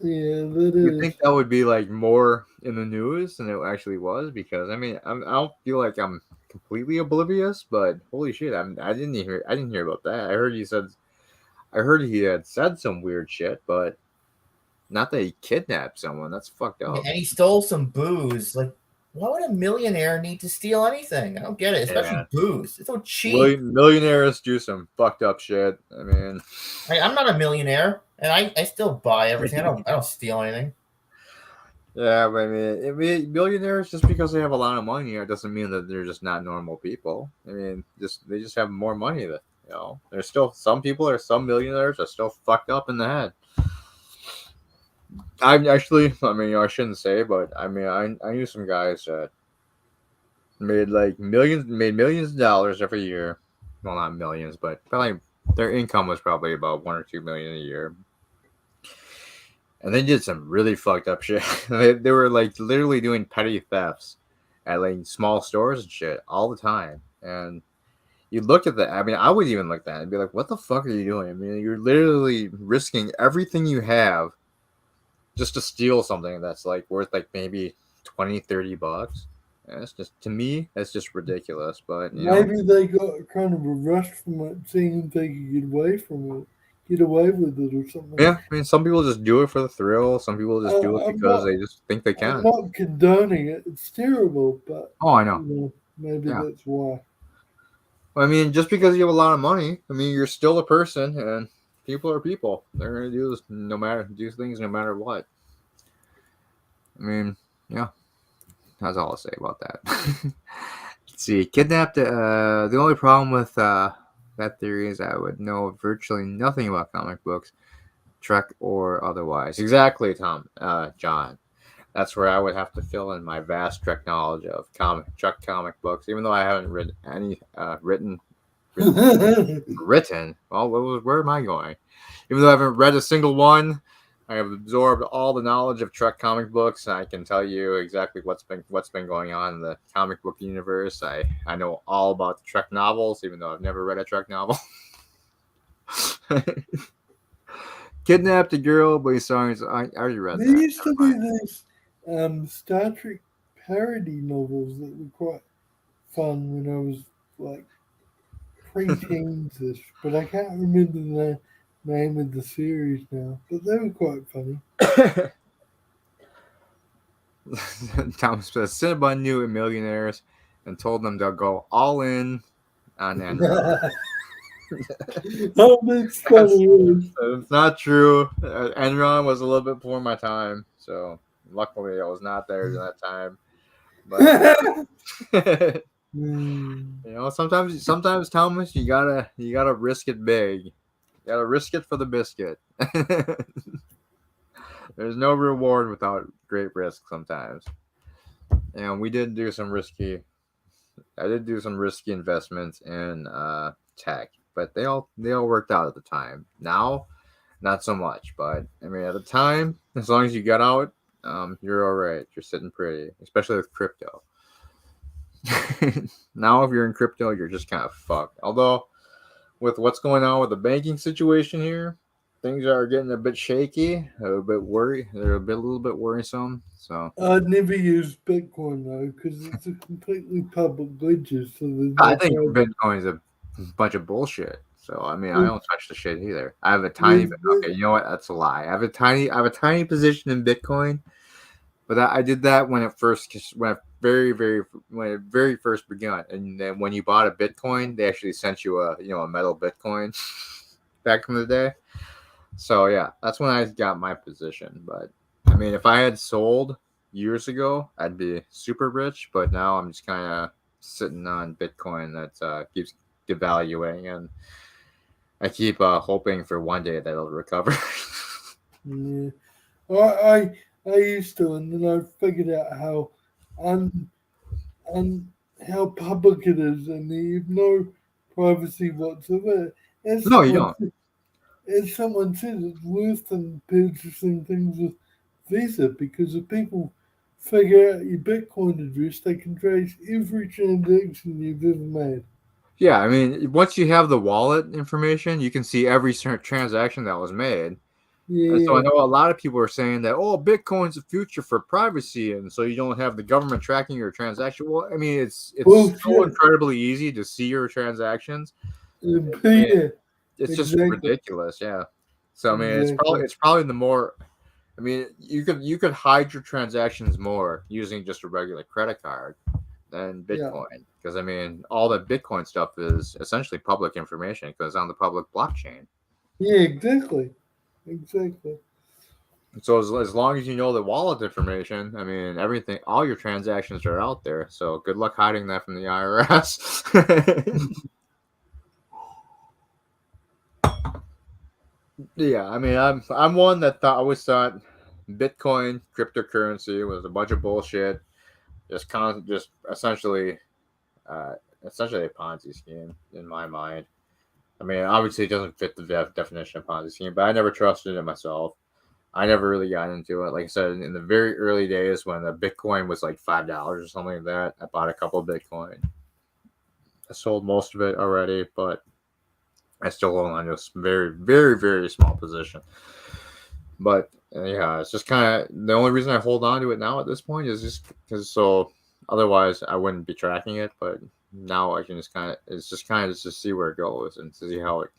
Yeah, that You is. think that would be like more in the news than it actually was? Because I mean, I don't feel like I'm completely oblivious, but holy shit, I didn't hear about that. I heard he had said some weird shit, but not that he kidnapped someone. That's fucked Yeah, up. and he stole some booze. Like, why would a millionaire need to steal anything? I don't get it, especially Yeah. booze. It's so cheap. Millionaires do some fucked up shit. I mean, Like, I'm not a millionaire, and I still buy everything. I don't steal anything. yeah, but I mean, millionaires just because they have a lot of money, it doesn't mean that they're just not normal people. I mean, they just have more money. That there's still some millionaires are still fucked up in the head. I actually, I mean, I shouldn't say, but I mean, I knew some guys that made millions of dollars every year. Well, not millions, but probably their income was probably about 1 or 2 million a year. And they did some really fucked up shit. They were like literally doing petty thefts at like small stores and shit all the time. And you look at that. I mean, I would even look at that and be like, "What the fuck are you doing?" I mean, you're literally risking everything you have just to steal something that's like worth like maybe 20, $30. And it's just to me, that's just ridiculous. But Maybe they got kind of a rush from it, seeing if they could get away with it or something. yeah, I mean, some people just do it for the thrill. Some people just do it because they just think they I'm can. not condoning it. It's terrible, but Oh, I know. maybe Yeah. that's why. I mean, just because you have a lot of money, I mean, you're still a person, and people are people. They're gonna do things no matter what. I mean, yeah, that's all I'll say about that. Let's see, kidnapped. The only problem with that theory is I would know virtually nothing about comic books, Trek or otherwise. Exactly, John. That's where I would have to fill in my vast Trek knowledge of Trek comic books, even though I haven't read any written. Well, where am I going? Even though I haven't read a single one, I have absorbed all the knowledge of Trek comic books, and I can tell you exactly what's been going on in the comic book universe. I know all about the Trek novels, even though I've never read a Trek novel. Kidnapped a girl, but his songs. I already read There that. used to be these Star Trek parody novels that were quite fun when I was like pre-teens-ish, but I can't remember the name of the series now. But they were quite funny. Thomas says Cinnabon knew millionaires and told them they'll go all in on Enron. Oh, that's funny. It's not true. Enron was a little bit before my time, so luckily I was not there during that time. But sometimes Thomas, you gotta risk it big. You gotta risk it for the biscuit. There's no reward without great risk sometimes. And we did do some risky. I did do some risky investments in tech, but they all worked out at the time. Now, not so much. But I mean, at the time, as long as you got out, you're all right. You're sitting pretty, especially with crypto. Now, if you're in crypto, you're just kind of fucked. Although, with what's going on with the banking situation here, things are getting a bit shaky, a little bit worrisome. So I'd never use Bitcoin though because it's a completely public ledger. So there's I no think problem. Bitcoin is a bunch of bullshit. So I mean, I Well, don't touch the shit either. I have a tiny. there's- Okay, you know what? That's a lie. I have a tiny position in Bitcoin, but I did that when it very first begun. And then when you bought a Bitcoin, they actually sent you a metal Bitcoin back from the day. So yeah, that's when I got my position. But I mean, if I had sold years ago, I'd be super rich. But now I'm just kind of sitting on Bitcoin that keeps devaluing, and I keep hoping for one day that it'll recover. Yeah. I used to, and then I figured out how un, how public it is, and you have no privacy whatsoever. As No, you someone, don't. as someone said, it's worse than purchasing things with Visa because if people figure out your Bitcoin address, they can trace every transaction you've ever made. Yeah, I mean, once you have the wallet information, you can see every transaction that was made. And so I Yeah, know a lot of people are saying that, oh, Bitcoin's the future for privacy, and so you don't have the government tracking your transaction. Well, I mean, it's so bullshit. incredibly easy to see your transactions. I mean, Yeah, it's just exactly, ridiculous. Yeah. So I mean, exactly. it's probably the more. I mean, you could hide your transactions more using just a regular credit card than Yeah, Bitcoin, because I mean, all the Bitcoin stuff is essentially public information because it's on the public blockchain. yeah, exactly, exactly. So as long as you know the wallet information, I mean, everything, all your transactions are out there. So good luck hiding that from the IRS. Yeah, I mean, I'm one that always thought Bitcoin cryptocurrency was a bunch of bullshit, just uh, essentially a Ponzi scheme in my mind. I mean, obviously it doesn't fit the definition of Ponzi scheme, but I never trusted it myself. I never really got into it. Like I said, in the very early days when the Bitcoin was like $5 or something like that, I bought a couple of Bitcoin. I sold most of it already, but I still hold on to a very, very, very small position. But yeah, it's just kind of the only reason I hold on to it now at this point is just because otherwise I wouldn't be tracking it. But now I can just kind of just to see where it goes and to see how it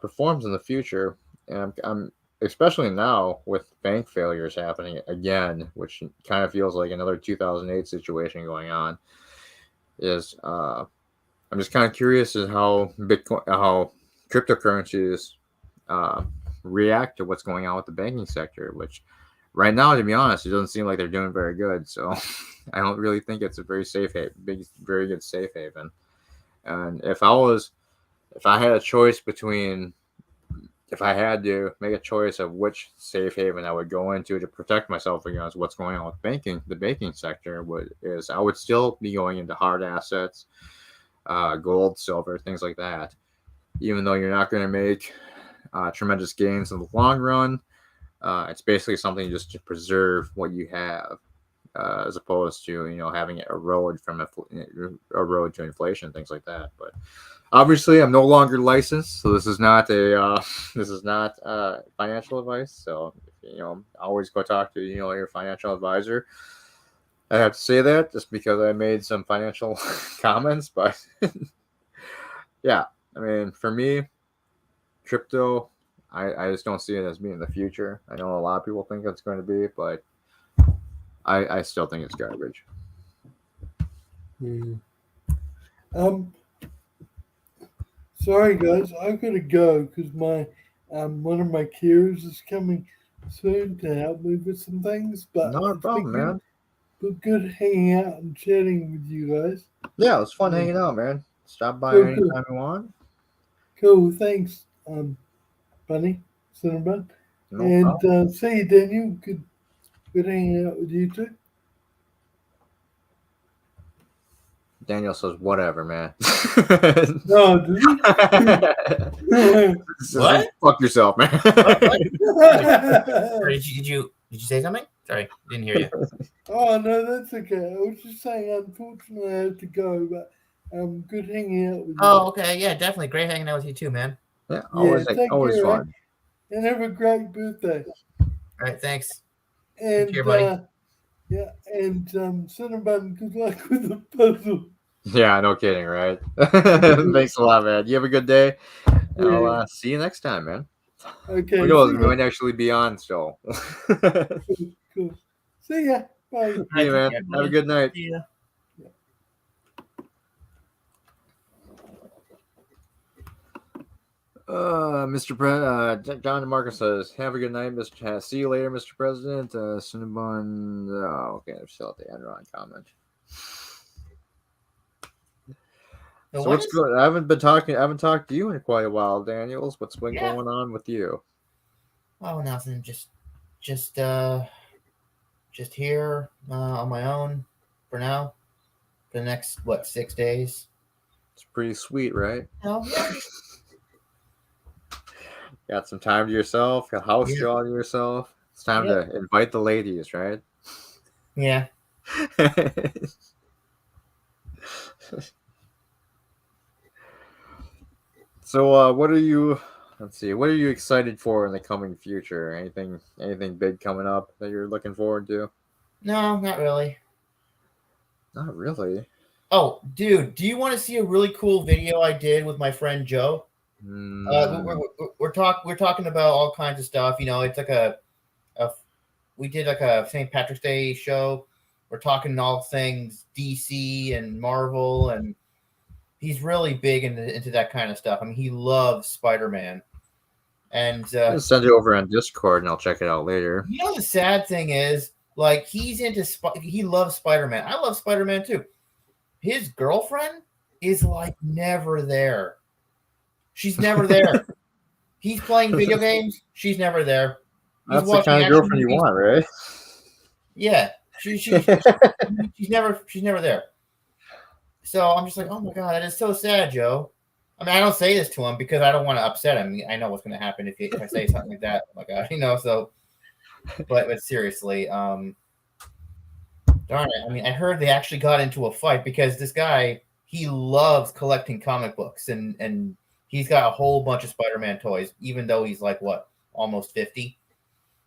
performs in the future. And I'm especially now with bank failures happening again, which kind of feels like another 2008 situation going on. Is I'm just kind of curious as how cryptocurrencies react to what's going on with the banking sector, which right now, to be honest, it doesn't seem like they're doing very good. So I don't really think it's a very very good safe haven. And if I had a choice between, if I had to make a choice of which safe haven I would go into to protect myself against what's going on with the banking sector I would still be going into hard assets, gold, silver, things like that. Even though you're not going to make tremendous gains in the long run, it's basically something just to preserve what you have, as opposed to having it erode to inflation, things like that. But obviously, I'm no longer licensed, so this is not financial advice. So always go talk to your financial advisor. I have to say that just because I made some financial comments, but yeah, I mean, for me, crypto, I just don't see it as being the future. I know a lot of people think it's going to be, but I still think it's garbage. Sorry guys, I gotta go because my one of my carers is coming soon to help me with some things. But Not a it's problem, been man. good hanging out and chatting with you guys. Yeah, it was fun hanging out, man. Stop by Cool, anytime you want. Cool, thanks, Bunny, Cinnabon. No And problem. see you, Daniel. Good hanging out with you too. Daniel says, "Whatever, man." No, did What? Fuck yourself, man. Or did you say something? Sorry, didn't hear you. Oh no, that's okay. I was just saying, unfortunately, I have to go, but good hanging out with you. Oh, okay, yeah, definitely. Great hanging out with you too, man. Yeah, Yeah, take always care, fun. and have a great birthday. All right, thanks. And Take care, buddy. yeah, and Cinnabon, good luck with the puzzle. Yeah, no kidding, right? Thanks a lot, man. You have a good day. Yeah. I'll see you next time, man. Okay. Who knows? See We ya. might actually be on still. Cool. See ya. Bye. See you, man. Have a good night. See ya. John DeMarco says, "Have a good night, Mr. See you later, Mr. President." Cinnabon. Oh, okay, they're still at the end. Wrong comment. So what's good? I haven't talked to you in quite a while, Daniels. What's been going on with you? Oh, nothing. Just here on my own for now. For the next 6 days. It's pretty sweet, right? Oh yeah. Got some time to yourself. Got a house all to yourself. It's time to invite the ladies, right? Yeah. So, what are you? Let's see. What are you excited for in the coming future? Anything big coming up that you're looking forward to? No, not really. Not really. Oh, dude, do you want to see a really cool video I did with my friend Joe? We're talking about all kinds of stuff. It's like we did like a St. Patrick's Day show. We're talking all things DC and Marvel, and he's really big into that kind of stuff. I mean, he loves Spider-Man. And I'll send it over on Discord, and I'll check it out later. The sad thing is, like, he loves Spider-Man. I love Spider-Man too. His girlfriend is like never there. She's never there. He's playing video games. She's never there. That's the kind of girlfriend you want, right? Yeah, she's never there. So I'm just like, oh my god, that is so sad, Joe. I mean, I don't say this to him because I don't want to upset him. I know what's going to happen if I say something like that. Oh my god, So, but seriously, darn it. I mean, I heard they actually got into a fight because this guy, he loves collecting comic books and he's got a whole bunch of Spider-Man toys, even though he's like almost 50.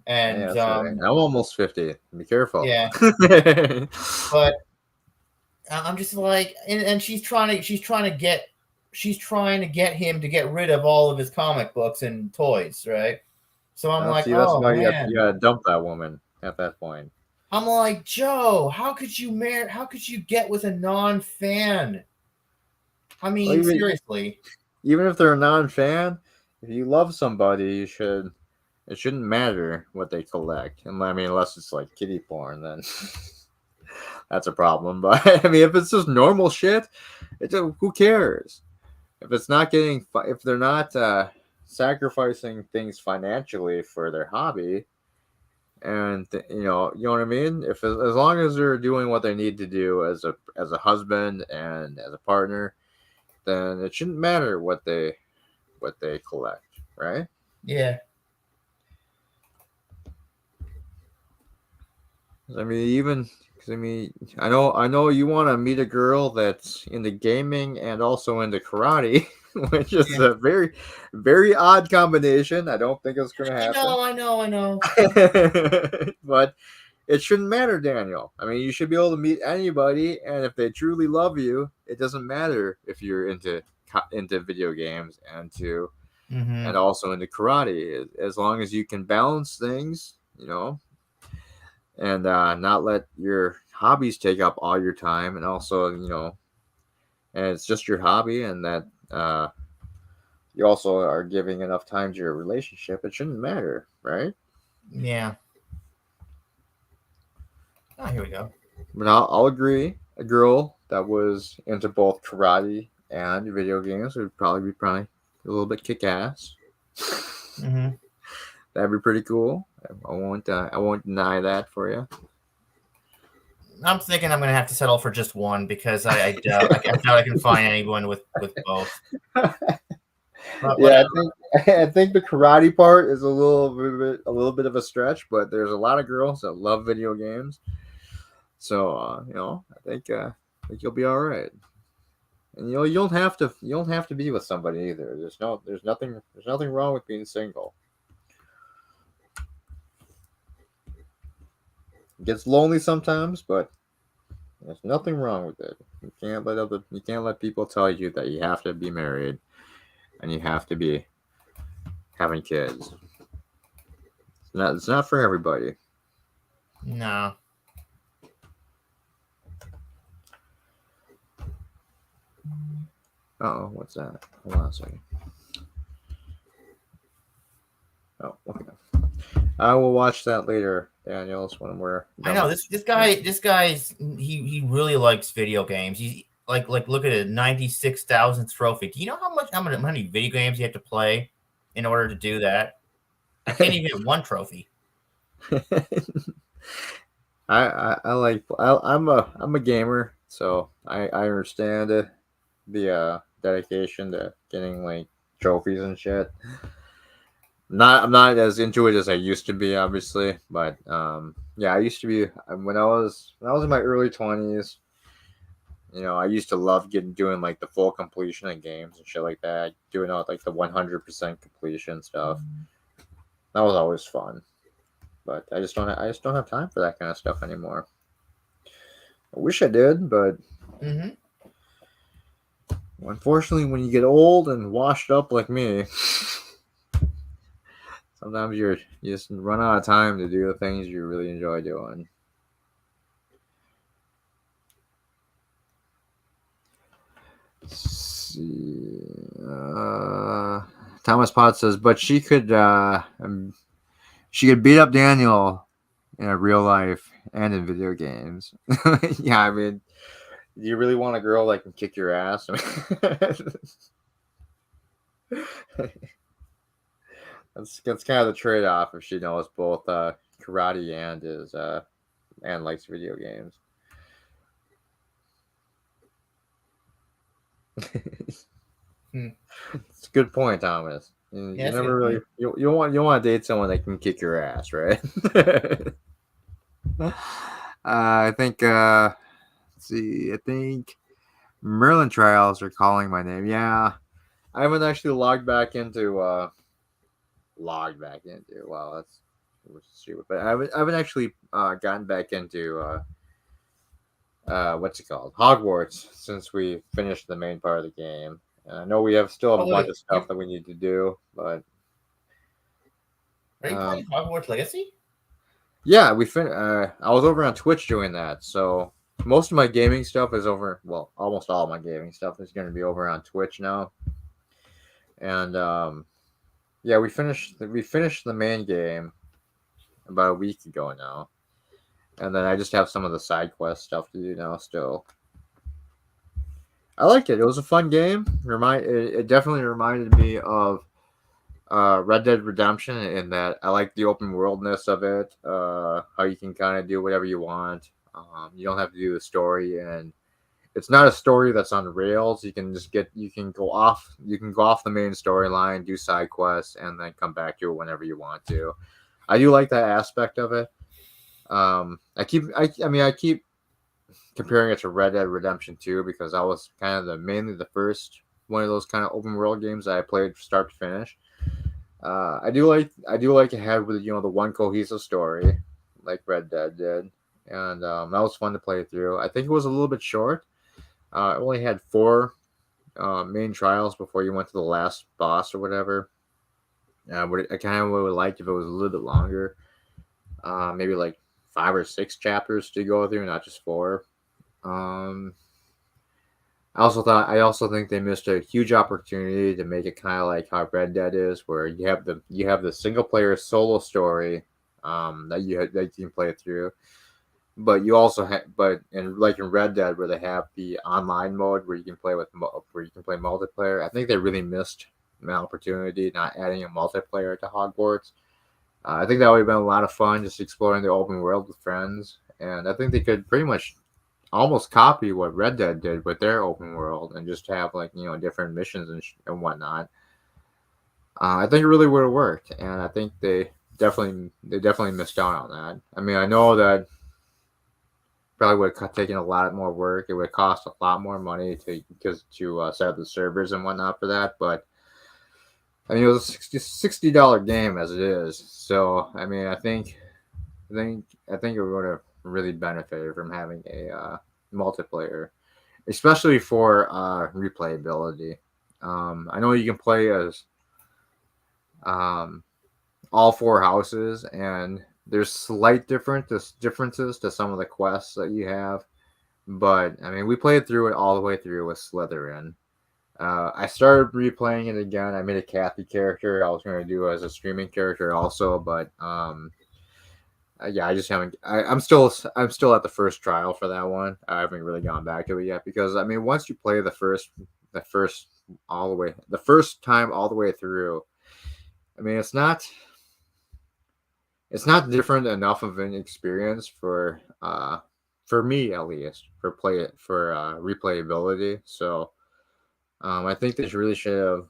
And right. I'm almost 50. Be careful. Yeah. But I'm just like, and she's trying to get him to get rid of all of his comic books and toys, right? So I'm like, that's why man. you gotta dump that woman at that point. I'm like, Joe, how could you get with a non-fan? I mean, seriously. Even if they're a non-fan, if you love somebody, you should it shouldn't matter what they collect. And I mean, unless it's like kitty porn, then that's a problem. But I mean, if it's just normal shit, who cares? If it's not if they're not sacrificing things financially for their hobby, and you know what I mean. If as long as they're doing what they need to do as a husband and as a partner, then it shouldn't matter what they collect, right? Yeah. I mean, even because I mean, I know you want to meet a girl that's into gaming and also into karate, which is a very, very odd combination. I don't think it's going to happen. I know. But it shouldn't matter, Daniel. I mean, you should be able to meet anybody, and if they truly love you, it doesn't matter if you're into video games and also into karate. As long as you can balance things, and not let your hobbies take up all your time, and also and it's just your hobby, and that you also are giving enough time to your relationship, it shouldn't matter, right? Yeah. Oh, here we go. But I'll agree, a girl that was into both karate and video games would probably be a little bit kick-ass. That'd be pretty cool. I won't deny that for you. I'm thinking I'm going to have to settle for just one, because I doubt I can find anyone with both. Yeah, I think the karate part is a little bit of a stretch, but there's a lot of girls that love video games. So I think you'll be all right. And you don't have to be with somebody either. There's nothing wrong with being single. It gets lonely sometimes, but there's nothing wrong with it. You can't let people tell you that you have to be married and you have to be having kids. It's not for everybody. No. Oh, what's that? Hold on a second. Oh, okay. I will watch that later, Daniels, when we're done. I know this guy's he really likes video games. He's like look at it, 96,000th trophy. Do you know how many video games you have to play in order to do that? I can't even get one trophy. I'm a gamer, so I understand the dedication to getting like trophies and shit. I'm not as into it as I used to be, obviously, but yeah, I used to be when I was in my early 20s. I used to love doing like the full completion of games and shit like that, doing all like the 100% completion stuff. That was always fun, but I just don't have time for that kind of stuff anymore. I wish I did, but unfortunately, when you get old and washed up like me, sometimes you just run out of time to do the things you really enjoy doing. Let's see. Thomas Potts says, but she could beat up Daniel in real life and in video games. Yeah, I mean, do you really want a girl that can kick your ass? That's kind of the trade-off if she knows both karate and likes video games. It's a good point, Thomas. You never really you don't want to date someone that can kick your ass, right? I think let's see. I think Merlin Trials are calling my name. Yeah, I haven't actually logged back into. Wow, that's stupid. But I haven't actually gotten back into what's it called, Hogwarts, since we finished the main part of the game. And I know we still have a bunch of stuff that we need to do, but are you playing Hogwarts Legacy? Yeah, I was over on Twitch doing that, so most of my gaming stuff is over. Well, almost all my gaming stuff is going to be over on Twitch now, and Yeah, we finished the main game about a week ago now, and then I just have some of the side quest stuff to do now still. I liked it. It was a fun game. It definitely reminded me of Red Dead Redemption in that I like the open worldness of it. How you can kind of do whatever you want. You don't have to do the story, and it's not a story that's on rails. You can go off the main storyline, do side quests, and then come back to it whenever you want to. I do like that aspect of it. I keep comparing it to Red Dead Redemption 2 because that was kind of mainly the first one of those kind of open world games that I played start to finish. I do like it had with the one cohesive story like Red Dead did, and that was fun to play through. I think it was a little bit short. It only had 4 main trials before you went to the last boss or whatever. I kind of would like if it was a little bit longer, maybe like 5 or 6 chapters to go through, not just 4. Um, I also think they missed a huge opportunity to make it kind of like how Red Dead is, where you have the single player solo story that you can play through, but you also have in Red Dead where they have the online mode where you can play where you can play multiplayer. I think they really missed an opportunity not adding a multiplayer to Hogwarts. I think that would have been a lot of fun just exploring the open world with friends, and I think they could pretty much almost copy what Red Dead did with their open world and just have different missions and whatnot. I think it really would have worked, and I think they definitely missed out on that. I mean, I know that probably would have taken a lot more work. It would cost a lot more money to set up the servers and whatnot for that, but I mean, it was a $60 game as it is. So I mean, I think it would have really benefited from having a multiplayer, especially for replayability. I know you can play as um, all 4 houses, and there's slight differences to some of the quests that you have. But I mean, we played through it all the way through with Slytherin. I started replaying it again. I made a Kathy character. I was going to do as a streaming character also, but yeah, I just haven't. I'm still at the first trial for that one. I haven't really gone back to it yet because I mean, once you play the first time all the way through, I mean, it's not different enough of an experience for me at least for replayability. So I think they really should have,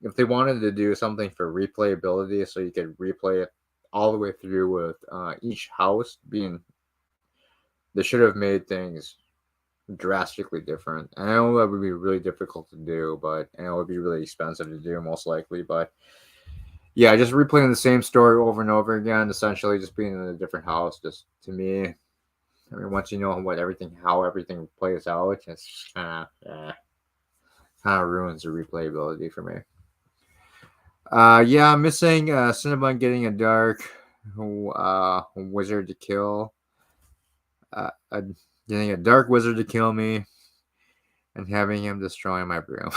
if they wanted to do something for replayability, so you could replay it all the way through with each house being, they should have made things drastically different. And I know that would be really difficult to do, but and it would be really expensive to do most likely. But yeah, just replaying the same story over and over again, essentially just being in a different house, just to me, I mean, once you know how everything plays out, it's kind of ruins the replayability for me. Yeah, I'm missing Cinnabon getting a dark wizard to kill. Getting a dark wizard to kill me and having him destroy my broom.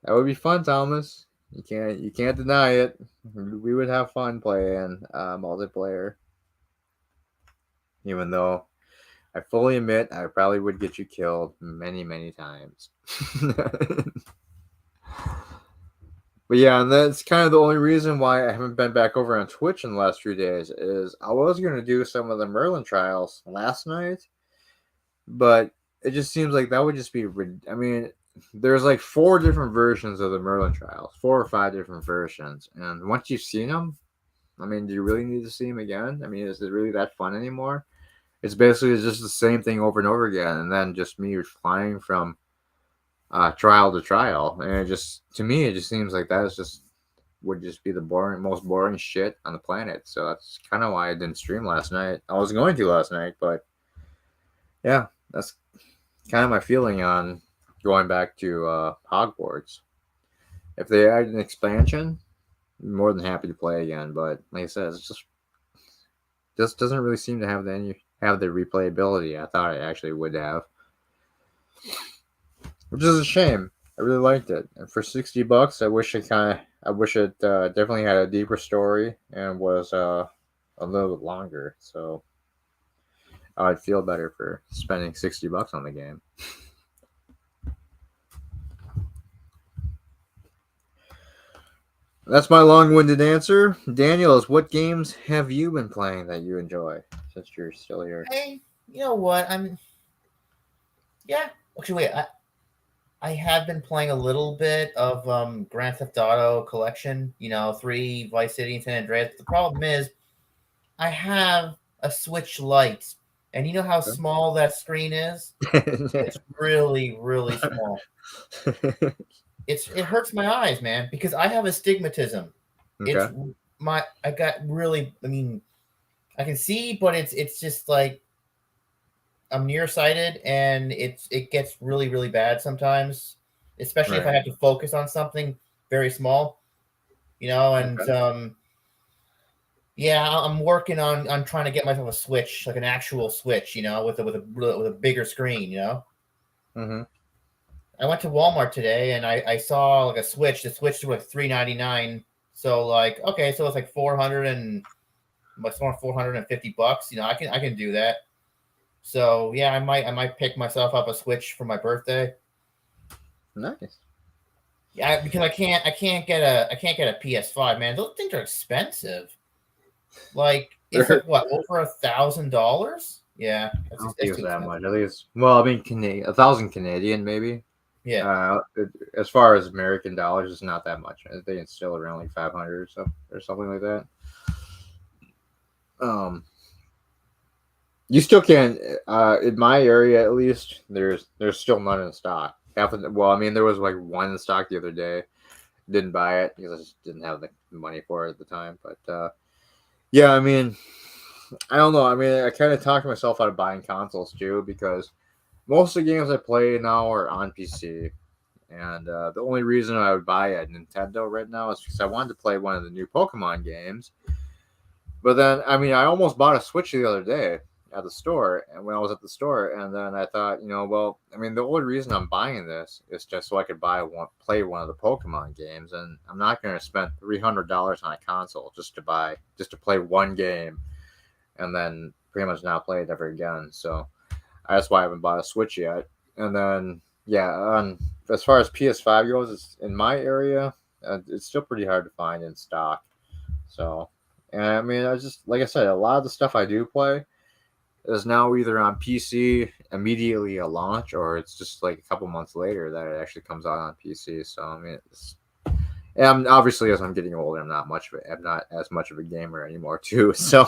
That would be fun, Thomas. You can't deny it. We would have fun playing multiplayer. Even though I fully admit I probably would get you killed many, many times. But yeah, and that's kind of the only reason why I haven't been back over on Twitch in the last few days is I was going to do some of the Merlin trials last night, but it just seems like that would just be, I mean, there's like 4 different versions of the Merlin trials, 4 or 5 different versions. And once you've seen them, I mean, do you really need to see them again? I mean, is it really that fun anymore? It's basically just the same thing over and over again. And then just me flying from trial to trial, and to me it just seems like would just be the most boring shit on the planet. So that's kind of why I didn't stream last night. I was going to last night, but yeah, that's kind of my feeling on going back to Hogwarts. If they add an expansion, I'm more than happy to play again. But like I said, it's just doesn't really seem to have the replayability I thought it actually would have. Which is a shame. I really liked it. And for $60, I wish it definitely had a deeper story and was a little bit longer. So I'd feel better for spending $60 on the game. That's my long-winded answer. Daniels, what games have you been playing that you enjoy since you're still here? Hey, you know what? Yeah. Actually, wait. I have been playing a little bit of Grand Theft Auto Collection. 3 Vice City and San Andreas. But the problem is, I have a Switch Lite, and you know how small that screen is. It's really, really small. It hurts my eyes, man, because I have astigmatism. Okay. I got really. I mean, I can see, but it's just like I'm nearsighted, and it gets really, really bad sometimes, especially if I Right. have to focus on something very small. And Okay. yeah, I'm working on trying to get myself a Switch, like an actual Switch, with a bigger screen. Mm-hmm. I went to Walmart today and I saw like a Switch. The Switch was like $399. So like, okay, so it's like 450 bucks. I can do that. So yeah, I might pick myself up a Switch for my birthday. Nice. Yeah, because I can't get a PS5, man. Those things are expensive. Like it's like what, over $1,000? Yeah, I don't that's think too it's that expensive. much. I think it's well, I mean, 1,000 Canadian maybe. Yeah. As far as American dollars, it's not that much. I think it's still around like 500 or something like that. You still can. In my area, at least, there's still none in stock. Well, I mean, there was like one in stock the other day. Didn't buy it because I just didn't have the money for it at the time. But yeah, I mean, I don't know. I mean, I kind of talked myself out of buying consoles too because most of the games I play now are on PC. And the only reason I would buy a Nintendo right now is because I wanted to play one of the new Pokemon games. But then, I mean, I almost bought a Switch the other day at the store, and when I was at the store, and then I thought, well, I mean, the only reason I'm buying this is just so I could play one of the Pokemon games, and I'm not going to spend $300 on a console just to play one game, and then pretty much not play it ever again. So that's why I haven't bought a Switch yet. And then, yeah, as far as PS5 goes, it's in my area. It's still pretty hard to find in stock. So, and I mean, I just like I said, a lot of the stuff I do play is now either on PC immediately at launch, or it's just like a couple months later that it actually comes out on PC. So, I mean, and obviously as I'm getting older, I'm not as much of a gamer anymore too. So,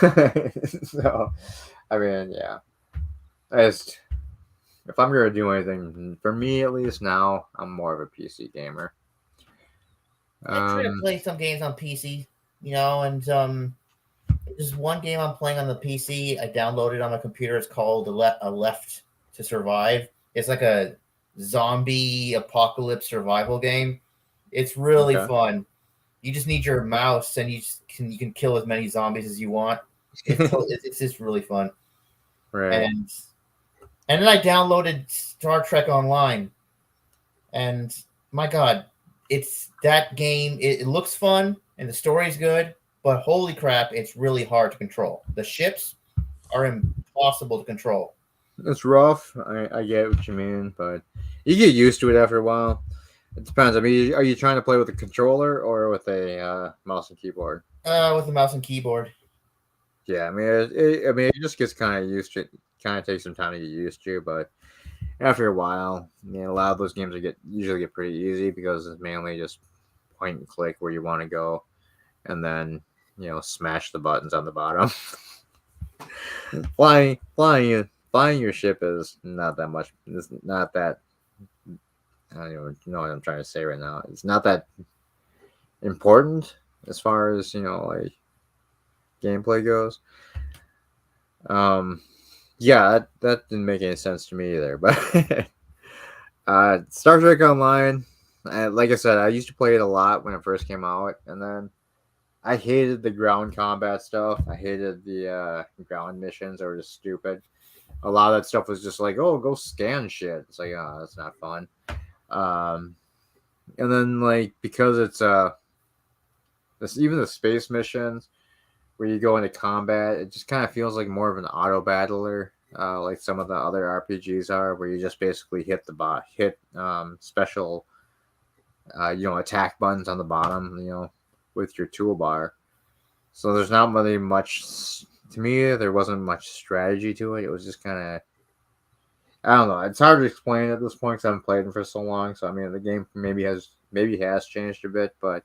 so I mean, yeah. As if I'm gonna do anything, for me at least now, I'm more of a PC gamer. I try to play some games on PC, and there's one game I'm playing on the PC. I downloaded on my computer. It's called Left to Survive. It's like a zombie apocalypse survival game. It's really Okay. fun. You just need your mouse, and you can kill as many zombies as you want. It's just really fun. Right. And then I downloaded Star Trek Online, and my God, it's that game. It looks fun, and the story's good, but holy crap, it's really hard to control. The ships are impossible to control. It's rough. I get what you mean, but you get used to it after a while. It depends. I mean, are you trying to play with a controller or with a mouse and keyboard? With the mouse and keyboard. Yeah, I mean, it just gets kind of used to. It kind of takes some time to get used to, but after a while, I mean, a lot of those games usually get pretty easy because it's mainly just point and click where you want to go, and then smash the buttons on the bottom. Flying your ship is not that much. It's not that. I don't even know what I'm trying to say right now. It's not that important as far as like gameplay goes. Yeah, that didn't make any sense to me either. But Star Trek Online, like I said, I used to play it a lot when it first came out, and then I hated the ground combat stuff. I hated the ground missions. They were just stupid. A lot of that stuff was just like, oh, go scan shit. It's like, oh, that's not fun. And then like because it's this even the space missions where you go into combat, it just kind of feels like more of an auto battler, like some of the other RPGs are, where you just basically hit special attack buttons on the bottom, with your toolbar. So there's not really much to me. There wasn't much strategy to it. It was just kind of, I don't know. It's hard to explain at this point because I haven't played it for so long. So I mean, the game maybe has changed a bit, but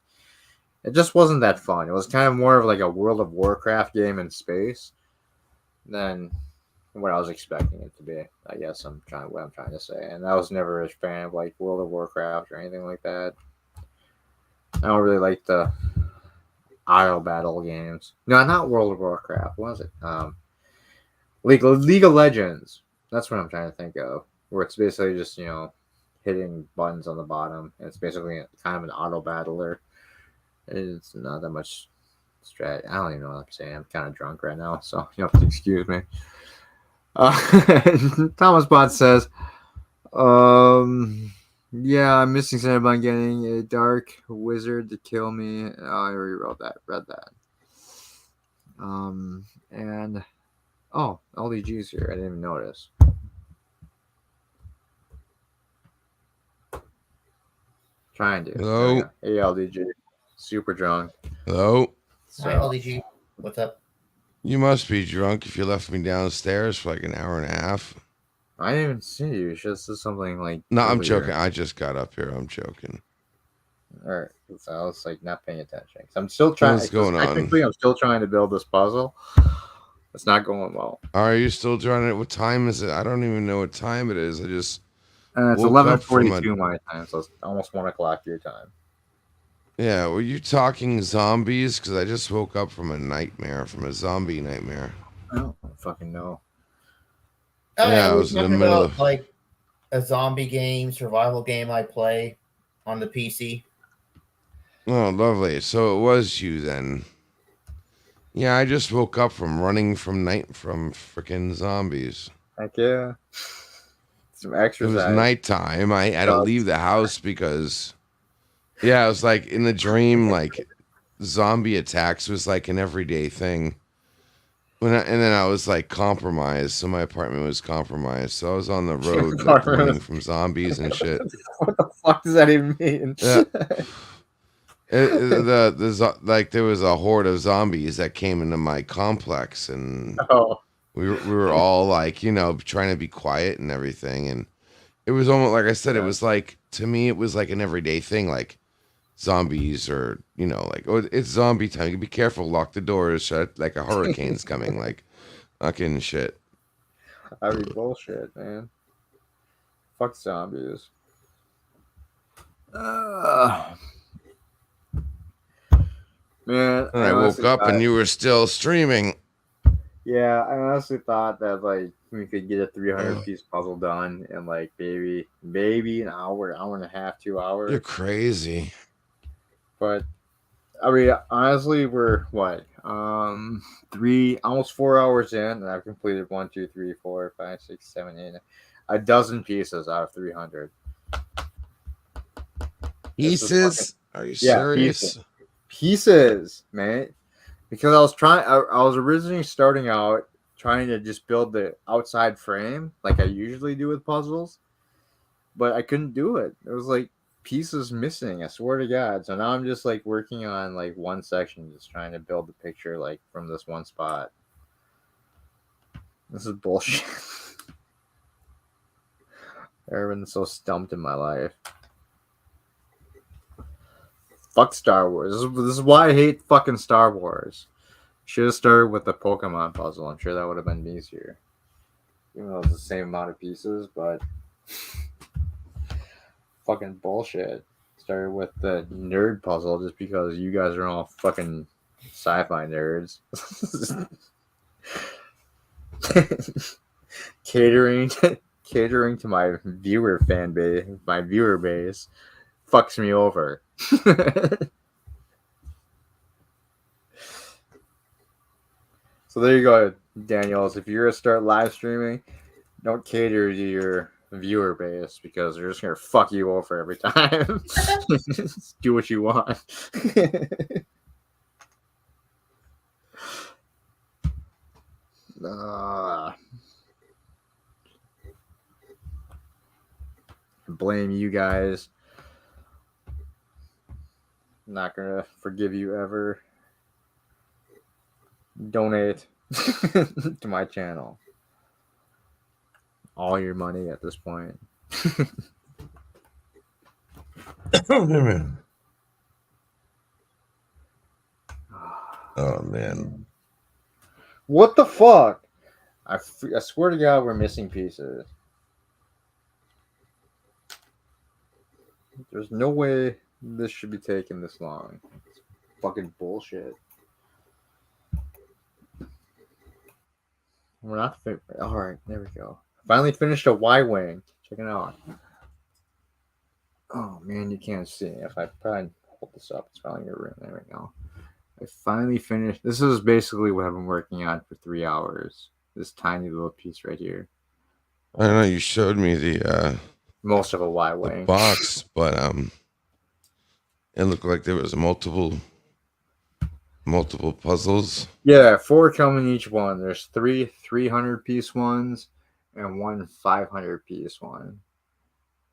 it just wasn't that fun. It was kind of more of like a World of Warcraft game in space than what I was expecting it to be. I guess what I'm trying to say. And I was never a fan of like World of Warcraft or anything like that. I don't really like the auto battle games. No, not World of Warcraft. What was it? League of Legends. That's what I'm trying to think of. Where it's basically just hitting buttons on the bottom. And it's basically kind of an auto battler. It's not that much strat. I don't even know what I'm saying. I'm kind of drunk right now, so you have to excuse me. Thomas Bot says, yeah, I'm missing something about getting a dark wizard to kill me. Oh, I already read that. And LDG's here. I didn't even notice. Trying to. Hello. Hey, LDG. Super drunk. Hello. Hi, LDG. What's up? You must be drunk if you left me downstairs for like an hour and a half. I didn't even see you. It's just something like. No, I'm earlier. joking. I just got up here. I'm joking. Or so I was like not paying attention. I'm still trying. What's going on? Technically, I'm still trying to build this puzzle. It's not going well. Are you still trying to? What time is it? I don't even know what time it is. I just. It's woke up 11:42 my time, so it's almost 1:00 your time. Yeah, were you talking zombies? Because I just woke up from a zombie nightmare. I don't fucking know. Oh, Yeah, I we're was in the talking middle about, of- like a zombie game, survival game I play on the PC. Oh, lovely. So it was you then. Yeah, I just woke up from running from freaking zombies. Heck yeah. Some It exercise. was nighttime. I had to leave the house because, yeah, it was like in the dream, like zombie attacks was like an everyday thing. And then I was like compromised, so my apartment was compromised. So I was on the road like, running from zombies and shit. What the fuck does that even mean? Yeah. Like there was a horde of zombies that came into my complex, and we were all like, trying to be quiet and everything. And it was almost like I said, it was like, to me, it was like an everyday thing, like zombies or, like, oh, it's zombie time. You be careful, lock the doors, shut, like a hurricane's coming, like fucking shit. I mean, bullshit, man. Fuck zombies. Man, And I woke up and you were still streaming. Yeah, I honestly thought that like we could get a 300-piece puzzle done in like maybe an hour and a half, 2 hours. You're crazy. But I mean, honestly, we're almost 4 hours in, and I've completed 1, 2, 3, 4, 5, 6, 7, 8, a dozen pieces out of 300. Pieces? Are you serious? Pieces, man. Because I was originally starting out trying to just build the outside frame like I usually do with puzzles, but I couldn't do it. It was like pieces missing, I swear to God. So now I'm just like working on like one section, just trying to build the picture like from this one spot. This is bullshit. I've never been so stumped in my life. Fuck Star Wars. This is why I hate fucking Star Wars. Should have started with the Pokemon puzzle. I'm sure that would have been easier. Even though it's the same amount of pieces, but fucking bullshit. Started with the nerd puzzle just because you guys are all fucking sci-fi nerds. catering to my viewer base fucks me over. So there you go, Daniels. If you're gonna start live streaming, don't cater to your viewer base because they're just gonna fuck you over every time. Just do what you want. Blame you guys. I'm not gonna forgive you ever. Donate to my channel. All your money at this point. Oh man. What the fuck? I swear to God, we're missing pieces. There's no way this should be taking this long. It's fucking bullshit. We're not all right. There we go. Finally finished a Y-wing. Check it out. Oh man, you can't see. If I try and hold this up, it's probably in your room. There we go. I finally finished. This is basically what I've been working on for 3 hours. This tiny little piece right here. I don't know. You showed me the most of a Y-wing box, but it looked like there was multiple puzzles. Yeah, 4 come in each one. There's 3 300-piece ones and 1 500-piece one.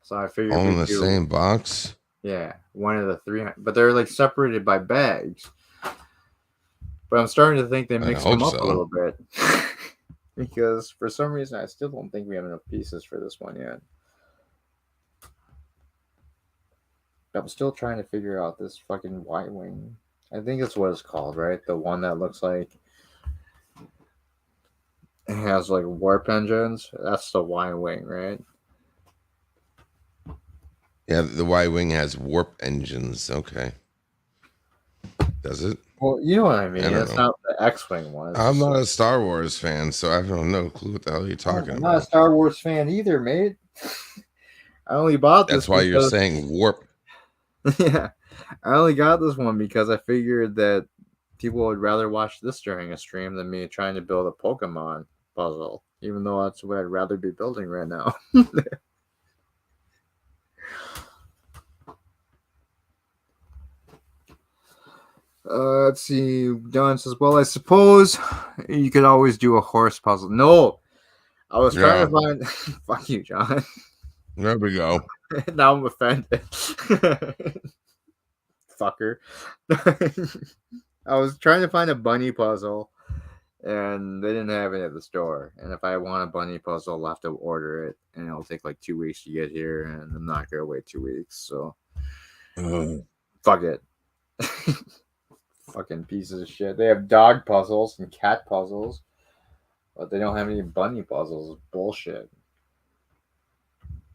So I figured all in the same box. Yeah, one of the 300, but they're like separated by bags. But I'm starting to think they mixed them up a little bit because for some reason I still don't think we have enough pieces for this one yet. I'm still trying to figure out this fucking Y-wing. I think that's what it's called, right? The one that looks like it has like warp engines. That's the Y-wing, right? Yeah, the Y-wing has warp engines. Okay. Does it? Well, you know what I mean. It's not the X-wing one. I'm not a Star Wars fan, so I have no clue what the hell you're talking about. I'm not a Star Wars fan either, mate. I only bought this. That's why you're saying warp. Yeah, I only got this one because I figured that people would rather watch this during a stream than me trying to build a Pokemon puzzle, even though that's what I'd rather be building right now. Let's see. Don says, well, I suppose you could always do a horse puzzle. No, I was trying to find. Fuck you, John. There we go. Now I'm offended. Fucker. I was trying to find a bunny puzzle and they didn't have it at the store. And if I want a bunny puzzle, I'll have to order it and it'll take like 2 weeks to get here. And I'm not going to wait 2 weeks. So fuck it. Fucking pieces of shit. They have dog puzzles and cat puzzles, but they don't have any bunny puzzles. Bullshit.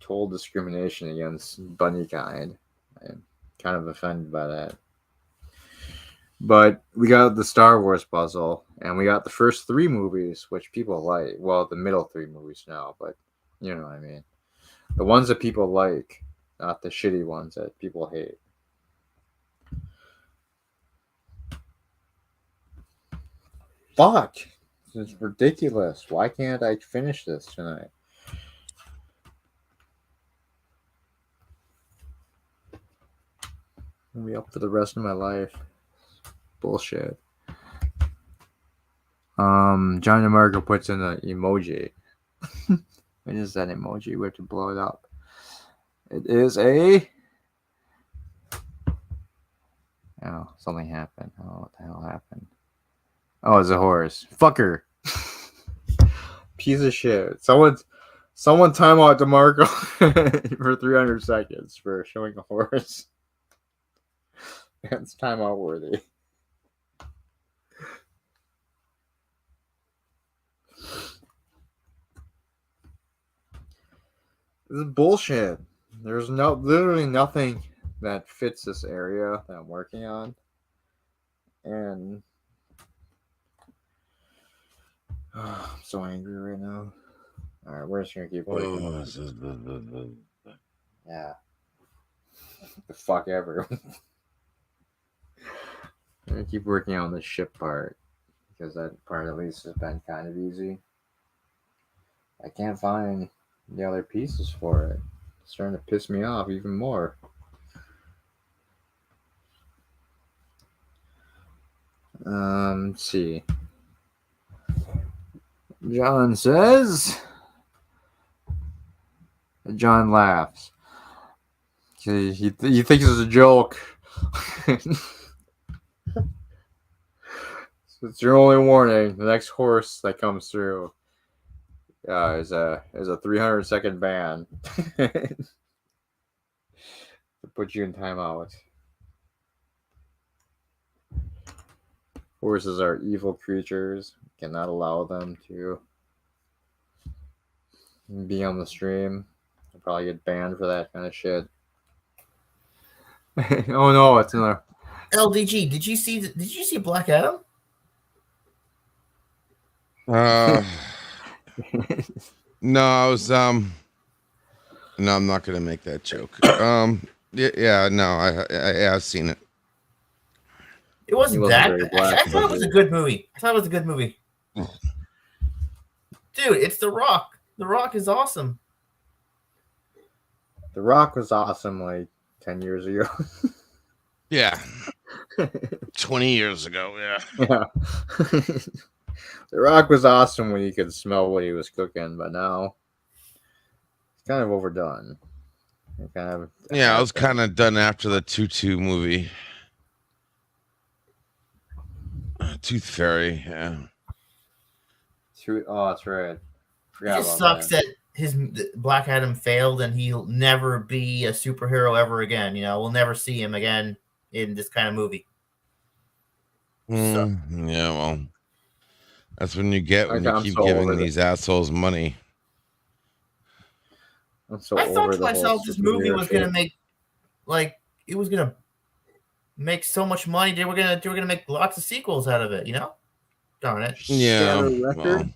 Total discrimination against bunny kind. I'm kind of offended by that. But we got the Star Wars puzzle, and we got the first 3 movies, which people like. Well, the middle 3 movies now, but you know what I mean. The ones that people like, not the shitty ones that people hate. Fuck! This is ridiculous. Why can't I finish this tonight? I'll be up for the rest of my life. Bullshit. John DeMarco puts in an emoji. What is that emoji? We have to blow it up. It is a... Oh, something happened. Oh, what the hell happened? Oh, it's a horse. Fucker. Piece of shit. Someone time out DeMarco for 300 seconds for showing a horse. That's time out worthy. This is bullshit. There's literally nothing that fits this area that I'm working on. And I'm so angry right now. Alright, we're just gonna keep putting yeah. The fuck ever. I'm gonna keep working on the ship part because that part at least has been kind of easy. I can't find the other pieces for it. It's starting to piss me off even more. Let's see. John says. John laughs. He thinks it's a joke. So it's your only warning. The next horse that comes through is a 300-second ban to put you in timeout. Horses are evil creatures. Cannot allow them to be on the stream. They'll probably get banned for that kind of shit. Oh no, it's another. LDG, did you see Black Adam? No, I was no, I'm not gonna make that joke. Yeah, no, I've seen it. It wasn't that bad. I thought it was a good movie. Dude, it's The Rock. The Rock is awesome. The Rock was awesome like 10 years ago. Yeah. 20 years ago, yeah. Yeah. The Rock was awesome when you could smell what he was cooking, but now it's kind of overdone. I was kind of done after the Tutu movie. Tooth Fairy, yeah. Oh, that's right. It just sucks that his Black Adam failed and he'll never be a superhero ever again. You know, we'll never see him again in this kind of movie. Yeah, well, that's when you get when you keep giving these assholes money. I thought to myself this movie was gonna make, like, it was gonna make so much money. They were gonna make lots of sequels out of it. You know, darn it. Yeah. Well.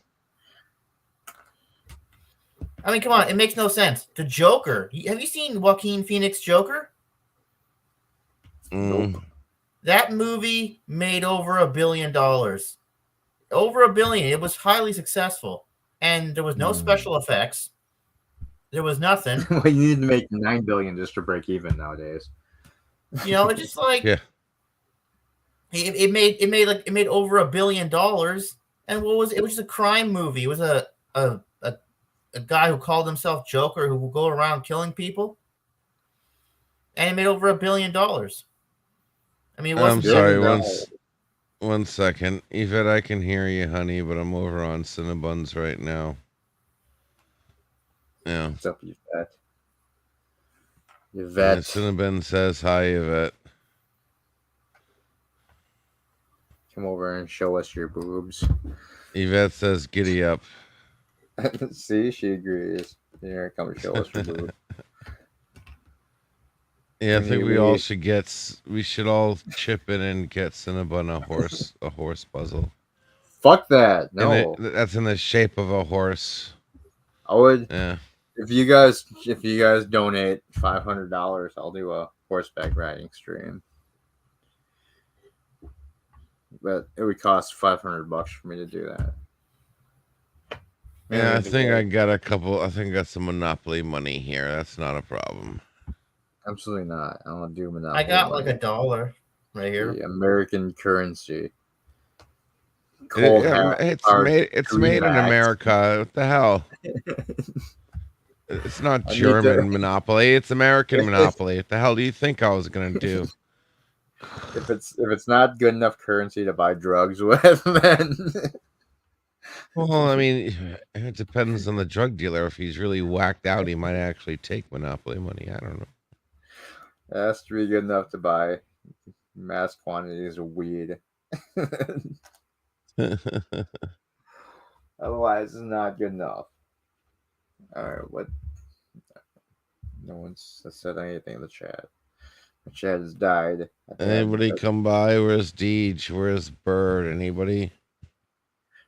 I mean, come on, it makes no sense. The Joker. Have you seen Joaquin Phoenix Joker? Nope. That movie made over $1 billion. Over $1 billion. It was highly successful, and there was no special effects. There was nothing. Well, you need to make $9 billion just to break even nowadays. You know, it's just like it made over $1 billion. And what was it? It was just a crime movie. It was a guy who called himself Joker who will go around killing people, and it made over $1 billion. I mean, it wasn't. I'm sorry. One second, Yvette. I can hear you, honey, but I'm over on Cinnabons right now. Yeah. What's up, Yvette? Yvette. Cinnabon says hi, Yvette. Come over and show us your boobs. Yvette says, "Giddy up." See, she agrees. Here, come show us your boobs. Yeah, I think we should all chip in and get Cinnabon a horse puzzle. Fuck that. No. That's in the shape of a horse. I would. Yeah. If you guys donate $500, I'll do a horseback riding stream. But it would cost $500 for me to do that. Yeah, I think I got some Monopoly money here. That's not a problem. Absolutely not. I don't do Monopoly. I got like $1 right here. The American currency. It's made in America. What the hell? It's not German Monopoly. It's American Monopoly. What the hell do you think I was gonna do? If it's not good enough currency to buy drugs with, then. Well, I mean, it depends on the drug dealer. If he's really whacked out, he might actually take Monopoly money. I don't know. It has to be good enough to buy mass quantities of weed. Otherwise, it's not good enough. All right, what? No one's said anything in the chat. The chat has died. Anybody come by? Where's Deej? Where's Bird? Anybody?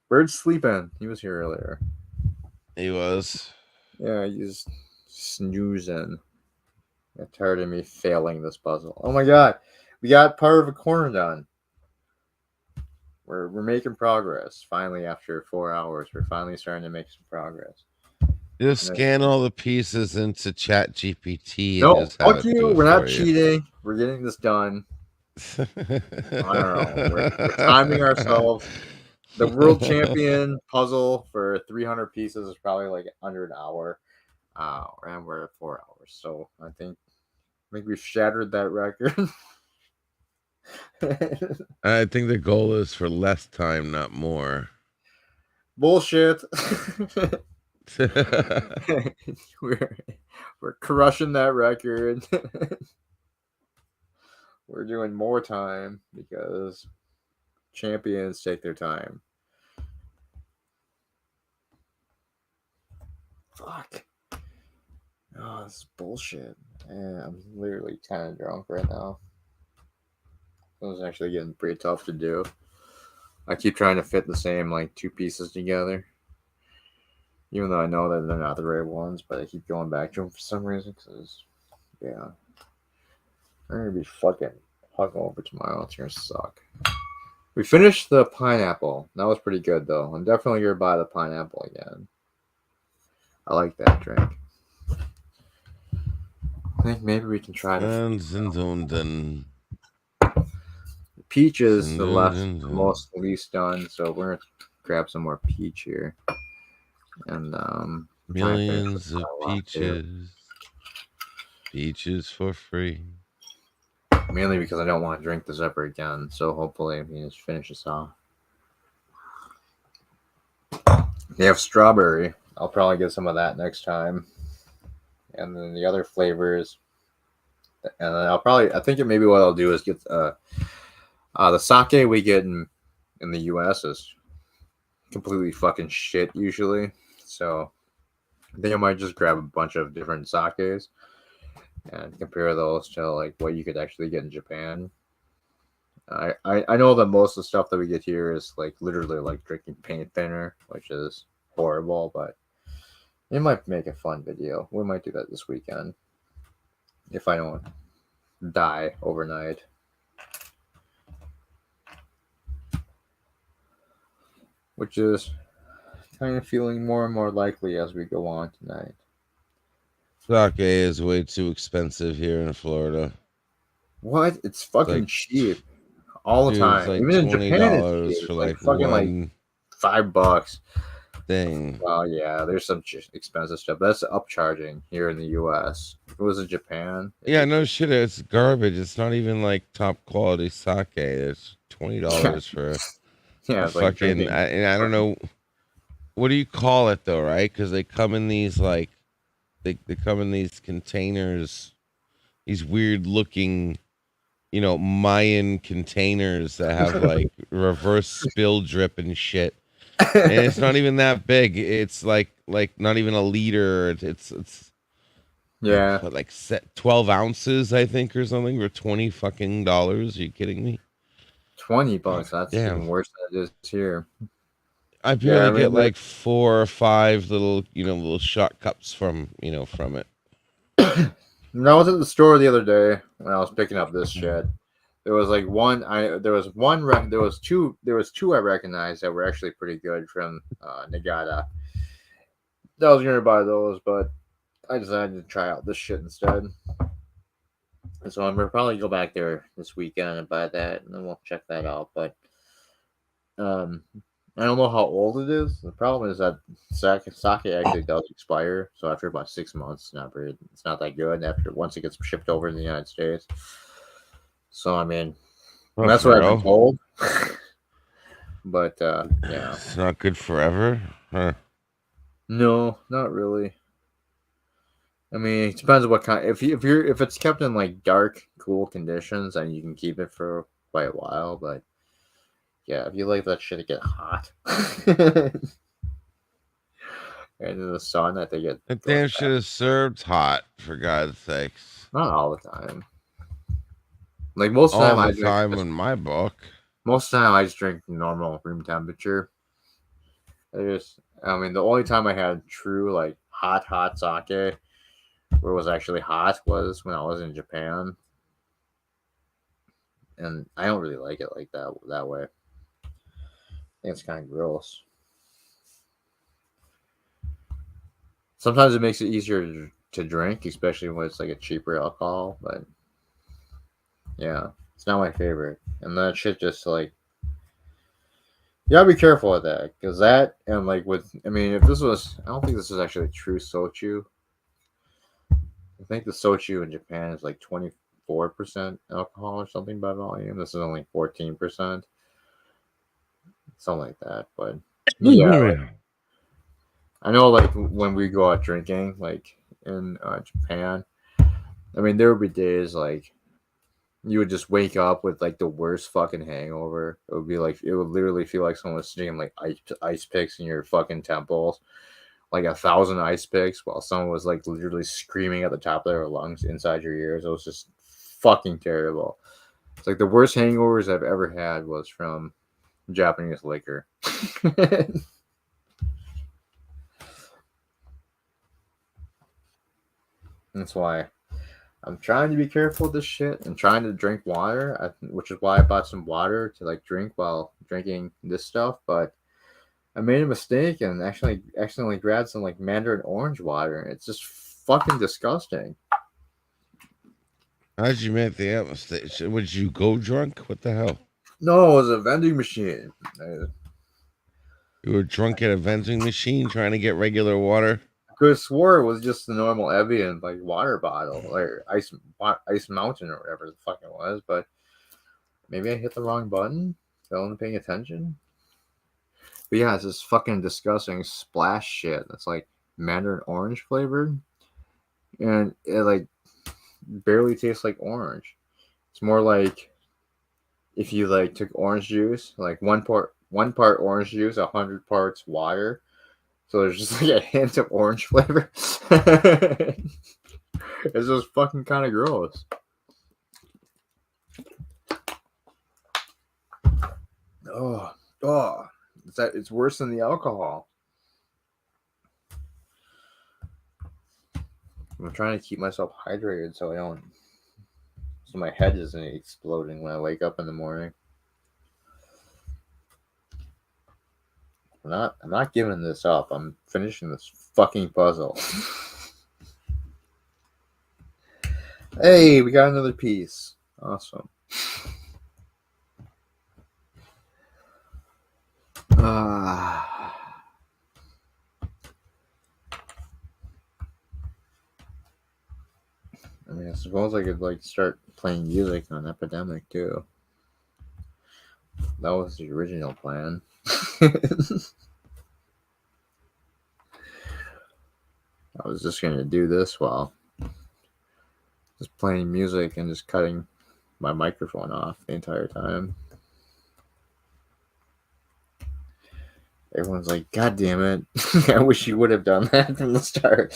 Bird's sleeping. He was here earlier. He was. Yeah, he's snoozing. Got tired of me failing this puzzle. Oh my god, we got part of a corner done. We're making progress. Finally, after 4 hours, we're finally starting to make some progress. Just scan all the pieces into Chat GPT and No, just have fuck it do you. it We're for not you. cheating. We're getting this done. I don't know. We're timing ourselves. The world champion puzzle for 300 pieces is probably like under an hour. And we're at 4 hours. So I think we've shattered that record. I think the goal is for less time, not more. Bullshit. we're crushing that record. We're doing more time because champions take their time. Fuck. Oh, this is bullshit. Man, I'm literally kind of drunk right now. It was actually getting pretty tough to do. I keep trying to fit the same like two pieces together. Even though I know that they're not the right ones, but I keep going back to them for some reason. Because, yeah. I'm going to be fucking hungover tomorrow. It's going to suck. We finished the pineapple. That was pretty good, though. I'm definitely going to buy the pineapple again. I like that drink. I think maybe we can try to. Peach is the most least done, so we're going to grab some more peach here. And millions of peaches. Peaches for free. Mainly because I don't want to drink this ever again. So hopefully we can just finish this off. They have strawberry. I'll probably get some of that next time. And then the other flavors. And then I think maybe what I'll do is get the sake we get in the US is completely fucking shit usually. So I think I might just grab a bunch of different sakes and compare those to like what you could actually get in Japan. I know that most of the stuff that we get here is like literally like drinking paint thinner, which is horrible, but it might make a fun video. We might do that this weekend if I don't die overnight. Which is kind of feeling more and more likely as we go on tonight. Sake is way too expensive here in Florida. What? It's fucking cheap all the time. Like even in Japan, it's cheap. for Like fucking one $5 thing. Well, yeah, there's some expensive stuff. That's upcharging here in the U.S. If it was in Japan, yeah, no shit. It's garbage. It's not even like top quality sake. It's $20 for it's like fucking. I don't know. What do you call it though, right? Because they come in these like they come in these containers, these weird looking, Mayan containers that have like reverse spill drip and shit. And it's not even that big. It's like not even a liter. It's yeah, like 12 ounces, I think, or something for $20 fucking. Are you kidding me? $20. That's even worse than it is here. I barely get like 4 or 5 little shot cups from it. When I was at the store the other day when I was picking up this shit, there was like there was two I recognized that were actually pretty good from Nagata. I was gonna buy those, but I decided to try out this shit instead. And so I'm gonna probably go back there this weekend and buy that, and then we'll check that out. But I don't know how old it is. The problem is that sake actually does expire. So after about 6 months, it's not that good. Once it gets shipped over in the United States. So I mean, that's what I've been told. But yeah, it's not good forever. Huh. No, not really. I mean, it depends on what kind. If it's kept in like dark, cool conditions, then you can keep it for quite a while. But yeah, if you like that shit to get hot, and in the sun, I think it. That damn shit is served hot, for God's sakes. Not all the time. Like most of the time, all the time in my book. Most of the time, I just drink normal room temperature. The only time I had true like hot sake, where it was actually hot, was when I was in Japan, and I don't really like it like that way. I think it's kind of gross. Sometimes it makes it easier to drink, especially when it's like a cheaper alcohol. But yeah, it's not my favorite. And that shit just like you gotta be careful with that because that and like with I mean if this was I don't think this is actually true soju. I think the soju in Japan is like 24% alcohol or something by volume. This is only 14%, something like that. But yeah, like, I know like when we go out drinking, like in Japan, I mean there would be days like you would just wake up with like the worst fucking hangover. It would be like it would literally feel like someone was sticking like ice picks in your fucking temples, like 1,000 ice picks, while someone was like literally screaming at the top of their lungs inside your ears. It was just fucking terrible. It's like the worst hangovers I've ever had was from Japanese liquor. That's why I'm trying to be careful with this shit and trying to drink water, which is why I bought some water to like drink while drinking this stuff. But I made a mistake and actually accidentally grabbed some like mandarin orange water, and it's just fucking disgusting. How did you make the mistake? Would you go drunk? What the hell? No, it was a vending machine. You were drunk at a vending machine trying to get regular water? I could have swore it was just the normal Evian like water bottle or ice mountain or whatever the fuck it was, but maybe I hit the wrong button. I wasn't paying attention. But yeah, it's this fucking disgusting splash shit. That's like mandarin orange flavored, and it like barely tastes like orange. It's more like if you like took orange juice, like one part orange juice, 100 parts water. So there's just like a hint of orange flavor. It's just fucking kind of gross. Oh, it's worse than the alcohol. I'm trying to keep myself hydrated so my head isn't exploding when I wake up in the morning. I'm not giving this up. I'm finishing this fucking puzzle. Hey, we got another piece. Awesome. I mean, I suppose I could like start playing music on Epidemic too. That was the original plan. I was just gonna do this while just playing music and just cutting my microphone off the entire time. Everyone's like, God damn it. I wish you would have done that from the start.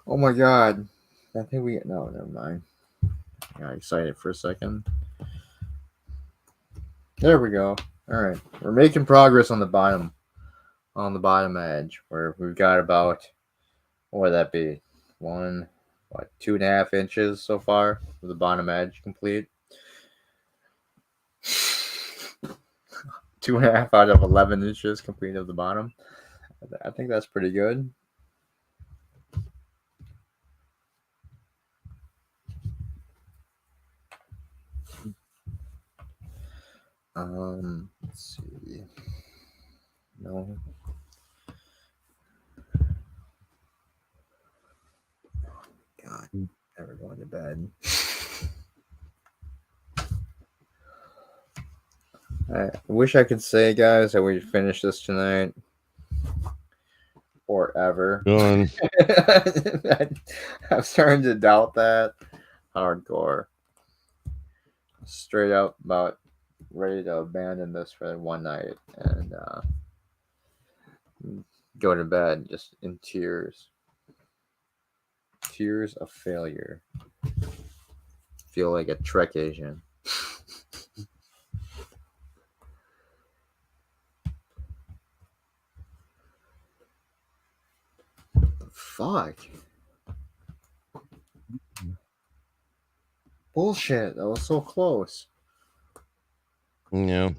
Oh my god. I think no, never mind. I got excited for a second. There we go. Alright. We're making progress on the bottom edge where we've got about what would that be? 2.5 inches so far with the bottom edge complete. 2.5 out of 11 inches complete of the bottom. I think that's pretty good. Let's see. No. God, never going to bed. I wish I could say, guys, that we finish this tonight or ever. I'm starting to doubt that hardcore. Straight up about ready to abandon this for one night and go to bed just in tears. Tears of failure. Feel like a Trek agent. Fuck. Bullshit. That was so close. Yeah.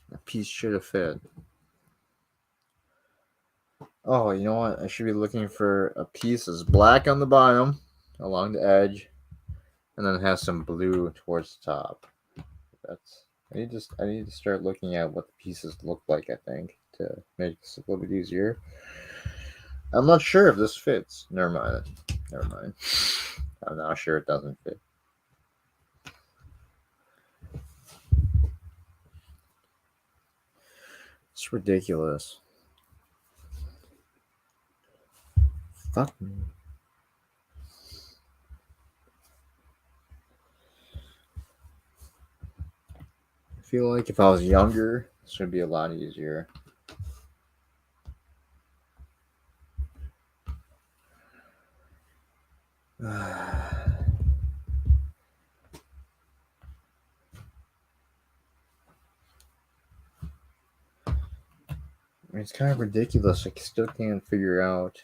That piece should have fit. Oh, you know what? I should be looking for a piece that's black on the bottom along the edge, and then has some blue towards the top. That's I need to start looking at what the pieces look like, I think, to make this a little bit easier. I'm not sure if this fits. Never mind. Never mind. I'm not sure it doesn't fit. It's ridiculous. Fuck me. I feel like if I was younger, this would be a lot easier. It's kind of ridiculous. I still can't figure out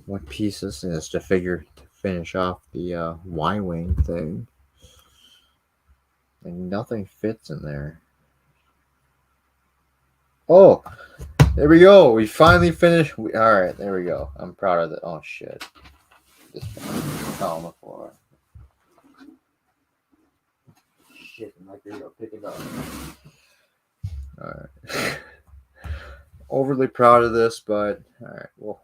what piece this is to finish off the Y-wing thing. Like nothing fits in there. Oh, there we go. We finally finished. All right, there we go. I'm proud of it. Oh shit! Just fell on the floor. Shit, I'm not gonna go pick it up. All right. Overly proud of this, but all right, we'll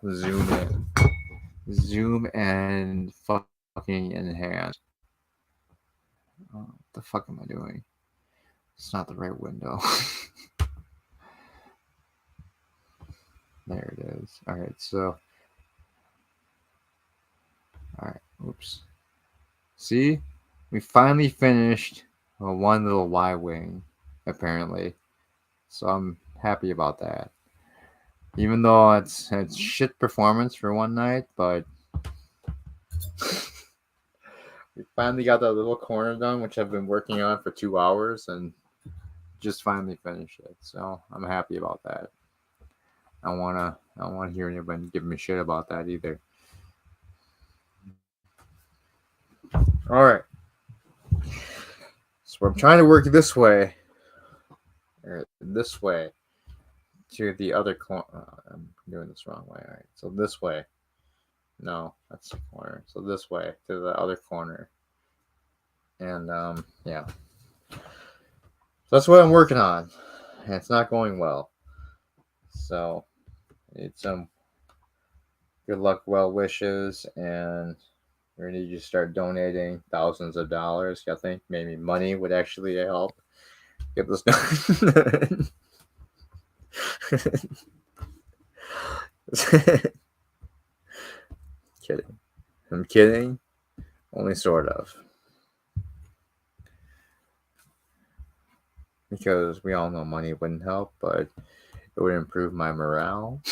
zoom and fucking enhance. Oh, what the fuck am I doing? It's not the right window. There it is. All right, so. All right, oops. See, we finally finished one little Y-wing, apparently. So I'm happy about that. Even though it's shit performance for one night, but we finally got that little corner done, which I've been working on for 2 hours, and just finally finished it. So I'm happy about that. I don't wanna hear anybody give me shit about that either. All right. So I'm trying to work this way, or this way, to the other corner. I'm doing this wrong way. All right. So this way. No, that's the corner. So this way to the other corner. And yeah. So that's what I'm working on. And it's not going well. So I need some good luck, well wishes, and we need to start donating thousands of dollars. I think maybe money would actually help get this done. Kidding. I'm kidding. Only sort of. Because we all know money wouldn't help, but it would improve my morale.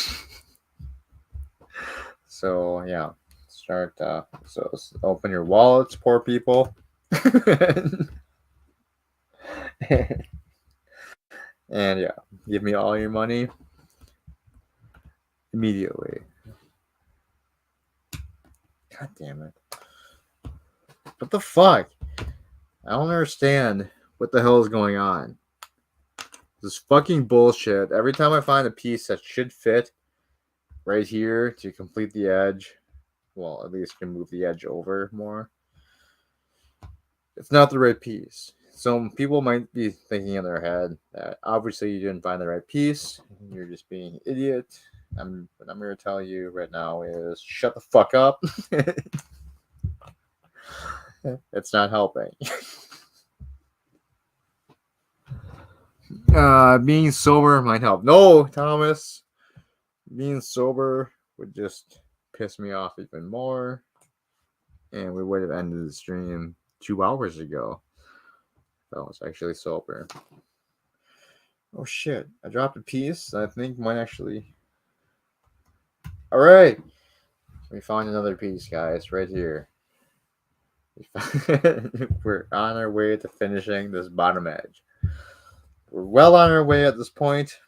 So yeah, start. So open your wallets, poor people, and yeah, give me all your money immediately. God damn it! What the fuck? I don't understand what the hell is going on. This fucking bullshit. Every time I find a piece that should fit right here to complete the edge, well, at least can move the edge over more, it's not the right piece. So people might be thinking in their head that obviously you didn't find the right piece. You're just being an idiot. What I'm going to tell you right now is shut the fuck up. It's not helping. Being sober might help. No, Thomas. Being sober would just piss me off even more. And we would have ended the stream 2 hours ago. I was actually sober. Oh shit. I dropped a piece I think might actually. Alright. We found another piece, guys, right here. We're on our way to finishing this bottom edge. We're well on our way at this point.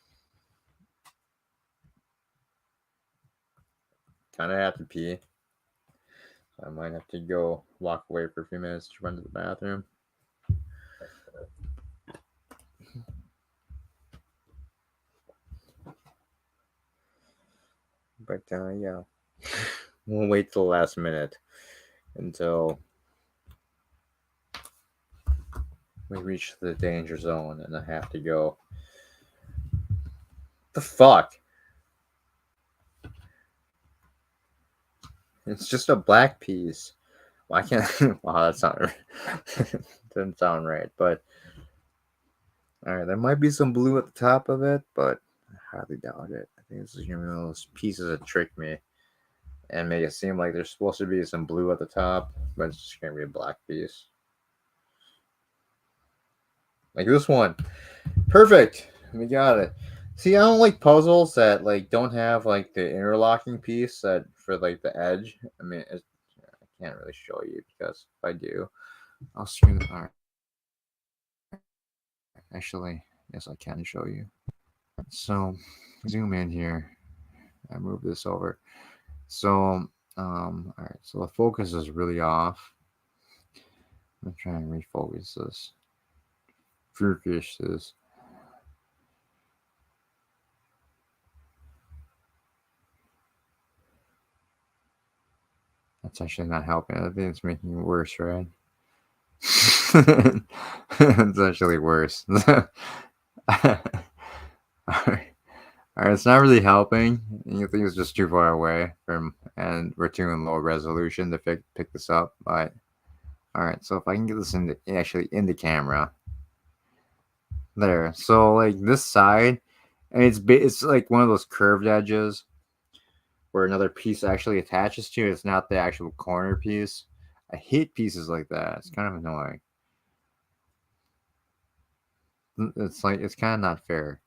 Kind of have to pee. I might have to go walk away for a few minutes to run to the bathroom. But yeah, we'll wait till the last minute until we reach the danger zone and I have to go. The fuck? It's just a black piece. Why can't? Wow, that's not. Doesn't sound right. But all right, there might be some blue at the top of it, but I hardly doubt it. I think this is gonna be one of those pieces that trick me and make it seem like there's supposed to be some blue at the top, but it's just gonna be a black piece. Like this one. Perfect. We got it. See, I don't like puzzles that like don't have like the interlocking piece that for like the edge. I mean, I can't really show you because if I do, I'll screw the art. Actually, yes, I can show you. So, zoom in here. I move this over. So, all right. So the focus is really off. I'm gonna try and refocus this. Focus this. That's actually not helping. I think it's making it worse, right? It's actually worse. All right. All right, it's not really helping. You think it's just too far away from, and we're too in low resolution to pick this up. But all right, so if I can get this actually in the camera, there. So like this side, and it's like one of those curved edges where another piece actually attaches to it. It's not the actual corner piece. I hate pieces like that. It's kind of annoying. It's like it's kind of not fair.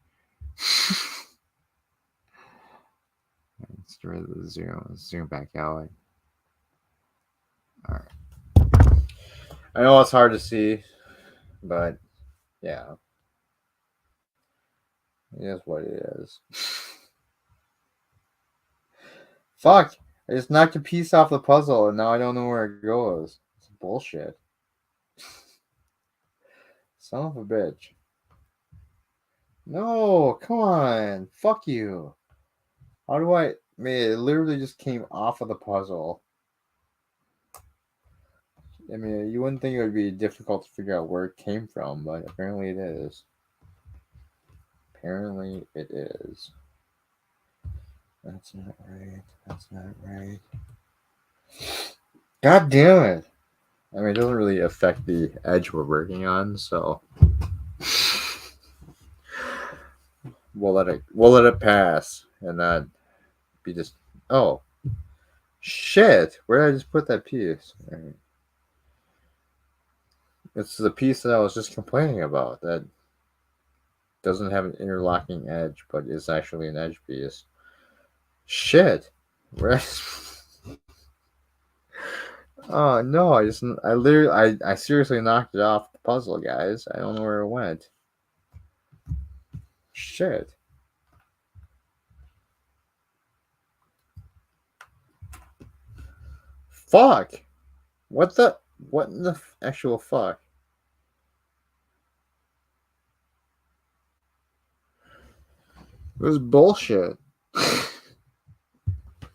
Let's get rid of the zoom. Let's zoom back out. All right. I know it's hard to see, but yeah, it is what it is. Fuck! I just knocked a piece off the puzzle, and now I don't know where it goes. It's bullshit. Son of a bitch. No, come on. Fuck you. How do I... Man, it literally just came off of the puzzle. I mean, you wouldn't think it would be difficult to figure out where it came from, but apparently it is. Apparently it is. That's not right. That's not right. God damn it. I mean, it doesn't really affect the edge we're working on, so... We'll let it pass and not be just shit. Where did I just put that piece? Right. It's the piece that I was just complaining about that doesn't have an interlocking edge, but is actually an edge piece. Shit. Where? Oh no! I seriously knocked it off the puzzle, guys. I don't know where it went. Shit. Fuck! What in the actual fuck? It was bullshit.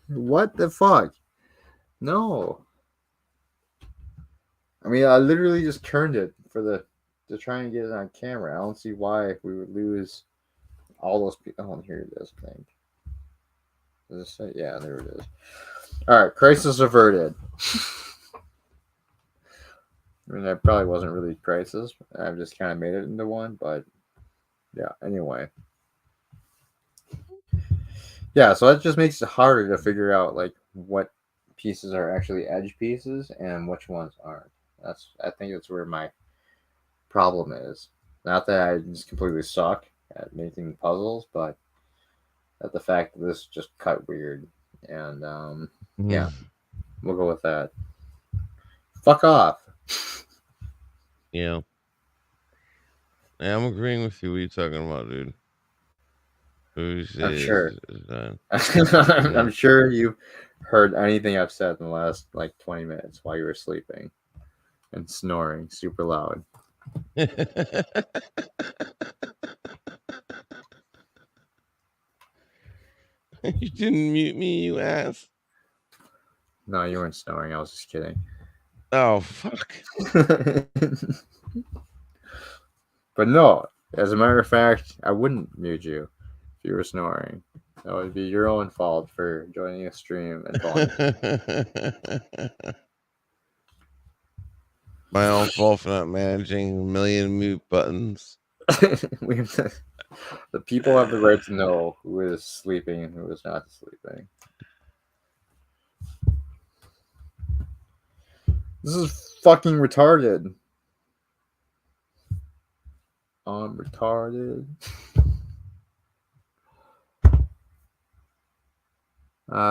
What the fuck? No. I mean, I literally just turned it to try and get it on camera. I don't see why we would lose all those people. Oh, here it is, I think. Does it say? Yeah, there it is. All right, crisis averted. I mean, that probably wasn't really crisis. I've just kind of made it into one, but yeah. Anyway, yeah. So that just makes it harder to figure out like what pieces are actually edge pieces and which ones aren't. I think that's where my problem is. Not that I just completely suck at making puzzles, but at the fact that this just cut weird. And yeah, we'll go with that. Fuck off. Yeah. Yeah, I'm agreeing with you. What are you talking about, dude? I'm sure. I'm sure heard anything I've said in the last like 20 minutes while you were sleeping and snoring super loud. You didn't mute me, you ass. No, you weren't snoring. I was just kidding. Oh, fuck. But no, as a matter of fact, I wouldn't mute you if you were snoring. That would be your own fault for joining a stream and falling. My own fault for not managing a million mute buttons. The people have the right to know who is sleeping and who is not sleeping. This is fucking retarded. I'm retarded.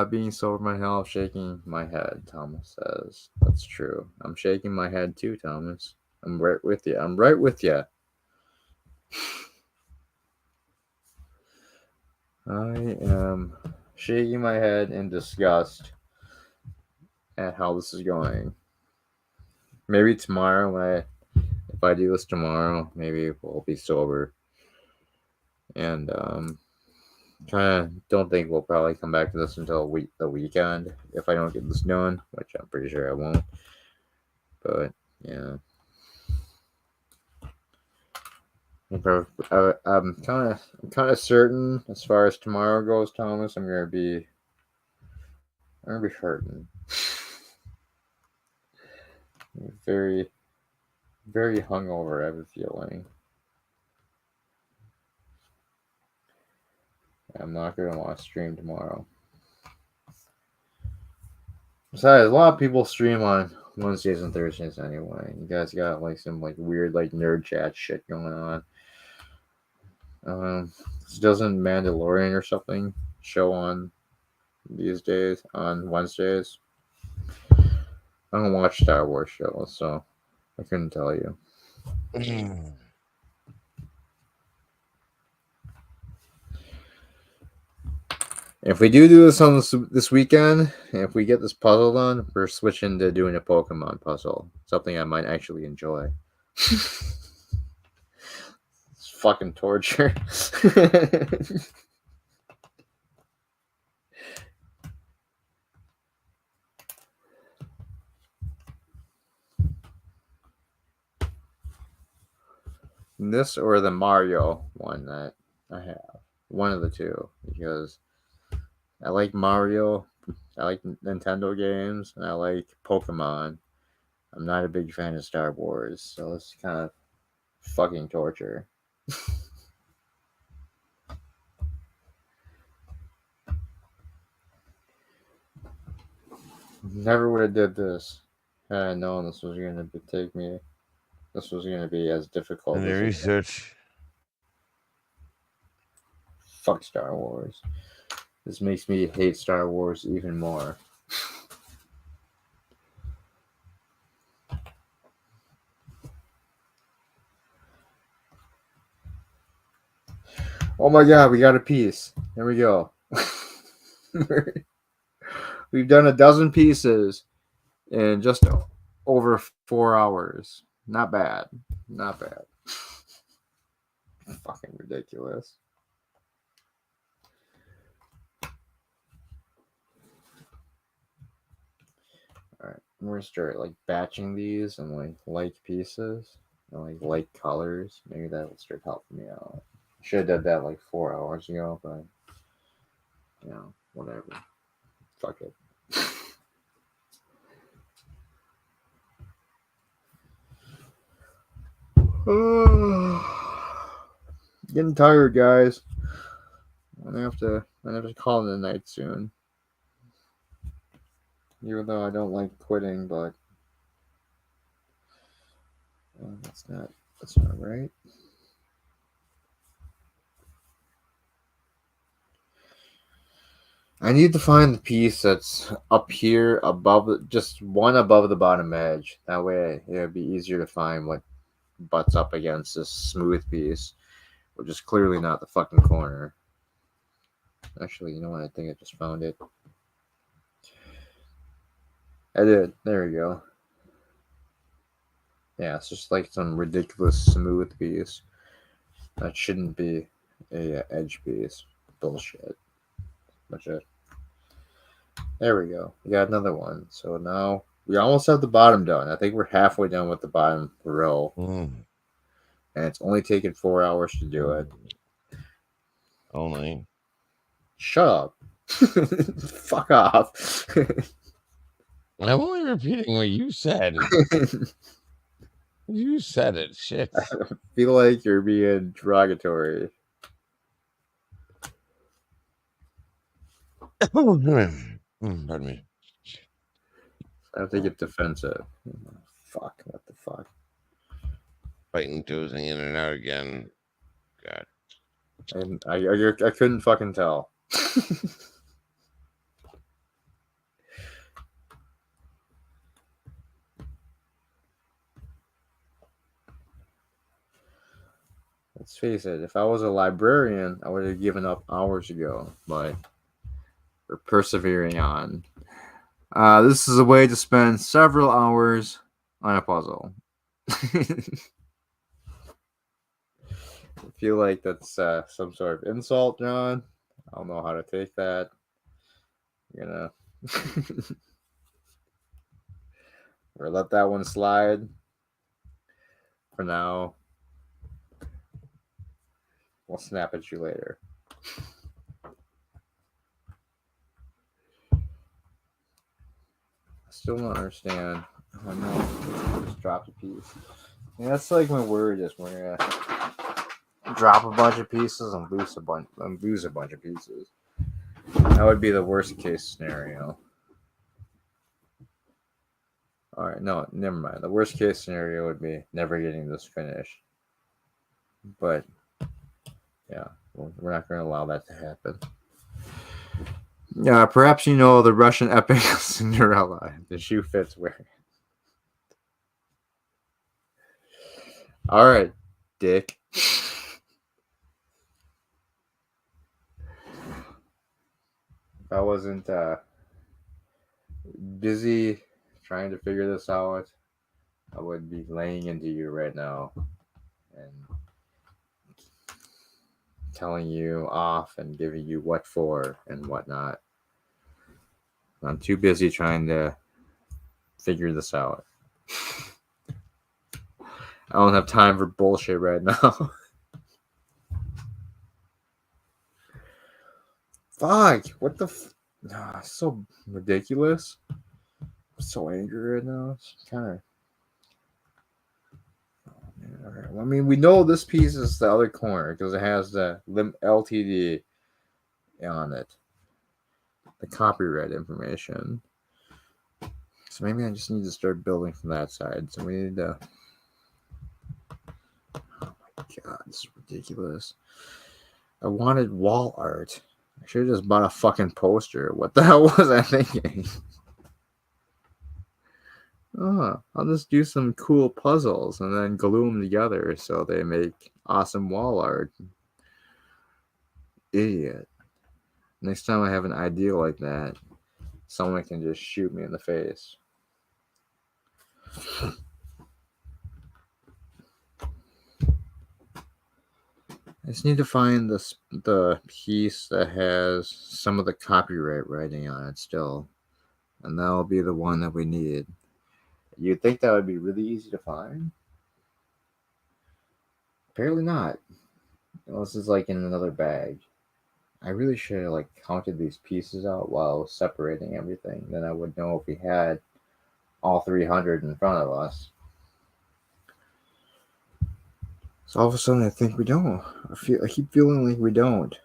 Being sober might help. Shaking my head, Thomas says. That's true. I'm shaking my head too, Thomas. I'm right with you. I'm right with you. I am shaking my head in disgust at how this is going. Maybe tomorrow, if I do this tomorrow, maybe we'll be sober. And kind of don't think we'll probably come back to this until the weekend if I don't get this done, which I'm pretty sure I won't. But yeah, I'm kind of certain as far as tomorrow goes, Thomas. I'm gonna be hurting. Very, very hungover. I have a feeling. I'm not gonna want to stream tomorrow. Besides, a lot of people stream on Wednesdays and Thursdays anyway. You guys got like some like weird like nerd chat shit going on. Doesn't Mandalorian or something show on these days on Wednesdays? I don't watch Star Wars shows, so I couldn't tell you. If we do this on this weekend, and if we get this puzzle done, we're switching to doing a Pokemon puzzle. Something I might actually enjoy. It's fucking torture. This or the Mario one that I have. One of the two. Because I like Mario, I like Nintendo games, and I like Pokemon. I'm not a big fan of Star Wars, so it's kind of fucking torture. Never would have did this had I known this was going to take me. This was going to be as difficult And as the research. Fuck Star Wars. This makes me hate Star Wars even more. Oh my god, we got a piece. There we go. We've done a dozen pieces in just over 4 hours. Not bad. Not bad. Fucking ridiculous. Alright, we're gonna start like batching these and like pieces and like colors. Maybe that will start helping me out. Should have done that like 4 hours ago, but you know, whatever. Fuck it. Getting tired, guys. I'm gonna have to call it a night soon. Even though I don't like quitting, but that's not right. I need to find the piece that's up here above, just one above the bottom edge. That way it'd be easier to find what butts up against this smooth piece, which is clearly not the fucking corner. Actually, you know what? I think I just found it. I did. There we go. Yeah, it's just like some ridiculous smooth piece. That shouldn't be a edge piece. Bullshit. But there we go. We got another one. So now we almost have the bottom done. I think we're halfway done with the bottom row. And it's only taken 4 hours to do it. Only. Shut up. Fuck off. I'm only repeating what you said. You said it. Shit. I feel like you're being derogatory. Pardon me. I have to get defensive. Fuck. What the fuck? Fighting, dozing in and out again. God. And I couldn't fucking tell. Let's face it, if I was a librarian, I would have given up hours ago, but we're persevering on. This is a way to spend several hours on a puzzle. I feel like that's some sort of insult, John. I don't know how to take that. I'm gonna or let that one slide for now. We'll snap at you later. I still don't understand. Oh no, just dropped a piece. Yeah, that's like my word is we're gonna drop a bunch of pieces and lose a bunch of pieces. That would be the worst case scenario. Alright, no, never mind. The worst case scenario would be never getting this finished. But yeah, well, we're not going to allow that to happen. Yeah, perhaps you know the Russian epic Cinderella. The shoe fits where. All right, dick. If I wasn't busy trying to figure this out, I would be laying into you right now and telling you off and giving you what for and whatnot. I'm too busy trying to figure this out. I don't have time for bullshit right now. Fuck! What the it's so ridiculous. I'm so angry right now. It's kind of... Right. Well, I mean, we know this piece is the other corner because it has the LTD on it. The copyright information. So maybe I just need to start building from that side. So we need to... Oh my god, this is ridiculous. I wanted wall art. I should have just bought a fucking poster. What the hell was I thinking? Oh, I'll just do some cool puzzles and then glue them together so they make awesome wall art. Idiot. Next time I have an idea like that, someone can just shoot me in the face. I just need to find the piece that has some of the copyright writing on it still. And that'll be the one that we need. You'd think that would be really easy to find? Apparently not. Unless it's like in another bag. I really should have like counted these pieces out while separating everything. Then I would know if we had all 300 in front of us. So all of a sudden I think we don't. I keep feeling like we don't.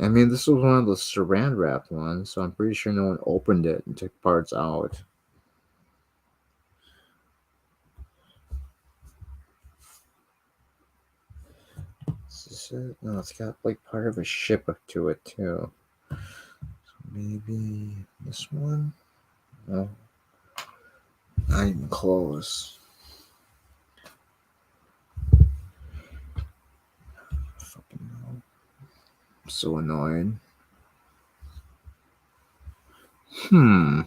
I mean, this was one of the saran wrapped ones, so I'm pretty sure no one opened it and took parts out. Is this it? No, it's got like part of a ship to it too. So maybe this one? No. Not even close. So annoying. I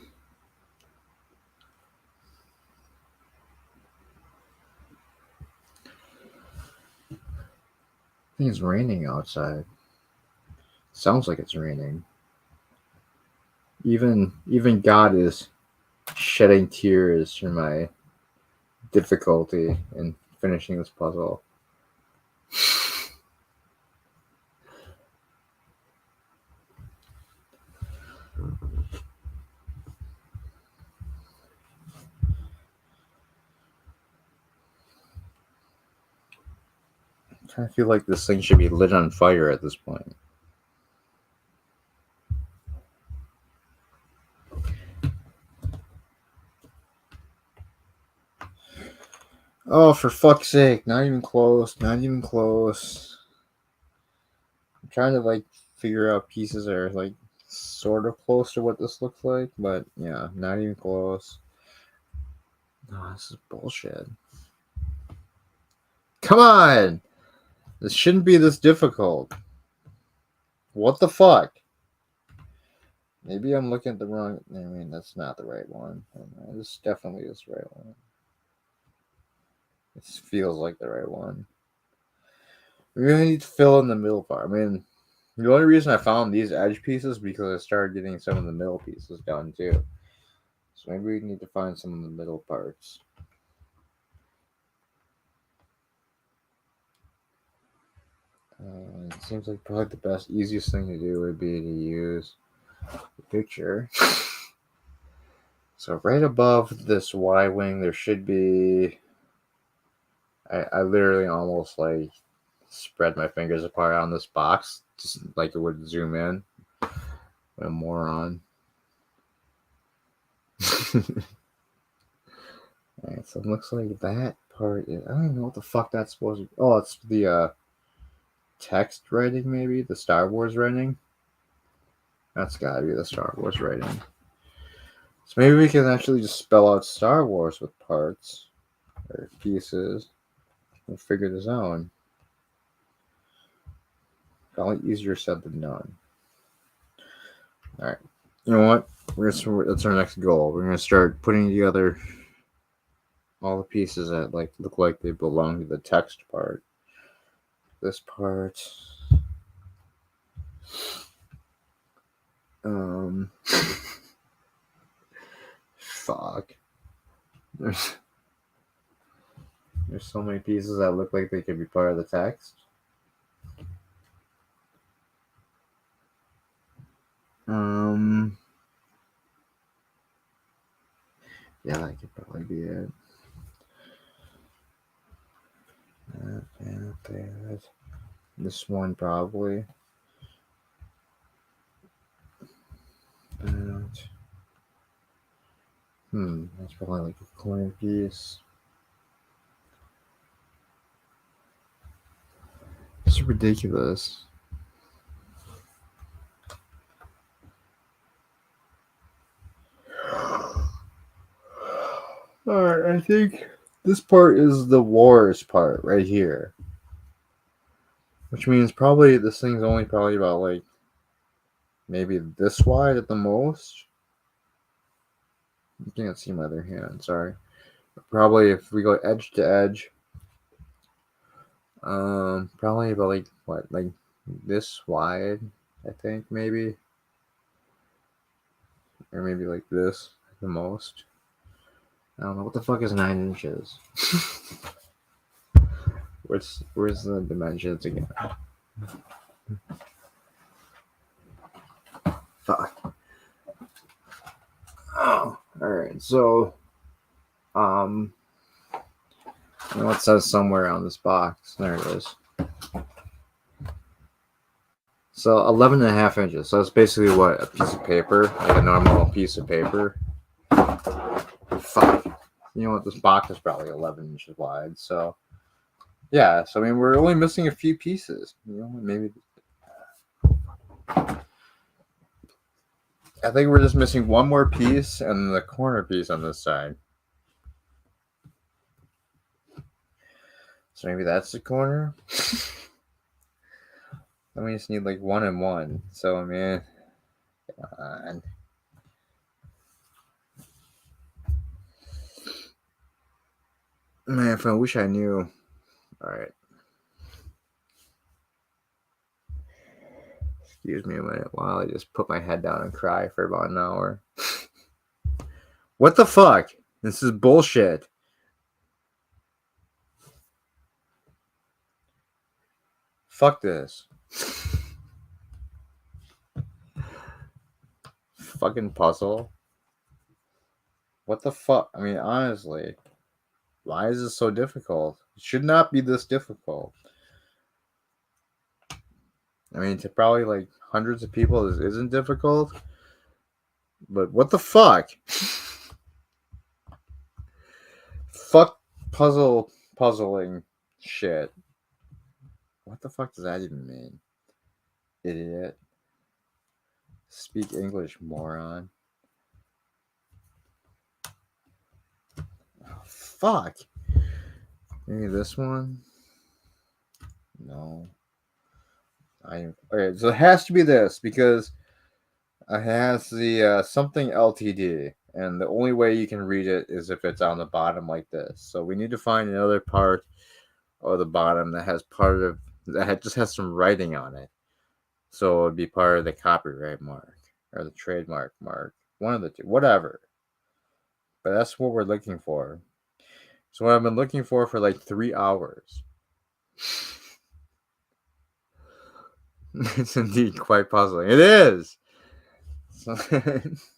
think it's raining outside. Sounds like it's raining. Even God is shedding tears for my difficulty in finishing this puzzle. I kind of feel like this thing should be lit on fire at this point. Oh, for fuck's sake. Not even close. Not even close. I'm trying to, like, figure out pieces that are, like, sort of close to what this looks like. But, yeah, not even close. Oh, this is bullshit. Come on! This shouldn't be this difficult. What the fuck? Maybe I'm looking at the wrong... I mean, that's not the right one. This definitely is the right one. This feels like the right one. We really need to fill in the middle part. I mean, the only reason I found these edge pieces because I started getting some of the middle pieces done too. So maybe we need to find some of the middle parts. It seems like probably the best, easiest thing to do would be to use the picture. So right above this Y-wing, there should be... I literally almost like spread my fingers apart on this box, just like it would zoom in. What a moron. Alright, so it looks like that part is... I don't even know what the fuck that's supposed to be. Oh, it's the text writing, maybe? The Star Wars writing? That's gotta be the Star Wars writing. So maybe we can actually just spell out Star Wars with parts or pieces. We'll figure this out. Probably easier said than done. Alright. You know what? That's our next goal. We're gonna start putting together all the pieces that look like they belong to the text part. This part. Fuck. There's so many pieces that look like they could be part of the text. Yeah, that could probably be it. That. This one probably. That. That's probably like a corner piece. It's ridiculous. Alright, I think this part is the wars part right here. Which means probably this thing's only probably about like maybe this wide at the most. You can't see my other hand, sorry. Probably if we go edge to edge, probably about like what, like this wide, I think maybe, or maybe like this at the most. I don't know what the fuck is 9 inches. Where's the dimensions again? Fuck. Oh, all right. So, I know it says somewhere on this box. There it is. So 11.5 inches. So that's basically what, a piece of paper, like a normal piece of paper. Fuck. You know what? This box is probably 11 inches wide. So yeah. So I mean, we're only missing a few pieces. You know, maybe. I think we're just missing one more piece and the corner piece on this side. So maybe that's the corner. Then we just need like 1 and 1. So I mean, God. Man, if I wish I knew. All right. Excuse me a minute while I just put my head down and cry for about an hour. What the fuck? This is bullshit. Fuck this. Fucking puzzle. What the fuck? I mean, honestly, why is this so difficult? It should not be this difficult. I mean, to probably like hundreds of people, this isn't difficult. But what the fuck? Fuck puzzling shit. What the fuck does that even mean? Idiot. Speak English, moron. Oh, fuck. Maybe this one? No. Okay, so it has to be this because it has the something LTD, and the only way you can read it is if it's on the bottom like this. So we need to find another part of the bottom that has just has some writing on it. So it would be part of the copyright mark or the trademark mark, one of the two, whatever. But that's what we're looking for. So what I've been looking for like 3 hours. It's indeed quite puzzling. It is. It's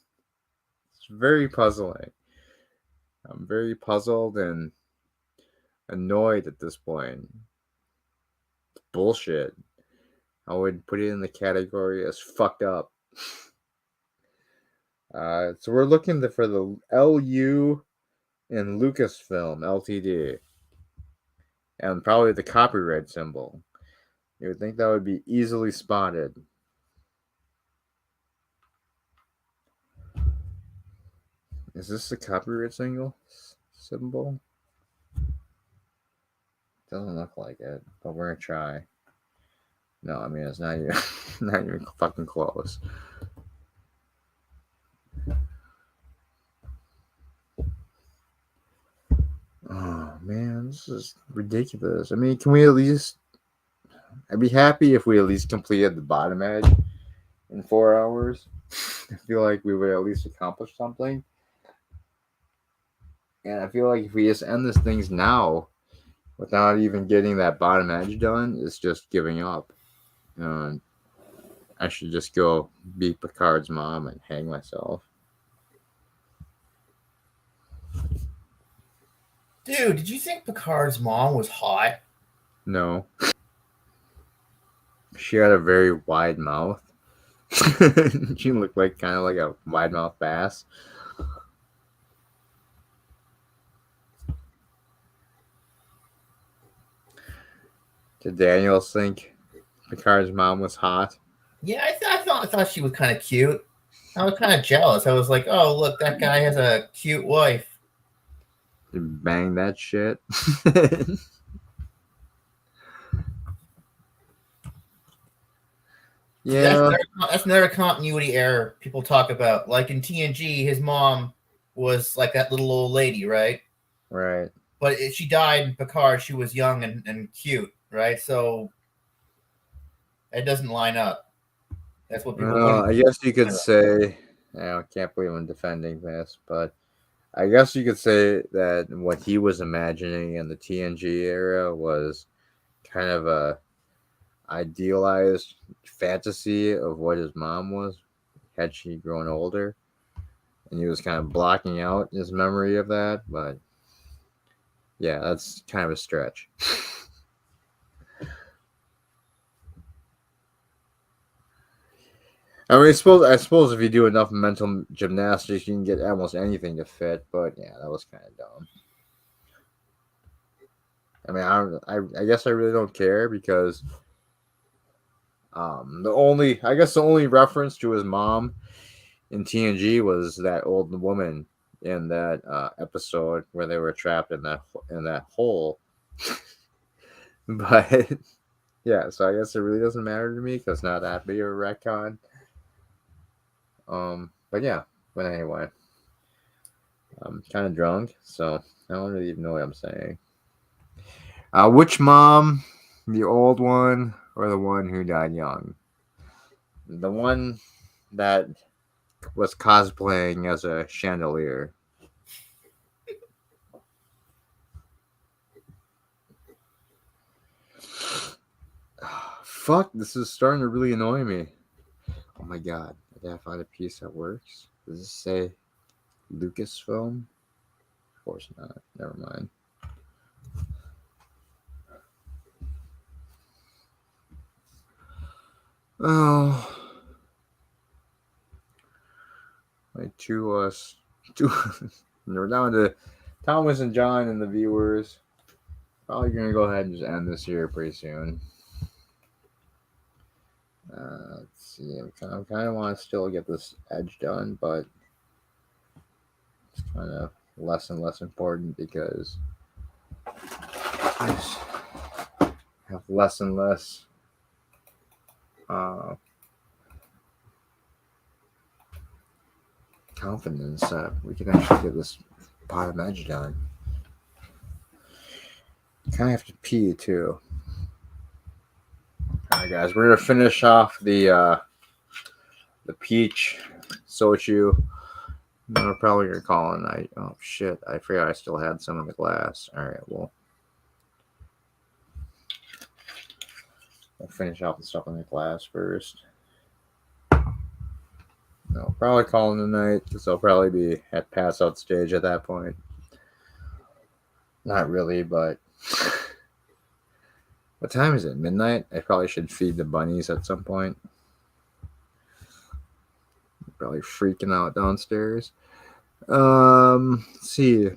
very puzzling. I'm very puzzled and annoyed at this point. It's bullshit. I would put it in the category as fucked up. So we're looking for the LU in Lucasfilm Ltd. And probably the copyright symbol. You would think that would be easily spotted. Is this the copyright symbol? Doesn't look like it, but we're gonna try. No, I mean it's not even not even fucking close. Oh man, this is ridiculous. I mean, can we at least? I'd be happy if we at least completed the bottom edge in 4 hours. I feel like we would at least accomplish something. And I feel like if we just end this things now, without even getting that bottom edge done, it's just giving up. I should just go beat Picard's mom and hang myself. Dude, did you think Picard's mom was hot? No. She had a very wide mouth. She looked like kind of like a wide mouth bass. Did Daniel think Picard's mom was hot? Yeah, I thought she was kind of cute. I was kind of jealous. I was like, oh, look, that guy has a cute wife. Bang that shit. Yeah. That's another continuity error people talk about. Like in TNG, his mom was like that little old lady, right? Right. But she died in Picard. She was young and cute, right? So it doesn't line up. That's what people. I guess you could say. I can't believe I'm defending this, but I guess you could say that what he was imagining in the TNG era was kind of a idealized fantasy of what his mom was had she grown older, and he was kind of blocking out his memory of that. But yeah, that's kind of a stretch. I mean, I suppose if you do enough mental gymnastics, you can get almost anything to fit. But yeah, that was kind of dumb. I mean, I guess I really don't care because the only reference to his mom in TNG was that old woman in that episode where they were trapped in that hole. But Yeah, so I guess it really doesn't matter to me because not that big of a retcon. But yeah, but anyway, I'm kind of drunk, so I don't really even know what I'm saying. Which mom, the old one or the one who died young? The one that was cosplaying as a chandelier. Fuck, this is starting to really annoy me. Oh my god, did I find a piece that works? Does this say Lucasfilm? Of course not. Never mind. Oh, like two. We're down to Thomas and John and the viewers. Probably gonna go ahead and just end this here pretty soon. Let's see. I kind of want to still get this edge done, but it's kind of less and less important because I just have less and less confidence that we can actually get this bottom edge done. Kind of have to pee too. All right, guys, we're gonna finish off the peach soju. And we're probably gonna call it a night. Oh shit! I forgot I still had some in the glass. All right, well, I'll finish off the stuff in the glass first. No, probably calling it a night because I'll probably be at pass out stage at that point. Not really, but what time is it? Midnight? I probably should feed the bunnies at some point. Probably freaking out downstairs. Let's see.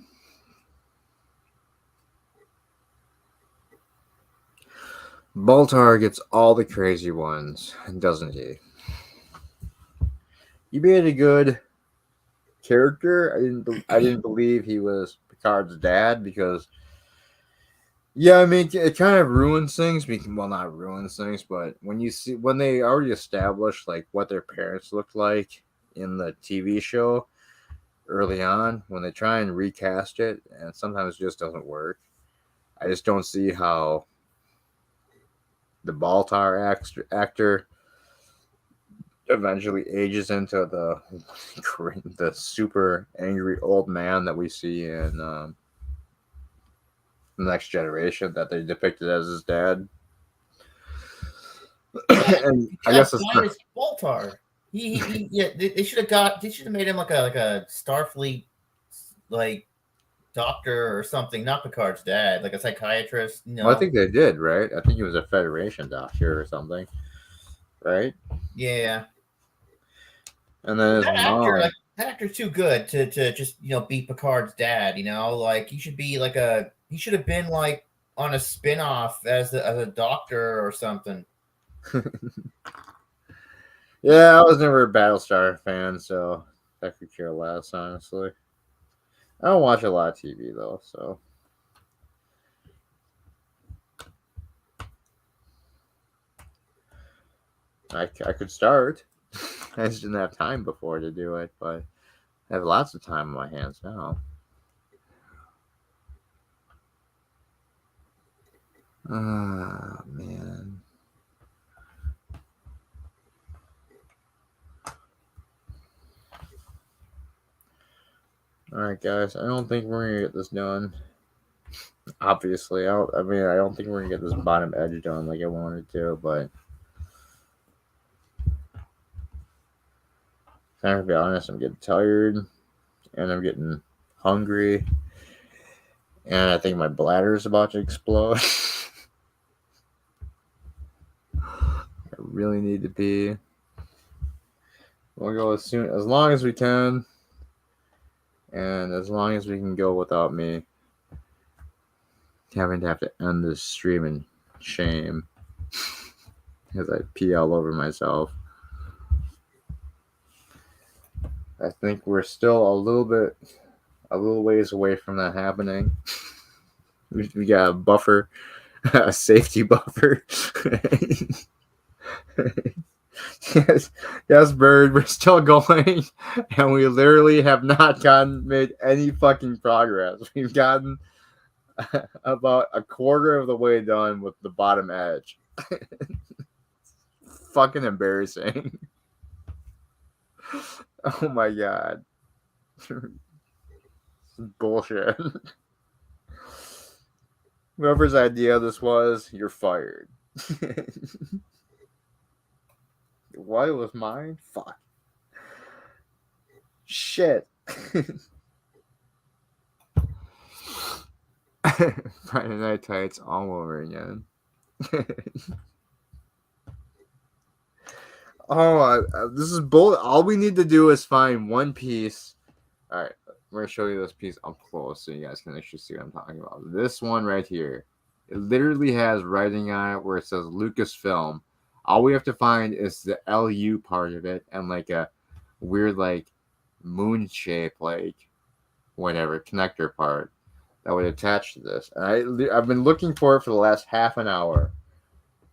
Baltar gets all the crazy ones, doesn't he? He made a good character. I didn't believe he was Picard's dad because, yeah, I mean, it kind of ruins things. Well, not ruins things, but when they already established like what their parents looked like in the TV show early on, when they try and recast it, and sometimes it just doesn't work. I just don't see how the Baltar actor eventually ages into the super angry old man that we see in the Next Generation that they depicted as his dad. And I guess it's Baltar. Yeah, they should have made him like a Starfleet like doctor or something, not Picard's dad, like a psychiatrist. No, well, I think they did, right? I think he was a Federation doctor or something, right? Yeah. And then that actor's too good to just be Picard's dad. Like he should have been like on a spin-off as a doctor or something. Yeah, I was never a Battlestar fan, so I could care less, honestly. I don't watch a lot of TV though, so I could start. I just didn't have time before to do it, but I have lots of time on my hands now. Ah, man. All right, guys. I don't think we're gonna get this done. Obviously, I don't think we're gonna get this bottom edge done like I wanted to, but to be honest, I'm getting tired and I'm getting hungry, and I think my bladder is about to explode. I really need to pee. We'll go as long as we can, and as long as we can go without me having to end this stream in shame because I pee all over myself. I think we're still a little ways away from that happening. We got a buffer. a safety buffer. Yes, yes, Bird, we're still going, and we literally have not made any fucking progress. We've gotten about a quarter of the way done with the bottom edge. Fucking embarrassing. Oh my god. Bullshit. Whoever's idea this was, you're fired. What was mine? Fuck. Shit. Friday Night Tights all over again. This is bull. All we need to do is find one piece. All right, we're gonna show you this piece up close so you guys can actually see what I'm talking about. This one right here, it literally has writing on it where it says Lucasfilm. All we have to find is the LU part of it and like a weird like moon shape, like whatever connector part that would attach to this. And I've been looking for it for the last half an hour,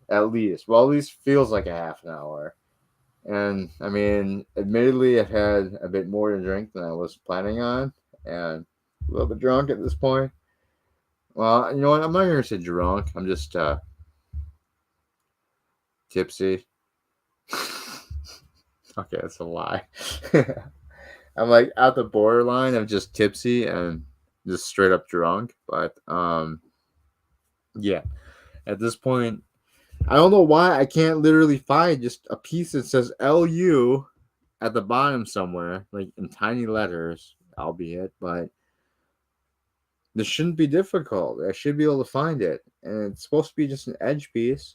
at least. Well, at least feels like a half an hour. And I mean, admittedly, I've had a bit more to drink than I was planning on, and a little bit drunk at this point. Well, you know what? I'm not going to say drunk. I'm just tipsy. Okay, that's a lie. I'm like at the borderline of just tipsy and just straight up drunk. But yeah, at this point, I don't know why I can't literally find just a piece that says LU at the bottom somewhere, like in tiny letters, albeit, but this shouldn't be difficult. I should be able to find it. And it's supposed to be just an edge piece,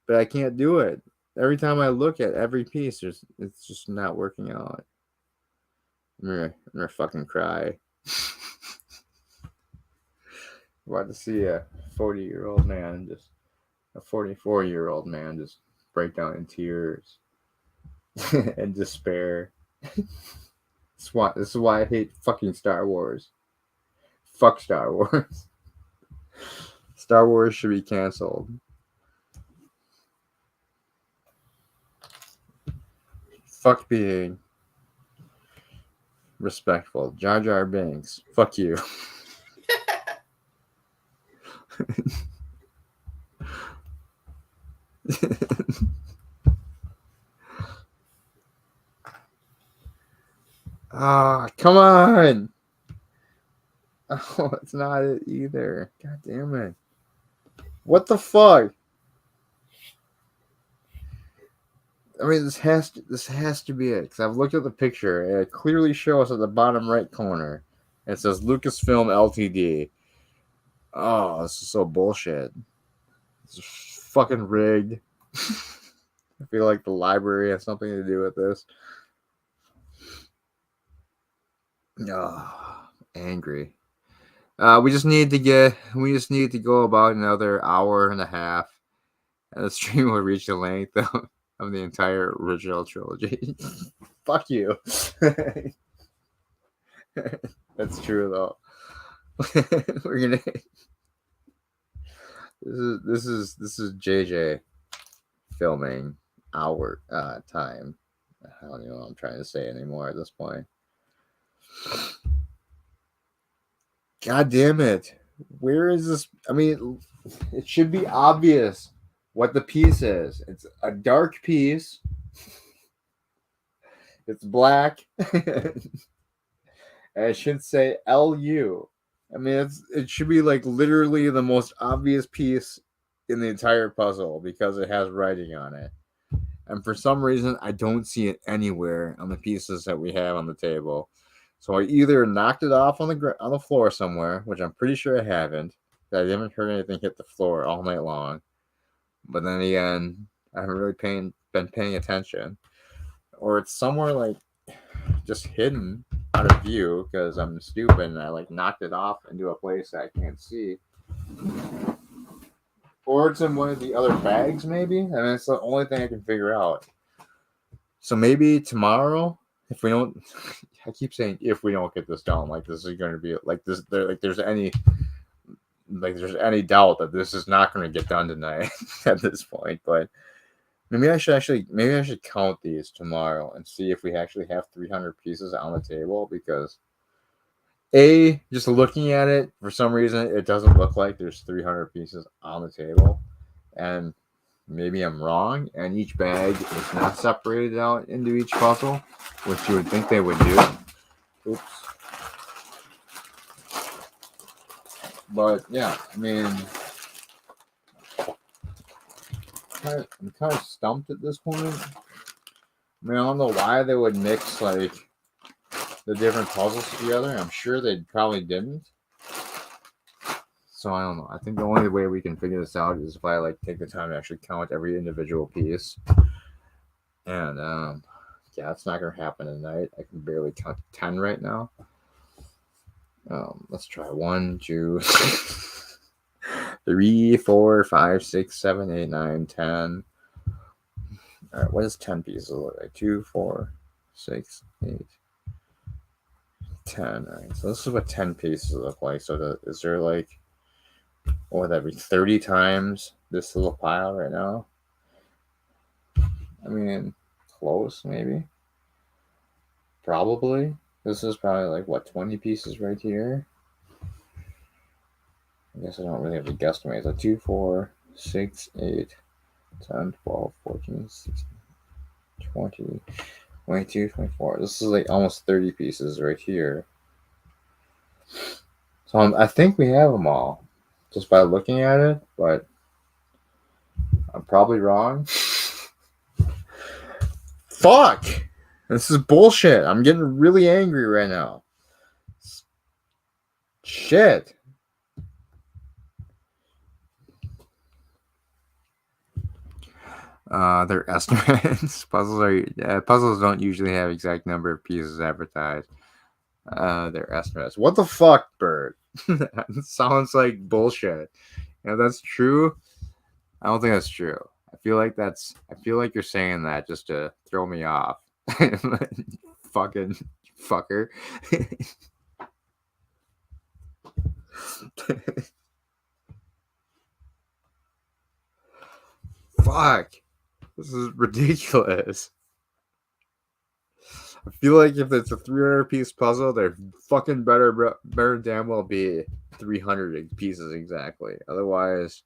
but I can't do it. Every time I look at every piece, it's just not working out. I'm gonna fucking cry. About to see a 40-year-old man just a 44-year-old man just break down in tears and despair. This is why I hate fucking Star Wars. Fuck Star Wars. Star Wars should be canceled. Fuck being respectful. Jar Jar Binks. Fuck you. Come on. Oh, it's not it either. God damn it. What the fuck? I mean, this has to be it because I've looked at the picture and it clearly shows at the bottom right corner. It says Lucasfilm Ltd. Oh, this is so bullshit. This is fucking rigged. I feel like the library has something to do with this. Oh, angry. We just need to go about another hour and a half, and the stream will reach the length of the entire original trilogy. Fuck you. That's true though. We're gonna. This is JJ filming our time. I don't even know what I'm trying to say anymore at this point. God damn it. Where is this? I mean, it should be obvious what the piece is. It's a dark piece. It's black. And it should say LU. I mean, it should be like literally the most obvious piece in the entire puzzle because it has writing on it. And for some reason, I don't see it anywhere on the pieces that we have on the table. So I either knocked it off on the floor somewhere, which I'm pretty sure I haven't. I haven't heard anything hit the floor all night long. But then again, I haven't really been paying attention. Or it's somewhere like just hidden out of view because I'm stupid and I like knocked it off into a place that I can't see. Or it's in one of the other bags, maybe. I mean, it's the only thing I can figure out. So maybe tomorrow, if we don't, I keep saying if we don't get this done, like this is going to be like this. There's any like there's any doubt that this is not going to get done tonight at this point. But maybe I should count these tomorrow and see if we actually have 300 pieces on the table, because just looking at it, for some reason it doesn't look like there's 300 pieces on the table, and maybe I'm wrong, and each bag is not separated out into each puzzle, which you would think they would do. Oops. But yeah, I mean, I'm kind of stumped at this point. I mean, I don't know why they would mix like the different puzzles together. I'm sure they probably didn't. So I don't know. I think the only way we can figure this out is if I like take the time to actually count every individual piece. And yeah, it's not gonna happen tonight. I can barely count 10 right now. Let's try 1, 2, 3, 4, 5, 6, 7, 8, 9, 10. All right, what does 10 pieces look like? 2, 4, 6, 8, 10. All right, so this is what 10 pieces look like. So is there like, what would that be, 30 times this little pile right now? I mean, close maybe. Probably. This is probably like, what, 20 pieces right here? I guess I don't really have to guesstimate. So 2, 4, 6, 8, 10, 12, 14, 16, 20, 22, 24. This is like almost 30 pieces right here. So I think we have them all just by looking at it, but I'm probably wrong. Fuck! This is bullshit. I'm getting really angry right now. Shit. They're estimates. Puzzles don't usually have exact number of pieces advertised. They're estimates. What the fuck, Bert? That sounds like bullshit. You know, that's true. I don't think that's true. I feel like you're saying that just to throw me off. Fucking fucker. Fuck. This is ridiculous. I feel like if it's a 300-piece puzzle, they're fucking better damn well be 300 pieces exactly. Otherwise,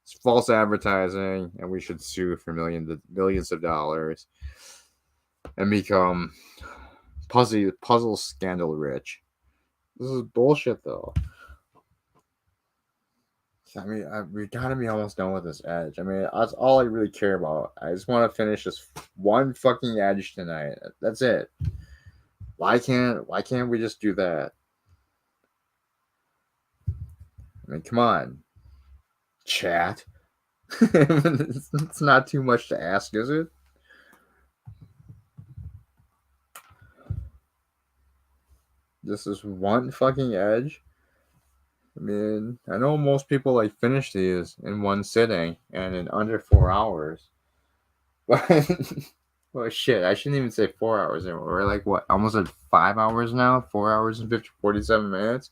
it's false advertising, and we should sue for millions of dollars and become puzzle scandal rich. This is bullshit, though. I mean, we gotta be almost done with this edge. I mean, that's all I really care about. I just want to finish this one fucking edge tonight. That's it. Why can't we just do that? I mean, come on, chat. It's not too much to ask, is it? This is one fucking edge. I mean, I know most people like finish these in one sitting and in under 4 hours. But well, shit, I shouldn't even say 4 hours anymore. We're like, what, almost at 5 hours now? 4 hours and 47 minutes?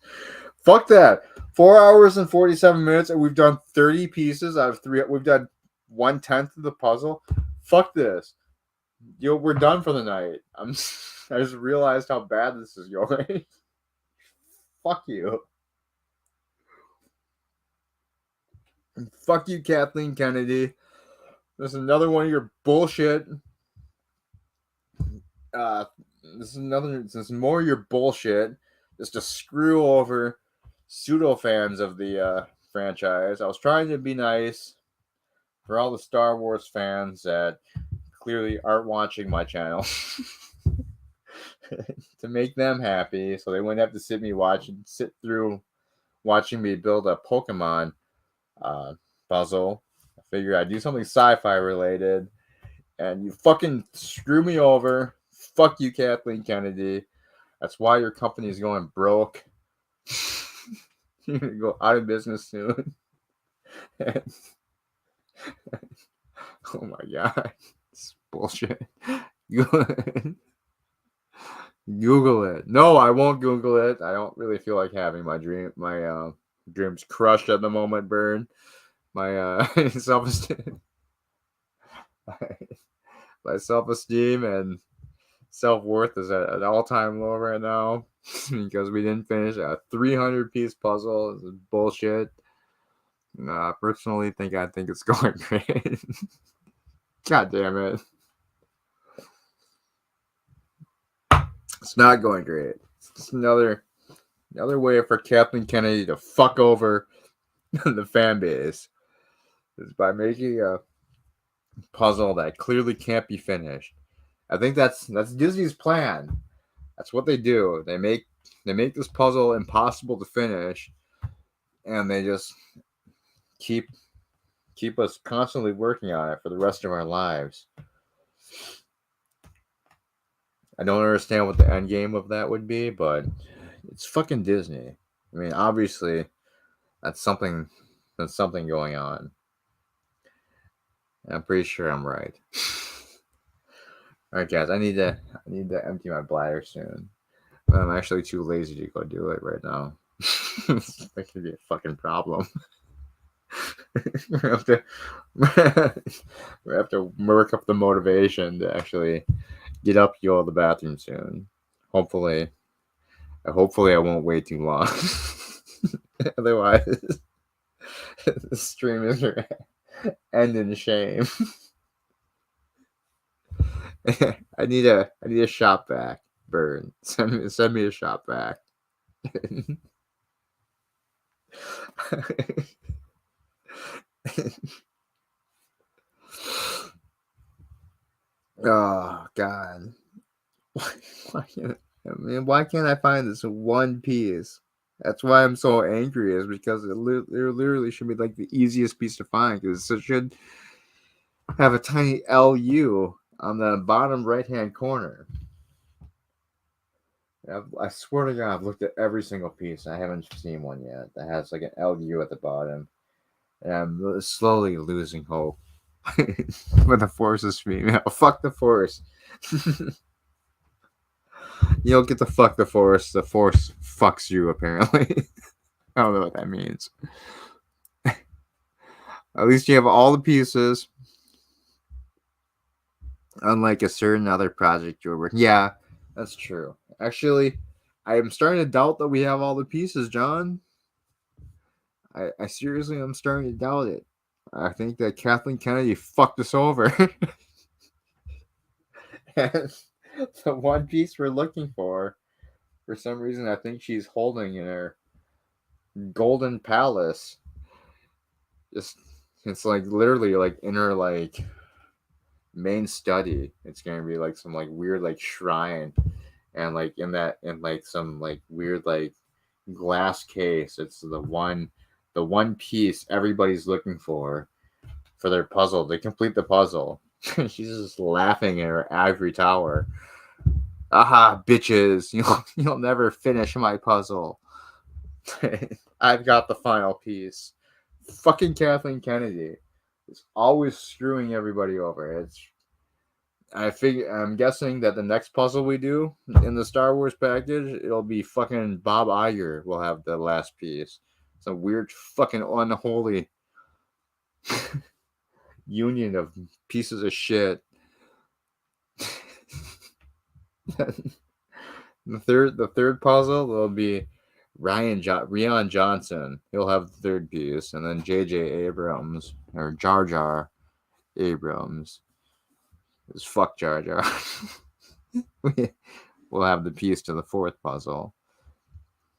Fuck that. 4 hours and 47 minutes, and we've done 30 pieces out of 3. We've done 1/10 of the puzzle. Fuck this. We're done for the night. I just realized how bad this is going. Fuck you. And fuck you, Kathleen Kennedy. This is another one of your bullshit. This is more of your bullshit. Just to screw over pseudo fans of the franchise. I was trying to be nice for all the Star Wars fans that clearly aren't watching my channel. To make them happy, so they wouldn't have to sit through watching me build a Pokemon puzzle. I figured I'd do something sci-fi related, and you fucking screw me over. Fuck you, Kathleen Kennedy. That's why your company is going broke. You're gonna go out of business soon. Oh my god, it's bullshit. Google it. No, I won't Google it. I don't really feel like having my Dreams crushed at the moment, Burn. My self-esteem, my self-esteem and self-worth is at an all-time low right now because we didn't finish a 300-piece puzzle. This is bullshit. Personally, I think it's going great. God damn it. It's not going great. It's just another way for Kathleen Kennedy to fuck over the fan base is by making a puzzle that clearly can't be finished. I think that's Disney's plan. That's what they do. They make this puzzle impossible to finish, and they just keep us constantly working on it for the rest of our lives. I don't understand what the end game of that would be, but it's fucking Disney. I mean, obviously, that's something going on. I'm pretty sure I'm right. All right, guys, I need to empty my bladder soon. I'm actually too lazy to go do it right now. That could be a fucking problem. we have to work up the motivation to actually get up, go to the bathroom soon. Hopefully I won't wait too long. Otherwise, the stream is gonna end in shame. I need a shop vac, Burn. Send me a shop vac. Oh God. Why can't I find this one piece? That's why I'm so angry, is because it literally should be like the easiest piece to find, because it should have a tiny LU on the bottom right-hand corner. I swear to God, I've looked at every single piece. I haven't seen one yet that has like an LU at the bottom. And I'm slowly losing hope. But the force is female. Fuck the force. You don't get to fuck the force. The force fucks you, apparently. I don't know what that means. At least you have all the pieces. Unlike a certain other project you're working. Yeah, that's true. Actually, I am starting to doubt that we have all the pieces, John. I seriously am starting to doubt it. I think that Kathleen Kennedy fucked us over. And the one piece we're looking for some reason, I think she's holding in her golden palace. It's like literally like in her like main study. It's gonna be like some like weird like shrine, and like in like some like weird like glass case. It's the one piece everybody's looking for their puzzle to complete the puzzle. She's just laughing at her ivory tower. Aha, bitches! You'll never finish my puzzle. I've got the final piece. Fucking Kathleen Kennedy is always screwing everybody over. I'm guessing that the next puzzle we do in the Star Wars package, it'll be fucking Bob Iger will have the last piece. It's a weird fucking unholy union of pieces of shit. The third puzzle will be Rian Johnson. He'll have the third piece, and then J.J. Abrams or Jar Jar Abrams. It's fuck Jar Jar. We'll have the piece to the fourth puzzle.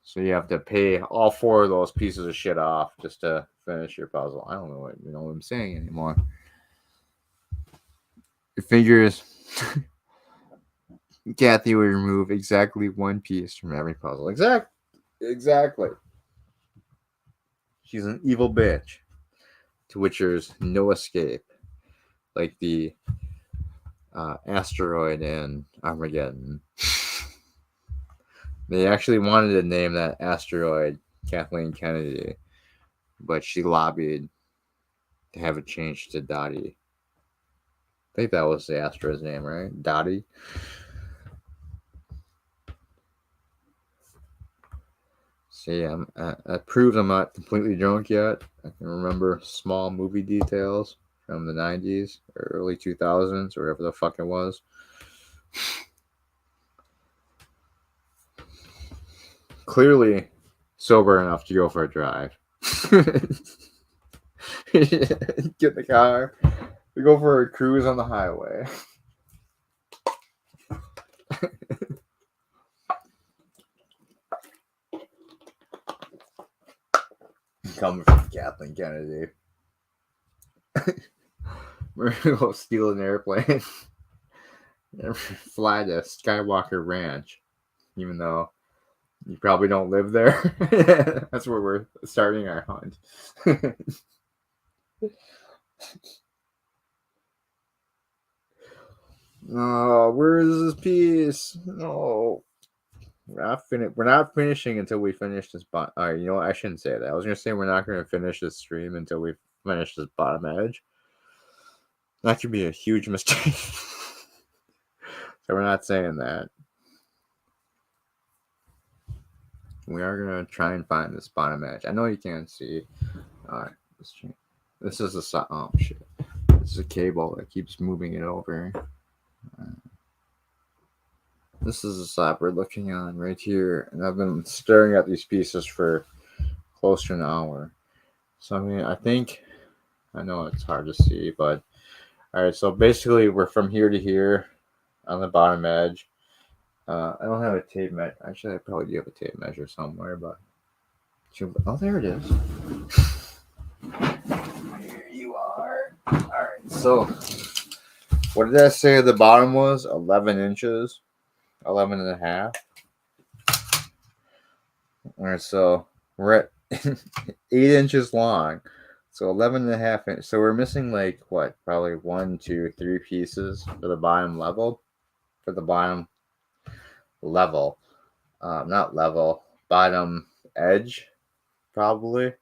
So you have to pay all four of those pieces of shit off just to finish your puzzle. I don't know what I'm saying anymore. It figures Kathy would remove exactly one piece from every puzzle. Exactly. She's an evil bitch, to which there's no escape. Like the asteroid in Armageddon. They actually wanted to name that asteroid Kathleen Kennedy, but she lobbied to have it changed to Dottie. I think that was the asteroid's name, right? Dottie. See, I proved I'm not completely drunk yet. I can remember small movie details from the 90s or early 2000s or whatever the fuck it was. Clearly sober enough to go for a drive. Get in the car. We go for a cruise on the highway. Coming from Kathleen Kennedy. We're gonna go steal an airplane and fly to Skywalker Ranch, even though you probably don't live there. That's where we're starting our hunt. Oh, where is this piece? No. We're not finishing until we finish this bottom. All right, you know what? I shouldn't say that. I was gonna say we're not gonna finish this stream until we finish this bottom edge. That could be a huge mistake. So we're not saying that. We are gonna try and find this bottom edge. I know you can't see. All right, let's change. This is a oh shit. This is a cable that keeps moving it over. This is the slab we're looking on right here, and I've been staring at these pieces for close to an hour. So I mean, I know it's hard to see, but all right. So basically, we're from here to here on the bottom edge. I don't have a tape measure. Actually, I probably do have a tape measure somewhere, but oh, there it is. Here you are. All right. So, what did I say the bottom was? 11 inches. 11 and a half. All right, so we're at 8 inches long, so 11 and a half inches. So we're missing like what, probably 1, 2, 3 pieces for the bottom level. For the bottom level, not level, bottom edge, probably.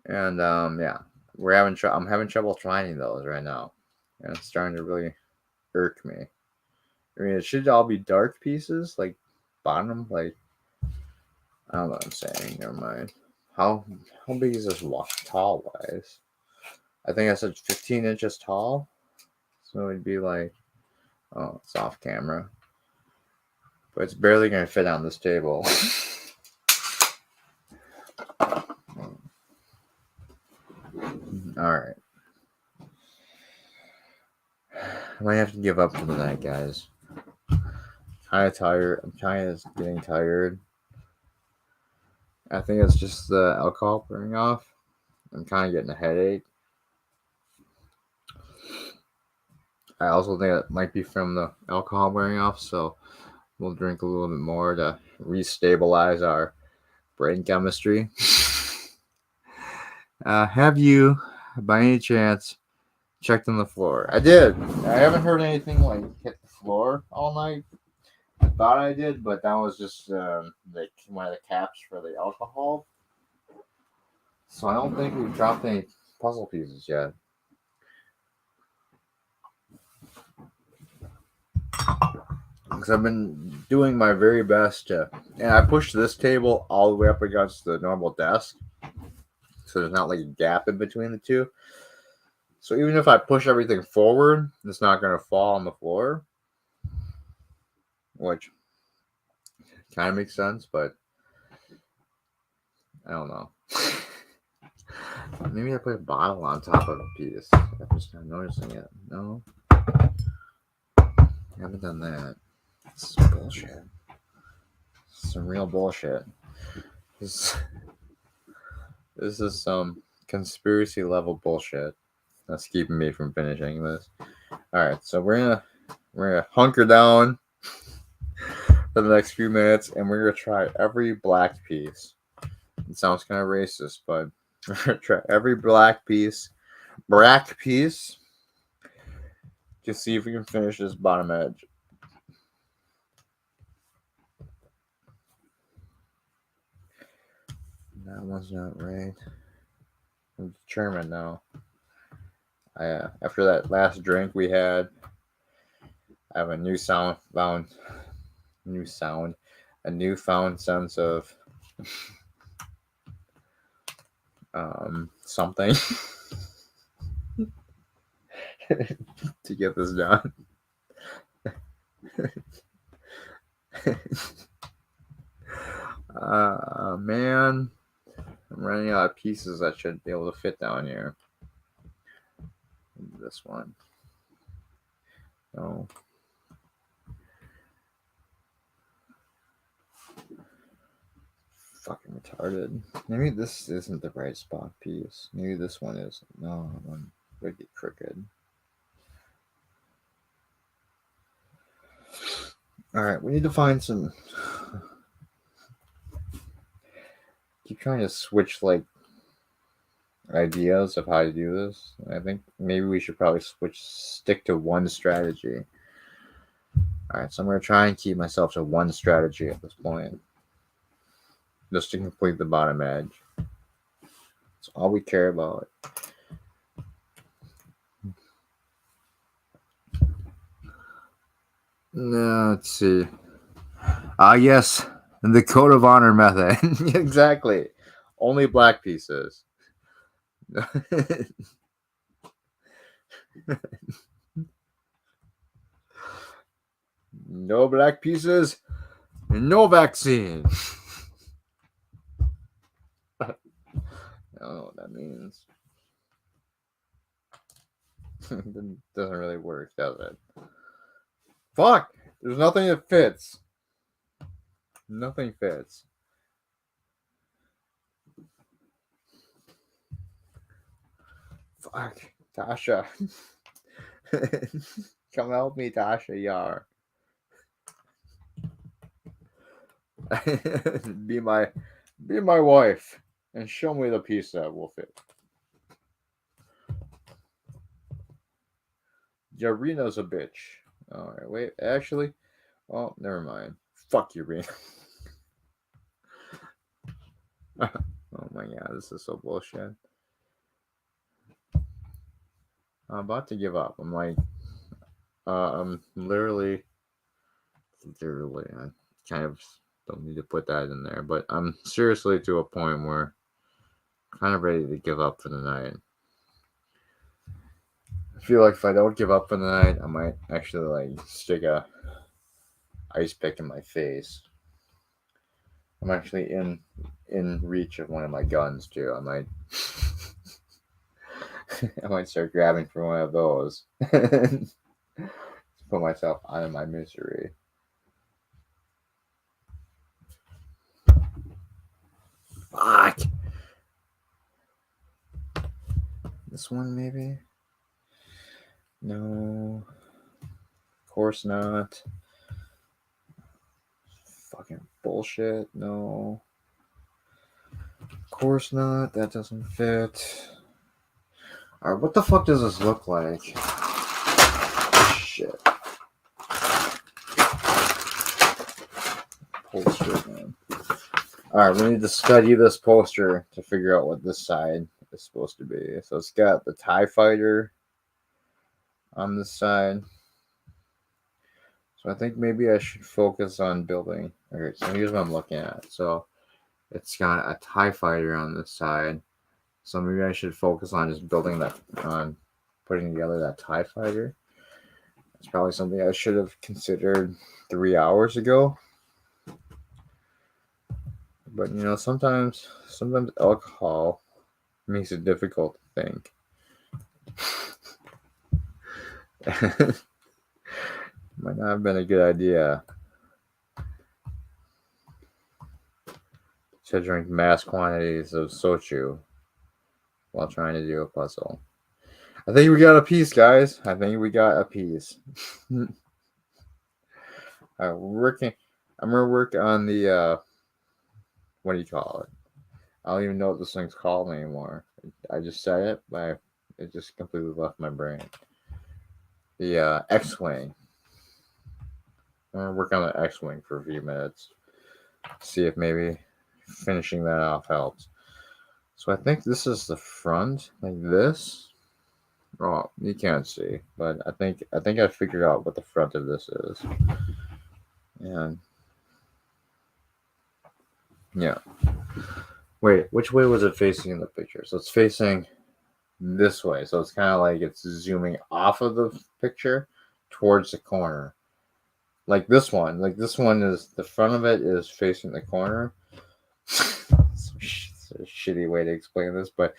And yeah, I'm having trouble finding those right now, and it's starting to really irk me. I mean, it should all be dark pieces, like bottom, like I don't know what I'm saying. Never mind. How big is this tall wise? I think I said 15 inches tall, so it'd be like, oh, it's off camera, but it's barely gonna fit on this table. All right, I might have to give up for the night, guys. Kind of tired. I'm kind of getting tired. I think it's just the alcohol wearing off. I'm kind of getting a headache. I also think it might be from the alcohol wearing off, so we'll drink a little bit more to restabilize our brain chemistry. Have you, by any chance, checked on the floor? I did. I haven't heard anything like hit the floor all night. I thought I did, but that was just like one of the caps for the alcohol. So I don't think we've dropped any puzzle pieces yet. Because I've been doing my very best to, and I pushed this table all the way up against the normal desk, so there's not like a gap in between the two. So even if I push everything forward, it's not going to fall on the floor, which kind of makes sense, but I don't know. Maybe I put a bottle on top of a piece. I'm just not noticing it. No, I haven't done that. This is bullshit. Some real bullshit. This is some conspiracy level bullshit that's keeping me from finishing this. All right, so we're gonna hunker down for the next few minutes, and we're gonna try every black piece. It sounds kind of racist, but we're gonna try every black piece to see if we can finish this bottom edge. That one's not right. I'm determined now. After that last drink we had, I have a newfound sense of something to get this done. Man, I'm running out of pieces that should be able to fit down here. This one. No. Fucking retarded. Maybe this isn't the right spot piece. Maybe this one is. No, one would get crooked. Alright, we need to find some. Keep trying to switch like ideas of how to do this. I think maybe we should probably stick to one strategy. Alright, so I'm going to try and keep myself to one strategy at this point. Just to complete the bottom edge. That's all we care about. Now, let's see. Yes, the code of honor method. Exactly. Only black pieces. No black pieces, no vaccine. I don't know what that means. It doesn't really work, does it? Fuck! There's nothing that fits. Nothing fits. Fuck. Tasha. Come help me, Tasha Yar. Be my wife and show me the piece that will fit. Yarina's a bitch. Alright, wait, actually. Oh, never mind. Fuck Yarina. Oh my god, this is so bullshit. I'm about to give up. I'm like, I'm literally, I kind of don't need to put that in there, but I'm seriously to a point where I'm kind of ready to give up for the night. I feel like if I don't give up for the night, I might actually like stick a ice pick in my face. I'm actually in reach of one of my guns too. I might I might start grabbing for one of those to put myself out of my misery. Fuck. This one maybe? No. Of course not. Fucking bullshit. No. Of course not. That doesn't fit. Alright, what the fuck does this look like? Shit. Poster, man. Alright, we need to study this poster to figure out what this side is supposed to be. So it's got the TIE fighter on this side. So I think maybe I should focus on building. Okay, so here's what I'm looking at. So it's got a TIE fighter on this side. So maybe I should focus on just building that, on putting together that TIE fighter. It's probably something I should have considered 3 hours ago. But you know, sometimes alcohol makes it difficult to think. Might not have been a good idea to drink mass quantities of soju while trying to do a puzzle. I think we got a piece, guys. I think we got a piece. I'm gonna work on the what do you call it? I don't even know what this thing's called anymore. I just said it, but it just completely left my brain. The X-Wing. I'm gonna work on the X-Wing for a few minutes. See if maybe finishing that off helps. So I think this is the front, like this. Oh, you can't see, but I think I figured out what the front of this is. And yeah. Wait, which way was it facing in the picture? So it's facing this way. So it's kind of like it's zooming off of the picture towards the corner. Like this one. Like this one is the front of it is facing the corner. It's a shitty way to explain this, but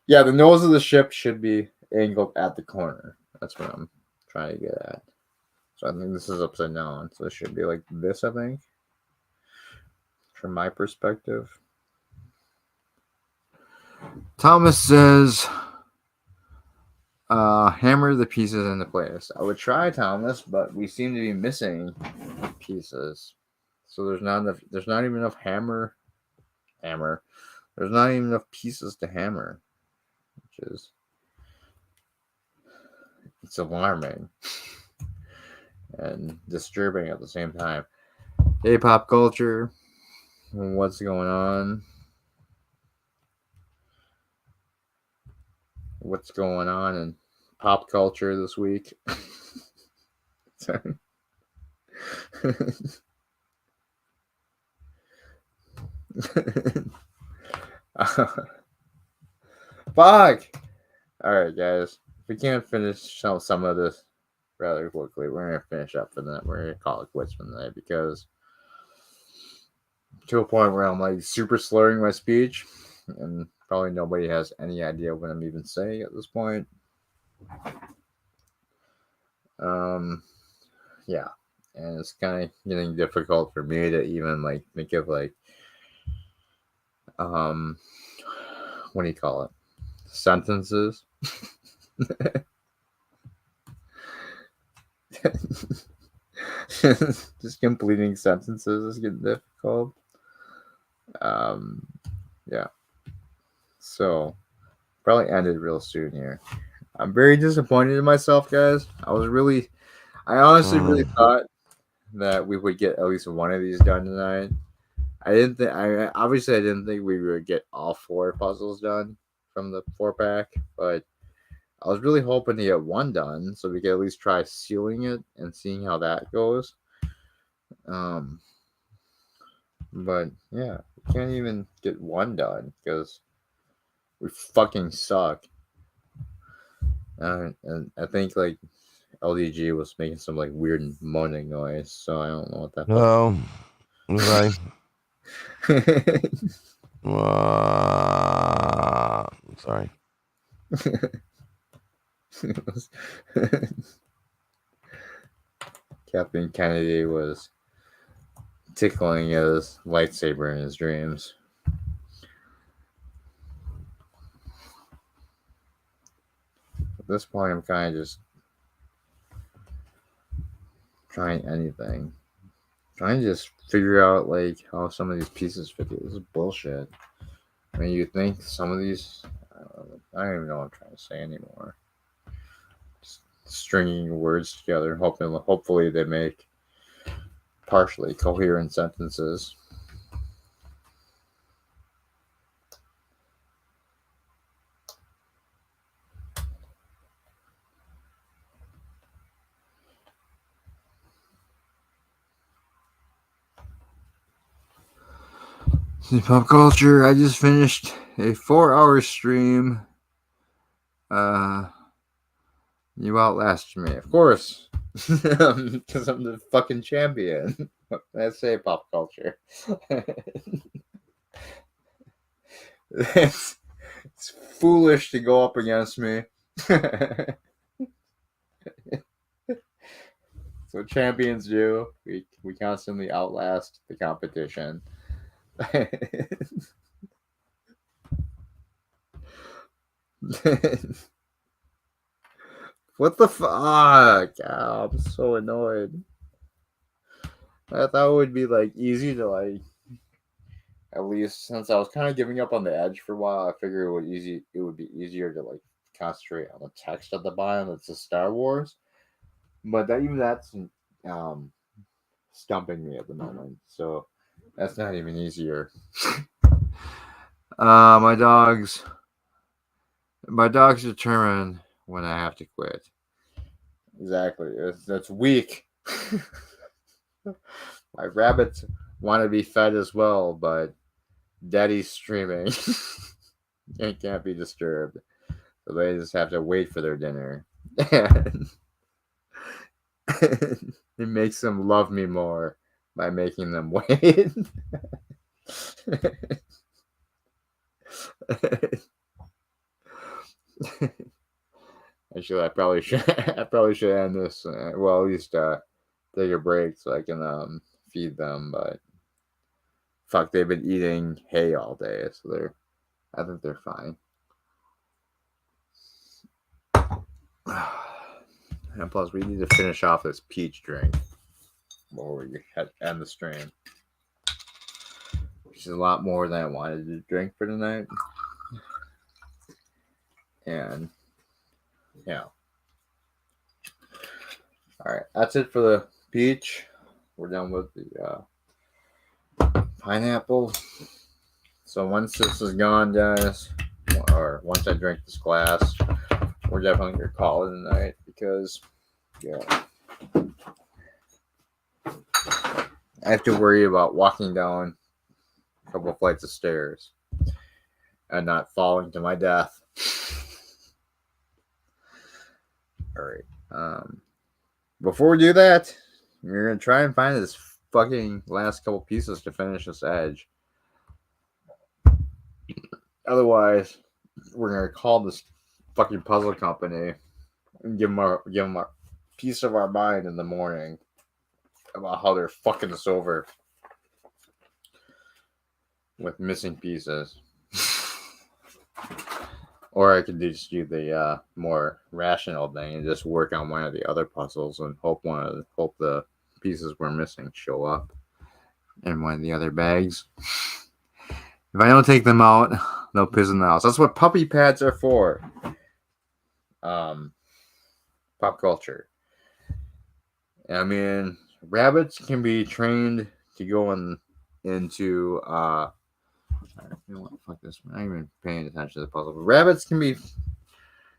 yeah, the nose of the ship should be angled at the corner. That's what I'm trying to get at. So I think this is upside down. So it should be like this, I think. From my perspective. Thomas says, hammer the pieces into place. I would try, Thomas, but we seem to be missing pieces. So there's not even enough hammer. There's not even enough pieces to hammer, which is it's alarming and disturbing at the same time. Hey, pop culture, what's going on? What's going on in pop culture this week? Sorry. Fuck! Alright, guys. If we can't finish some of this rather quickly, we're going to finish up for the night. We're going to call it quits for the night because to a point where I'm like super slurring my speech and probably nobody has any idea what I'm even saying at this point. Yeah. And it's kind of getting difficult for me to even like think of like what do you call it? Sentences. Just completing sentences is getting difficult. Yeah. So probably ended real soon here. I'm very disappointed in myself, guys. I honestly really thought that we would get at least one of these done tonight. I didn't think we would get all 4 puzzles done from the 4-pack, but I was really hoping to get one done so we could at least try sealing it and seeing how that goes. But yeah, we can't even get one done because we fucking suck. And I think like LDG was making some like weird moaning noise, so I don't know what that. Oh, was I? Sorry. Captain Kennedy was tickling his lightsaber in his dreams. At this point, I'm kind of just trying anything. Trying to just figure out like how some of these pieces fit. This is bullshit. I mean, you think some of these, I don't even know what I'm trying to say anymore. Just stringing words together, hopefully they make partially coherent sentences. Pop culture. I just finished a 4-hour stream. You outlasted me, of course, because I'm the fucking champion. Let's say pop culture. It's foolish to go up against me. So champions do. We constantly outlast the competition. What the fuck? Oh, I'm so annoyed. I thought it would be like easy to like at least since I was kind of giving up on the edge for a while, I figured it would be easier to like concentrate on the text at the bottom that's the Star Wars. But that's stumping me at the moment. So that's not even easier. My dogs determine when I have to quit. Exactly. That's weak. My rabbits want to be fed as well, but Daddy's streaming. It can't be disturbed. So they just have to wait for their dinner. And it makes them love me more by making them wait. Actually, I probably should. I probably should end this. Well, at least take a break so I can feed them. But fuck, they've been eating hay all day, so I think they're fine. And plus, we need to finish off this peach drink before we end the stream, which is a lot more than I wanted to drink for tonight. And yeah. All right, that's it for the peach. We're done with the pineapple. So once this is gone, guys, or once I drink this glass, we're definitely gonna call it a night because, yeah, I have to worry about walking down a couple of flights of stairs and not falling to my death. All right. Before we do that, we're gonna try and find this fucking last couple pieces to finish this edge. Otherwise, we're gonna call this fucking puzzle company and give them a piece of our mind in the morning about how they're fucking us over with missing pieces. Or I could just do the more rational thing and just work on one of the other puzzles and hope the pieces we're missing show up in one of the other bags. If I don't take them out, they'll piss in the house. That's what puppy pads are for. Pop culture. I mean, rabbits can be trained to go into you know what? Fuck this. I'm not even paying attention to the puzzle. But rabbits can be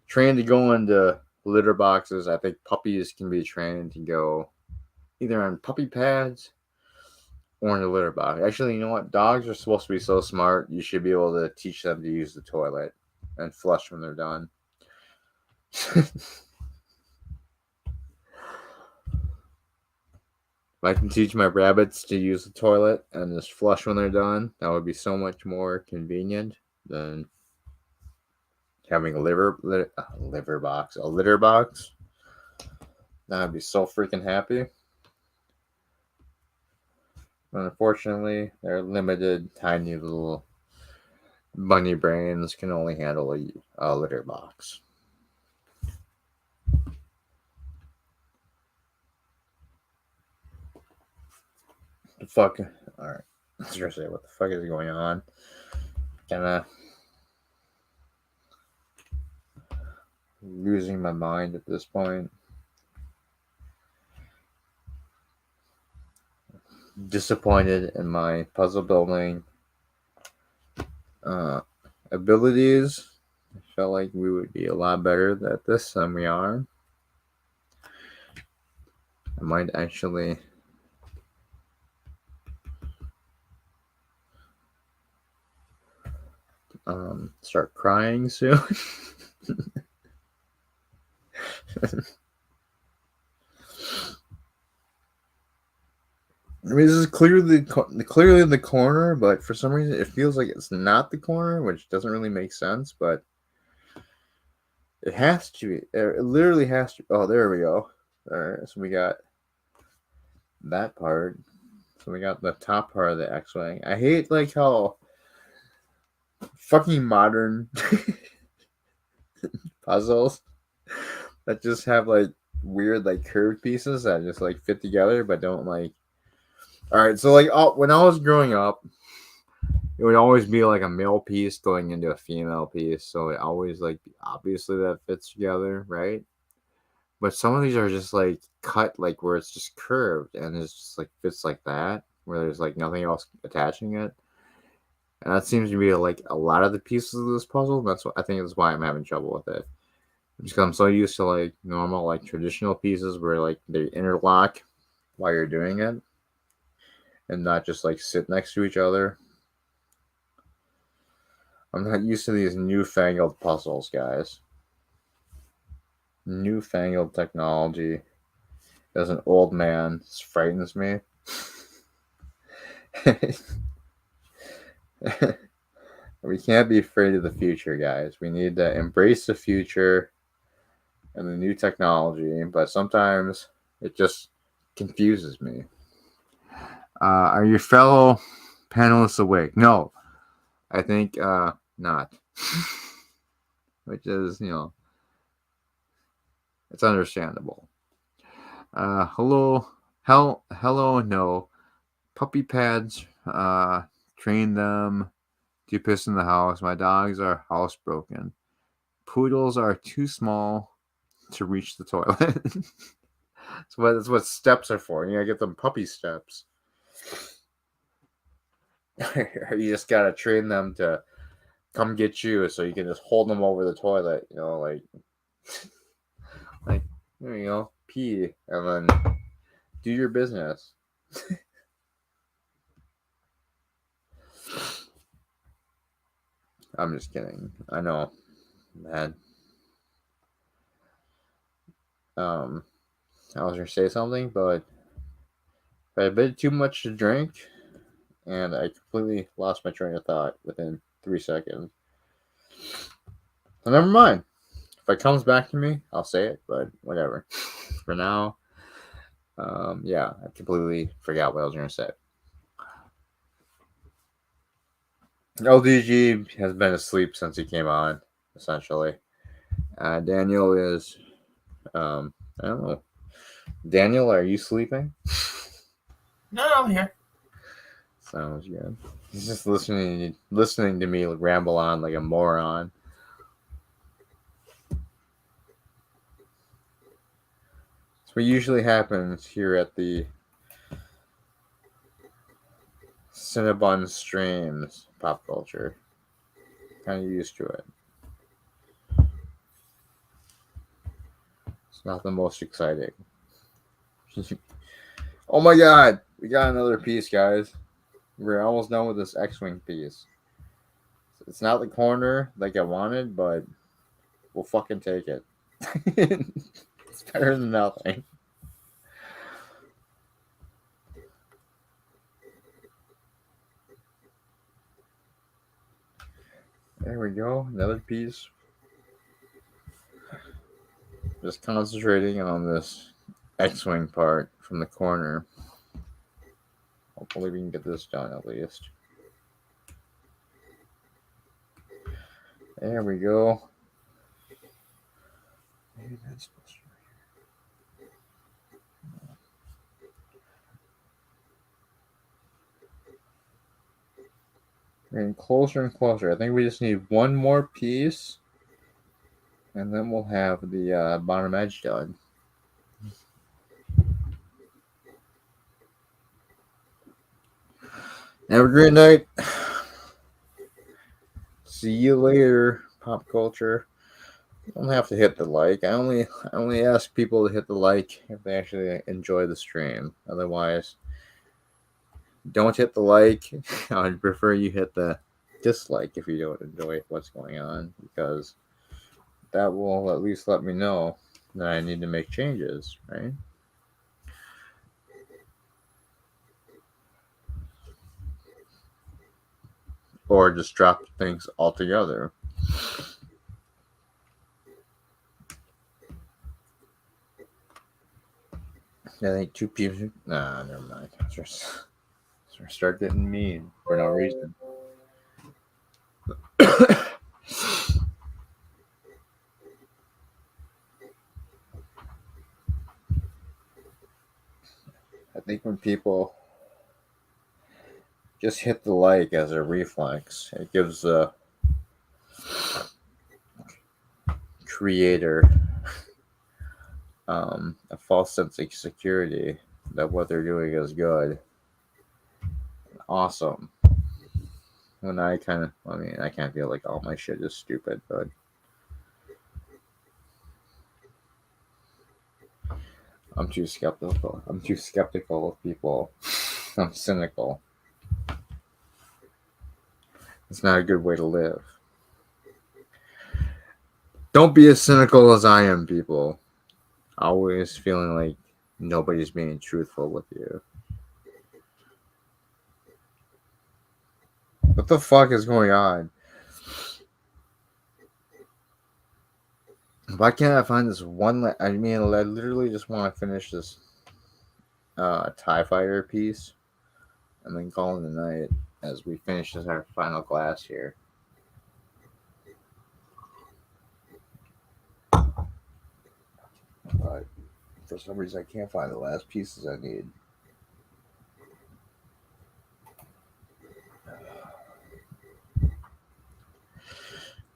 trained to go into litter boxes. I think puppies can be trained to go either on puppy pads or in a litter box. Actually, you know what? Dogs are supposed to be so smart. You should be able to teach them to use the toilet and flush when they're done. If I can teach my rabbits to use the toilet and just flush when they're done, that would be so much more convenient than having a litter box. I'd be so freaking happy. But unfortunately, their limited, tiny little bunny brains can only handle a litter box. The fuck? Alright. Seriously, what the fuck is going on? Kinda losing my mind at this point. Disappointed in my puzzle building abilities. I felt like we would be a lot better at this than we are. I might actually start crying soon. I mean, this is clearly the corner, but for some reason it feels like it's not the corner, which doesn't really make sense, but it has to be. It literally has to. Oh, there we go. All right, so we got that part. So we got the top part of the X-Wing. I hate like how fucking modern puzzles that just have like weird like curved pieces that just like fit together but don't like. All right, so like when I was growing up, it would always be like a male piece going into a female piece, so it always like obviously that fits together, right? But some of these are just like cut like where it's just curved and it's just like fits like that, where there's like nothing else attaching it. And that seems to be like a lot of the pieces of this puzzle. That's what I think is why I'm having trouble with it. Because I'm so used to like normal like traditional pieces where like they interlock while you're doing it and not just like sit next to each other. I'm not used to these newfangled puzzles, guys. Newfangled technology. As an old man, this frightens me. We can't be afraid of the future, guys. We need to embrace the future and the new technology, but sometimes it just confuses me. Are your fellow panelists awake? No, I think not. Which is, it's understandable. Hello, no. Puppy pads, train them to piss in the house. My dogs are housebroken. Poodles are too small to reach the toilet. That's what steps are for. You gotta get them puppy steps. You just gotta train them to come get you, so you can just hold them over the toilet. Like there you go, pee, and then do your business. I'm just kidding. I know, man. I was gonna say something, but I had a bit too much to drink, and I completely lost my train of thought within 3 seconds. So never mind. If it comes back to me, I'll say it, but whatever. For now, yeah, I completely forgot what I was gonna say. LDG has been asleep since he came on, essentially. Daniel is, I don't know. Daniel, are you sleeping? No, I'm here. Sounds good. He's just listening to me ramble on like a moron. That's what usually happens here at the Cinnabon Streams pop culture. Kind of used to it. It's not the most exciting. Oh my god! We got another piece, guys. We're almost done with this X-Wing piece. It's not the corner like I wanted, but we'll fucking take it. It's better than nothing. There we go. Another piece. Just concentrating on this X-Wing part from the corner. Hopefully we can get this done at least. There we go. Maybe that's supposed to be. We're getting closer and closer. I think we just need one more piece, and then we'll have the bottom edge done. Have a great night. See you later, pop culture. You don't have to hit the like. I only ask people to hit the like if they actually enjoy the stream. Otherwise, don't hit the like. I would prefer you hit the dislike if you don't enjoy what's going on, because that will at least let me know that I need to make changes, right? Or just drop things altogether. I think 2 people. Nah, never mind. Just start getting mean for no reason. I think when people just hit the like as a reflex, it gives the creator a false sense of security that what they're doing is good, awesome. When I kind of feel like all my shit is stupid, but I'm too skeptical. I'm too skeptical of people. I'm cynical. It's not a good way to live. Don't be as cynical as I am, people. Always feeling like nobody's being truthful with you. What the fuck is going on? Why can't I find this one? I mean, I literally just want to finish this TIE Fighter piece and then call it a night as we finish our final glass here. But for some reason, I can't find the last pieces I need.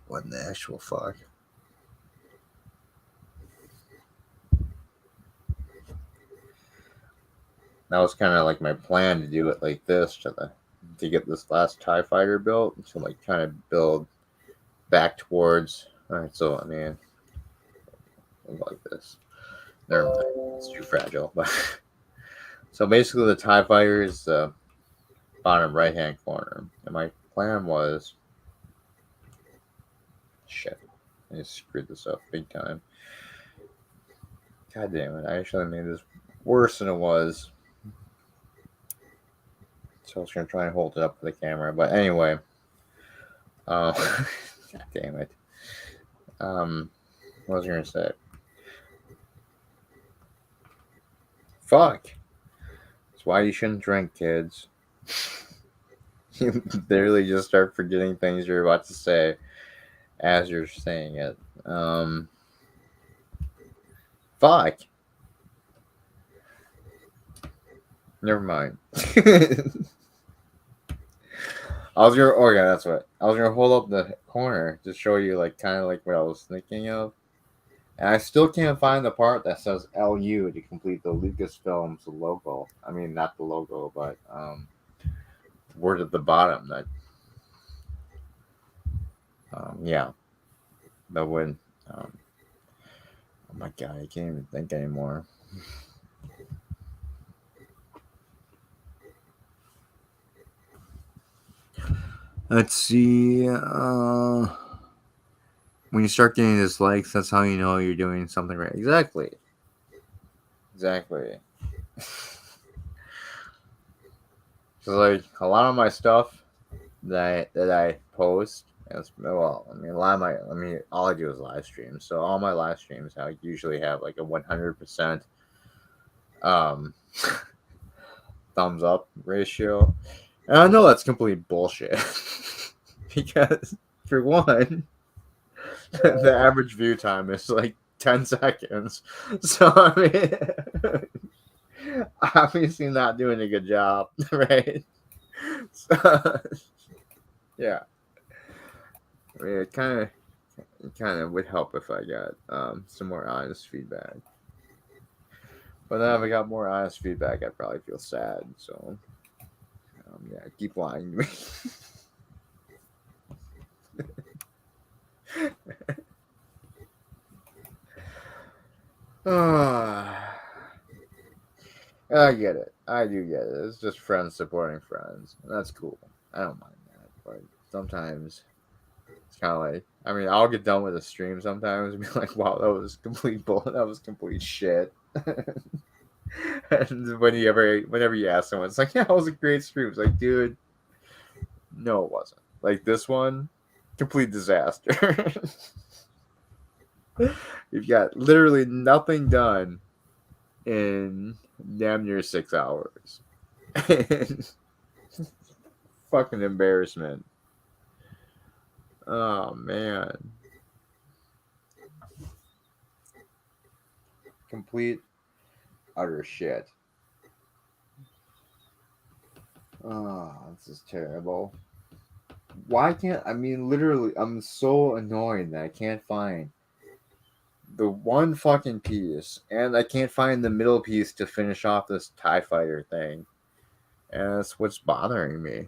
What in the actual fuck? That was kind of like my plan to do it like this to get this last TIE Fighter built, to like kind of build back towards. All right, so I mean, like this. Never mind, it's too fragile. But so basically, the TIE Fighter is the bottom right hand corner, and my plan was shit. I just screwed this up big time. God damn it! I actually made this worse than it was. So I was gonna try and hold it up for the camera, but anyway. God damn it. What was I gonna say? Fuck. That's why you shouldn't drink, kids. You literally just start forgetting things you're about to say as you're saying it. Fuck. Never mind. That's what. I was gonna hold up the corner to show you like kind of like what I was thinking of. And I still can't find the part that says LU to complete the Lucasfilm's logo. I mean, not the logo, but word at the bottom that, yeah, that would, oh my god, I can't even think anymore. Let's see, when you start getting dislikes, that's how you know you're doing something right. Exactly. So like a lot of my stuff that I post, all I do is live streams. So all my live streams, I usually have like a 100% thumbs up ratio, and I know that's complete bullshit because for one, the average view time is like 10 seconds. So I mean, obviously not doing a good job, right? So, yeah. I mean, it kind of would help if I got some more honest feedback. But then if I got more honest feedback, I'd probably feel sad. So, yeah, keep lying to me. I get it. I do get it. It's just friends supporting friends. And that's cool. I don't mind that. But sometimes it's kind of like, I mean, I'll get done with a stream sometimes and be like, wow, that was complete bull. That was complete shit. And whenever you ask someone, it's like, yeah, it was a great stream. It's like, dude, no, it wasn't. Like this one, complete disaster. You've got literally nothing done in damn near 6 hours. Fucking embarrassment. Oh man. Complete utter shit. Oh, this is terrible. Why can't literally I'm so annoyed that I can't find the one fucking piece, and I can't find the middle piece to finish off this TIE Fighter thing. And that's what's bothering me.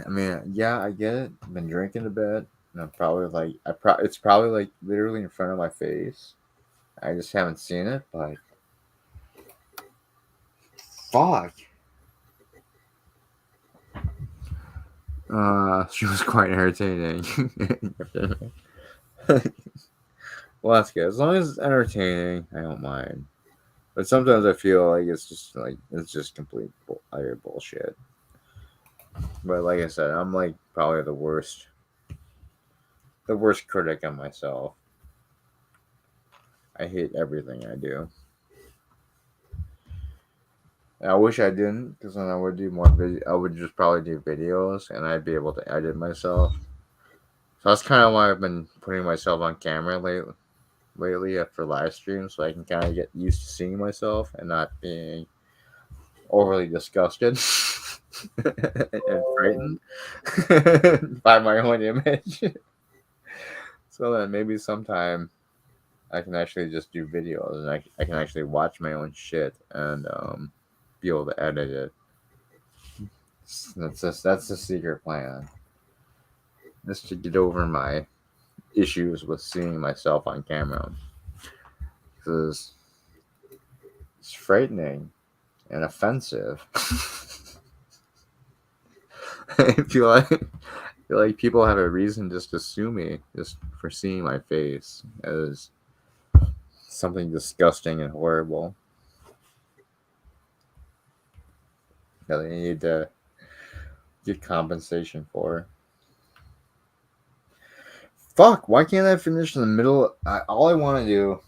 I mean, yeah, I get it. I've been drinking a bit, and I'm probably like, it's probably like literally in front of my face. I just haven't seen it, but fuck. She was quite irritating. Well, that's good. As long as it's entertaining, I don't mind. But sometimes I feel like it's just complete utter bullshit. But like I said, I'm like probably the worst critic of myself. I hate everything I do. And I wish I didn't, because then I would do more video. I would just probably do videos, and I'd be able to edit myself. So that's kind of why I've been putting myself on camera lately for live streams, so I can kind of get used to seeing myself and not being overly disgusted and frightened by my own image. So then maybe sometime I can actually just do videos, and I can actually watch my own shit and be able to edit it. That's the secret plan. Just to get over my issues with seeing myself on camera, because it's frightening and offensive. I feel like people have a reason just to sue me just for seeing my face as something disgusting and horrible that they need to get compensation for. Fuck, why can't I finish in the middle? All I want to do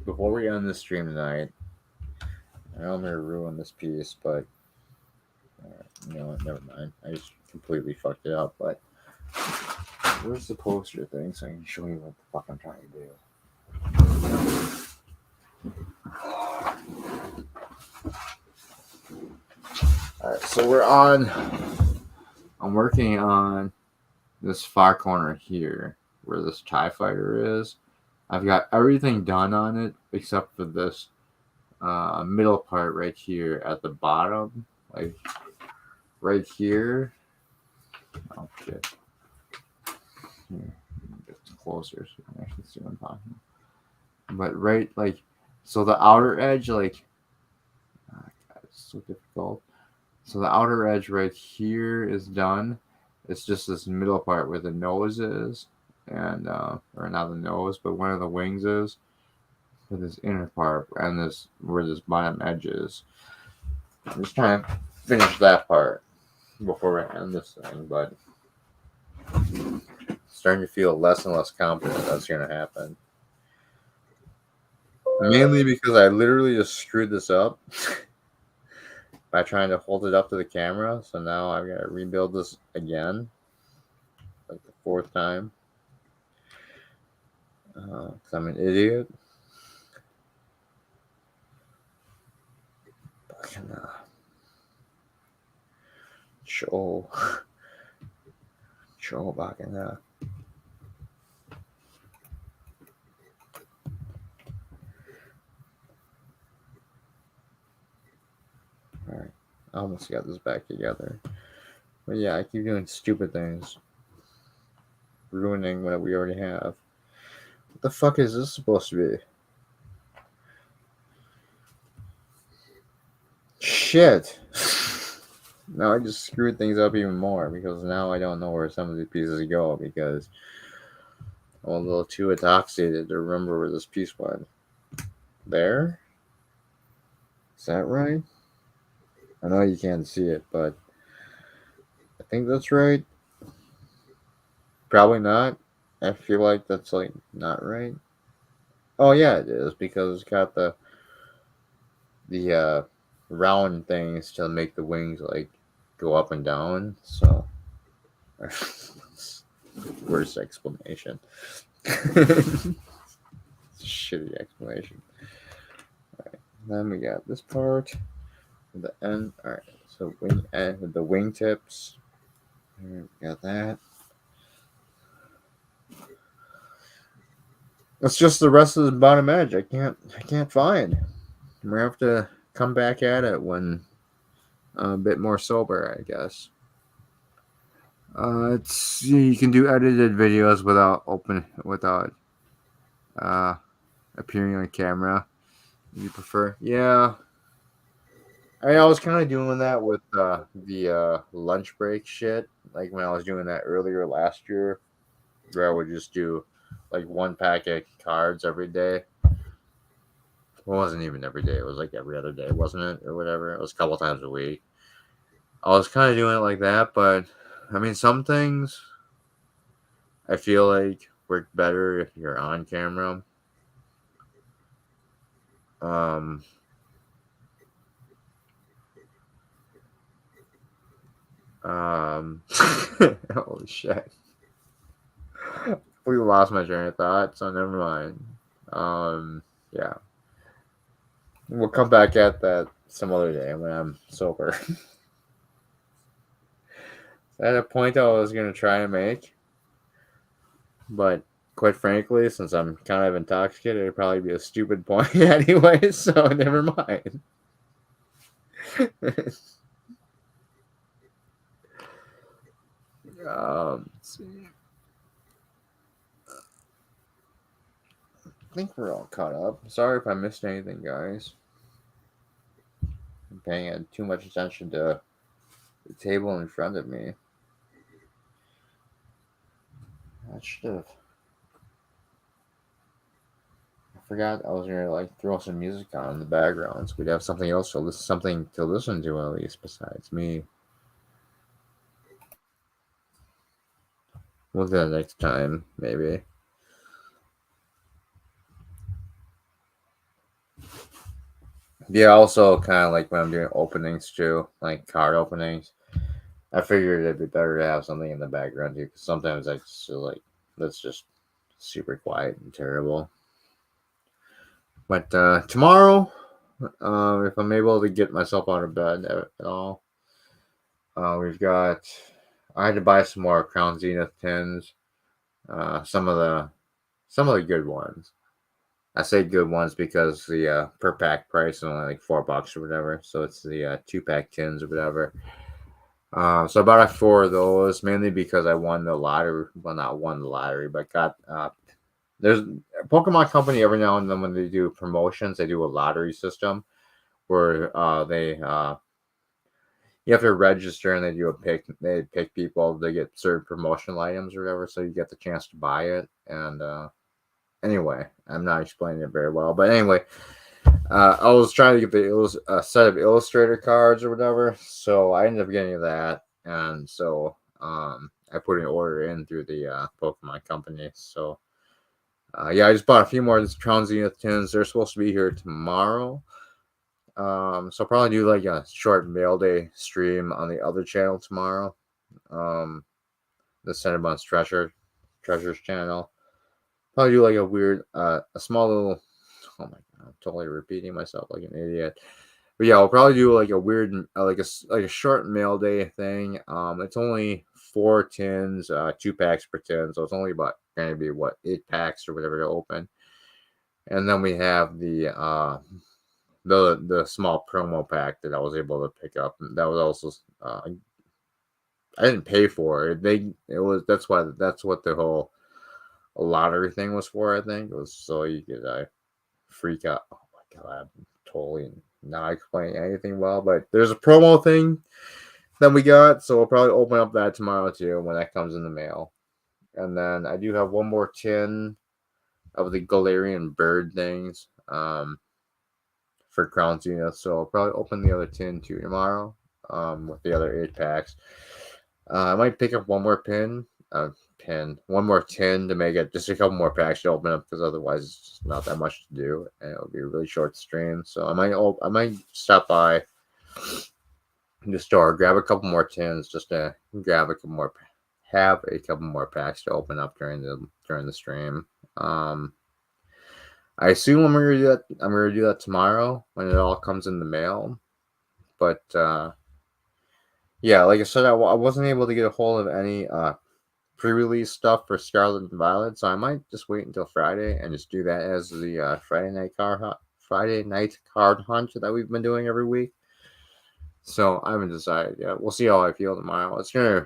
before we end this stream tonight, I know I'm going to ruin this piece, but you know what, never mind. I just completely fucked it up, but where's the poster thing so I can show you what the fuck I'm trying to do? Alright, so I'm working on this far corner here where this TIE fighter is. I've got everything done on it except for this middle part right here at the bottom, like right here. Oh shit. Here, get closer so you can actually see what I'm talking about. But right, like, so the outer edge, like, oh God, it's so difficult. So the outer edge right here is done. It's just this middle part where the nose is, and or not the nose, but one of the wings is. For this inner part and this where this bottom edge is. I'm just trying to finish that part before I end this thing, but I'm starting to feel less and less confident that's going to happen. Mainly because I literally just screwed this up by trying to hold it up to the camera. So now I've got to rebuild this again, like the fourth time. Because I'm an idiot. Fucking Joe back in there. Alright. I almost got this back together. But yeah, I keep doing stupid things. Ruining what we already have. What the fuck is this supposed to be? Shit. Now I just screwed things up even more because now I don't know where some of these pieces go because I'm a little too intoxicated to remember where this piece went. There? Is that right? I know you can't see it, but I think that's right. Probably not. I feel like that's like not right. Oh yeah, it is because it's got the round things to make the wings like go up and down. So worst explanation. Shitty explanation. Alright, then we got this part, the end. Alright, so wing end with the wingtips. We got that. That's just the rest of the bottom edge. I can't find. We're gonna have to come back at it when a bit more sober, I guess. You can do edited videos without appearing on camera. You prefer? Yeah. I was kind of doing that with the lunch break shit. Like when I was doing that earlier last year, where I would just do like one pack of cards every day. It wasn't even every day. It was like every other day, wasn't it, or whatever? It was a couple times a week. I was kind of doing it like that, but I mean, some things I feel like work better if you're on camera. Um, holy shit. We lost my train of thought, so never mind. Yeah. We'll come back at that some other day when I'm sober. At a point I was going to try and make, but quite frankly, since I'm kind of intoxicated, it'd probably be a stupid point anyway, so never mind. Let's see. I think we're all caught up. Sorry if I missed anything, guys. I'm paying too much attention to the table in front of me. I should have. I forgot I was gonna like throw some music on in the background, so we'd have something else to listen, something to listen to at least besides me. We'll do that next time, maybe. Yeah, also kind of like when I'm doing openings too, like card openings. I figured it'd be better to have something in the background too, because sometimes I just feel like that's just super quiet and terrible. But tomorrow, if I'm able to get myself out of bed at all, we've got. I had to buy some more Crown Zenith tins. Some of the good ones. I say good ones because the per pack price is only like $4 or whatever. So it's the 2-pack tins or whatever. So I bought 4 of those mainly because I won the lottery. Well, not won the lottery, but got. There's a Pokemon Company every now and then when they do promotions, they do a lottery system where you have to register and they do a pick. They pick people to get certain promotional items or whatever, so you get the chance to buy it. And anyway, I'm not explaining it very well, but anyway, I was trying to get a set of Illustrator cards or whatever, so I ended up getting that, and so I put an order in through the Pokemon Company. So yeah, I just bought a few more of these Crown Zenith tins. They're supposed to be here tomorrow. So I'll probably do like a short mail day stream on the other channel tomorrow. The Cinnabon's Treasures channel. Probably do like a weird, a small little. Oh my god, I'm totally repeating myself like an idiot. But yeah, I'll probably do like a weird, like a short mail day thing. It's only 4 tins, 2 packs per tin, so it's only about going to be 8 packs or whatever to open. And then we have the small promo pack that I was able to pick up. That was also I didn't pay for it. That's what the whole lottery thing was for. I think it was so you could freak out. Oh my god, I'm totally not explaining anything well, but there's a promo thing that we got, so we'll probably open up that tomorrow too when that comes in the mail. And then I do have one more tin of the Galarian bird things for Crown Zenith, so I'll probably open the other tin too tomorrow with the other 8 packs. I might pick up one more one more tin to make it just a couple more packs to open up, because otherwise it's just not that much to do and it'll be a really short stream. So I might stop by the store, grab a couple more tins just to have a couple more packs to open up during the stream. I assume I'm gonna do that tomorrow when it all comes in the mail. But yeah, like I said, I wasn't able to get a hold of any pre-release stuff for Scarlet and Violet, so I might just wait until Friday and just do that as the Friday night card hunt that we've been doing every week. So I haven't decided yet. We'll see how I feel tomorrow. It's gonna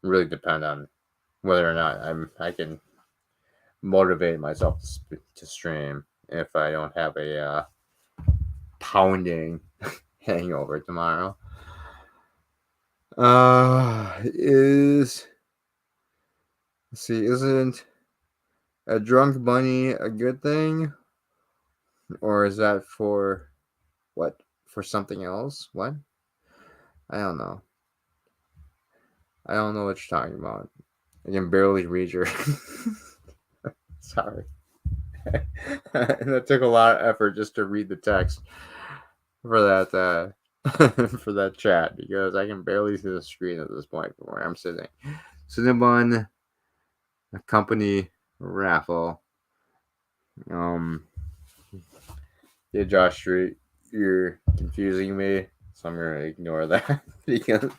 really depend on whether or not I can motivate myself to stream if I don't have a pounding hangover tomorrow. Let's see, isn't a drunk bunny a good thing? Or is that for what? For something else? What? I don't know. I don't know what you're talking about. I can barely read your. Sorry. That took a lot of effort just to read the text for that for that chat because I can barely see the screen at this point from where I'm sitting. Cinnabon a company raffle. Yeah, Josh, you're confusing me, so I'm gonna ignore that because if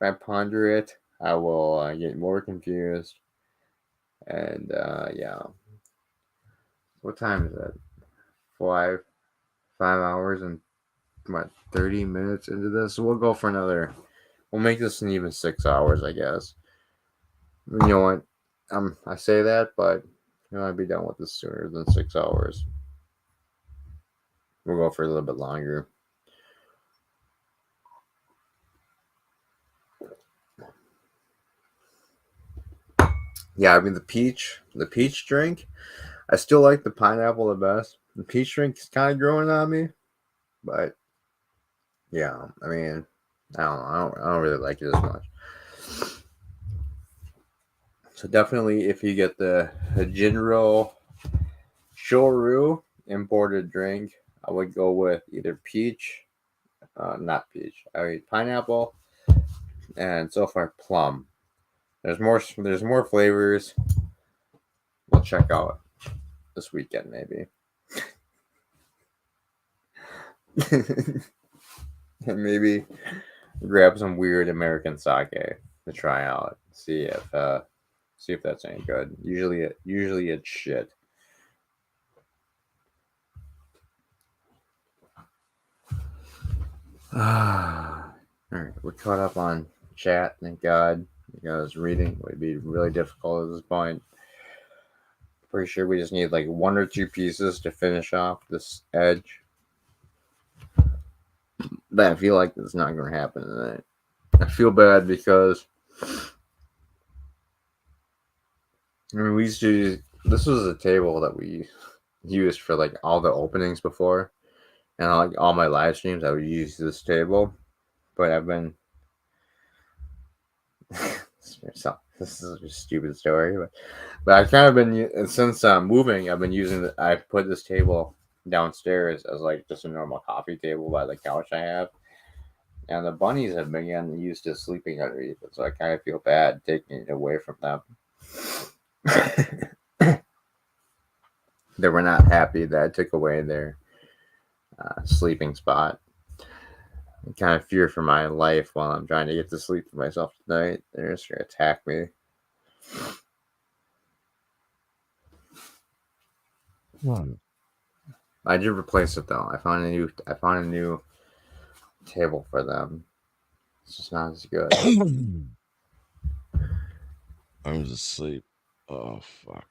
I ponder it, I will get more confused. And yeah, what time is it? 5 hours and what 30 minutes into this. So we'll go for another. We'll make this an even 6 hours, I guess. You know what? I say that, but I'd be done with this sooner than 6 hours. We'll go for a little bit longer. Yeah, I mean the peach drink. I still like the pineapple the best. The peach drink is kind of growing on me, but yeah, I mean, I don't really like it as much. So definitely, if you get the Jinro Shoru imported drink, I would go with either peach, not peach. I mean pineapple, and so far plum. There's more flavors. We'll check out this weekend maybe. And maybe grab some weird American sake to try out. See if that's any good. Usually it's shit. All right, we're caught up on chat. Thank God, because reading would be really difficult at this point. Pretty sure we just need like one or two pieces to finish off this edge. But I feel like it's not going to happen tonight. I feel bad because I mean we used to. This was a table that we used for like all the openings before, and like all my live streams, I would use this table. But I've been. This is a stupid story, but I've kind of been since moving. I've been using. I put this table downstairs as like just a normal coffee table by the couch I have, and the bunnies have been getting used to sleeping underneath it, so I kind of feel bad taking it away from them. They were not happy that I took away their sleeping spot. I kind of fear for my life while I'm trying to get to sleep for myself tonight. They're just gonna attack me. I did replace it though. I found a new table for them. It's just not as good. I'm just asleep. Oh fuck.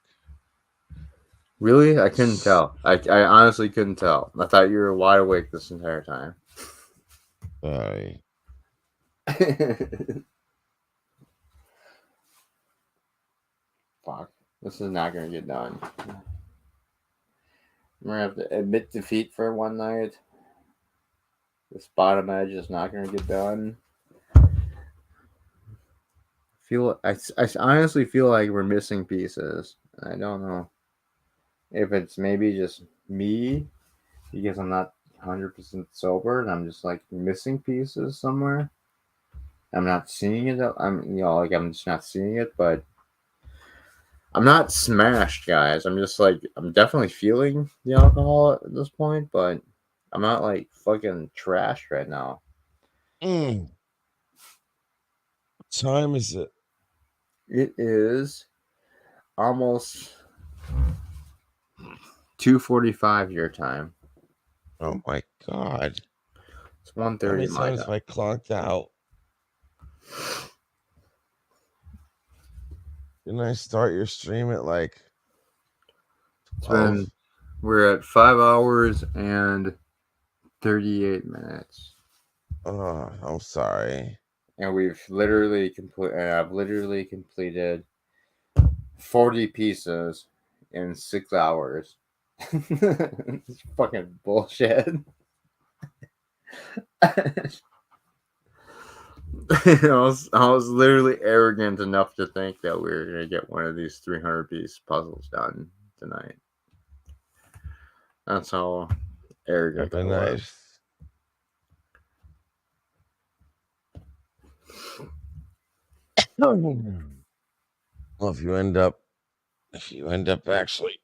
Really? I couldn't tell. I honestly couldn't tell. I thought you were wide awake this entire time. Sorry. Fuck. This is not gonna get done. I'm gonna have to admit defeat for one night. This bottom edge is not gonna get done. I honestly feel like we're missing pieces. I don't know if it's maybe just me because I'm not 100% sober and I'm just like missing pieces somewhere. I'm not seeing it. I'm just not seeing it, but I'm not smashed, guys. I'm just like I'm definitely feeling the alcohol at this point, but I'm not like fucking trashed right now. What time is it? It is almost 2:45 your time. Oh my god. It's 1:30 my time. Times have I clocked out? Didn't I start your stream at like 12? We're at 5 hours and 38 minutes. Oh, I'm sorry. And I've literally completed 40 pieces in 6 hours. It's fucking bullshit. I was literally arrogant enough to think that we were gonna get one of these 300-piece puzzles done tonight. That's how arrogant I was. Nice. Well, if you end up actually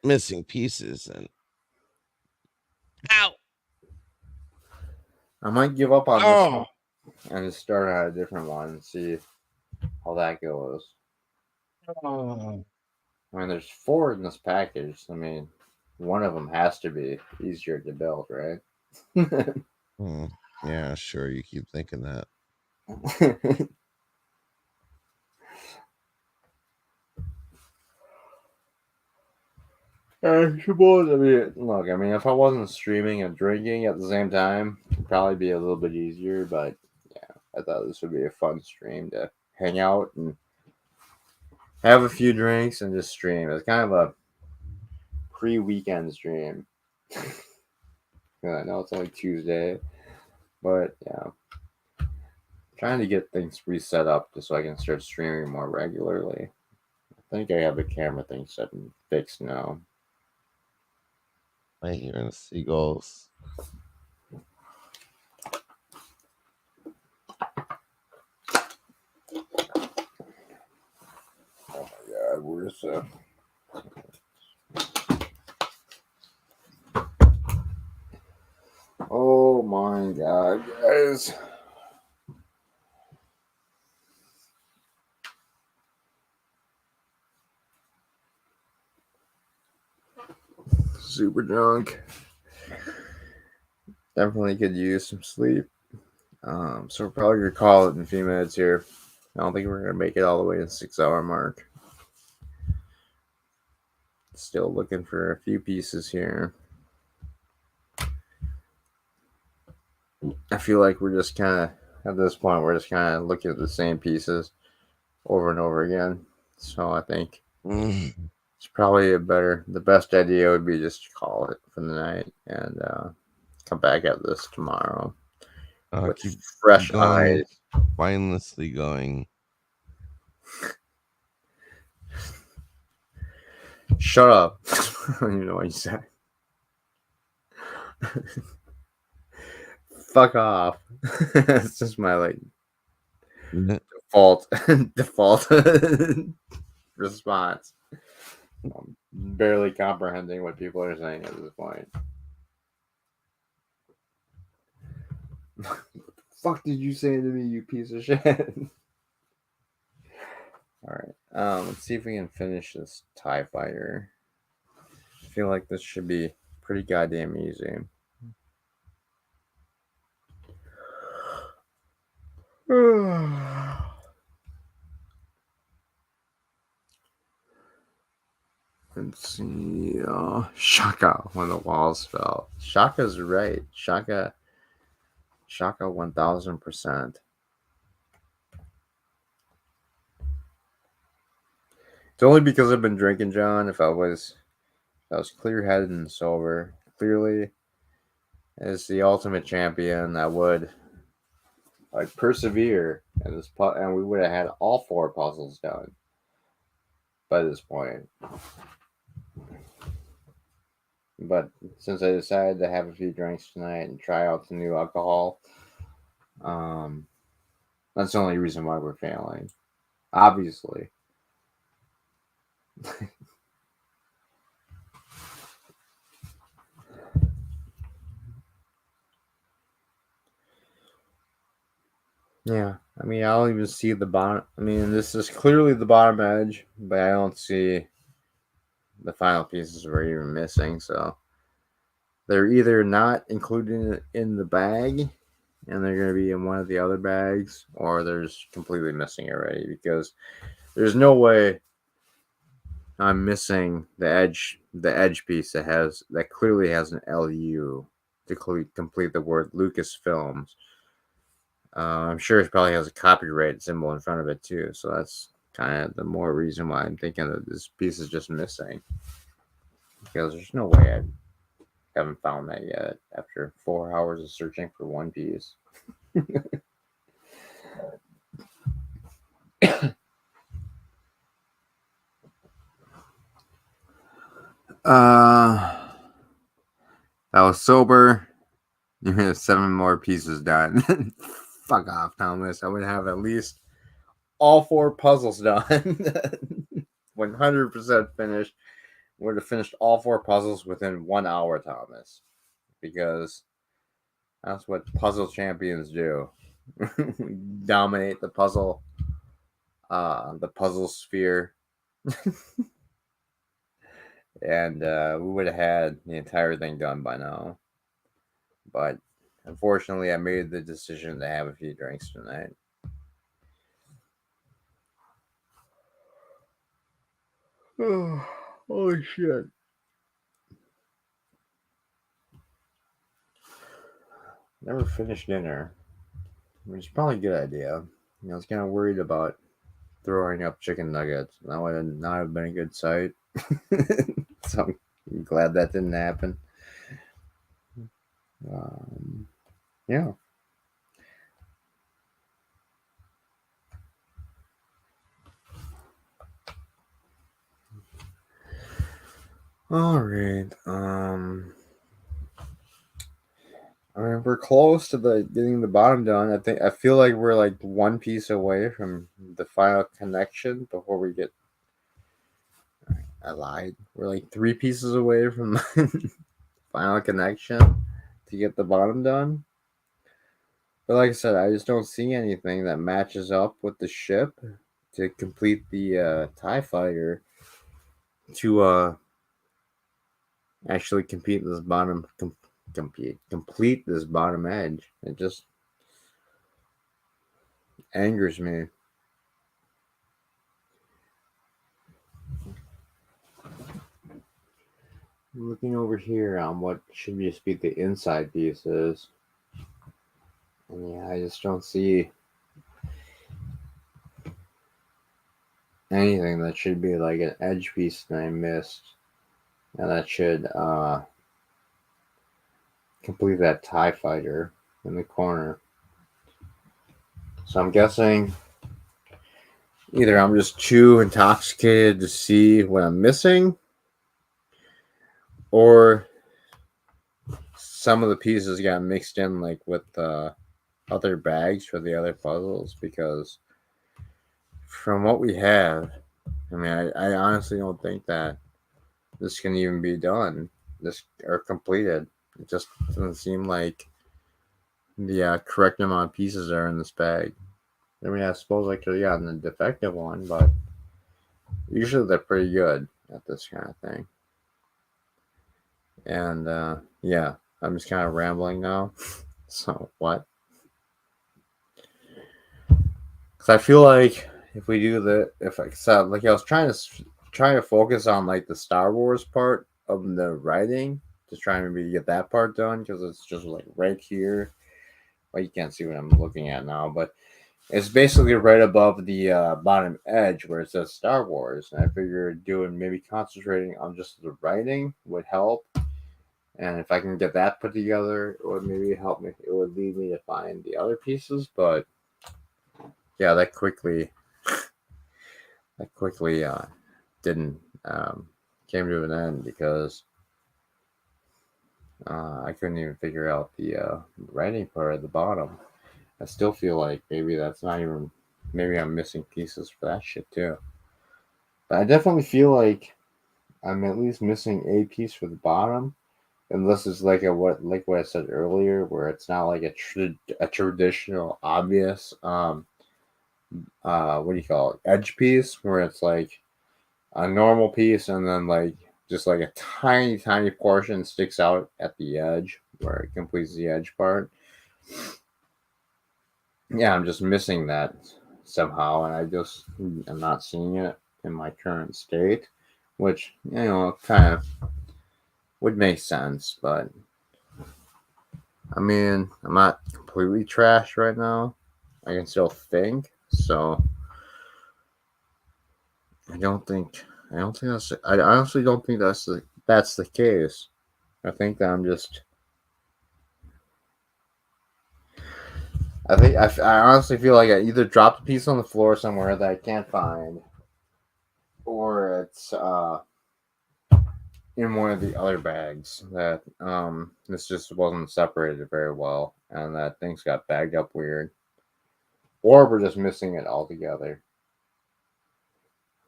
missing pieces, and ow, I might give up on this oh, one and just start on a different one and see how that goes. oh. I mean, there's 4 in this package. I mean, one of them has to be easier to build, right? Yeah, sure. You keep thinking that. I suppose. I mean, look. I mean, if I wasn't streaming and drinking at the same time, it'd probably be a little bit easier. But yeah, I thought this would be a fun stream to hang out and have a few drinks and just stream. It's kind of a pre-weekend stream. I know it's only Tuesday, but yeah, trying to get things reset up just so I can start streaming more regularly. I think I have the camera thing set and fixed now. I hear the seagulls. Oh my god, where's the... Oh my god, guys. Super drunk. Definitely could use some sleep. So we're probably gonna call it in a few minutes here. I don't think we're gonna make it all the way to the 6-hour mark. Still looking for a few pieces here. I feel like we're just kind of, at this point, we're just kind of looking at the same pieces over and over again. So I think it's probably the best idea would be just to call it for the night and come back at this tomorrow with fresh eyes. Mindlessly going. Shut up. I don't even know what you said. Fuck off. It's just my default response. I'm barely comprehending what people are saying at this point. What the fuck did you say to me, you piece of shit? Alright. Let's see if we can finish this TIE fighter. I feel like this should be pretty goddamn easy. Let's see. Shaka when the walls fell. Shaka's right. Shaka 1000%. It's only because I've been drinking, John. If I was clear-headed and sober, clearly as the ultimate champion, I would persevere in this and we would have had all 4 puzzles done by this point. But since I decided to have a few drinks tonight and try out the new alcohol, that's the only reason why we're failing. Obviously. Yeah, I mean, I don't even see the bottom. I mean, this is clearly the bottom edge, but I don't see the final pieces we're even missing. So they're either not included in the bag, and they're going to be in one of the other bags, or they're just completely missing already, because there's no way I'm missing the edge piece that clearly has an LU to complete the word Lucasfilms. I'm sure it probably has a copyright symbol in front of it too, so that's kind of the more reason why I'm thinking that this piece is just missing. Because there's no way I haven't found that yet after 4 hours of searching for one piece. I was sober. You have 7 more pieces done. Fuck off, Thomas. I would have at least all 4 puzzles done. 100% finished. Would have finished all 4 puzzles within 1 hour, Thomas. Because that's what puzzle champions do. Dominate the puzzle sphere. And we would have had the entire thing done by now. But unfortunately, I made the decision to have a few drinks tonight. Oh, holy shit. Never finished dinner, which is probably a good idea. I was kind of worried about throwing up chicken nuggets. That would not have been a good sight. So I'm glad that didn't happen. Yeah. All right. I mean, we're close to getting the bottom done. I feel like we're like one piece away from the final connection before we get. I lied. We're like 3 pieces away from the final connection to get the bottom done. But like I said, I just don't see anything that matches up with the ship to complete the TIE fighter to actually complete this complete this bottom edge. It just angers me. Looking over here on what should just be the inside pieces. And yeah, I just don't see anything that should be like an edge piece that I missed. And that should complete that TIE fighter in the corner. So I'm guessing either I'm just too intoxicated to see what I'm missing, or some of the pieces got mixed in like with other bags for the other puzzles, because from what we have, I mean, I honestly don't think that this can even be done, or completed. It just doesn't seem like the correct amount of pieces are in this bag. I mean, I suppose I could have gotten the defective one, but usually they're pretty good at this kind of thing. And yeah, I'm just kind of rambling now. So what? Because I feel like if we do like I was trying to focus on like the Star Wars part of the writing, just trying to maybe get that part done, because it's just like right here. Well, you can't see what I'm looking at now, but it's basically right above the bottom edge where it says Star Wars. And I figured maybe concentrating on just the writing would help. And if I can get that put together, it would maybe help me. It would lead me to find the other pieces. But yeah, that quickly didn't came to an end, because I couldn't even figure out the writing part at the bottom. I still feel like maybe I'm missing pieces for that shit too. But I definitely feel like I'm at least missing a piece for the bottom, unless it's like what I said earlier, where it's not like a traditional obvious what do you call it, edge piece, where it's like a normal piece and then like just like a tiny portion sticks out at the edge where it completes the edge part. Yeah, I'm just missing that somehow, and I'm not seeing it in my current state, which, kind of would make sense. But I mean, I'm not completely trashed right now. I can still think, so I don't think that's. I honestly don't think that's the case. I think that I'm just. I honestly feel like I either dropped a piece on the floor somewhere that I can't find, or it's in one of the other bags that this just wasn't separated very well, and that things got bagged up weird, or we're just missing it altogether.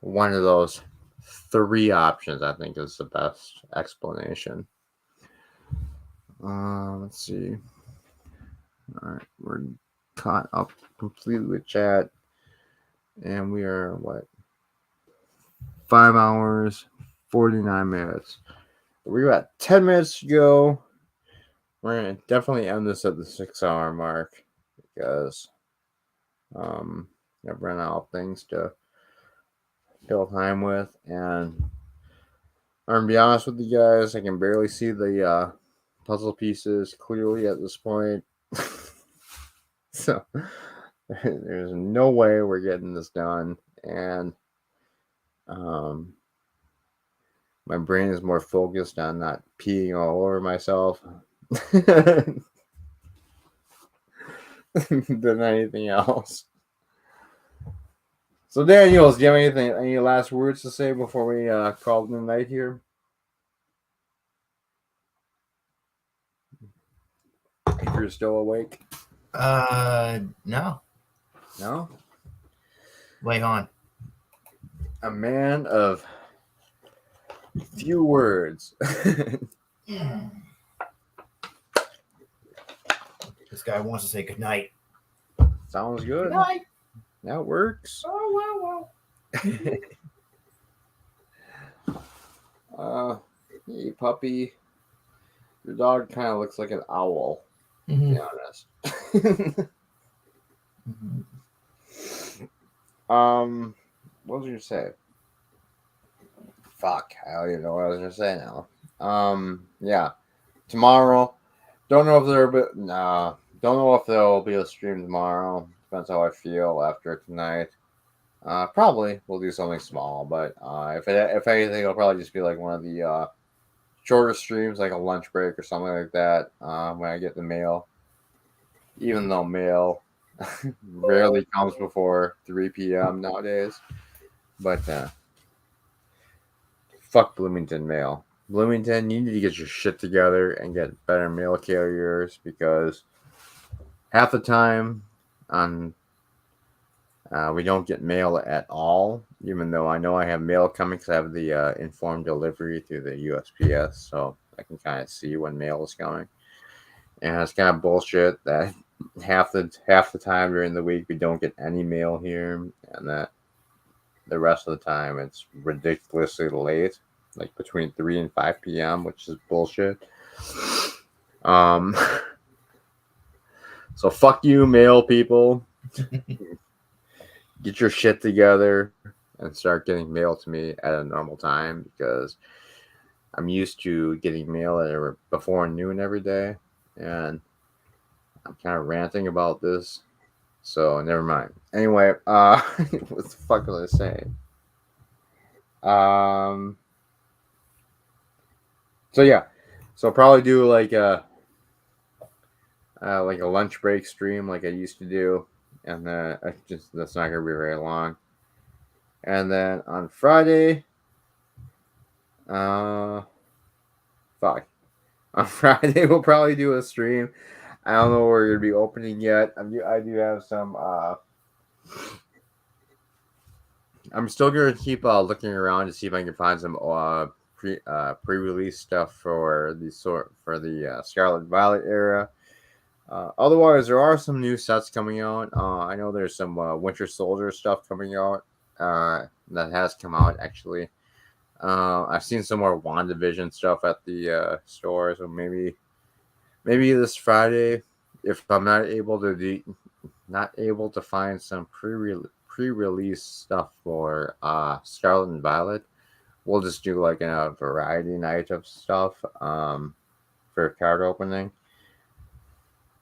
One of those three options, I think, is the best explanation. Let's see. All right, we're caught up completely with chat, and we are what 5 hours 49 minutes. We got 10 minutes to go. We're gonna definitely end this at the 6-hour mark because I've run out of things to fill time with, and I'm gonna be honest with you guys, I can barely see the puzzle pieces clearly at this point. So there's no way we're getting this done, and my brain is more focused on not peeing all over myself than anything else. So Daniels, do you have any last words to say before we call it the night here? If you're still awake. No. No? Wait on. A man of few words. This guy wants to say goodnight. Sounds good. Good night. That works. Oh, wow. Hey, puppy. Your dog kind of looks like an owl, to be honest. What was I gonna say? Fuck, I don't even know what I was gonna say now. Yeah, tomorrow. Don't know if there'll be a stream tomorrow. Depends how I feel after tonight. Probably we'll do something small, but if anything, it'll probably just be like one of the shorter streams, like a lunch break or something like that. When I get the mail, even though mail rarely comes before 3 p.m. nowadays, but fuck Bloomington Mail. Bloomington, you need to get your shit together and get better mail carriers, because half the time we don't get mail at all, even though I know I have mail coming because I have the informed delivery through the USPS, so I can kind of see when mail is coming. And it's kind of bullshit that half the time during the week we don't get any mail here, and that the rest of the time it's ridiculously late, like between 3 and 5 p.m., which is bullshit. So fuck you, mail people. Get your shit together and start getting mail to me at a normal time, because I'm used to getting mail at before noon every day, and I'm kind of ranting about this, so never mind. Anyway, what the fuck was I saying? So yeah, so I'll probably do like a lunch break stream like I used to do, and that's not gonna be very long. And then on Friday, on Friday we'll probably do a stream. I don't know where we're gonna be opening yet. I do have some. I'm still gonna keep looking around to see if I can find some pre-release stuff for the Scarlet Violet era. Otherwise, there are some new sets coming out. I know there's some Winter Soldier stuff coming out that has come out actually. I've seen some more WandaVision stuff at the store, so maybe this Friday, if I'm not able to find some pre-release stuff for Scarlet and Violet, we'll just do like a variety night of stuff for card opening.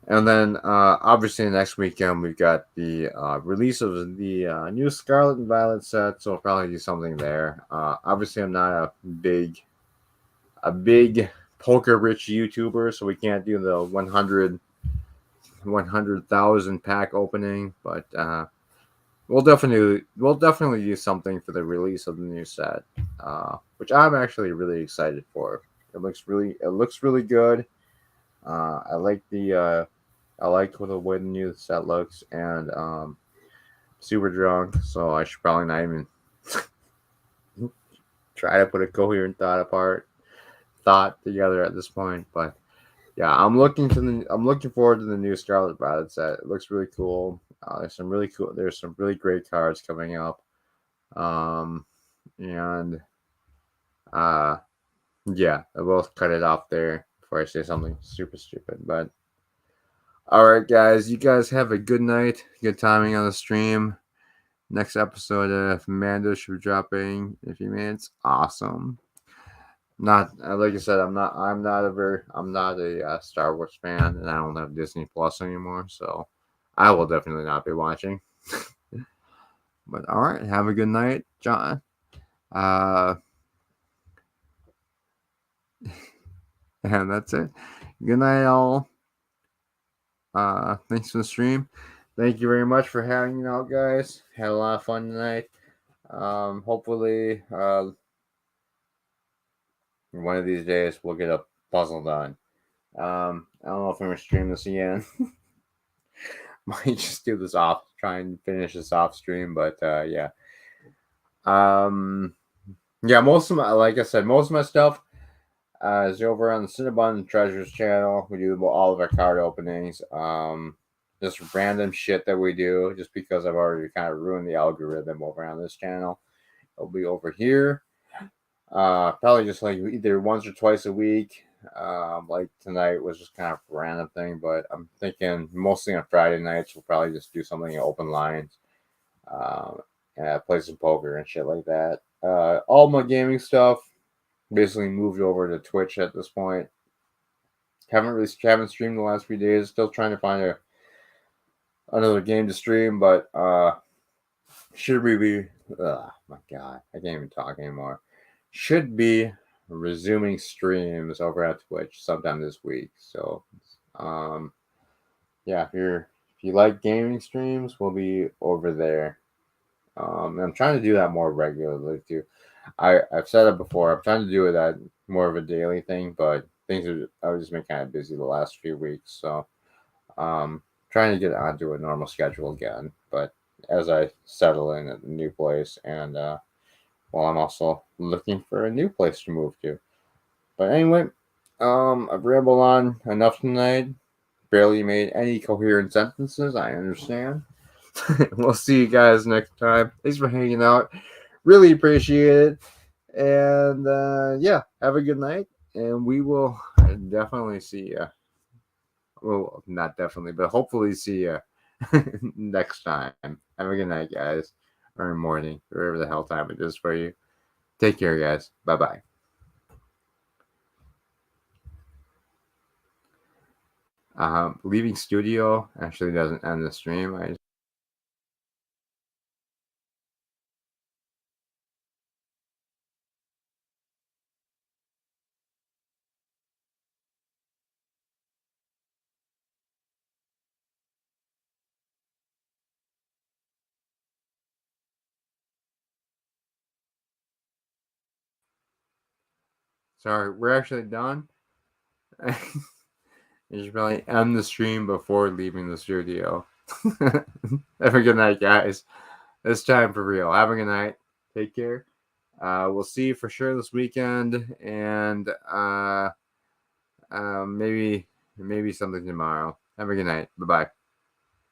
And then obviously next weekend we've got the release of the new Scarlet and Violet set, so we'll probably do something there. Obviously I'm not a big poker rich YouTuber, so we can't do the 100,000 pack opening, but we'll definitely do something for the release of the new set, which I'm actually really excited for. It looks really good. I like the the way the new set looks, and super drunk, so I should probably not even try to put a coherent thought together at this point. But yeah, I'm looking forward to the new Scarlet Violet set. It looks really cool. There's some really great cards coming up. And yeah, I will cut it off there before I say something super stupid. But all right, guys, you guys have a good night. Good timing on the stream. Next episode of Mando should be dropping in a few minutes. Awesome. Not like I said, I'm not a Star Wars fan, and I don't have Disney Plus anymore, so I will definitely not be watching. But all right, have a good night, John. And that's it. Good night, all. Thanks for the stream. Thank you very much for hanging out, guys. Had a lot of fun tonight. Hopefully, one of these days we'll get a puzzle done. I don't know if I'm gonna stream this again. Might just do this off, try and finish this off stream, but yeah. Yeah, most of my stuff is over on the Cinnabon Treasures channel. We do all of our card openings. Just random shit that we do, just because I've already kind of ruined the algorithm over on this channel. It'll be over here. Probably just like either once or twice a week. Like tonight was just kind of a random thing, but I'm thinking mostly on Friday nights we'll probably just do something in open lines, and play some poker and shit like that. All my gaming stuff basically moved over to Twitch at this point. Haven't streamed the last few days. Still trying to find another game to stream, but should we be? Oh my god, I can't even talk anymore. Should be resuming streams over at Twitch sometime this week. So, yeah, if you like gaming streams, we'll be over there. I'm trying to do that more regularly too. I've said it before. I'm trying to do it at more of a daily thing, but I've just been kind of busy the last few weeks, so trying to get onto a normal schedule again. But as I settle in at the new place, and well, I'm also looking for a new place to move to. But anyway, I've rambled on enough tonight. Barely made any coherent sentences. I understand. We'll see you guys next time. Thanks for hanging out. Really appreciate it. And yeah, have a good night. And we will definitely see you. Well, not definitely, but hopefully see you next time. Have a good night, guys. Or morning, wherever the hell time it is for you. Take care, guys. Bye-bye. Leaving studio actually doesn't end the stream. Sorry, we're actually done. You should probably end the stream before leaving the studio. Have a good night, guys. It's time for real. Have a good night. Take care. We'll see you for sure this weekend, and maybe something tomorrow. Have a good night. Bye bye.